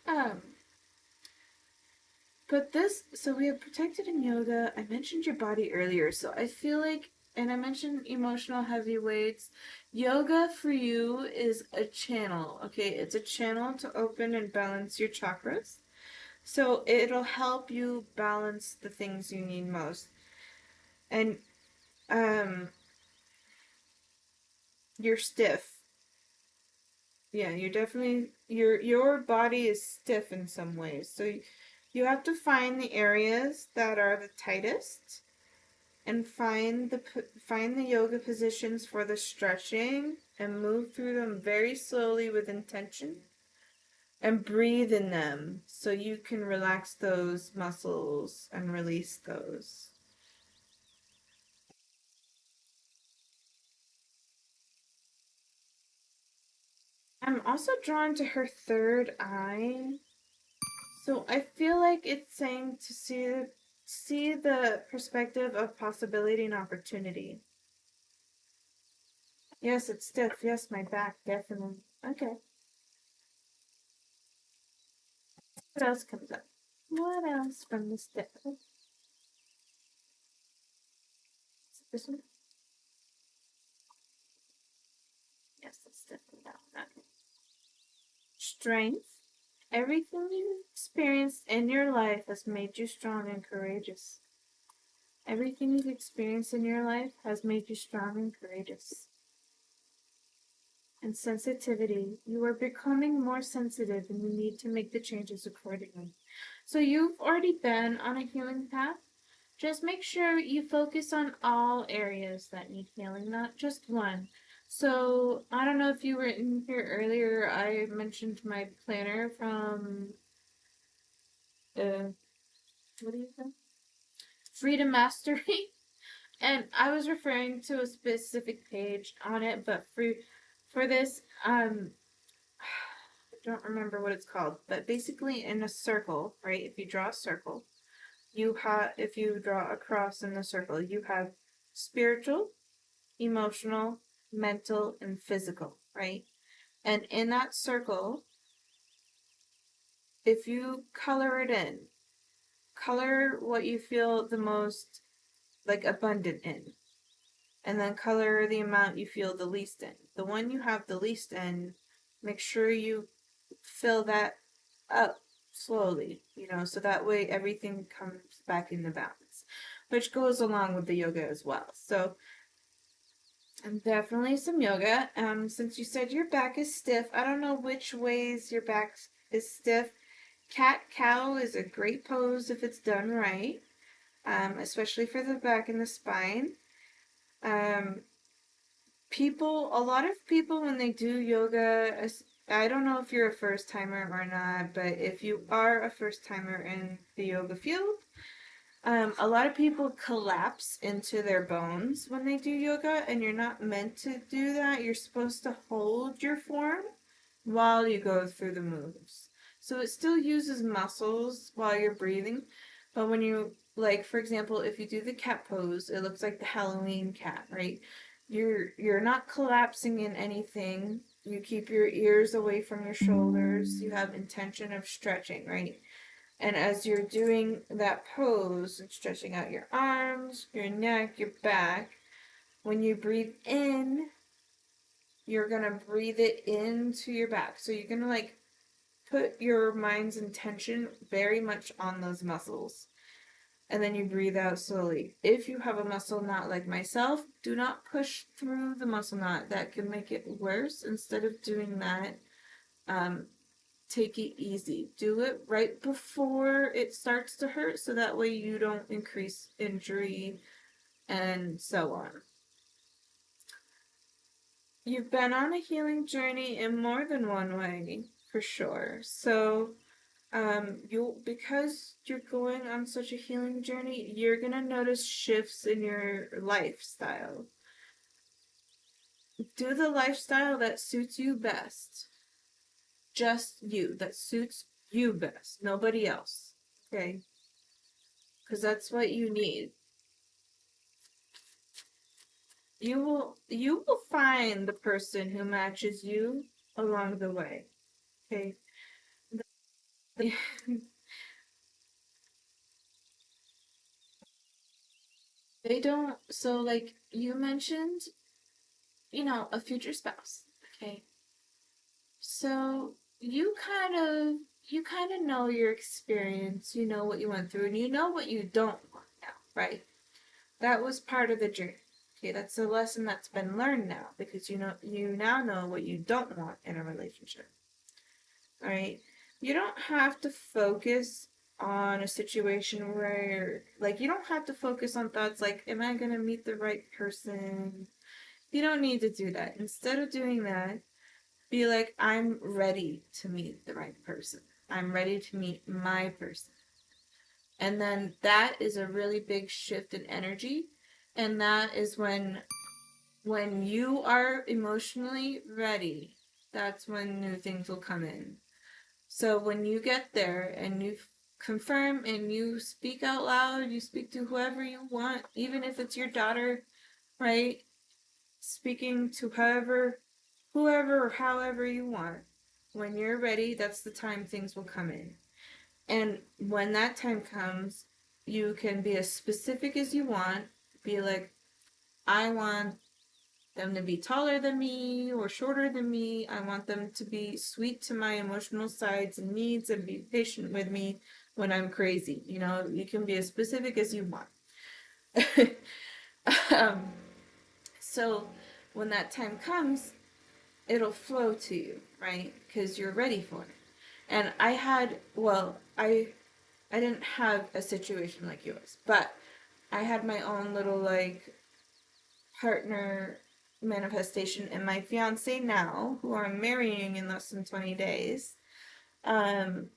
um, but this, so we have protected in yoga. I mentioned your body earlier, so I feel like, and I mentioned emotional heavyweights. Yoga for you is a channel, okay? It's a channel to open and balance your chakras. So it'll help you balance the things you need most. And um, you're stiff. Yeah, you're definitely your body is stiff in some ways. So you have to find the areas that are the tightest and find the yoga positions for the stretching and move through them very slowly with intention and breathe in them so you can relax those muscles and release those. I'm also drawn to her third eye. So I feel like it's saying to see the perspective of possibility and opportunity. Yes, it's stiff. Yes, my back, definitely. Okay. What else comes up? What else from this deck? This one? Yes, it's definitely that one. Okay. Strength. Everything you've experienced in your life has made you strong and courageous. Everything you've experienced in your life has made you strong and courageous. And sensitivity. You are becoming more sensitive and you need to make the changes accordingly. So you've already been on a healing path. Just make sure you focus on all areas that need healing, not just one. So I don't know if you were in here earlier. I mentioned my planner from what do you say? Freedom Mastery. And I was referring to a specific page on it, but for this, I don't remember what it's called, but basically in a circle, right? If you draw a circle, if you draw a cross in the circle, you have spiritual, emotional, mental, and physical, right? And in that circle, if you color it in, color what you feel the most like abundant in, and then color the amount you feel the least in. The one you have the least in, make sure you fill that up slowly, so that way everything comes back into balance, which goes along with the yoga as well. So, definitely some yoga. Since you said your back is stiff, I don't know which ways your back is stiff. Cat cow is a great pose if it's done right, especially for the back and the spine. Um, a lot of people when they do yoga, I don't know if you're a first timer or not, but if you are a first timer in the yoga field, a lot of people collapse into their bones when they do yoga, and you're not meant to do that. You're supposed to hold your form while you go through the moves. So it still uses muscles while you're breathing, but when you, like, for example, if you do the cat pose, it looks like the Halloween cat, right? You're not collapsing in anything. You keep your ears away from your shoulders. You have intention of stretching, right? And as you're doing that pose and stretching out your arms, your neck, your back, when you breathe in, you're going to breathe it into your back. So you're going to like put your mind's intention very much on those muscles. And then you breathe out slowly. If you have a muscle knot like myself, do not push through the muscle knot. That can make it worse. Instead of doing that, um, take it easy. Do it right before it starts to hurt so that way you don't increase injury and so on. You've been on a healing journey in more than one way, for sure. So, because you're going on such a healing journey, you're gonna notice shifts in your lifestyle. Do the lifestyle that suits you best. Just you, that suits you best, nobody else. Okay? Because that's what you need. You will find the person who matches you along the way. Okay? They don't, so like you mentioned, a future spouse. Okay? So you kind of know your experience, you know what you went through, and you know what you don't want now, right? That was part of the journey. Okay, that's a lesson that's been learned now because you now know what you don't want in a relationship. All right? You don't have to focus on a situation where like you don't have to focus on thoughts like am I going to meet the right person? You don't need to do that. Instead of doing that, be like, I'm ready to meet the right person. I'm ready to meet my person. And then that is a really big shift in energy. And that is when you are emotionally ready, that's when new things will come in. So when you get there and you confirm and you speak out loud, you speak to whoever you want, even if it's your daughter, right? Speaking to whoever or however you want. When you're ready, that's the time things will come in. And when that time comes, you can be as specific as you want. Be like, I want them to be taller than me or shorter than me. I want them to be sweet to my emotional sides and needs and be patient with me when I'm crazy. You can be as specific as you want. um, so when that time comes, it'll flow to you, right? Because you're ready for it. And I didn't have a situation like yours, but I had my own little like partner manifestation, and my fiance now, who I'm marrying in less than 20 days, um,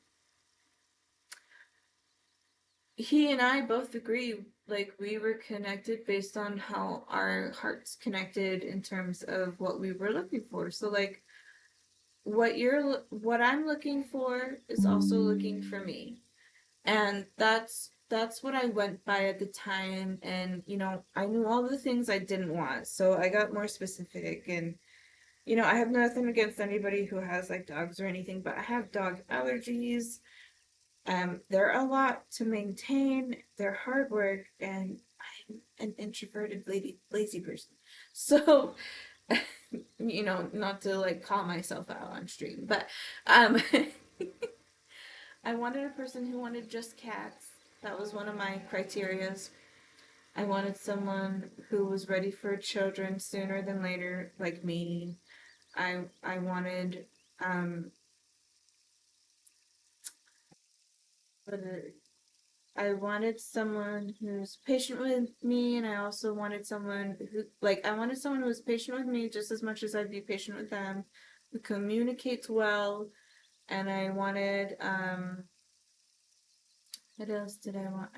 he and I both agree, like we were connected based on how our hearts connected in terms of what we were looking for. So like what I'm looking for is also looking for me. And that's what I went by at the time, and I knew all the things I didn't want. So I got more specific, and I have nothing against anybody who has like dogs or anything, but I have dog allergies. They're a lot to maintain. They're hard work, and I'm an introverted lazy person. So, not to like call myself out on stream, but um, I wanted a person who wanted just cats. That was one of my criterias. I wanted someone who was ready for children sooner than later, like me. I wanted um, what I wanted someone who's patient with me, and I also wanted someone I wanted someone who was patient with me just as much as I'd be patient with them, who communicates well, and I wanted, what else did I want?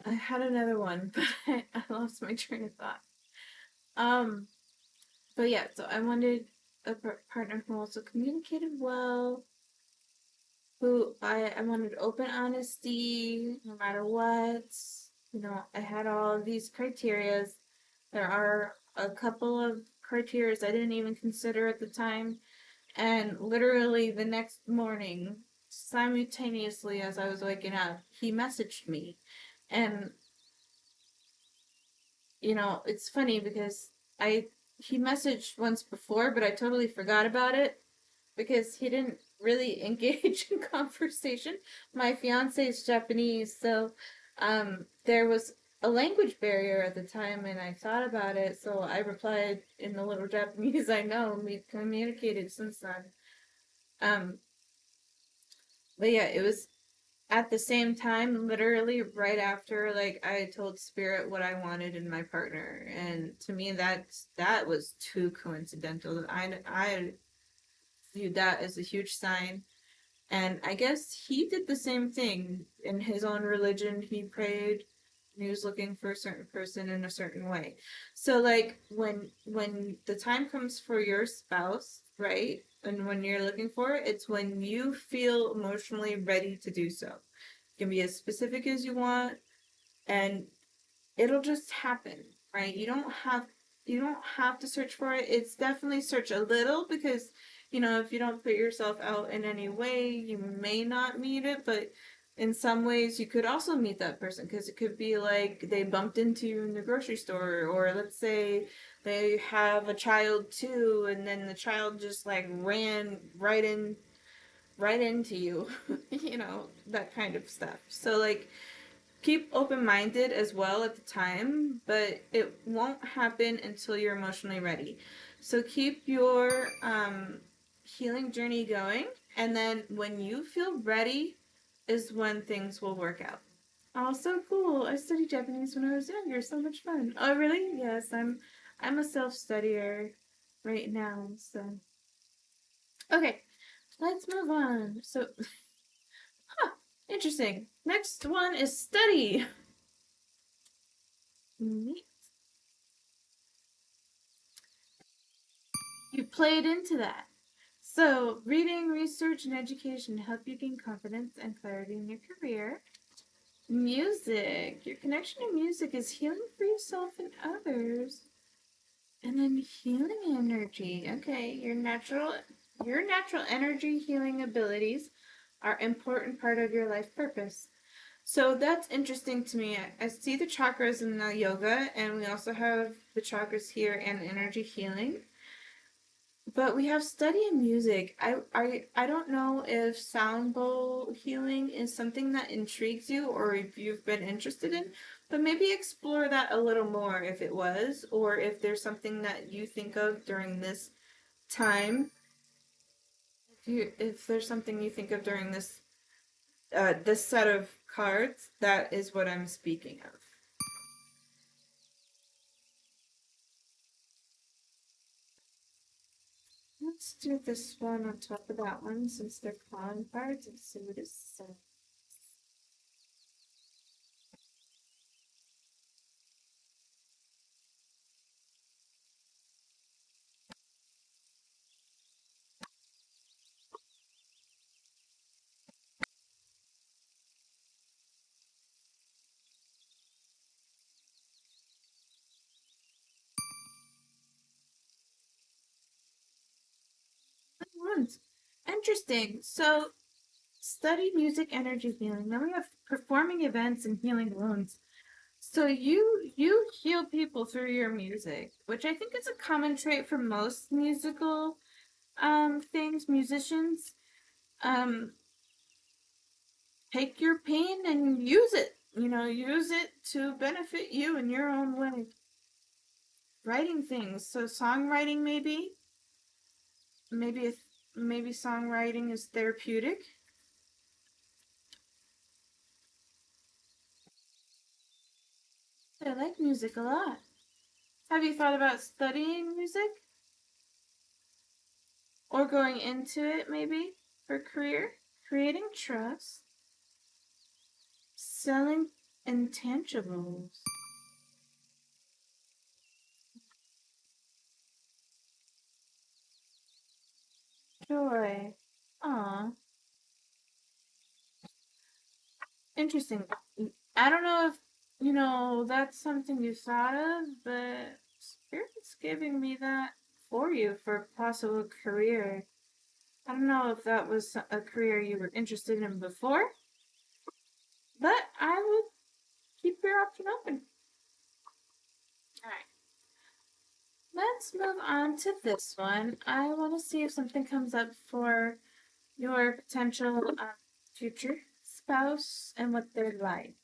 I had another one, but I lost my train of thought. Um, but yeah, so I wanted a partner who also communicated well, who I wanted open honesty no matter what. I had all of these criterias. There are a couple of criterias I didn't even consider at the time, and literally the next morning, simultaneously as I was waking up, he messaged me. And it's funny because I he messaged once before, but I totally forgot about it because he didn't really engage in conversation. My fiance is Japanese, so there was a language barrier at the time, and I thought about it, so I replied in the little Japanese I know, and we've communicated since then. Um, but yeah, it was at the same time, literally right after, like I told Spirit what I wanted in my partner, and to me that was too coincidental. I viewed that as a huge sign. And I guess he did the same thing in his own religion. He prayed. And he was looking for a certain person in a certain way. So like when the time comes for your spouse, right? And when you're looking for it, it's when you feel emotionally ready to do so. You can be as specific as you want, and it'll just happen, right? You don't have to search for it. It's definitely search a little because if you don't put yourself out in any way, you may not meet it, but in some ways you could also meet that person because it could be like they bumped into you in the grocery store, or let's say they have a child too, and then the child just like ran right into you, that kind of stuff. So like keep open minded as well at the time, but it won't happen until you're emotionally ready. So keep your healing journey going, and then when you feel ready, is when things will work out. Oh, so cool! I studied Japanese when I was younger. So much fun. Oh, really? Yes, I'm a self studier right now. So okay, let's move on. So, huh, interesting. Next one is study. Neat. You played into that. So, reading, research, and education help you gain confidence and clarity in your career. Music. Your connection to music is healing for yourself and others. And then healing energy. Okay, your natural energy healing abilities are an important part of your life purpose. So that's interesting to me. I see the chakras in the yoga, and we also have the chakras here and energy healing. But we have study in music. I don't know if sound bowl healing is something that intrigues you or if you've been interested in, but maybe explore that a little more if it was, or if there's something that you think of during this time. If there's something you think of during this this set of cards, that is what I'm speaking of. Let's do this one on top of that one since they're clown cards and see what it says. Wounds. Interesting. So, study music energy healing. Then we have performing events and healing wounds. So you heal people through your music, which I think is a common trait for most musical things, musicians. Um, take your pain and use it. You know, use it to benefit you in your own way. Writing things. So songwriting maybe maybe songwriting is therapeutic. I like music a lot. Have you thought about studying music or going into it maybe for a career? Creating trust, selling intangibles. Joy. Aw, interesting. I don't know if, that's something you thought of, but Spirit's giving me that for you for a possible career. I don't know if that was a career you were interested in before, but I would keep your option open. Alright, let's move on to this one. I want to see if something comes up for your potential future spouse and what they're like.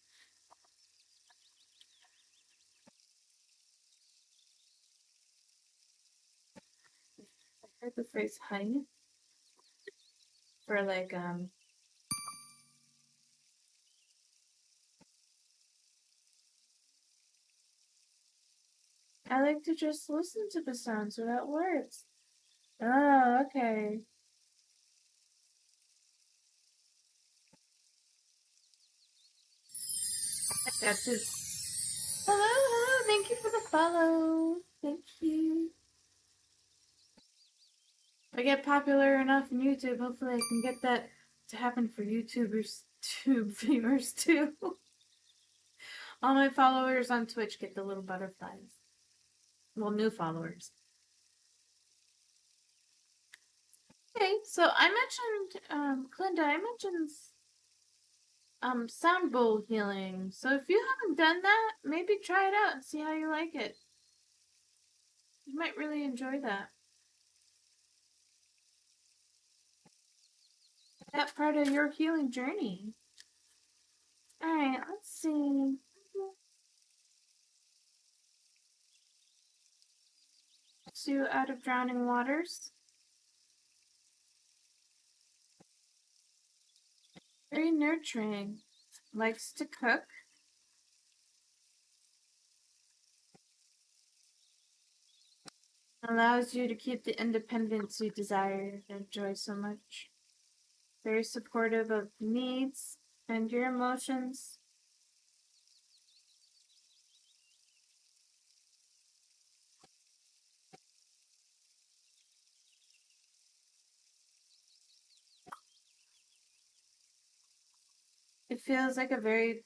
I heard the phrase honey for like I like to just listen to the sounds without words. Oh, okay. That's it. Hello, hello. Thank you for the follow. Thank you. If I get popular enough on YouTube, hopefully I can get that to happen for YouTubers, tube viewers too. All my followers on Twitch get the little butterflies. Well, new followers. Okay, so I mentioned, Glinda, I mentioned sound bowl healing. So if you haven't done that, maybe try it out and see how you like it. You might really enjoy that. That part of your healing journey. Alright, let's see. Sue out of drowning waters. Very nurturing. Likes to cook. Allows you to keep the independence you desire and enjoy so much. Very supportive of needs and your emotions. It feels like a very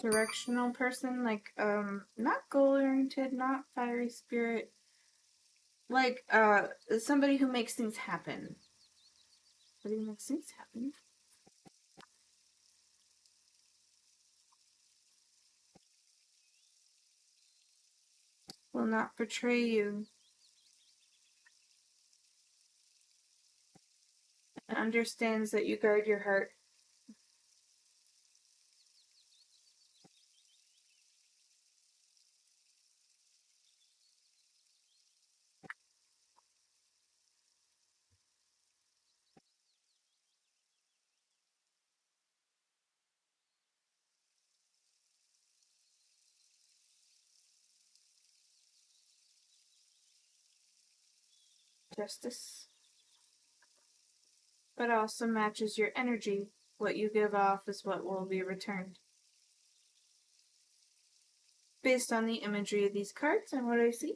directional person, like not goal oriented, not fiery spirit, like somebody who makes things happen. Somebody who makes things happen. Will not betray you. And understands that you guard your heart. Justice. But also matches your energy. What you give off is what will be returned. Based on the imagery of these cards and what I see.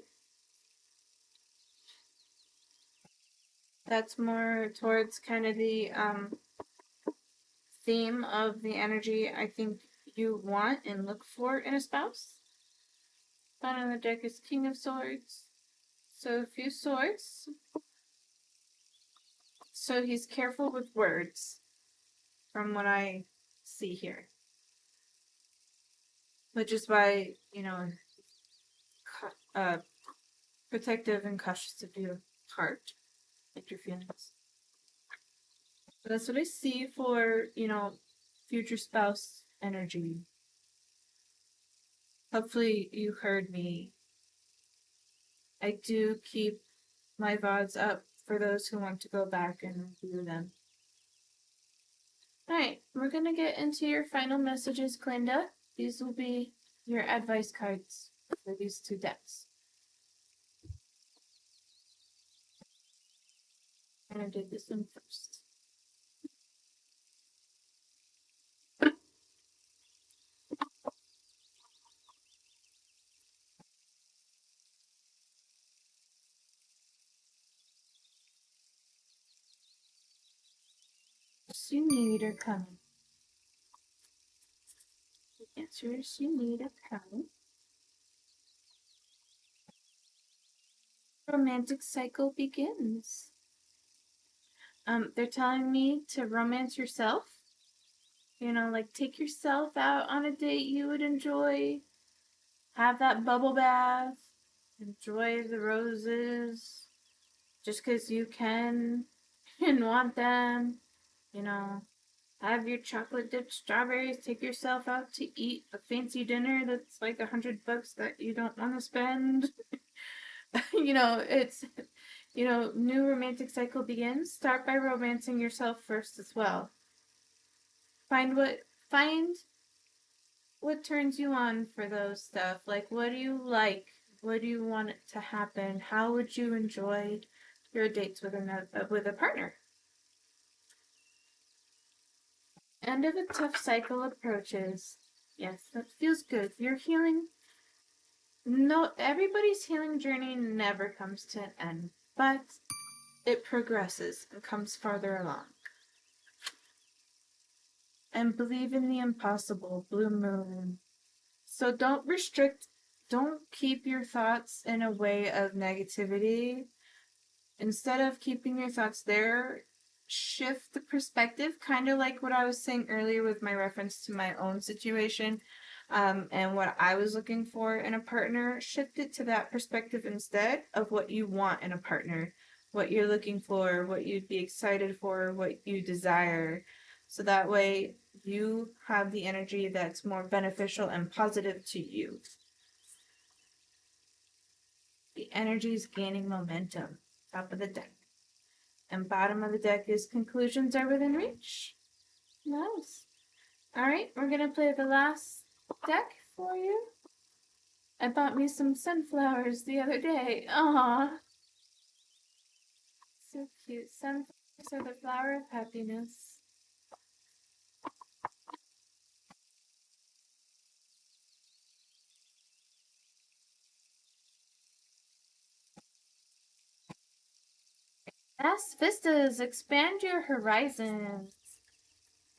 That's more towards kind of the theme of the energy I think you want and look for in a spouse. Bottom of the deck is King of Swords. So a few swords. So he's careful with words, from what I see here. Which is why, you know, protective and cautious of your heart and your feelings. So that's what I see for, you know, future spouse energy. Hopefully you heard me. I do keep my VODs up for those who want to go back and review them. Alright, we're gonna get into your final messages, Glinda. These will be your advice cards for these two decks. I'm gonna do this one first. You need are coming. The answers you need are coming. Romantic cycle begins. They're telling me to romance yourself. You know, like take yourself out on a date you would enjoy. Have that bubble bath. Enjoy the roses. Just because you can and want them. You know, have your chocolate dipped strawberries. Take yourself out to eat a fancy dinner that's like $100 that you don't want to spend. You know, it's, you know, new romantic cycle begins. Start by romancing yourself first as well. Find what turns you on for those stuff. Like, what do you like? What do you want it to happen? How would you enjoy your dates with a partner? End of a tough cycle approaches. Yes, that feels good. You're healing. No, everybody's healing journey never comes to an end, but it progresses and comes farther along. And believe in the impossible, Blue Moon. So don't keep your thoughts in a way of negativity. Instead of keeping your thoughts there, shift the perspective, kind of like what I was saying earlier with my reference to my own situation, and what I was looking for in a partner. Shift it to that perspective instead of what you want in a partner, what you're looking for, what you'd be excited for, what you desire. So that way you have the energy that's more beneficial and positive to you. The energy is gaining momentum. Top of the deck. And bottom of the deck is conclusions are within reach. Nice. Alright, we're going to play the last deck for you. I bought me some sunflowers the other day. Aww. So cute. Sunflowers are the flower of happiness. Vast vistas, expand your horizons.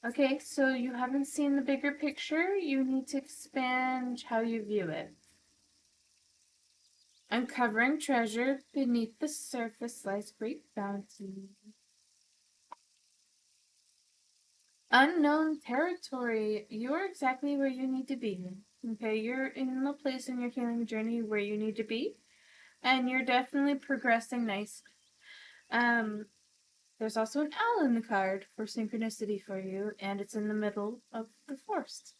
Okay, so you haven't seen the bigger picture. You need to expand how you view it. Uncovering treasure beneath the surface lies great bounty. Unknown territory. You're exactly where you need to be. Okay, you're in the place in your healing journey where you need to be, and you're definitely progressing nicely. There's also an owl in the card for synchronicity for you, and it's in the middle of the forest.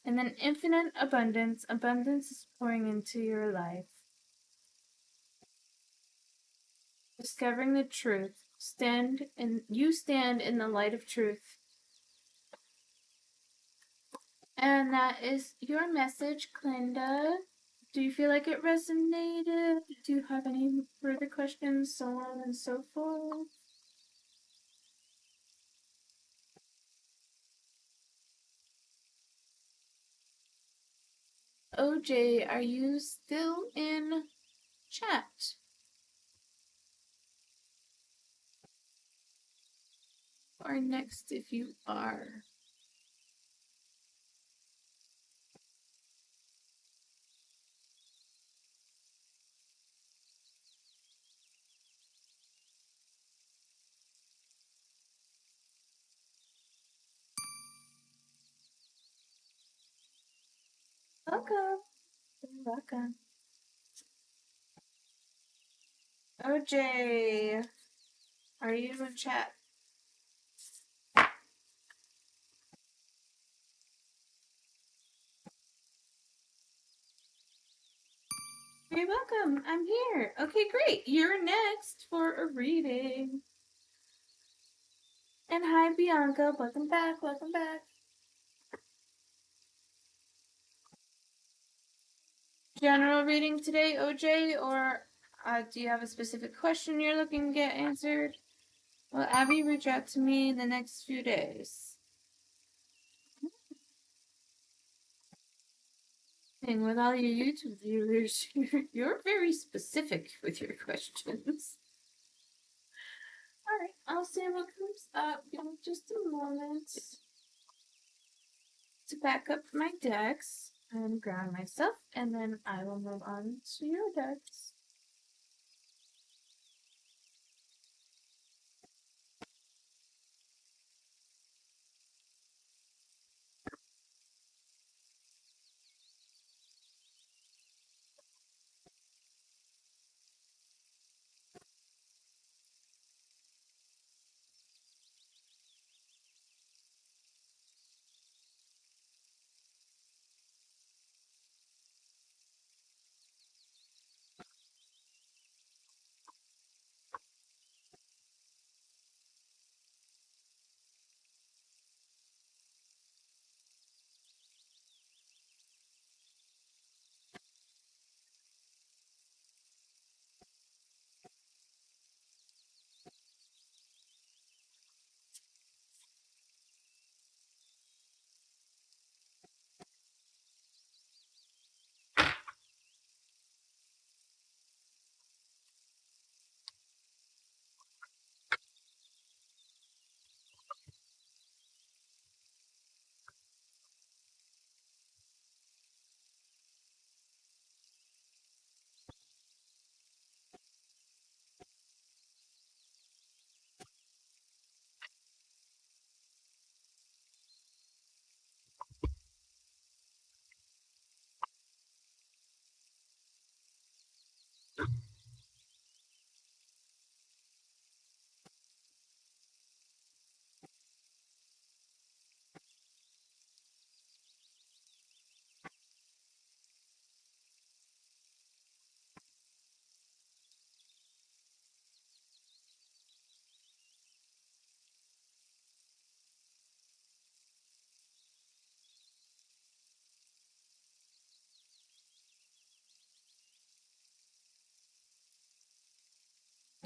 And then infinite abundance. Abundance is pouring into your life. Discovering the truth. You stand in the light of truth. And that is your message, Glinda. Do you feel like it resonated? Do you have any further questions, so on and so forth? OJ, are you still in chat? Or next if you are. Welcome. Welcome. OJ, are you in chat? You're welcome. I'm here. Okay, great. You're next for a reading. And hi, Bianca. Welcome back. Welcome back. General reading today, OJ, or do you have a specific question you're looking to get answered? Well, Abby, reach out to me in the next few days. And with all your YouTube viewers, you're very specific with your questions. Alright, I'll see what comes up. Give me just a moment to back up my decks and ground myself, and then I will move on to your decks.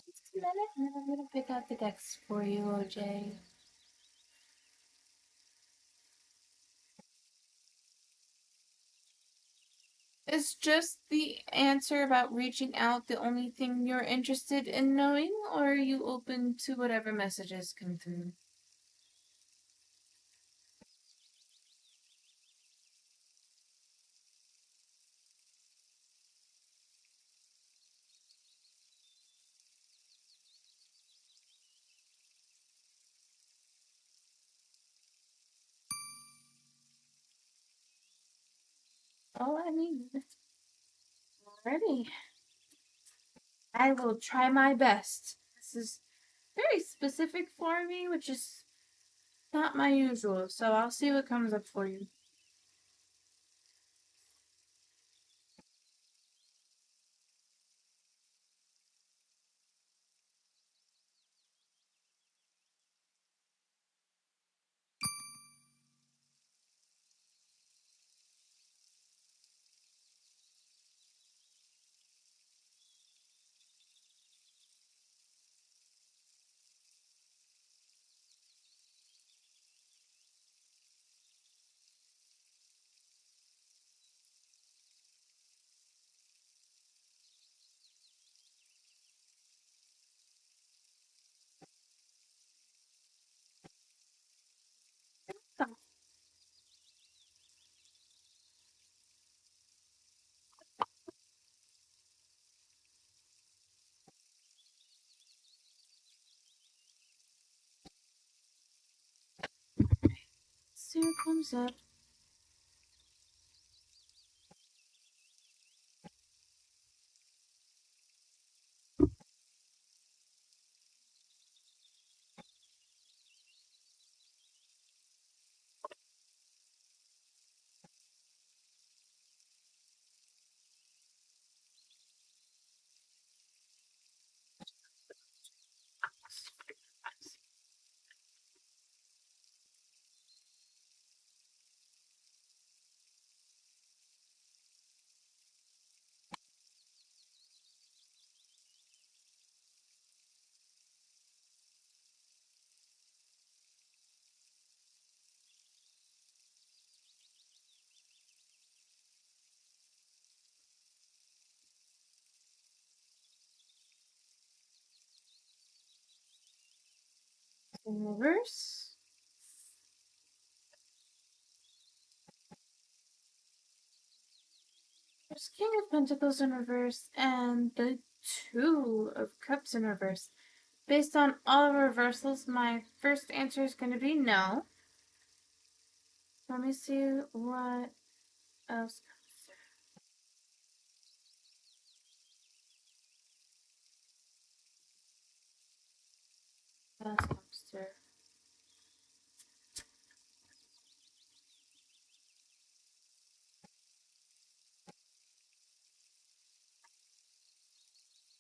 Just a minute, and then I'm gonna pick out the decks for you, OJ. Is just the answer about reaching out the only thing you're interested in knowing, or are you open to whatever messages come through? Oh, I mean, already. I will try my best. This is very specific for me, which is not my usual, so I'll see what comes up for you. see what comes up. In reverse. There's King of Pentacles in reverse and the Two of Cups in reverse. Based on all reversals, my first answer is going to be no. Let me see what else comes through. What else comes through?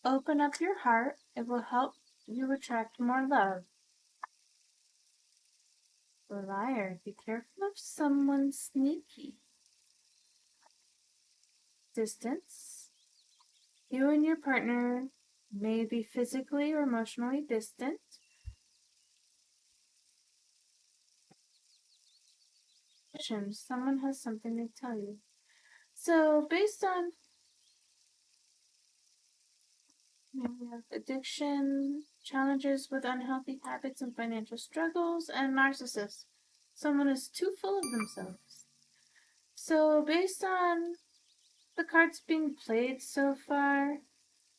Open up your heart. It will help you attract more love. Liar, be careful of someone sneaky. Distance. You and your partner may be physically or emotionally distant. Someone has something to tell you. So, based on we have addiction, challenges with unhealthy habits and financial struggles, and narcissists. Someone is too full of themselves. So, based on the cards being played so far,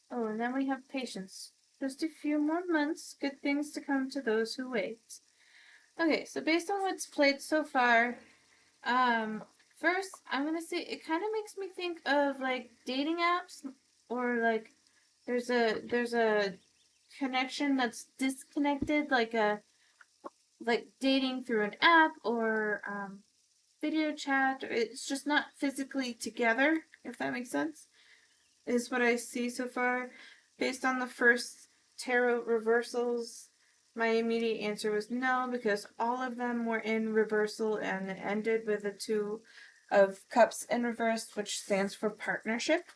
oh, and then we have patience. Just a few more months, good things to come to those who wait. Okay, so based on what's played so far, first I'm gonna say it kind of makes me think of like dating apps, or like there's a connection that's disconnected, like dating through an app or video chat. It's just not physically together, if that makes sense. Is what I see so far. Based on the first tarot reversals, my immediate answer was no, because all of them were in reversal and it ended with a Two of Cups in reverse, which stands for partnership.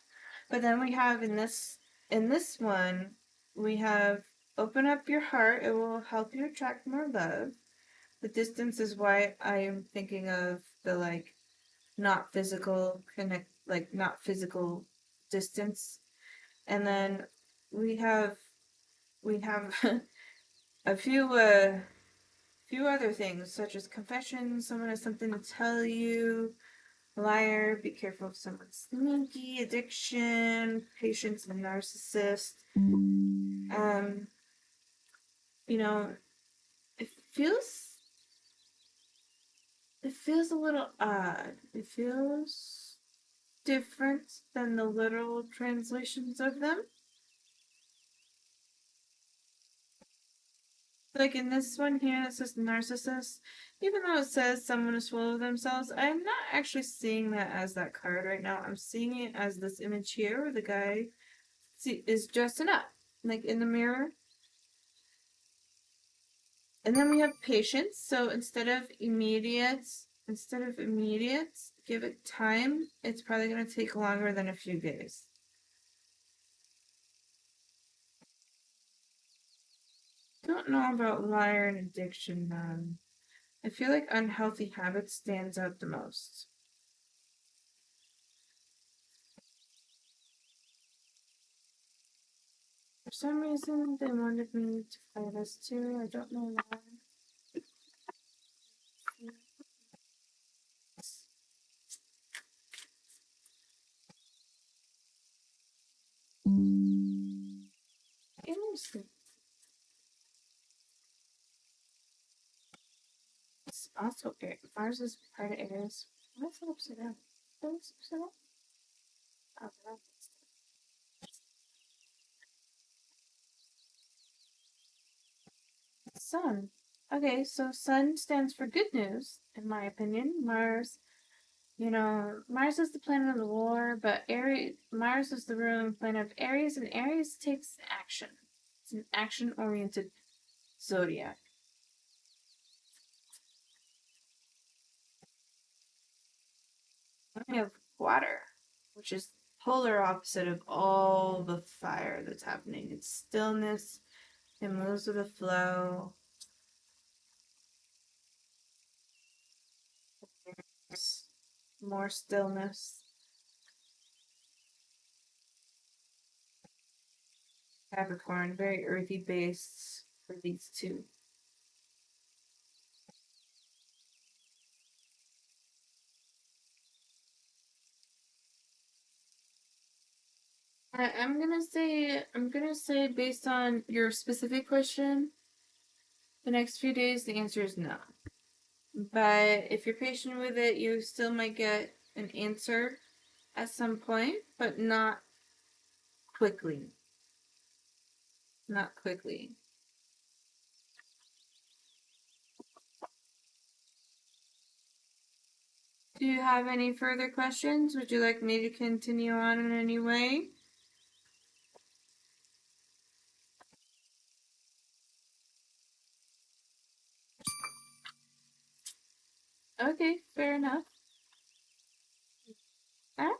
But then we have in this one, we have open up your heart. It will help you attract more love. The distance is why I am thinking of the like not physical not physical distance. And then we have a few other things such as confession. Someone has something to tell you. Liar, be careful of someone sneaky, addiction, patience, and narcissist. You know, it feels it feels a little odd. It feels different than the literal translations of them. Like in this one here, it says narcissist. Even though it says someone is full of themselves, I'm not actually seeing that as that card right now. I'm seeing it as this image here where the guy is dressing up, like in the mirror. And then we have patience. So instead of immediate, give it time. It's probably going to take longer than a few days. Don't know about liar and addiction. I feel like unhealthy habits stands out the most. For some reason, they wanted me to play this too. I don't know why. Interesting. also Mars is part of Aries. What's that upside down? What's upside down? Oh, no. Sun. Okay, so Sun stands for good news, in my opinion. Mars is the planet of the war, but Mars is the ruling planet of Aries, and Aries takes action. It's an action-oriented zodiac. Then we have water, which is polar opposite of all the fire that's happening. It's stillness. It moves with the flow. There's more stillness. Capricorn, very earthy based for these two. I'm gonna say based on your specific question, the next few days the answer is no. But if you're patient with it, you still might get an answer at some point, but not quickly. Not quickly. Do you have any further questions? Would you like me to continue on in any way? Okay, fair enough. Alright.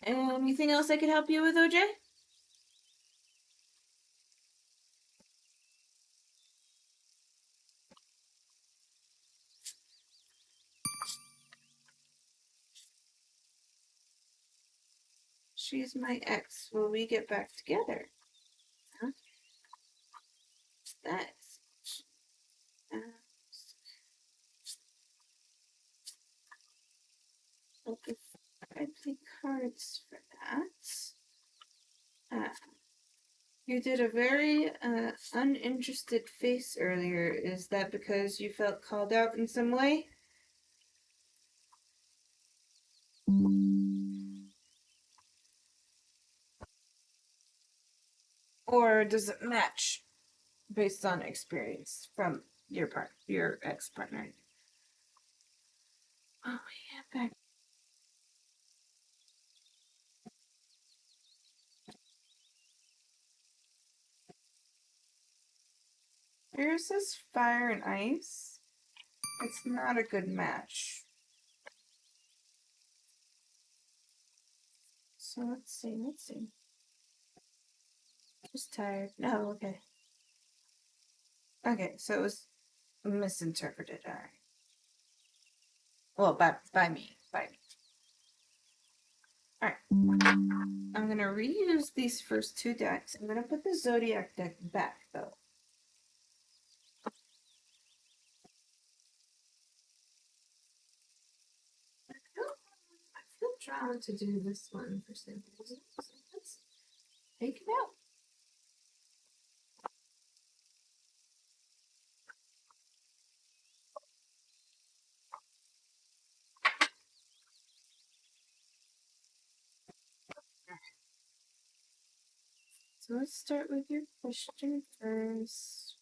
Anything else I could help you with, OJ? She's my ex. Will we get back together? Huh? That's okay. I play cards for that. You did a very uninterested face earlier. Is that because you felt called out in some way? Or does it match based on experience from your ex partner? Oh yeah, back. Yours is fire and ice. It's not a good match. So let's see. Just tired. No, okay. Okay, so it was misinterpreted. All right. Well, by me. By me. All right. I'm gonna reuse these first two decks. I'm gonna put the Zodiac deck back though. I feel drawn to do this one for some reason. So let's take it out. So let's start with your question first.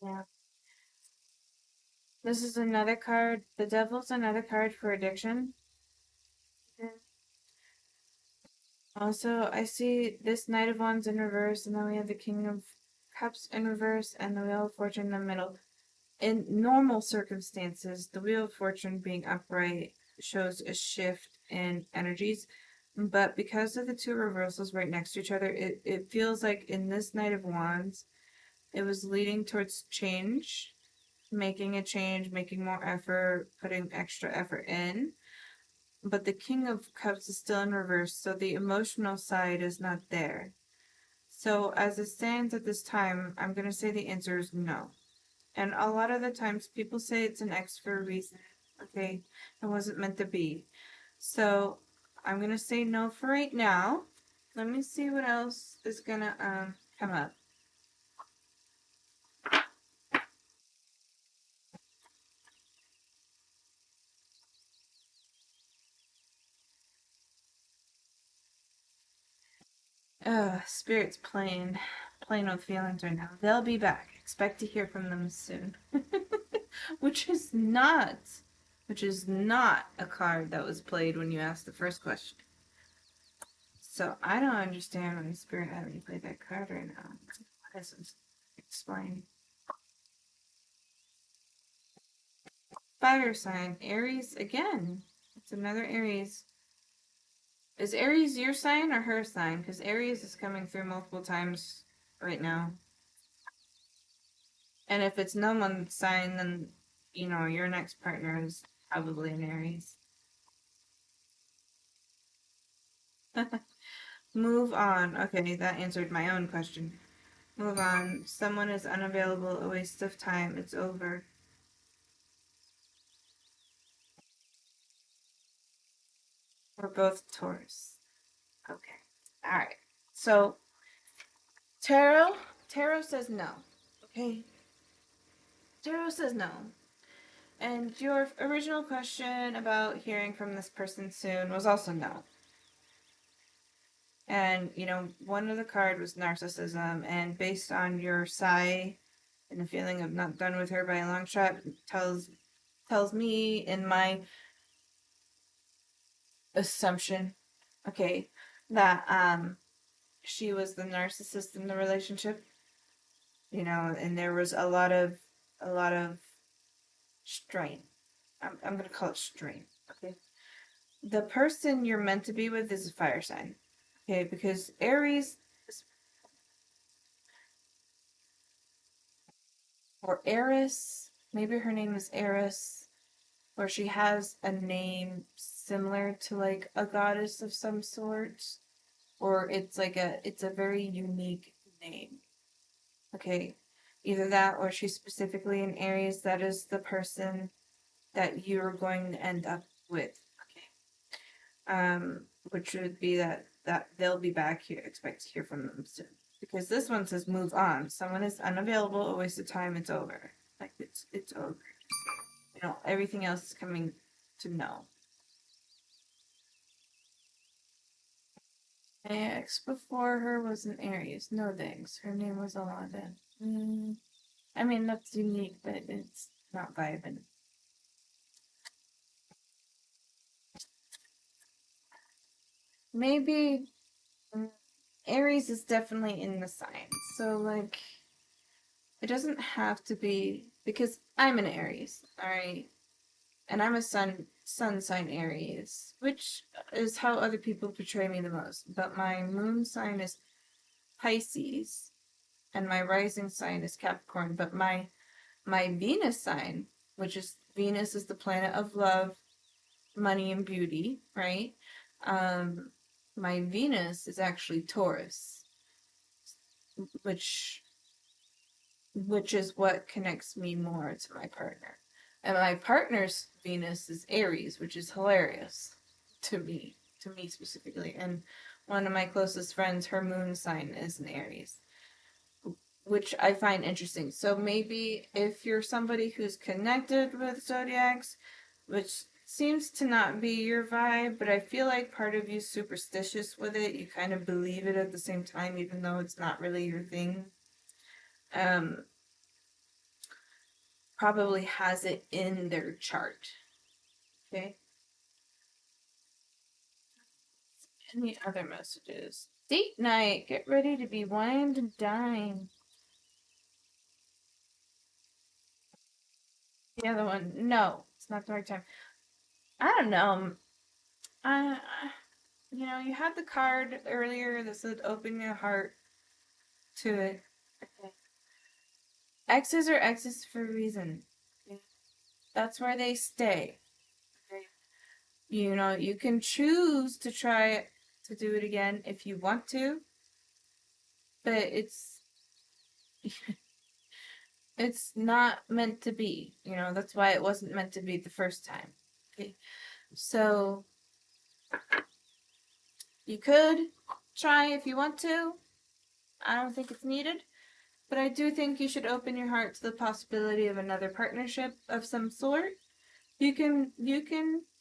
Yeah. This is another card. The Devil's another card for addiction. Yeah. Also, I see this Knight of Wands in reverse, and then we have the King of Cups in reverse, and the Wheel of Fortune in the middle. In normal circumstances, the Wheel of Fortune being upright shows a shift in energies, but because of the two reversals right next to each other, it feels like in this Knight of Wands, it was leading towards change, making a change, making more effort, putting extra effort in. But the King of Cups is still in reverse, so the emotional side is not there. So, as it stands at this time, I'm going to say the answer is no. And a lot of the times people say it's an X for a reason. Okay, it wasn't meant to be. So, I'm going to say no for right now. Let me see what else is going to come up. Spirit's playing with feelings right now. They'll be back. Expect to hear from them soon. which is not, which is not a card that was played when you asked the first question. So I don't understand why Spirit having to play that card right now. What is this? Explain. Fire sign, Aries again. It's another Aries. Is Aries your sign or her sign? Because Aries is coming through multiple times right now. And if it's no one's sign, then, you know, your next partner is probably an Aries. Move on. Okay, that answered my own question. Move on. Someone is unavailable. A waste of time. It's over. We're both Taurus. Okay. Alright. So, Tarot says no. Okay? Tarot says no. And your original question about hearing from this person soon was also no. And, you know, one of the card was narcissism, and based on your sigh and the feeling of not done with her by a long shot, tells me in my assumption, okay, that she was the narcissist in the relationship, you know, and there was a lot of strain. I'm gonna call it strain, okay? The person you're meant to be with is a fire sign, okay? Because Aries or Eris, maybe her name is Eris, or she has a name similar to like a goddess of some sort, or it's a very unique name. Okay, either that or she's specifically in Aries. That is the person that you're going to end up with. Okay, which would be that they'll be back here. Expect to hear from them soon. Because this one says move on. Someone is unavailable. A waste of time. It's over. Like it's over. You know, everything else is coming to no. My ex before her was an Aries. No thanks. Her name was Alana. I mean, that's unique, but it's not vibing. Maybe Aries is definitely in the sign. So, like, it doesn't have to be because I'm an Aries, alright? And I'm a sun sign Aries, which is how other people portray me the most. But my moon sign is Pisces, and my rising sign is Capricorn. But my Venus sign, which is Venus is the planet of love, money, and beauty, right? Um, my Venus is actually Taurus, which which is what connects me more to my partner. And my partner's Venus is Aries, which is hilarious to me specifically. And one of my closest friends, her moon sign is an Aries, which I find interesting. So maybe if you're somebody who's connected with zodiacs, which seems to not be your vibe, but I feel like part of you's superstitious with it. You kind of believe it at the same time, even though it's not really your thing. Um, probably has it in their chart. Okay. Any other messages? Date night. Get ready to be wined and dined. The other one. No, it's not the right time. I don't know. Uh, you had the card earlier that said open your heart to it. Okay. X's are X's for a reason. That's where they stay. Okay. You can choose to try to do it again if you want to, but it's not meant to be. That's why it wasn't meant to be the first time. Okay. So you could try if you want to. I don't think it's needed. But I do think you should open your heart to the possibility of another partnership of some sort. You can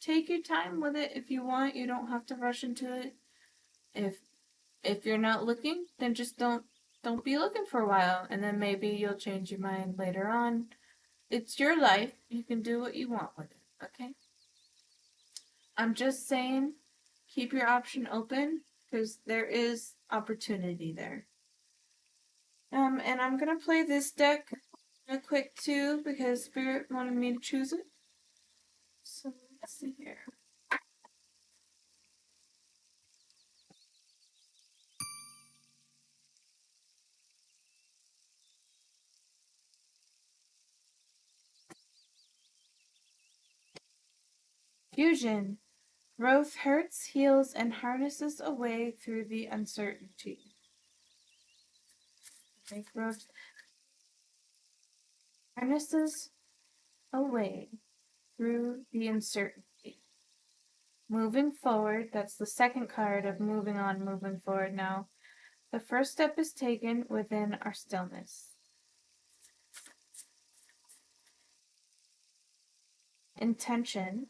take your time with it if you want. You don't have to rush into it. If you're not looking, then just don't be looking for a while, and then maybe you'll change your mind later on. It's your life. You can do what you want with it, okay? I'm just saying keep your option open because there is opportunity there. And I'm gonna play this deck real quick too because Spirit wanted me to choose it. So let's see here. Fusion. Growth hurts, heals, and harnesses away through the uncertainty. Okay, growth harnesses away through the uncertainty. Moving forward, that's the second card of moving on, moving forward now. The first step is taken within our stillness. Intention.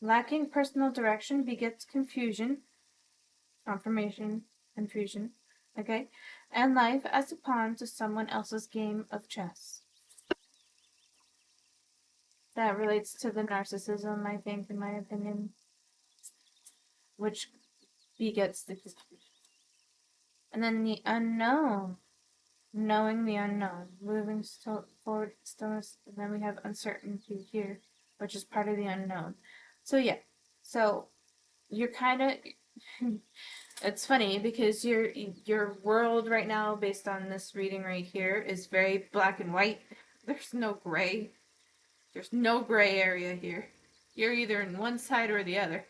Lacking personal direction begets confusion, confirmation, confusion, okay? And life as a pawn to someone else's game of chess. That relates to the narcissism, I think, in my opinion, which begets the confusion. And then the unknown, knowing the unknown, moving forward, stillness, and then we have uncertainty here, which is part of the unknown. So yeah, so you're kind of. It's funny because your world right now, based on this reading right here, is very black and white. There's no gray. There's no gray area here. You're either in one side or the other.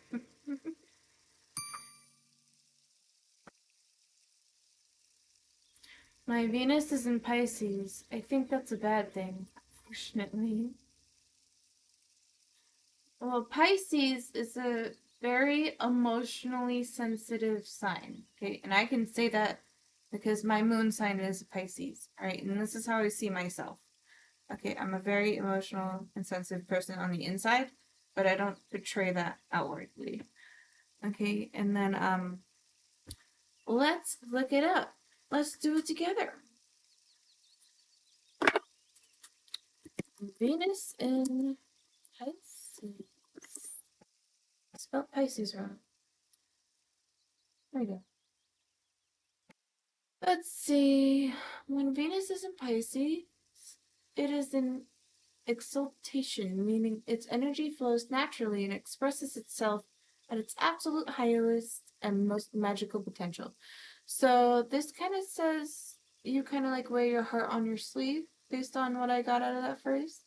My Venus is in Pisces. I think that's a bad thing, fortunately. Well, Pisces is a very emotionally sensitive sign. Okay, and I can say that because my moon sign is Pisces. Alright, and this is how I see myself. Okay, I'm a very emotional and sensitive person on the inside, but I don't portray that outwardly. Okay, and then let's look it up. Let's do it together. Venus in Pisces. I spelled Pisces wrong. There we go. Let's see. When Venus is in Pisces, it is in exaltation, meaning its energy flows naturally and expresses itself at its absolute highest and most magical potential. So this kind of says you kind of like wear your heart on your sleeve based on what I got out of that phrase.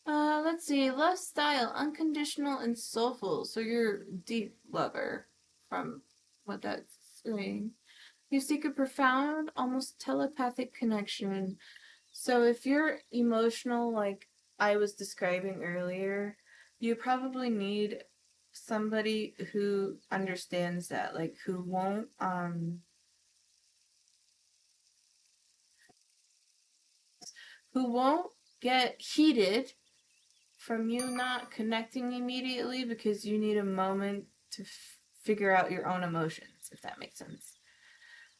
Let's see. Lust style, unconditional and soulful. So you're deep lover from what that's saying. You seek a profound, almost telepathic connection. So if you're emotional, like I was describing earlier, you probably need somebody who understands that, like who won't get heated from you not connecting immediately because you need a moment to figure out your own emotions, if that makes sense.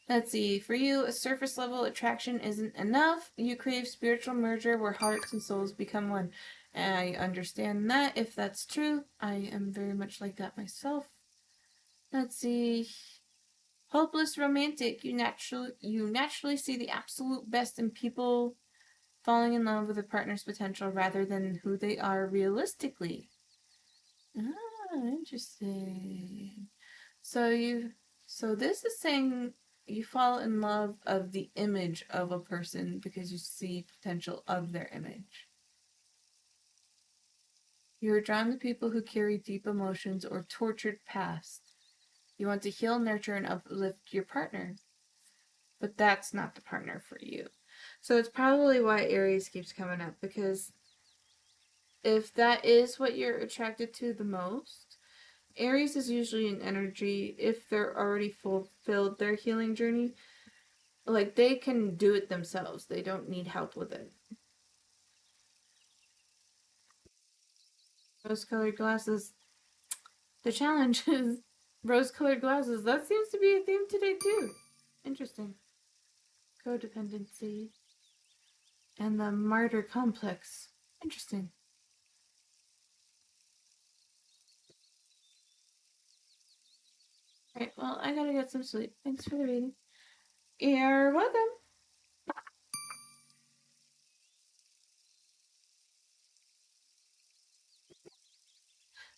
Let's see. For you, a surface level attraction isn't enough. You crave spiritual merger where hearts and souls become one. I understand that. If that's true, I am very much like that myself. Let's see. Hopeless romantic. You naturally see the absolute best in people, falling in love with a partner's potential rather than who they are realistically. Ah, interesting. So you so this is saying you fall in love of the image of a person because you see potential of their image. You are drawn to people who carry deep emotions or tortured past. You want to heal, nurture, and uplift your partner. But that's not the partner for you. So it's probably why Aries keeps coming up, because if that is what you're attracted to the most, Aries is usually an energy, if they're already fulfilled their healing journey, like they can do it themselves. They don't need help with it. Rose-colored glasses. The challenge is rose-colored glasses. That seems to be a theme today too. Interesting. Codependency. And the martyr complex. Interesting. Alright, well, I gotta get some sleep. Thanks for the reading. You're welcome.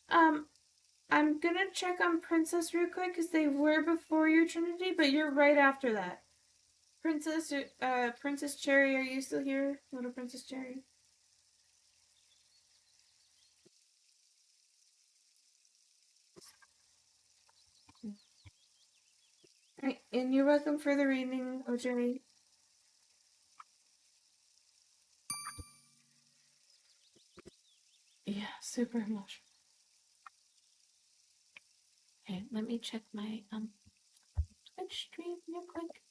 Um, I'm gonna check on Princess real quick because they were before you, Trinity, but you're right after that. Princess Cherry, are you still here? Little Princess Cherry? Right, and you're welcome for the reading, OJ. Yeah, super emotional. Okay, let me check my Twitch stream real quick.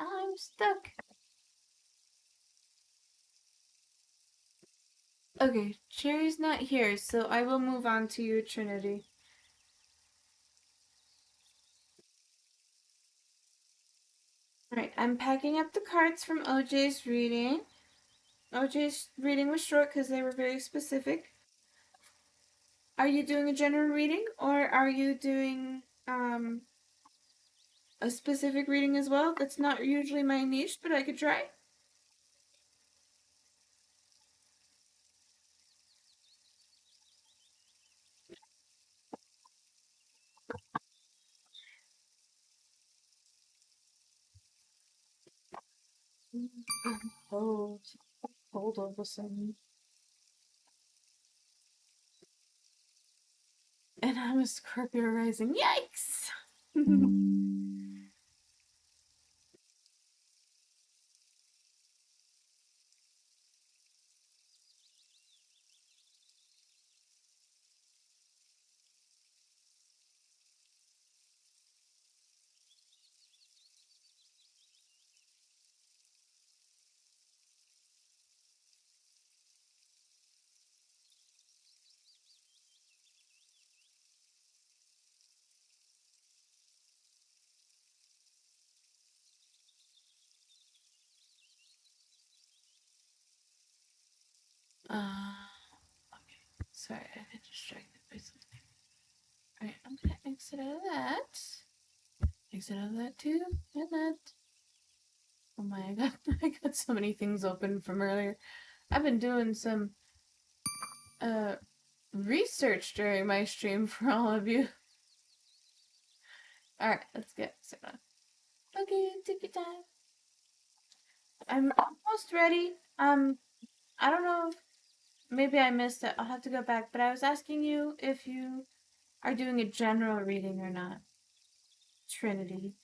I'm stuck. Okay, Cherry's not here, so I will move on to you, Trinity. Alright, I'm packing up the cards from OJ's reading. OJ's reading was short because they were very specific. Are you doing a general reading, or are you doing a specific reading as well? That's not usually my niche, but I could try. Hold, hold all of a sudden. And I'm a Scorpio rising. Yikes! Okay. Sorry, I've been distracted by something. Alright, I'm gonna exit out of that. Exit out of that too. And that. Oh my, I got so many things open from earlier. I've been doing some uh research during my stream for all of you. Alright, let's get started. Okay, take your time. I'm almost ready. I don't know if maybe I missed it. I'll have to go back, but I was asking you if you are doing a general reading or not. Trinity.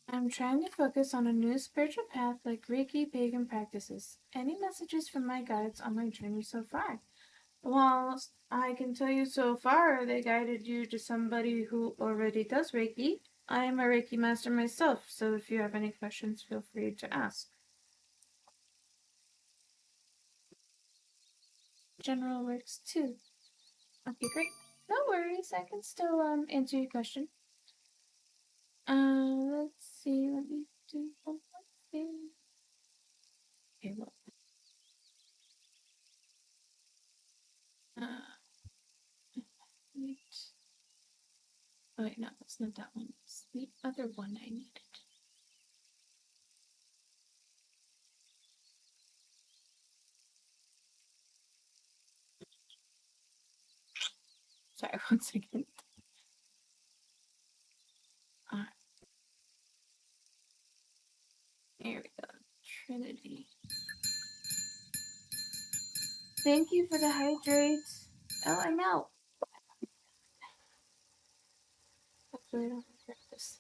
I'm trying to focus on a new spiritual path like Reiki pagan practices. Any messages from my guides on my journey so far? Well, I can tell you so far, they guided you to somebody who already does Reiki. I am a Reiki master myself, so if you have any questions, feel free to ask. General works too. Okay, great. No worries, I can still answer your question. Let's see, let me do one more thing. Okay, well. Wait. Oh wait, no, it's not that one. It's the other one I needed. Sorry, 1 second. There we go. Trinity. Thank you for the hydrate. Oh, I'm out. Hopefully I don't regret this.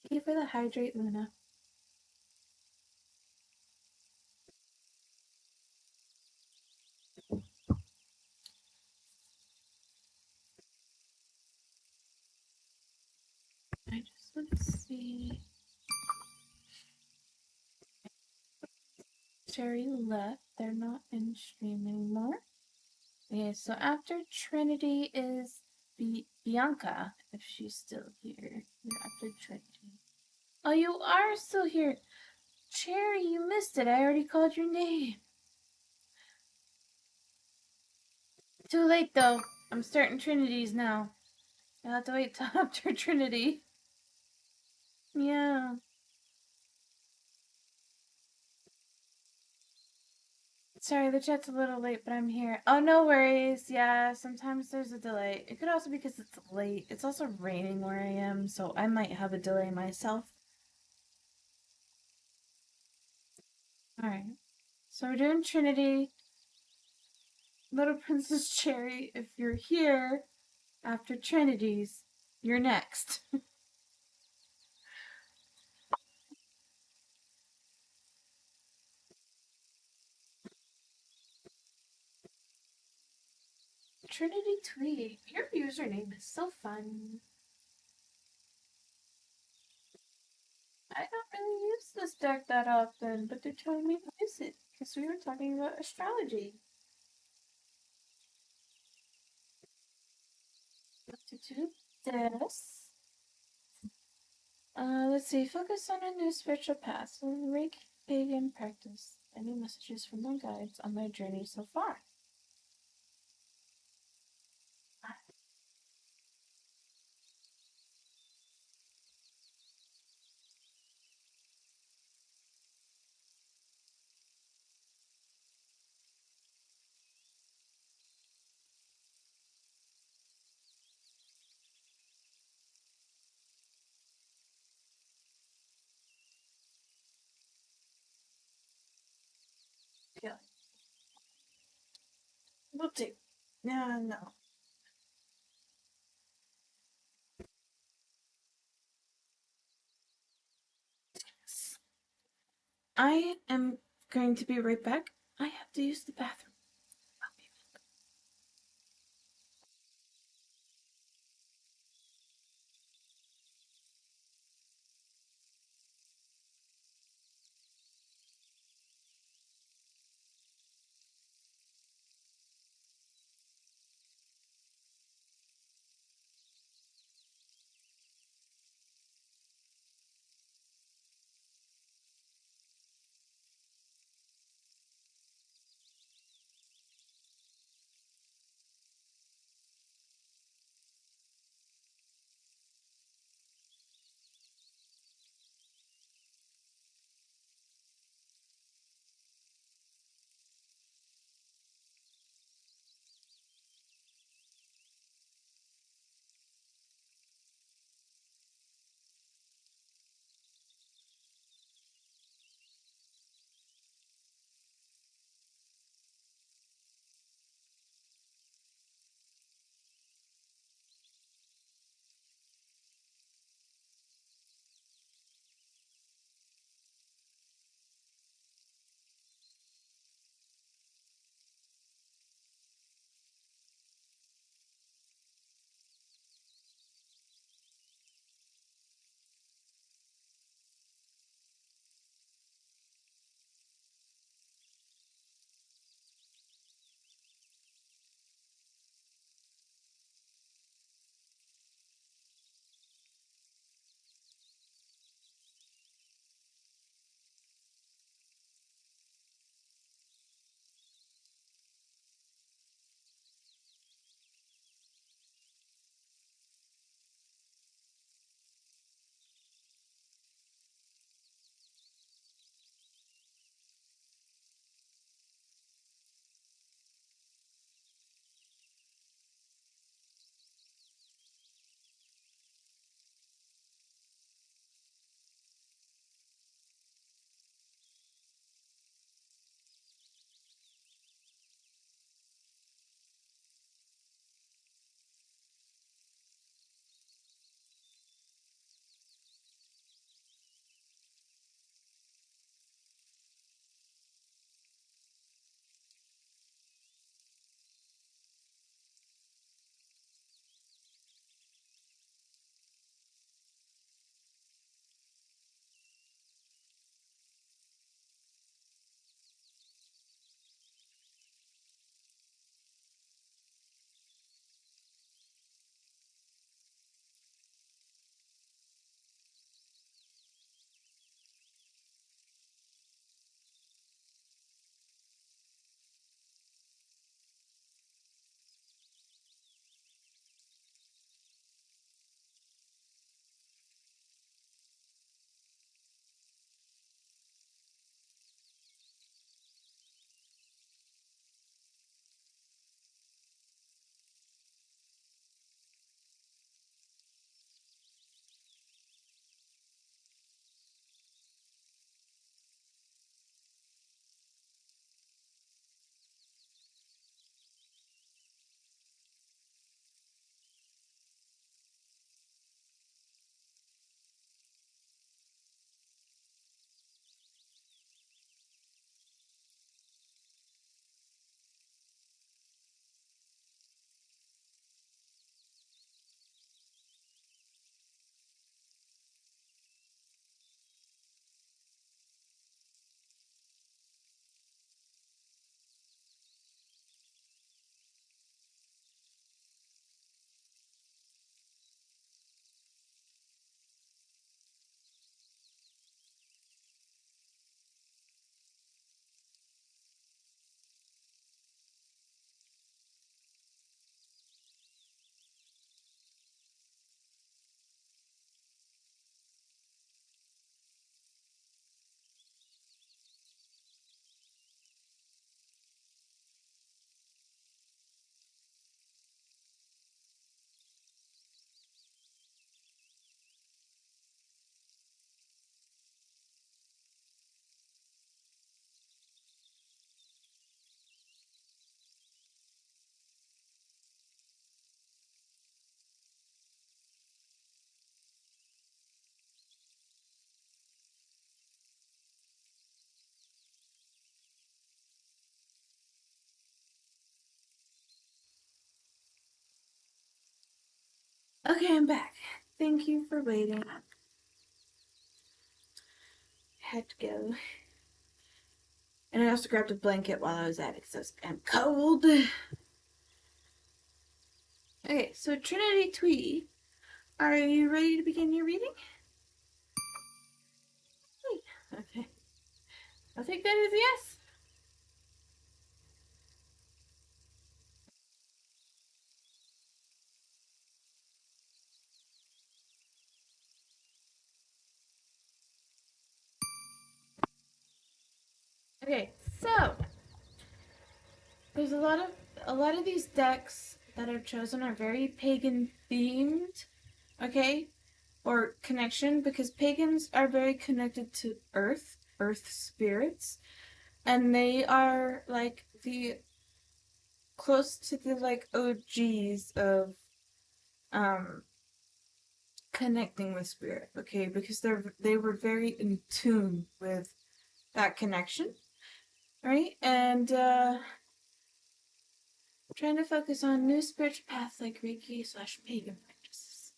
Thank you for the hydrate, Luna. I just want to see. Cherry left. They're not in stream anymore. Okay, so after Trinity is Bianca, if she's still here. You're after Trinity. Oh, you are still here. Cherry, you missed it. I already called your name. Too late, though. I'm starting Trinities now. I'll have to wait till after Trinity. Yeah. Sorry, the chat's a little late, but I'm here. Oh, no worries. Yeah, sometimes there's a delay. It could also be because it's late. It's also raining where I am, so I might have a delay myself. Alright. So we're doing Trinity. Little Princess Cherry, if you're here after Trinities, you're next. Trinity Tweet. Your username is so fun. I don't really use this deck that often, but they're telling me to use it because we were talking about astrology. What to do this? Let's see. Focus on a new spiritual path. Reiki pagan practice. Any messages from my guides on my journey so far? Yeah. We'll do. No. I am going to be right back. I have to use the bathroom. I'll be back. Okay, I'm back. Thank you for waiting. Had to go. And I also grabbed a blanket while I was at it because I'm cold. Okay, so Trinity Twee, are you ready to begin your reading? Okay. I'll take that as a yes. Okay, so there's a lot of these decks that are chosen are very pagan themed, okay? Or connection, because pagans are very connected to earth spirits, and they are like the close to the like OGs of um connecting with spirit, okay? Because they were very in tune with that connection, right? And trying to focus on new spiritual paths like Reiki / pagan practices.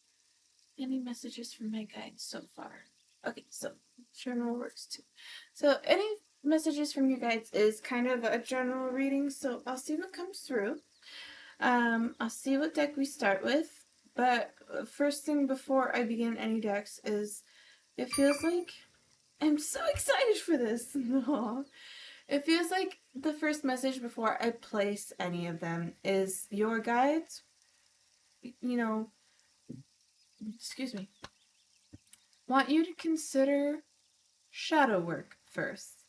Any messages from my guides so far? Okay, so journal works too. So any messages from your guides is kind of a general reading, so I'll see what comes through. I'll see what deck we start with, but first thing before I begin any decks is it feels like I'm so excited for this. It feels like the first message before I place any of them is your guides, you know, excuse me, want you to consider shadow work first.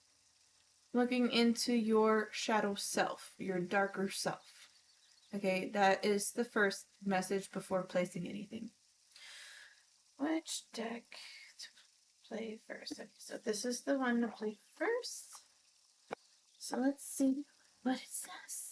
Looking into your shadow self, your darker self. Okay, that is the first message before placing anything. Which deck to play first? Okay, so this is the one to play first. So let's see what it says.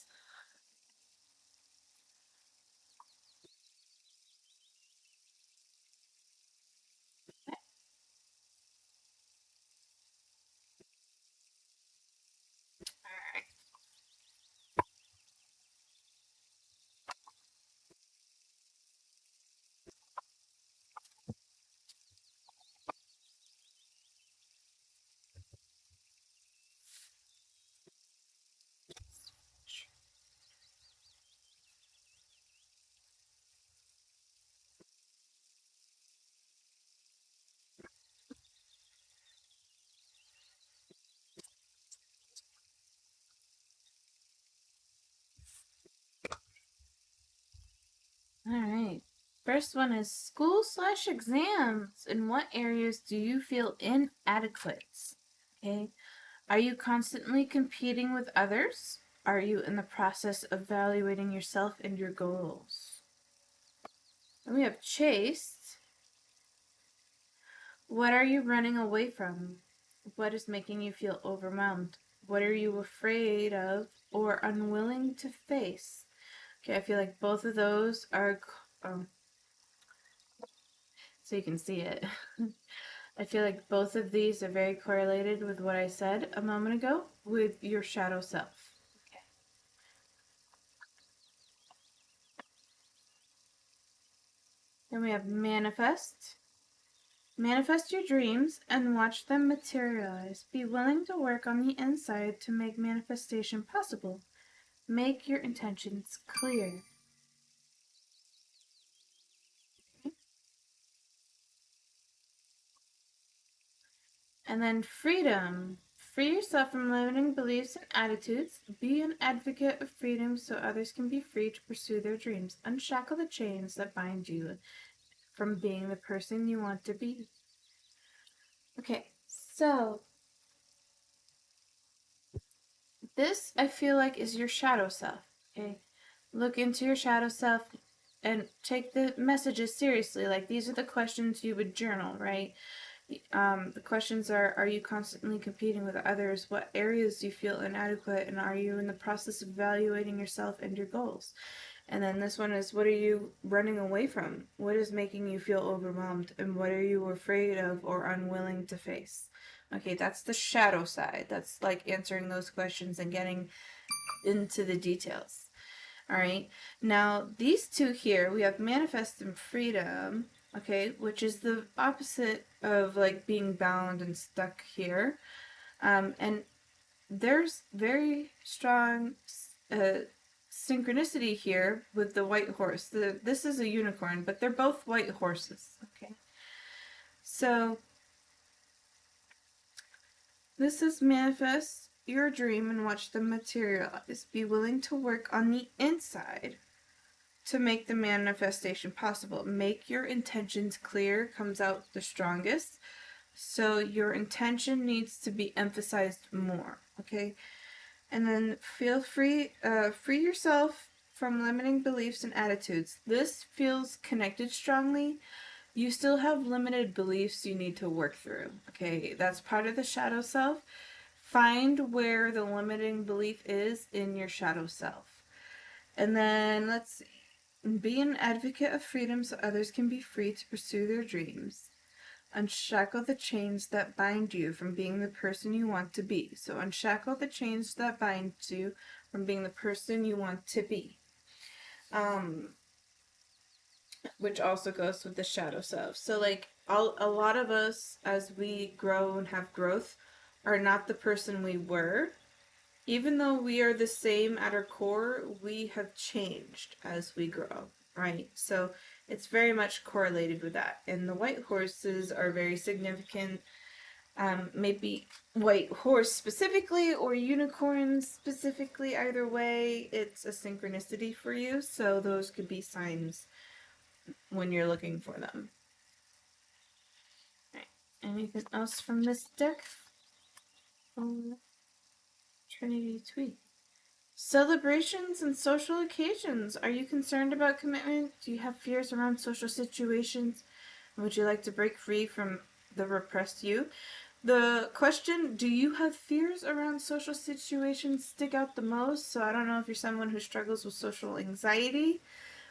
Alright. First one is school / exams. In what areas do you feel inadequate? Okay. Are you constantly competing with others? Are you in the process of evaluating yourself and your goals? And we have chased. What are you running away from? What is making you feel overwhelmed? What are you afraid of or unwilling to face? Okay, I feel like both of those are, so you can see it. I feel like both of these are very correlated with what I said a moment ago with your shadow self. Okay. Then we have manifest. Manifest your dreams and watch them materialize. Be willing to work on the inside to make manifestation possible. Make your intentions clear. And then freedom. Free yourself from limiting beliefs and attitudes. Be an advocate of freedom so others can be free to pursue their dreams. Unshackle the chains that bind you from being the person you want to be. Okay, so this I feel like is your shadow self. Okay, look into your shadow self and take the messages seriously. Like these are the questions you would journal, right? The questions are you constantly competing with others? What areas do you feel inadequate? And are you in the process of evaluating yourself and your goals? And then this one is what are you running away from? What is making you feel overwhelmed? And what are you afraid of or unwilling to face? Okay, that's the shadow side. That's like answering those questions and getting into the details. All right. Now, these two here, we have manifest and freedom, okay, which is the opposite of like being bound and stuck here. And there's very strong synchronicity here with the white horse. This is a unicorn, but they're both white horses, okay? So, this is manifest your dream and watch them materialize. Be willing to work on the inside to make the manifestation possible. Make your intentions clear, comes out the strongest. So your intention needs to be emphasized more, okay? And then feel free, free yourself from limiting beliefs and attitudes. This feels connected strongly. You still have limited beliefs you need to work through, okay? That's part of the shadow self. Find where the limiting belief is in your shadow self. And then let's see. Be an advocate of freedom so others can be free to pursue their dreams. Unshackle the chains that bind you from being the person you want to be. So unshackle the chains that bind you from being the person you want to be. Which also goes with the shadow self. So like a lot of us, as we grow and have growth, are not the person we were. Even though we are the same at our core, we have changed as we grow, right? So it's very much correlated with that. And the white horses are very significant. Maybe white horse specifically or unicorns specifically, either way, it's a synchronicity for you. So those could be signs when you're looking for them. Right. Anything else from this deck? Trinity Tweet. Celebrations and social occasions. Are you concerned about commitment? Do you have fears around social situations? Would you like to break free from the repressed you? The question, do you have fears around social situations, stick out the most? So I don't know if you're someone who struggles with social anxiety,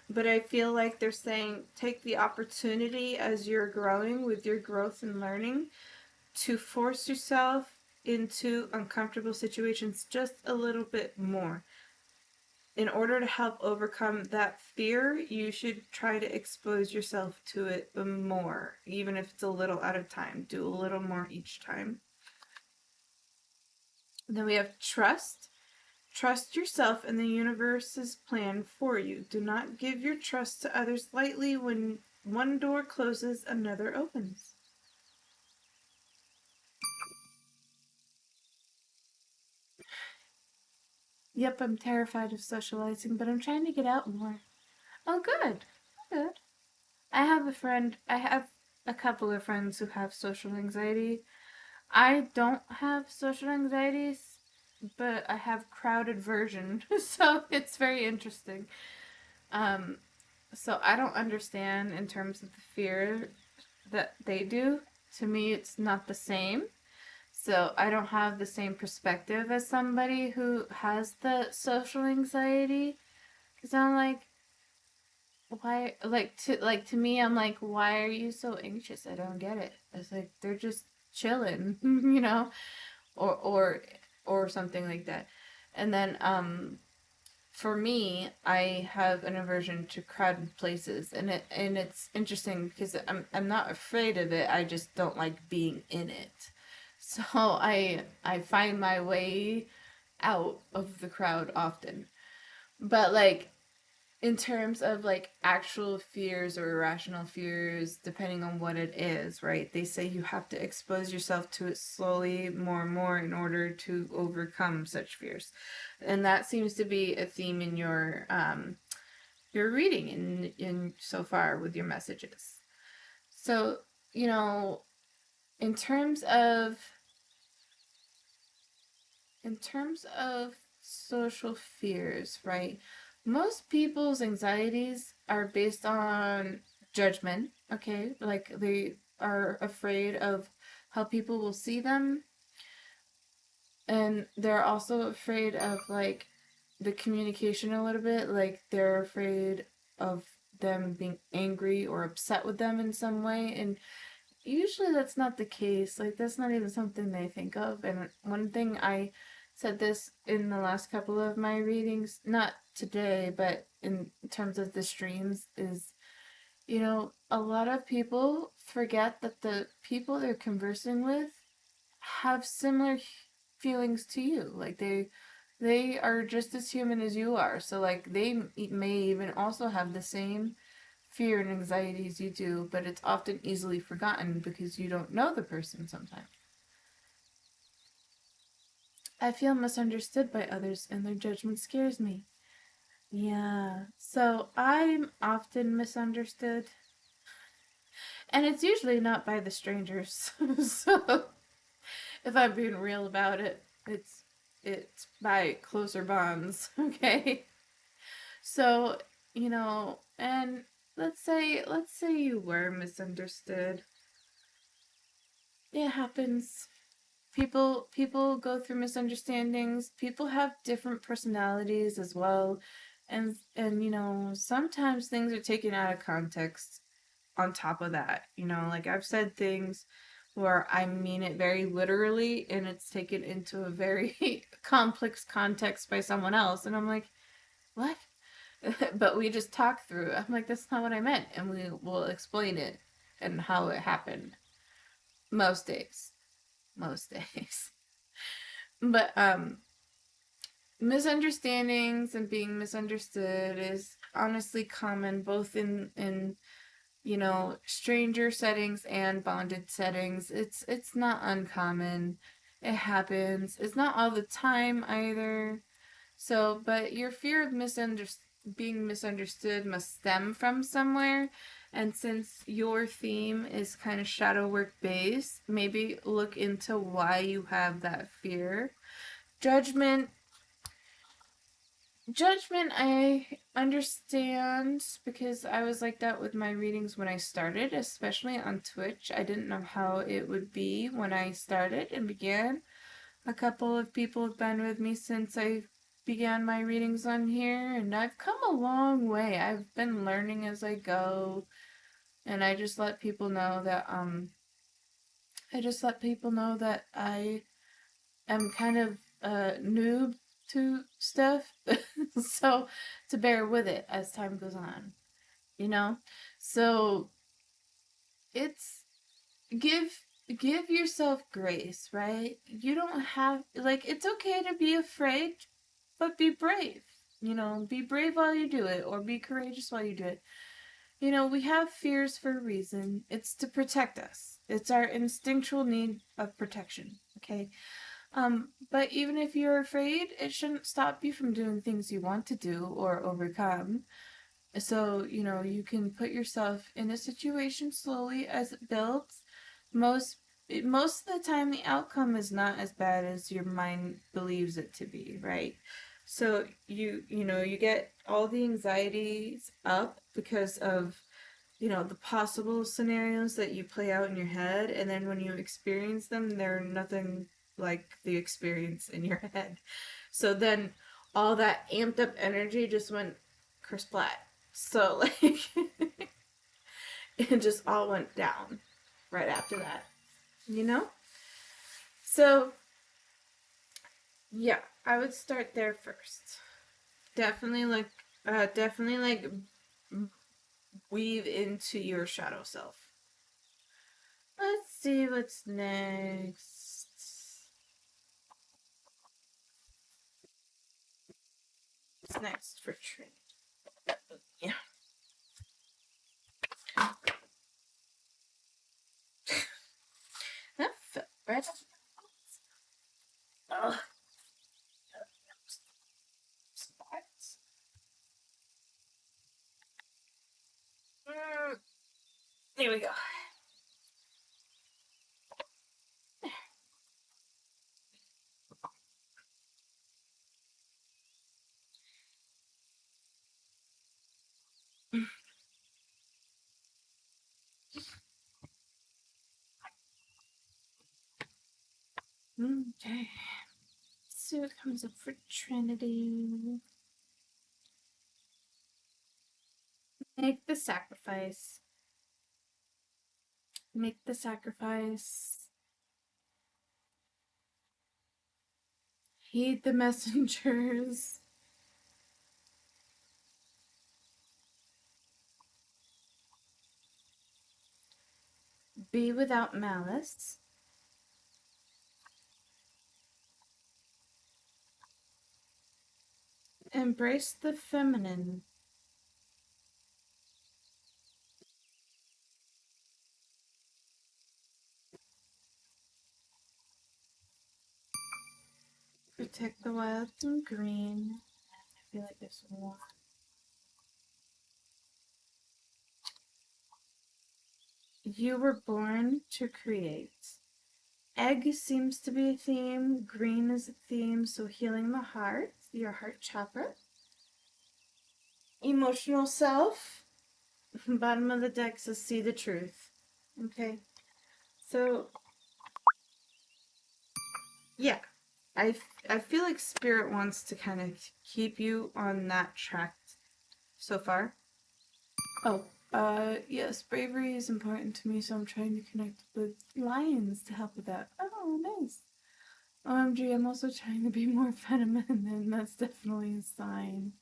but I feel like they're saying take the opportunity as you're growing with your growth and learning to force yourself into uncomfortable situations just a little bit more. In order to help overcome that fear, you should try to expose yourself to it more, even if it's a little at a time. Do a little more each time. Then we have trust. Trust yourself and the universe's plan for you. Do not give your trust to others lightly. When one door closes, another opens. Yep, I'm terrified of socializing, but I'm trying to get out more. Oh, good. Good. I have a couple of friends who have social anxiety. I don't have social anxieties, but I have crowd aversion, so it's very interesting. Um, so I don't understand in terms of the fear that they do. To me, it's not the same. So I don't have the same perspective as somebody who has the social anxiety. Because I'm like, why? To me, I'm like, why are you so anxious? I don't get it. It's like they're just chilling, or or something like that. And then for me, I have an aversion to crowded places, and it's interesting because I'm not afraid of it. I just don't like being in it. So I find my way out of the crowd often. But like in terms of like actual fears or irrational fears, depending on what it is, right? They say you have to expose yourself to it slowly more and more in order to overcome such fears. And that seems to be a theme in your reading in so far with your messages. So, you know, in terms of in terms of social fears, right? Most people's anxieties are based on judgment, okay? Like they are afraid of how people will see them, and they're also afraid of like the communication a little bit, like they're afraid of them being angry or upset with them in some way, and usually that's not the case. Like that's not even something they think of. And one thing I said this in the last couple of my readings, not today, but in terms of the streams, is, a lot of people forget that the people they're conversing with have similar feelings to you. Like they are just as human as you are. So like they may even also have the same fear and anxieties you do, but it's often easily forgotten because you don't know the person sometimes. I feel misunderstood by others and their judgment scares me. Yeah, so I'm often misunderstood, and it's usually not by the strangers. So if I'm being real about it, it's by closer bonds, okay? So, and let's say you were misunderstood. It happens. People go through misunderstandings. People have different personalities as well. And sometimes things are taken out of context on top of that. Like I've said things where I mean it very literally and it's taken into a very complex context by someone else and I'm like, "What?" But we just talk through it. I'm like, "That's not what I meant." And we will explain it and how it happened most days. Most days. But misunderstandings and being misunderstood is honestly common both in stranger settings and bonded settings. It's not uncommon. It happens. It's not all the time either. So, but your fear of being misunderstood must stem from somewhere. And since your theme is kind of shadow work based, maybe look into why you have that fear. Judgment Judgment, I understand because I was like that with my readings when I started, especially on Twitch. I didn't know how it would be when I started and began. A couple of people have been with me since I began my readings on here, and I've come a long way. I've been learning as I go, and I just let people know that I am kind of a noob to stuff. So to bear with it as time goes on, you know? So it's give give yourself grace, right? You don't have like it's okay to be afraid, but be brave. Be brave while you do it or be courageous while you do it. We have fears for a reason. It's to protect us. It's our instinctual need of protection, okay? But even if you're afraid, it shouldn't stop you from doing things you want to do or overcome. So, you can put yourself in a situation slowly as it builds. Most most of the time the outcome is not as bad as your mind believes it to be, right? So you get all the anxieties up because of the possible scenarios that you play out in your head, and then when you experience them, they're nothing like the experience in your head. So then all that amped up energy just went kersplat. So like it just all went down right after that, you know? So yeah, I would start there first. Definitely like weave into your shadow self. Let's see what's next. What's next for Trinity? Yeah. That felt right. Oh, spots. There we go. Okay. See what comes up for Trinity. Make the sacrifice. Make the sacrifice. Heed the messengers. Be without malice. Embrace the feminine. Protect the wild and green. I feel like there's one. You were born to create. Egg seems to be a theme. Green is a theme, so healing the heart, your heart chakra. Emotional self. Bottom of the deck says see the truth. Okay. So, yeah. I feel like Spirit wants to kind of keep you on that track so far. Oh, yes, bravery is important to me, so I'm trying to connect with lions to help with that. Oh, nice. OMG, I'm also trying to be more feminine, and that's definitely a sign.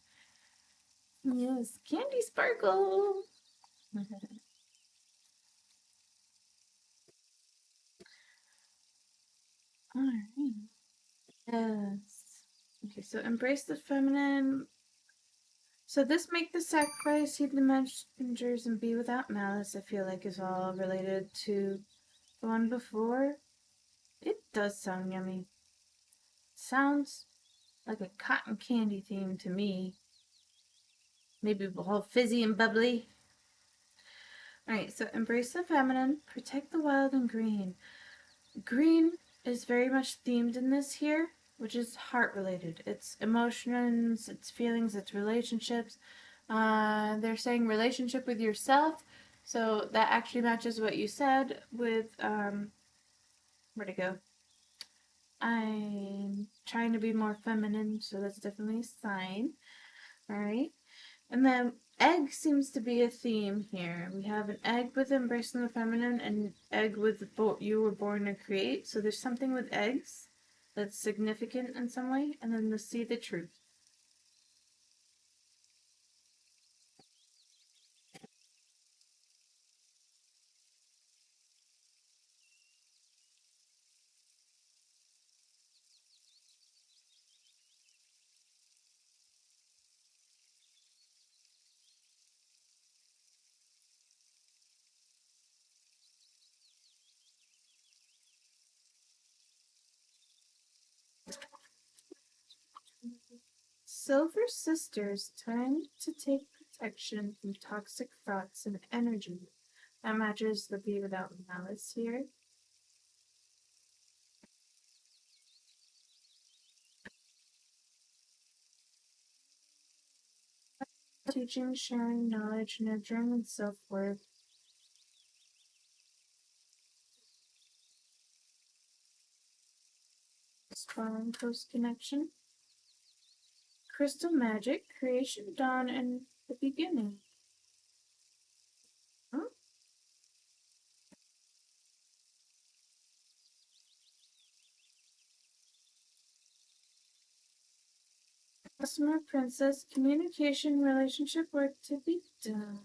Yes, Candy Sparkle! Alright. Yes. Okay, so embrace the feminine. So this make the sacrifice, heed the messengers, and be without malice, I feel like is all related to the one before. It does sound yummy. Sounds like a cotton candy theme to me. Maybe all fizzy and bubbly. Alright, so embrace the feminine, protect the wild and green. Green is very much themed in this here, which is heart related. It's emotions, it's feelings, it's relationships. They're saying relationship with yourself, so that actually matches what you said with where'd it go? I'm trying to be more feminine, so that's definitely a sign. Alright. And then egg seems to be a theme here. We have an egg with embracing the feminine and egg with you were born to create. So there's something with eggs that's significant in some way. And then the see the truth. Silver Sisters, time to take protection from toxic thoughts and energy. That matches the be without malice here. Teaching, sharing knowledge, nurturing, and self-worth. Strong close connection. Crystal magic, creation, dawn, and the beginning. Huh? Customer princess, communication, relationship work to be done.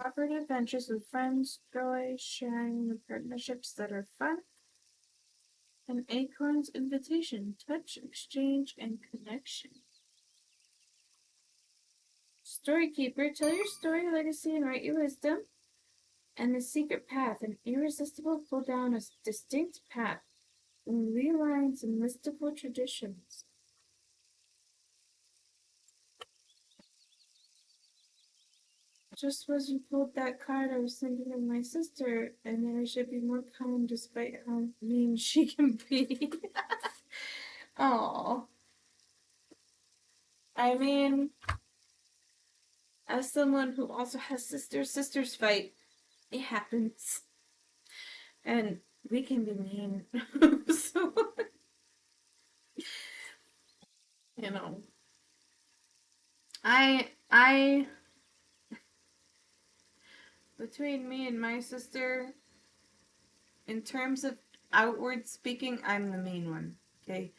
Offered adventures with friends, joy, sharing the partnerships that are fun. An acorn's invitation, touch, exchange, and connection. Storykeeper, tell your story, legacy, and write your wisdom. And the secret path, an irresistible pull down a distinct path and realigns and mystical traditions. Just as you pulled that card, I was thinking of my sister, and that I should be more kind despite how mean she can be. Oh, I mean, as someone who also has sisters, sisters fight. It happens, and we can be mean. So, you know, I, between me and my sister, in terms of outward speaking, I'm the mean one. Okay,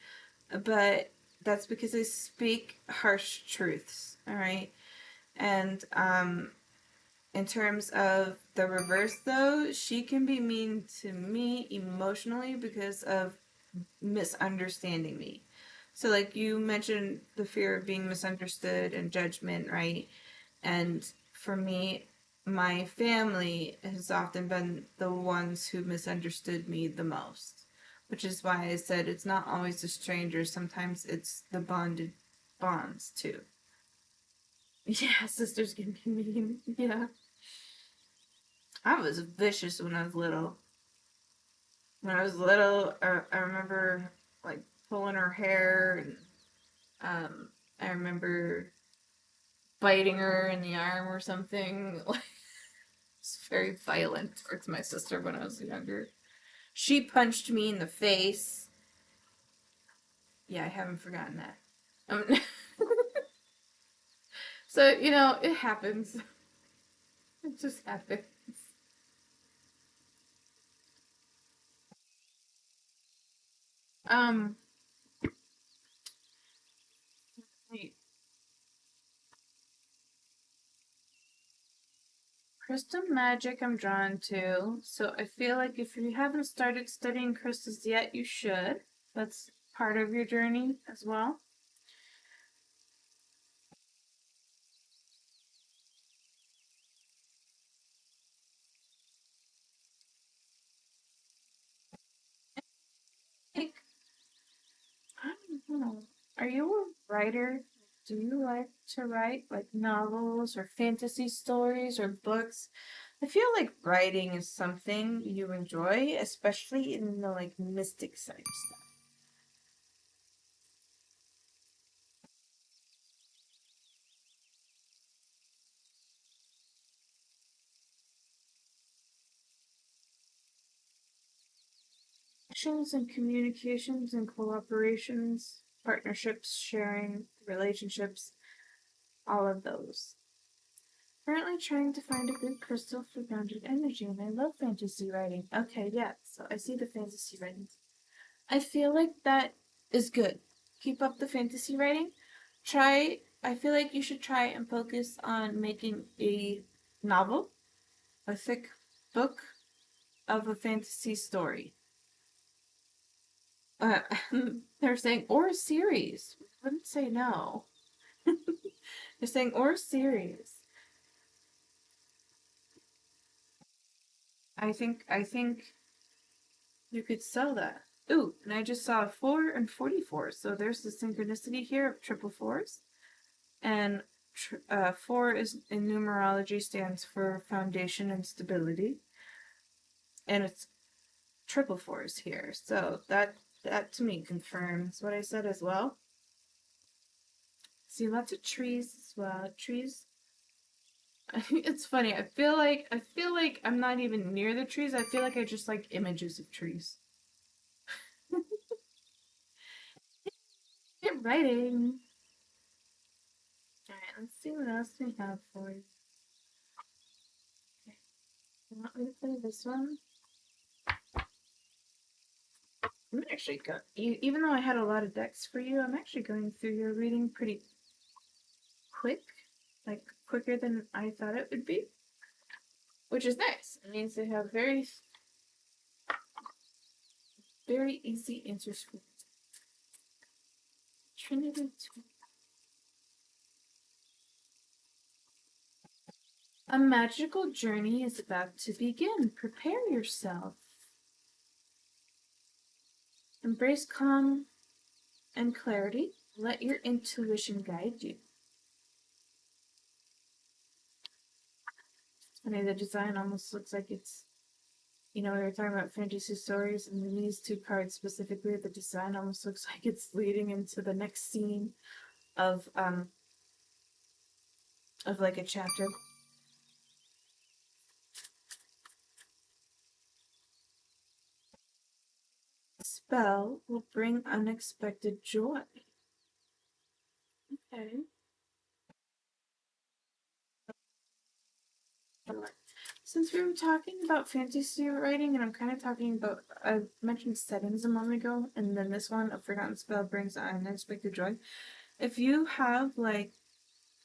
but that's because I speak harsh truths, all right? And in terms of the reverse, though, she can be mean to me emotionally because of misunderstanding me. So, like you mentioned, the fear of being misunderstood and judgment, right? And for me, my family has often been the ones who misunderstood me the most, which is why I said it's not always the strangers. Sometimes it's the bonded bonds too. Yeah, sisters can be mean. Yeah. I was vicious when I was little. When I was little, I remember like pulling her hair, and I remember biting her in the arm or something. Like, it's very violent towards my sister when I was younger. She punched me in the face. Yeah, I haven't forgotten that. So it happens. It just happens. Um, wait, crystal magic I'm drawn to. So I feel like if you haven't started studying crystals yet, you should. That's part of your journey as well. Like, I don't know. Are you a writer? Do you like to write like novels or fantasy stories or books? I feel like writing is something you enjoy, especially in the like mystic side of stuff. Actions and communications and cooperations, partnerships, sharing, relationships, all of those. Currently trying to find a good crystal for grounded energy, and I love fantasy writing. Okay, yeah, so I see the fantasy writing. I feel like that is good. Keep up the fantasy writing. I feel like you should try and focus on making a novel, a thick book of a fantasy story. Uh, they're saying, or a series. I wouldn't say no. They're saying, or a series. I think you could sell that. Ooh, and I just saw 4 and 44. So there's the synchronicity here of triple fours. And 4 is in numerology stands for foundation and stability, and it's triple fours here. So that to me confirms what I said as well. See lots of trees as well. Trees. It's funny. I feel like I'm not even near the trees. I feel like I just like images of trees. Get writing. All right, let's see what else we have for you. Okay, you want me to play this one? I'm actually even though I had a lot of decks for you, I'm actually going through your reading pretty quick, like quicker than I thought it would be, which is nice. It means they have very easy answers for Trinity. A magical journey is about to begin. Prepare yourself. Embrace calm and clarity. Let your intuition guide you. It's funny, the design almost looks like it's we were talking about fantasy stories, and these two cards specifically, the design almost looks like it's leading into the next scene of like a chapter. Spell will bring unexpected joy. Okay. Since we were talking about fantasy writing, and I'm kind of talking about, I mentioned settings a moment ago, and then this one, A Forgotten Spell Brings Unexpected Joy. If you have, like,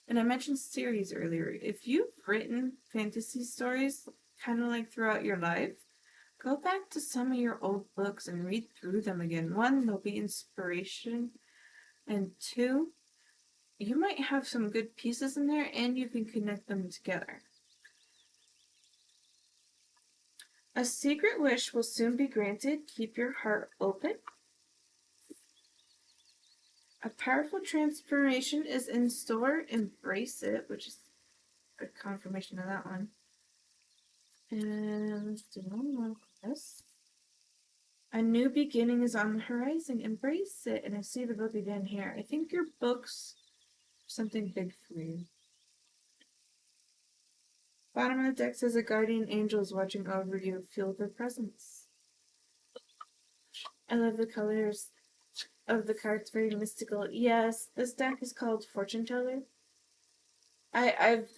and I mentioned series earlier, if you've written fantasy stories kind of like throughout your life, go back to some of your old books and read through them again. One, there'll be inspiration, and two, you might have some good pieces in there and you can connect them together. A secret wish will soon be granted. Keep your heart open. A powerful transformation is in store. Embrace it, which is a confirmation of that one. And let's do one more quest. A new beginning is on the horizon. Embrace it. And I see the book again here. I think your book's something big for you. Bottom of the deck says a guardian angel is watching over you. Feel their presence. I love the colors of the cards, very mystical. Yes, this deck is called Fortune Teller. I've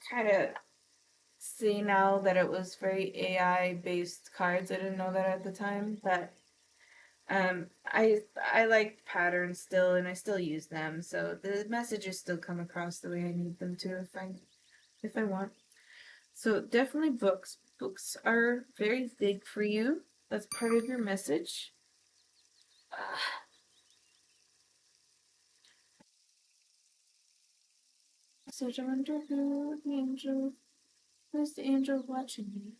kind of seen now that it was very AI based cards. I didn't know that at the time, but I like patterns still, and I still use them, so the messages still come across the way I need them to if I want. So definitely books. Books are very big for you. That's part of your message. So I wonder who's the angel watching me?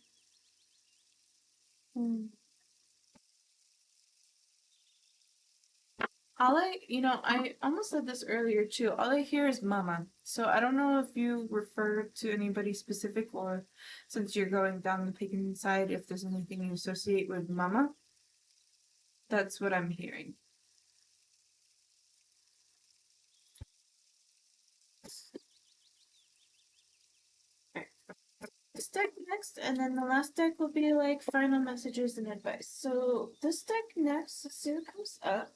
I almost said this earlier too. All I hear is mama. So I don't know if you refer to anybody specific, or since you're going down the pagan side, if there's anything you associate with mama. That's what I'm hearing. Alright. This deck next, and then the last deck will be like final messages and advice. So this deck next, let's see what comes up.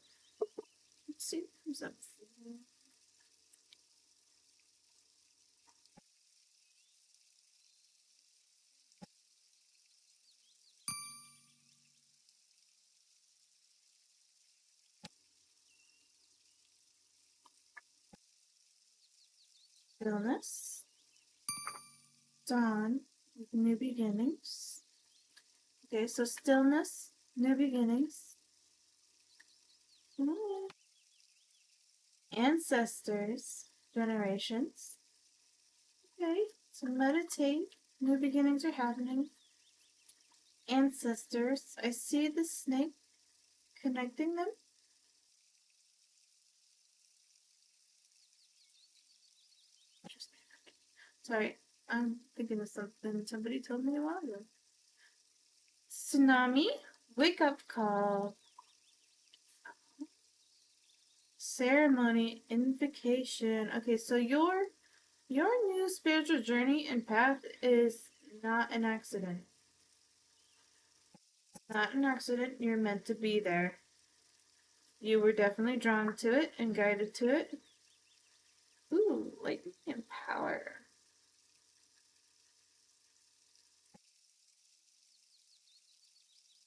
Let's see what comes up. Stillness, dawn, new beginnings. Okay, so stillness, new beginnings. Ancestors, generations. Okay, so meditate. New beginnings are happening. Ancestors. I see the snake connecting them. Sorry, I'm thinking of something somebody told me a while ago. Tsunami, wake up call. Ceremony, invocation. Okay, so your new spiritual journey and path is not an accident. Not an accident. You're meant to be there. You were definitely drawn to it and guided to it. Ooh, lightning and power.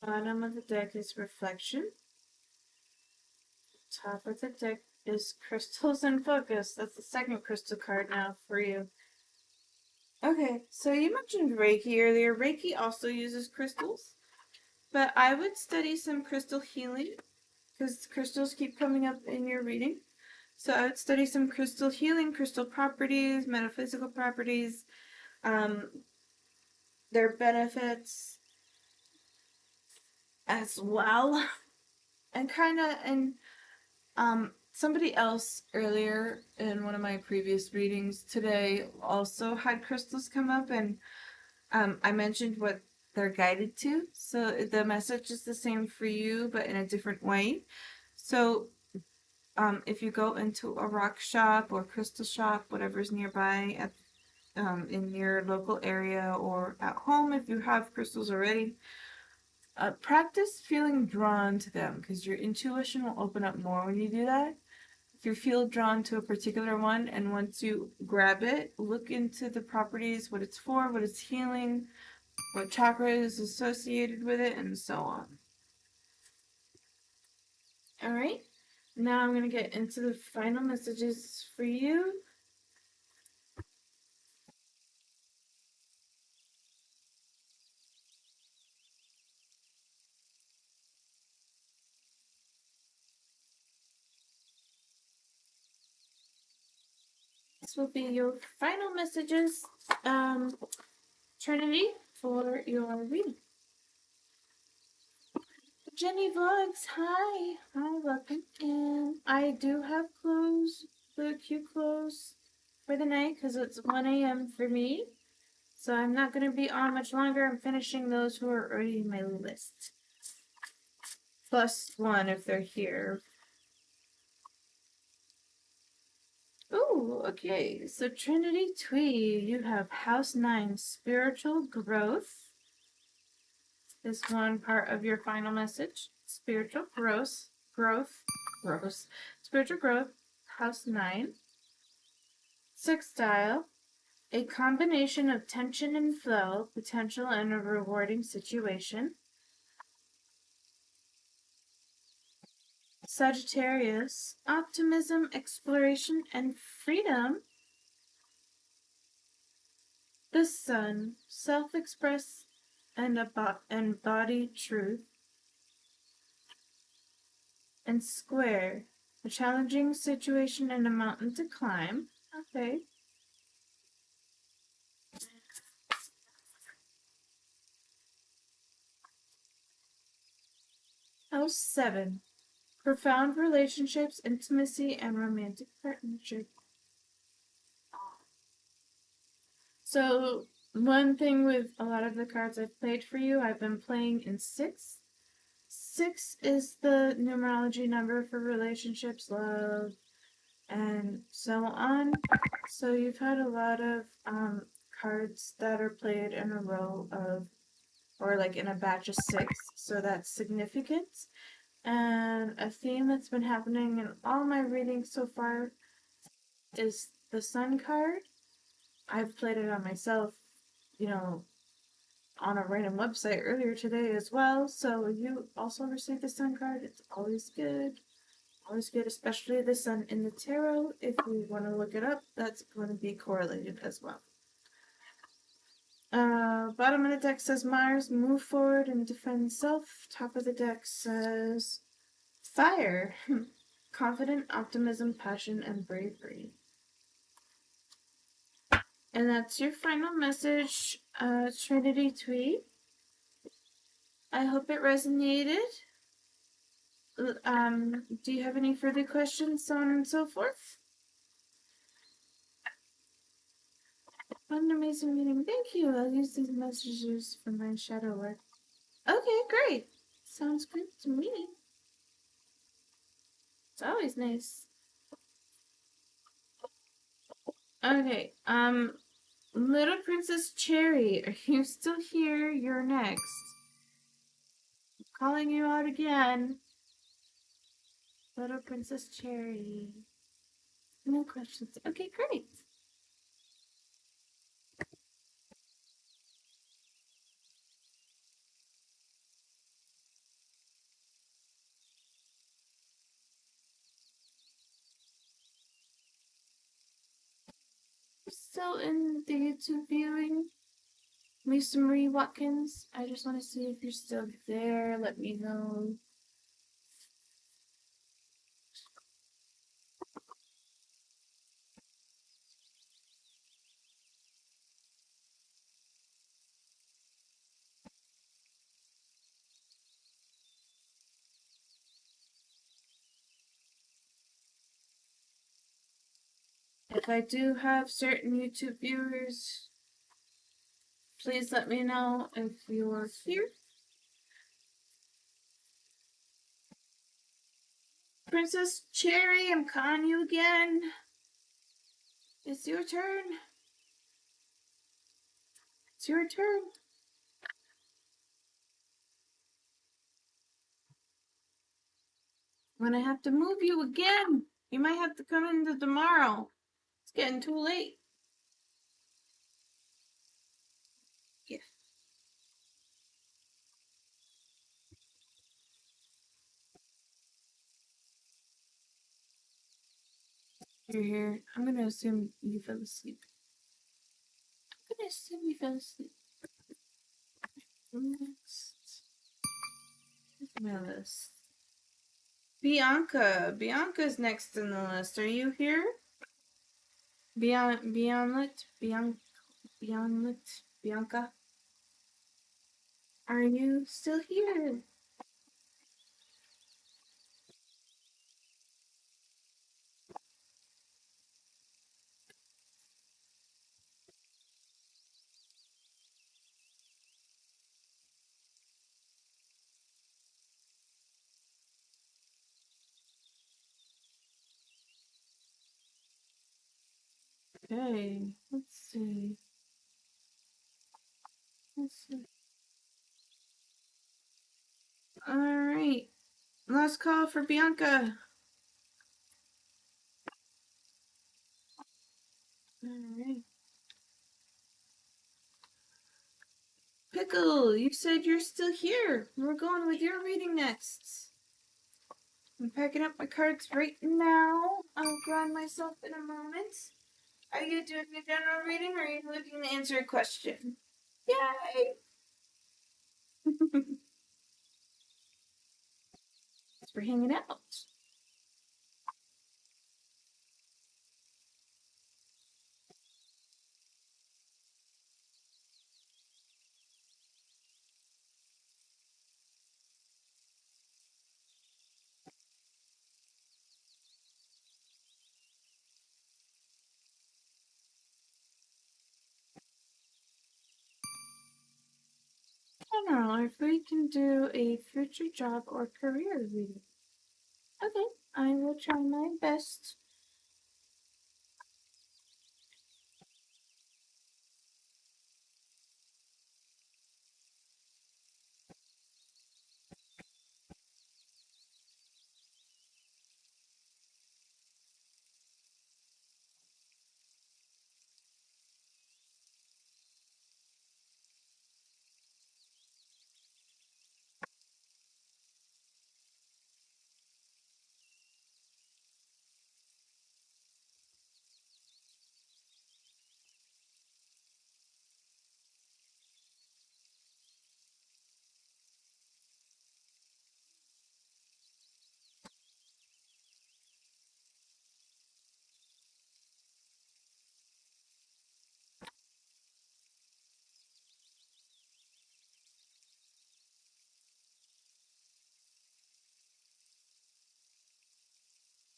Bottom of the deck is reflection. Top of the deck is crystals and focus. That's the second crystal card now for you. Okay, so you mentioned Reiki earlier. Reiki also uses crystals, but I would study some crystal healing because crystals keep coming up in your reading. So I would study some crystal healing, crystal properties, metaphysical properties, um, their benefits as well, and somebody else earlier in one of my previous readings today also had crystals come up, and I mentioned what they're guided to. So the message is the same for you, but in a different way. So if you go into a rock shop or crystal shop, whatever's nearby at in your local area, or at home if you have crystals already, practice feeling drawn to them because your intuition will open up more when you do that. if you feel drawn to a particular one, and once you grab it, look into the properties, what it's for, what it's healing, what chakra is associated with it, and so on. Alright, now I'm going to get into the final messages for you. This will be your final messages, Trinity, for your reading. Jenny Vlogs, hi, welcome. And I do have the queue close for the night because it's 1 a.m. for me. So I'm not going to be on much longer. I'm finishing those who are already in my list. Plus one if they're here. Ooh, okay. So Trinity Twee, you have House 9, Spiritual Growth. Is one part of your final message. Spiritual growth. Spiritual growth, House 9. Sextile, a combination of tension and flow, potential and a rewarding situation. Sagittarius, optimism, exploration, and freedom. The Sun, self-express and embody truth. And Square, a challenging situation and a mountain to climb. Okay. House 7, profound relationships, intimacy, and romantic partnership. So, one thing with a lot of the cards I've played for you, I've been playing in 6. 6 is the numerology number for relationships, love, and so on. So you've had a lot of cards that are played in a row of, or like in a batch of 6, so that's significant. And a theme that's been happening in all my readings so far is the Sun card. I've played it on myself, on a random website earlier today as well. So you also received the Sun card. It's always good. Always good, especially the Sun in the tarot. If you want to look it up, that's going to be correlated as well. Bottom of the deck says Mars, move forward and defend self. Top of the deck says Fire, confident, optimism, passion, and bravery. And that's your final message, Trinity Twee. I hope it resonated. Do you have any further questions, so on and so forth? What an amazing meeting. Thank you. I'll use these messages for my shadow work. Okay, great. Sounds good to me. It's always nice. Okay, Little Princess Cherry, are you still here? You're next. I'm calling you out again. Little Princess Cherry. No questions. Okay, great. Still in the YouTube viewing. Lisa Marie Watkins. I just want to see if you're still there. Let me know. If I do have certain YouTube viewers, please let me know if you're here. Princess Cherry, I'm calling you again. It's your turn. It's your turn. I'm gonna have to move you again. You might have to come in tomorrow. It's getting too late. Yeah. You're here. I'm gonna assume you fell asleep. I'm gonna assume you fell asleep. Next. Where's my list? Bianca. Bianca's next in the list. Are you here? Bianlet? Bianca? Are you still here? Okay, let's see. Alright, last call for Bianca. Alright. Pickle, you said you're still here. We're going with your reading next. I'm packing up my cards right now. I'll ground myself in a moment. Are you doing a general reading or are you looking to answer a question? Yay! Thanks for hanging out. General, if we can do a future job or career reading. Okay, I will try my best.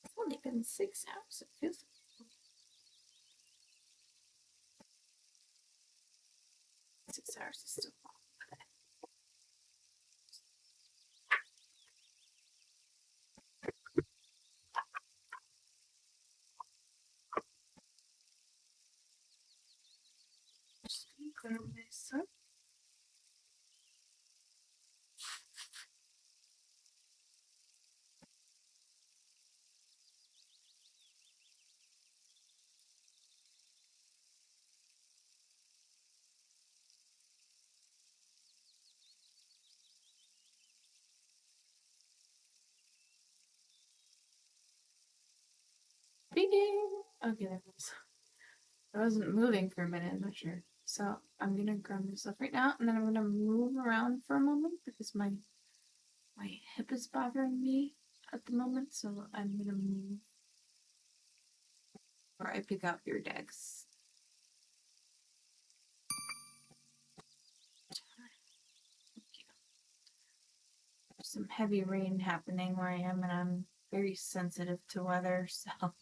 It's only been 6 hours. It feels 6 hours is still long. Just gonna grab this up. Speaking. Okay, there it is. I wasn't moving for a minute, I'm not sure. So I'm gonna grab myself right now and then I'm gonna move around for a moment because my hip is bothering me at the moment, so I'm gonna move or I pick up your decks. There's some heavy rain happening where I am and I'm very sensitive to weather, so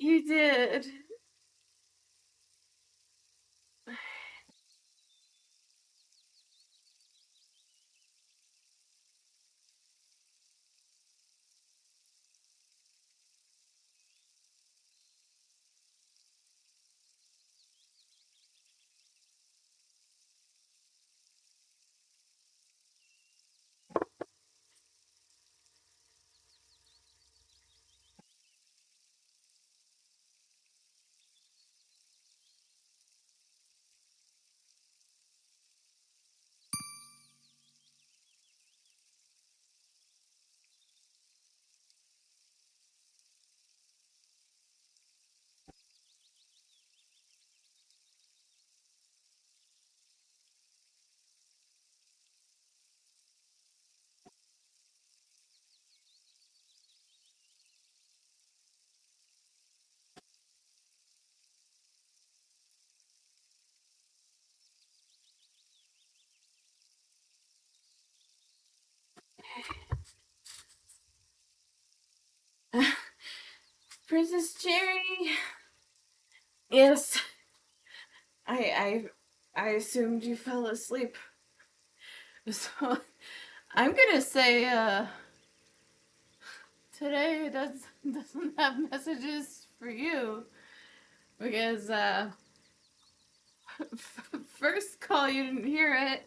You did. Princess Cherry. Yes, I I assumed you fell asleep. So I'm gonna say today doesn't have messages for you because first call you didn't hear it,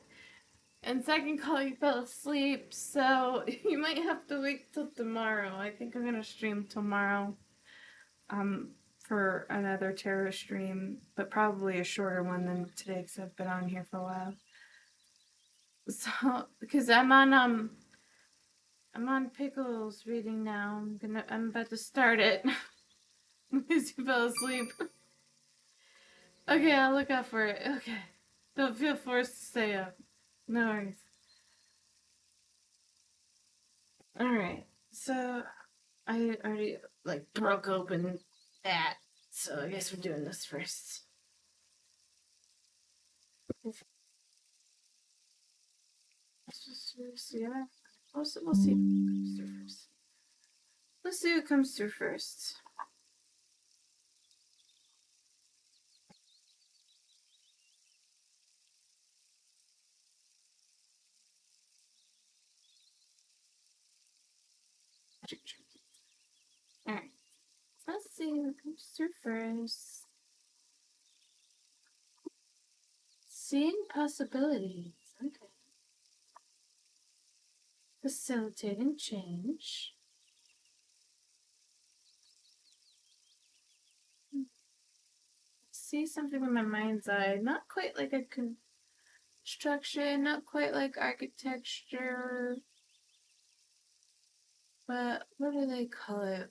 and second call you fell asleep. So you might have to wait till tomorrow. I think I'm gonna stream tomorrow. Um, for another terror stream, but probably a shorter one than today because I've been on here for a while. So because I'm on Pickles reading now. I'm about to start it because you fell asleep. Okay, I'll look out for it. Okay. Don't feel forced to stay up. No worries. Alright. So I already like broke open that. So I guess we're doing this first. Yeah. We'll see what comes through first. Let's see what comes through first. Alright. Let's see what comes through first. Seeing possibilities. Okay. Facilitating change. See something with my mind's eye. Not quite like a construction, not quite like architecture. But what do they call it?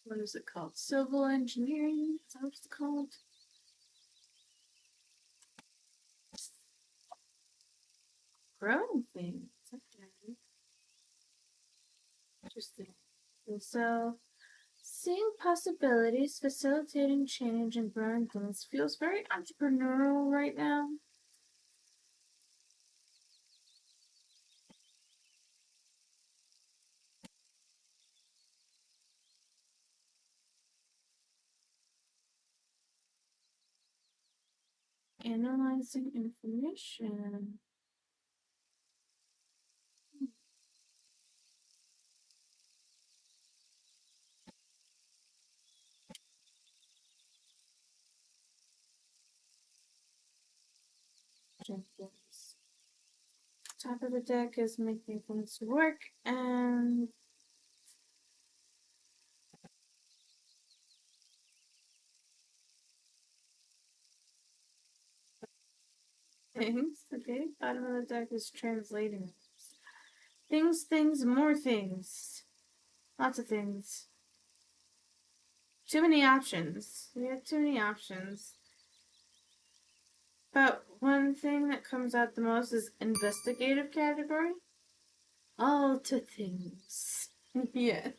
What is it called? Civil engineering? Is that what it's called? Growing things. Okay. Interesting. And so, seeing possibilities, facilitating change, and growing things feels very entrepreneurial right now. Analyzing information. Jenkins. Top of the deck is making things work, and things. Okay, bottom of the deck is translating things, more things, lots of things. Too many options. We have too many options. But one thing that comes out the most is investigative category. All to things. Yeah.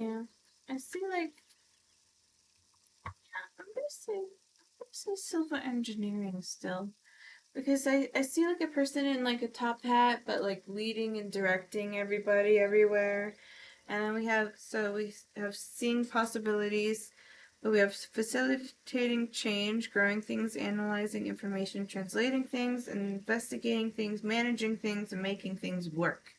Yeah. I see like I'm gonna say civil engineering still. Because I see like a person in like a top hat but like leading and directing everybody everywhere. And then we have seeing possibilities, but we have facilitating change, growing things, analyzing information, translating things, investigating things, managing things, and making things work.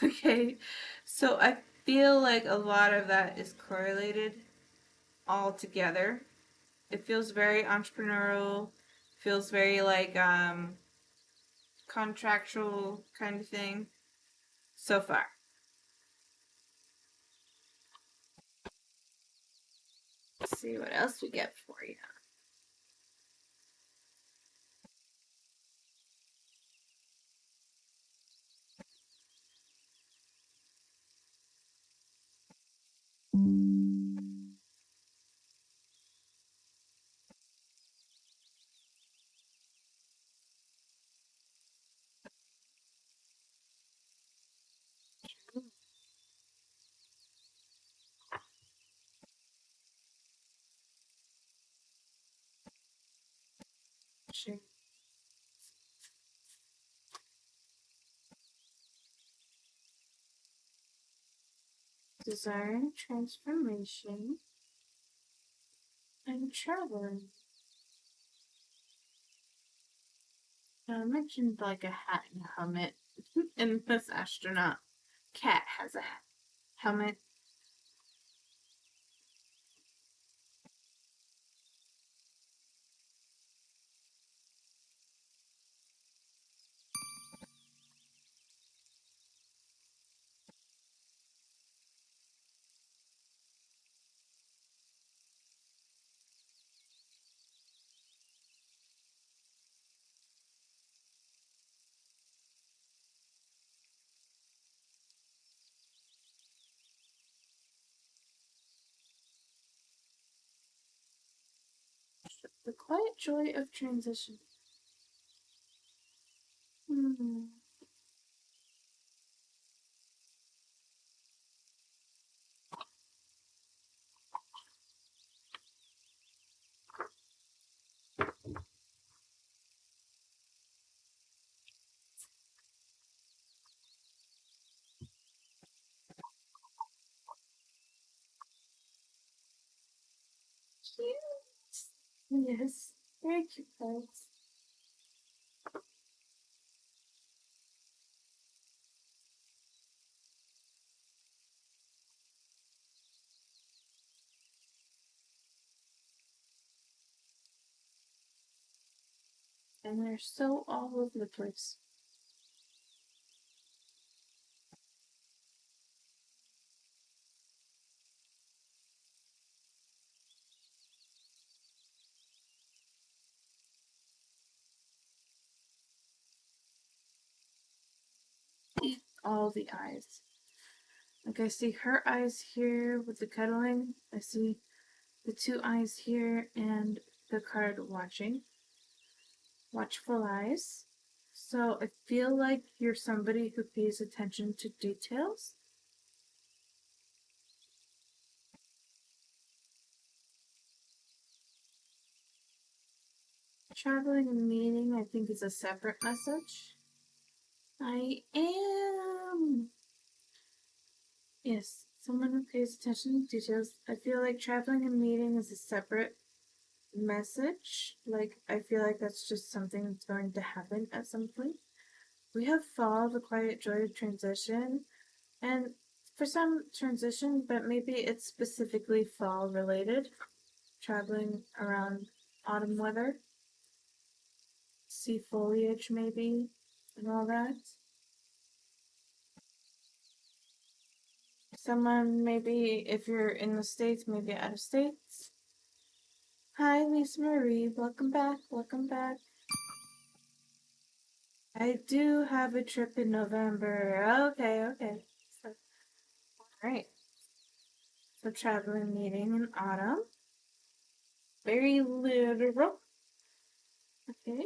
Okay, so I feel like a lot of that is correlated all together. It feels very entrepreneurial, feels very like contractual kind of thing so far. Let's see what else we get for you. Sure. Desiring transformation and traveling. I mentioned like a hat and a helmet, and this astronaut cat has a helmet. The quiet joy of transition. Hmm. Cute. Yes, very cute cards. And they're so all over the place. All the eyes. Like I see her eyes here with the cuddling. I see the two eyes here and the card watching. Watchful eyes. So I feel like you're somebody who pays attention to details. Traveling and meeting, I think, is a separate message. I am. Yes, someone who pays attention to details. I feel like traveling and meeting is a separate message. Like, I feel like that's just something that's going to happen at some point. We have fall, the quiet joy of transition, and for some transition, but maybe it's specifically fall related, traveling around autumn weather, see foliage maybe, and all that. Someone maybe, if you're in the States, maybe out of states. Hi, Lisa Marie. Welcome back. Welcome back. I do have a trip in November. Okay, okay. So, all right. So traveling meeting in autumn. Very literal. Okay.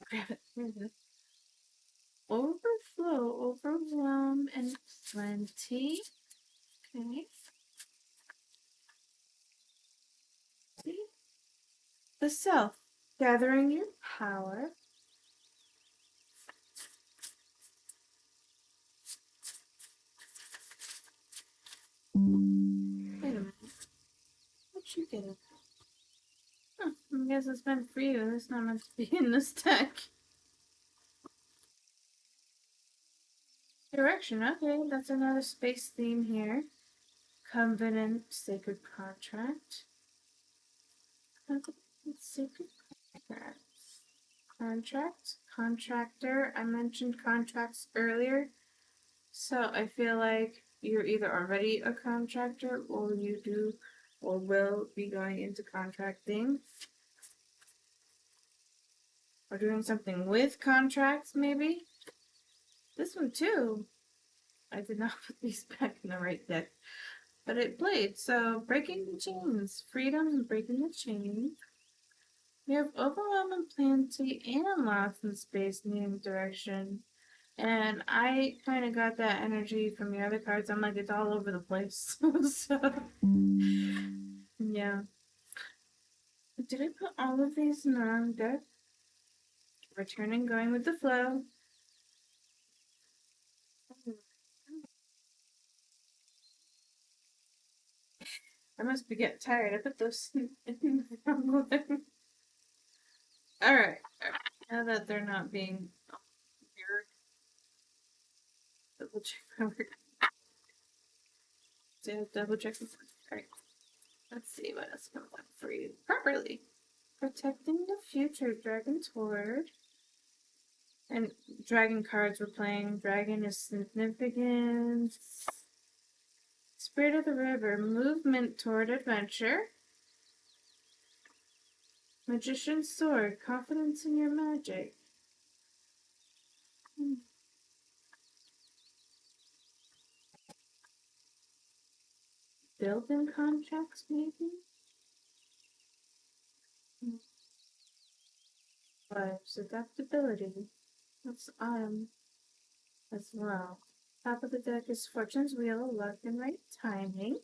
grab it. There it is. Overflow, overwhelm, and plenty. Okay. See? The self, gathering your power. Wait a minute. What'd you get? Huh, I guess it's meant for you. It's not meant to be in this deck. Direction, okay, that's another space theme here. Covenant, sacred contract. Sacred contracts. Contract, contractor. I mentioned contracts earlier. So I feel like you're either already a contractor or you do or will be going into contracting. Or doing something with contracts, maybe. This one too. I did not put these back in the right deck. But it played, so breaking the chains. Freedom and breaking the chains. We have overwhelm and plenty and lost in space needing direction. And I kind of got that energy from the other cards. I'm like, it's all over the place. So, yeah. Did I put all of these in the wrong deck? Returning, going with the flow. I must be getting tired. I put those in the wrong one. Alright. Now that they're not being weird, double check my work. So double check this. Alright. Let's see what else comes up for you. Properly. Protecting the future, Dragon Toward. And dragon cards we're playing. Dragon is significant. Spirit of the River, movement toward adventure. Magician's Sword, confidence in your magic. Building contracts, maybe? Lives, adaptability. That's as well. Top of the deck is Fortune's Wheel, luck and right timing.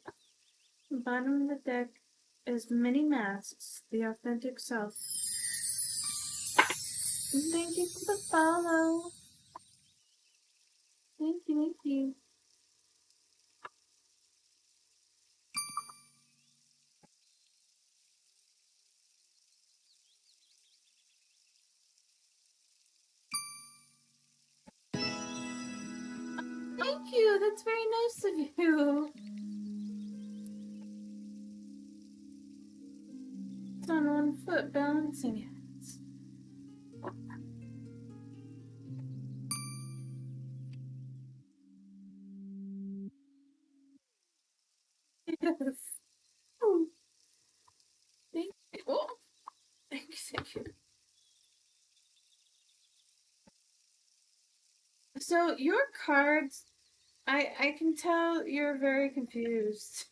Bottom of the deck is Mini Masks, the authentic self. Thank you for the follow. Thank you, thank you. Thank you, that's very nice of you. It's on one foot, balancing it. Yes. Oh, thank you. Oh, thank you. So your cards, I can tell you're very confused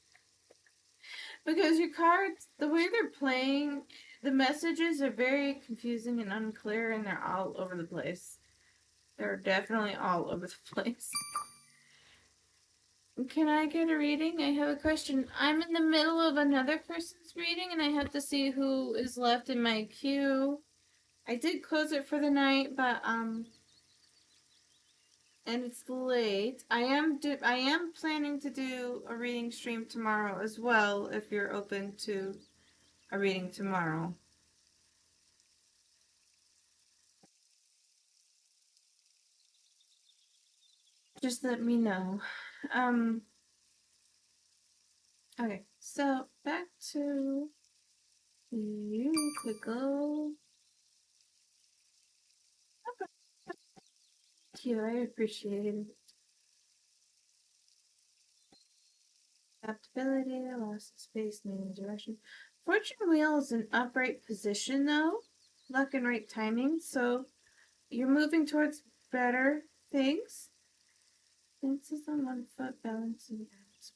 because your cards, the way they're playing, the messages are very confusing and unclear, and they're all over the place. They're definitely all over the place. Can I get a reading? I have a question. I'm in the middle of another person's reading, and I have to see who is left in my queue. I did close it for the night, but and it's late. I am planning to do a reading stream tomorrow as well, if you're open to a reading tomorrow. Just let me know. Okay, so back to you, Quickle. Thank you, I appreciate it. Adaptability, loss of space, needing direction. Fortune wheel is in upright position though. Luck and right timing, so you're moving towards better things. Fences on one foot, balancing act.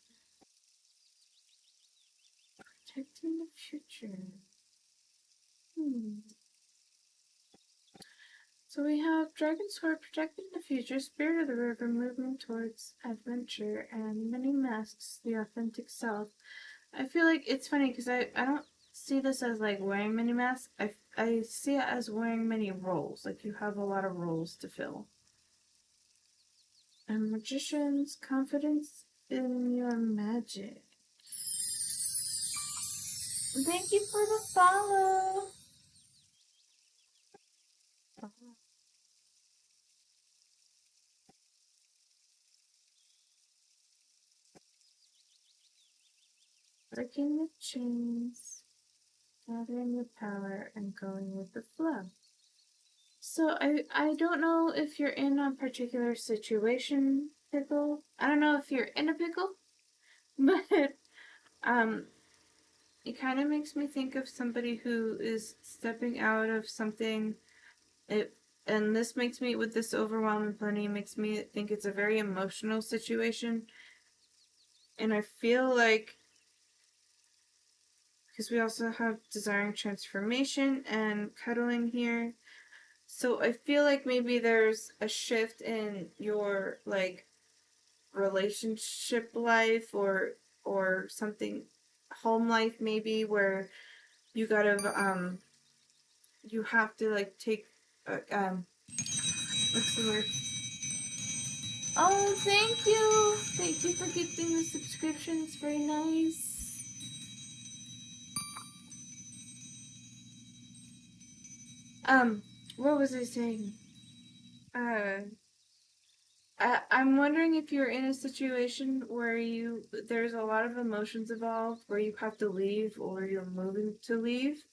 Protecting the future. So we have Dragon Sword projecting the future, Spirit of the River moving towards adventure, and Many Masks, the authentic self. I feel like it's funny because I don't see this as like wearing many masks. I see it as wearing many roles. Like you have a lot of roles to fill. And Magician's confidence in your magic. Thank you for the follow. Breaking the chains, gathering your power, and going with the flow. So I don't know if you're in a particular situation, Pickle. I don't know if you're in a pickle, but um, it kind of makes me think of somebody who is stepping out of something. It and this makes me with this overwhelming pony makes me think it's a very emotional situation, and I feel like because we also have desiring transformation and cuddling here. So I feel like maybe there's a shift in your like relationship life or something home life maybe where you gotta you have to like take what's the word? Oh, thank you for gifting the subscription. It's very nice. What was I saying? uh I'm wondering if you're in a situation where there's a lot of emotions involved, where you have to leave or you're moving to leave,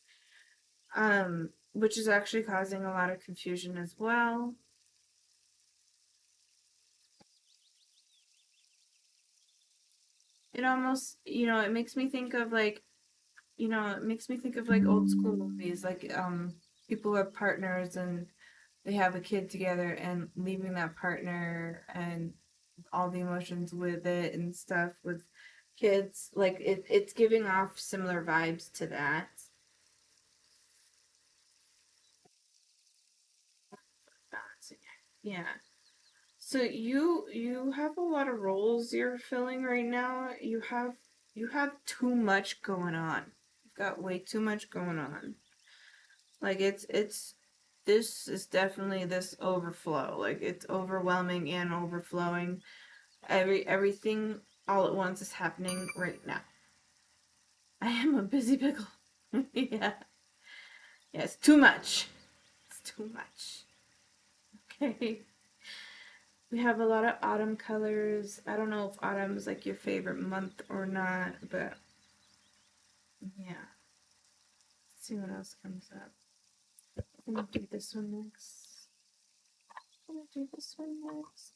which is actually causing a lot of confusion as well. It almost, it makes me think of like, it makes me think of like old school movies, like people who have partners and they have a kid together and leaving that partner and all the emotions with it and stuff with kids. Like it's giving off similar vibes to that. Yeah. So you have a lot of roles you're filling right now. You have too much going on. You've got way too much going on. Like it's this is definitely this overflow. Like it's overwhelming and overflowing. Everything all at once is happening right now. I am a busy pickle. Yeah. Yeah, it's too much. It's too much. Okay. We have a lot of autumn colors. I don't know if autumn is like your favorite month or not, but yeah. Let's see what else comes up. I'm gonna do this one next. I'm gonna do this one next.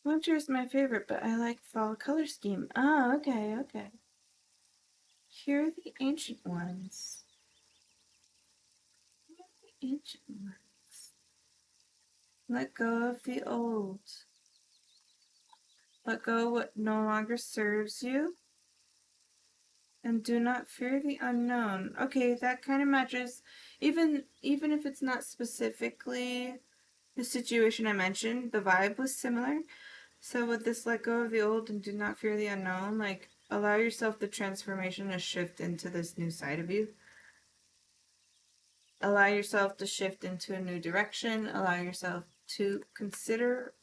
Winter is my favorite, but I like fall color scheme. Oh, okay, okay. Here are the ancient ones. Here are the ancient ones. Let go of the old. Let go what no longer serves you. And do not fear the unknown. Okay, that kind of matches. Even if it's not specifically the situation I mentioned, the vibe was similar. So with this let go of the old and do not fear the unknown, like allow yourself the transformation to shift into this new side of you. Allow yourself to shift into a new direction. Allow yourself to consider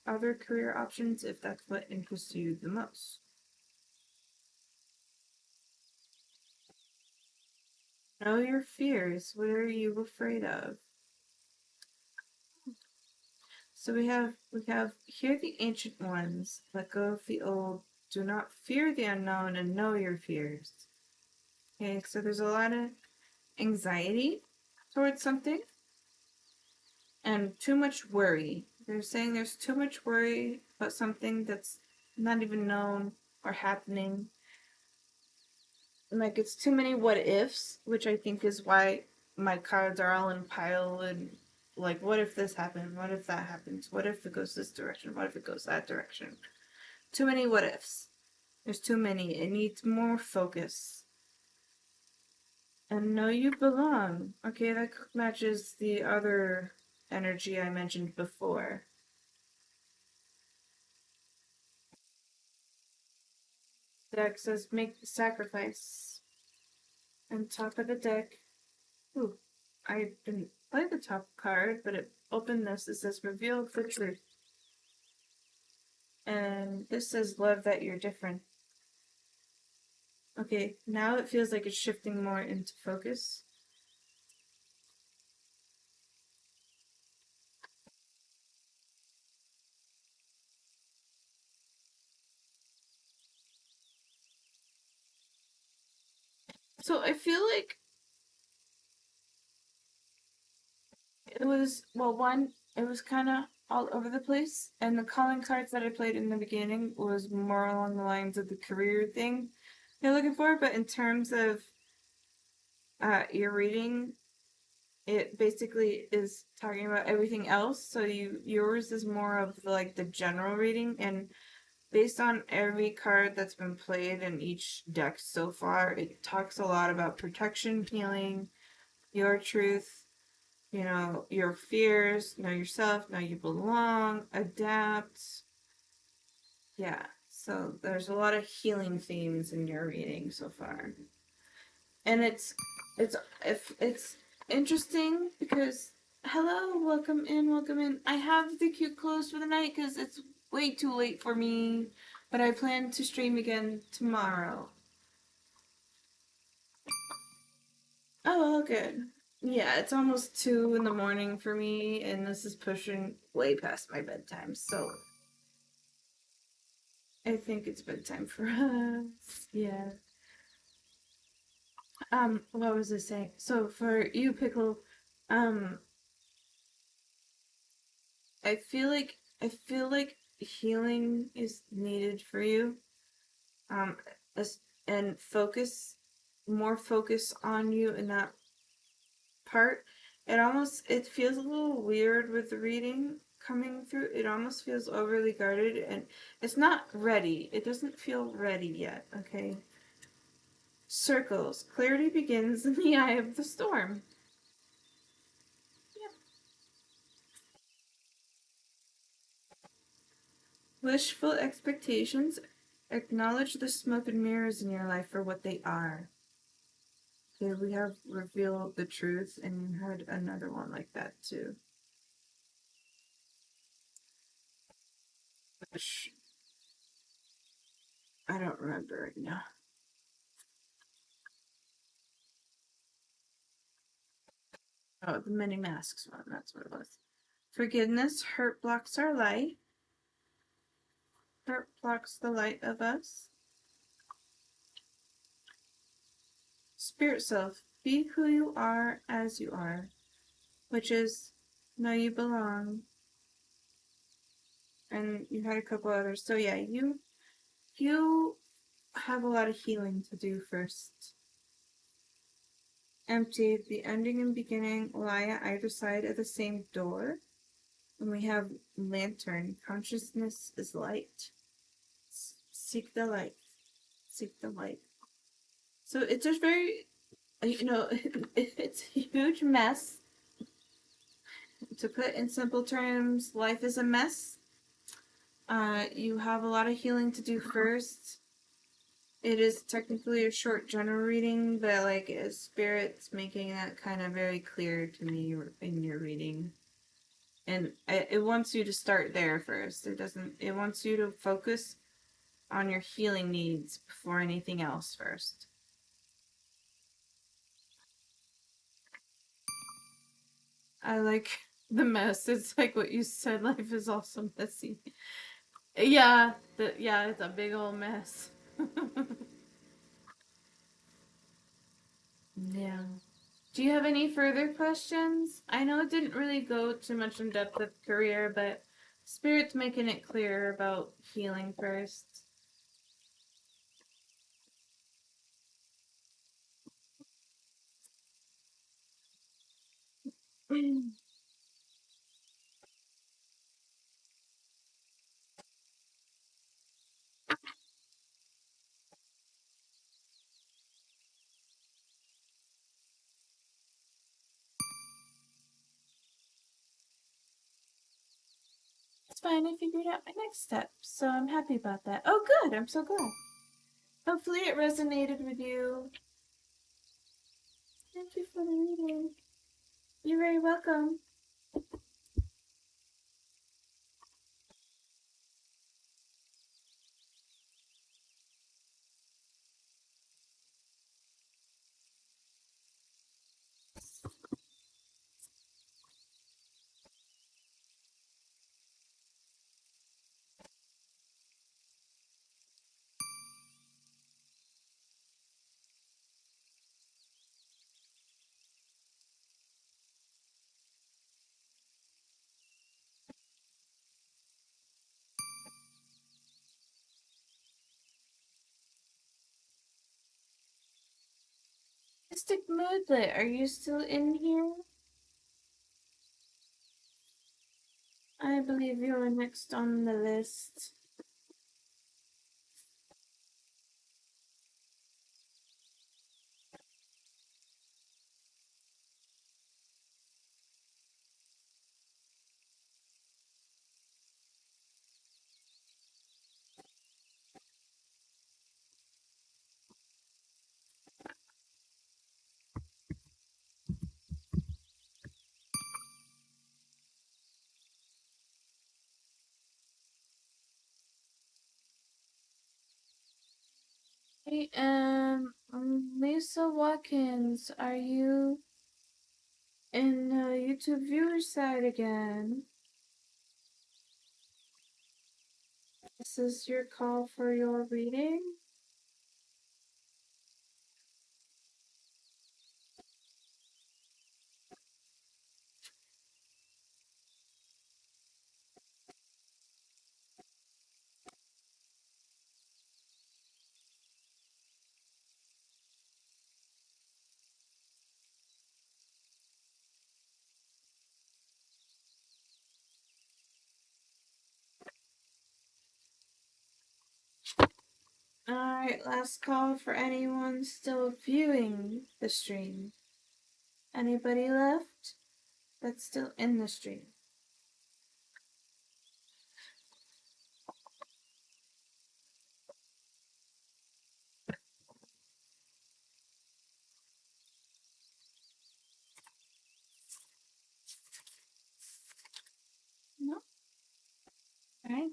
other career options if that's what interests you the most. Know your fears. What are you afraid of? So we have hear the ancient ones, let go of the old, do not fear the unknown, and know your fears. Okay, so there's a lot of anxiety towards something and too much worry. They're saying there's too much worry about something that's not even known or happening. Like it's too many what ifs, which I think is why my cards are all in pile and like, what if this happened? What if that happens? What if it goes this direction? What if it goes that direction? Too many what ifs. There's too many. It needs more focus. And know you belong. Okay, that matches the other energy I mentioned before. Deck says make the sacrifice. And top of the deck. Ooh, I didn't play the top card, but it opened this. It says reveal the truth. And this says love that you're different. Okay, now it feels like it's shifting more into focus. So I feel like it was, well, one, it was kind of all over the place, and the calling cards that I played in the beginning was more along the lines of the career thing you're looking for, but in terms of your reading, it basically is talking about everything else. So yours is more of like the general reading, and based on every card that's been played in each deck so far, it talks a lot about protection, healing, your truth, you know, your fears, know yourself, know you belong, adapt. Yeah, so there's a lot of healing themes in your reading so far. And it's if it's interesting because hello, welcome in, welcome in. I have the queue closed for the night because it's way too late for me, but I plan to stream again tomorrow. Oh, good. Yeah, it's almost 2 in the morning for me, and this is pushing way past my bedtime, so I think it's bedtime for us. Yeah. What was I saying? So for you, Pickle, um, I feel like healing is needed for you. Um, and focus, more focus on you in that part. It feels a little weird with the reading coming through. It almost feels overly guarded and it's not ready. It doesn't feel ready yet, okay? Circles. Clarity begins in the eye of the storm. Yep. Wishful expectations. Acknowledge the smoke and mirrors in your life for what they are. Okay, we have revealed the truth, and you had another one like that too. Which I don't remember right now. Oh, the many masks one, that's what it was. Forgiveness, hurt blocks our light. Hurt blocks the light of us. Spirit self, be who you are as you are, which is know you belong. And you had a couple others. So yeah, you have a lot of healing to do first. Empty, the ending and beginning lie at either side of the same door. And we have lantern, consciousness is light. Seek the light. Seek the light. So it's a very, you know, it's a huge mess. To put in simple terms, life is a mess. You have a lot of healing to do first. It is technically a short general reading, but like Spirit's making that kind of very clear to me in your reading. And it wants you to start there first. It wants you to focus on your healing needs before anything else first. I like the mess. It's like what you said, life is also messy. Yeah, it's a big old mess. Yeah. Do you have any further questions? I know it didn't really go too much in depth with career, but Spirit's making it clear about healing first. It's fine. I figured out my next step, so I'm happy about that. Oh, good. I'm so glad. Hopefully it resonated with you. Thank you for the reading. You're very welcome. Mystic Moodlet, are you still in here? I believe you're next on the list. Hey, Lisa Watkins, are you in the YouTube viewer side again? This is your call for your reading? Alright, last call for anyone still viewing the stream. Anybody left that's still in the stream? No? Alright,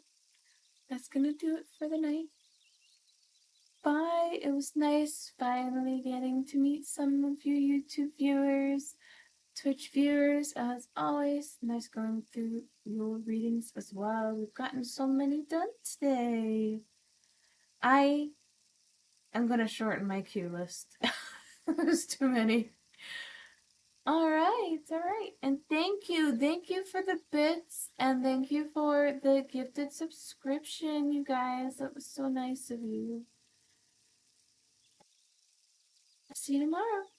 that's gonna do it for the night. Bye. It was nice finally getting to meet some of you YouTube viewers, Twitch viewers, as always. Nice going through your readings as well. We've gotten so many done today. I am gonna shorten my queue list. There's too many. Alright. And thank you for the bits, and thank you for the gifted subscription, you guys. That was so nice of you. See you tomorrow.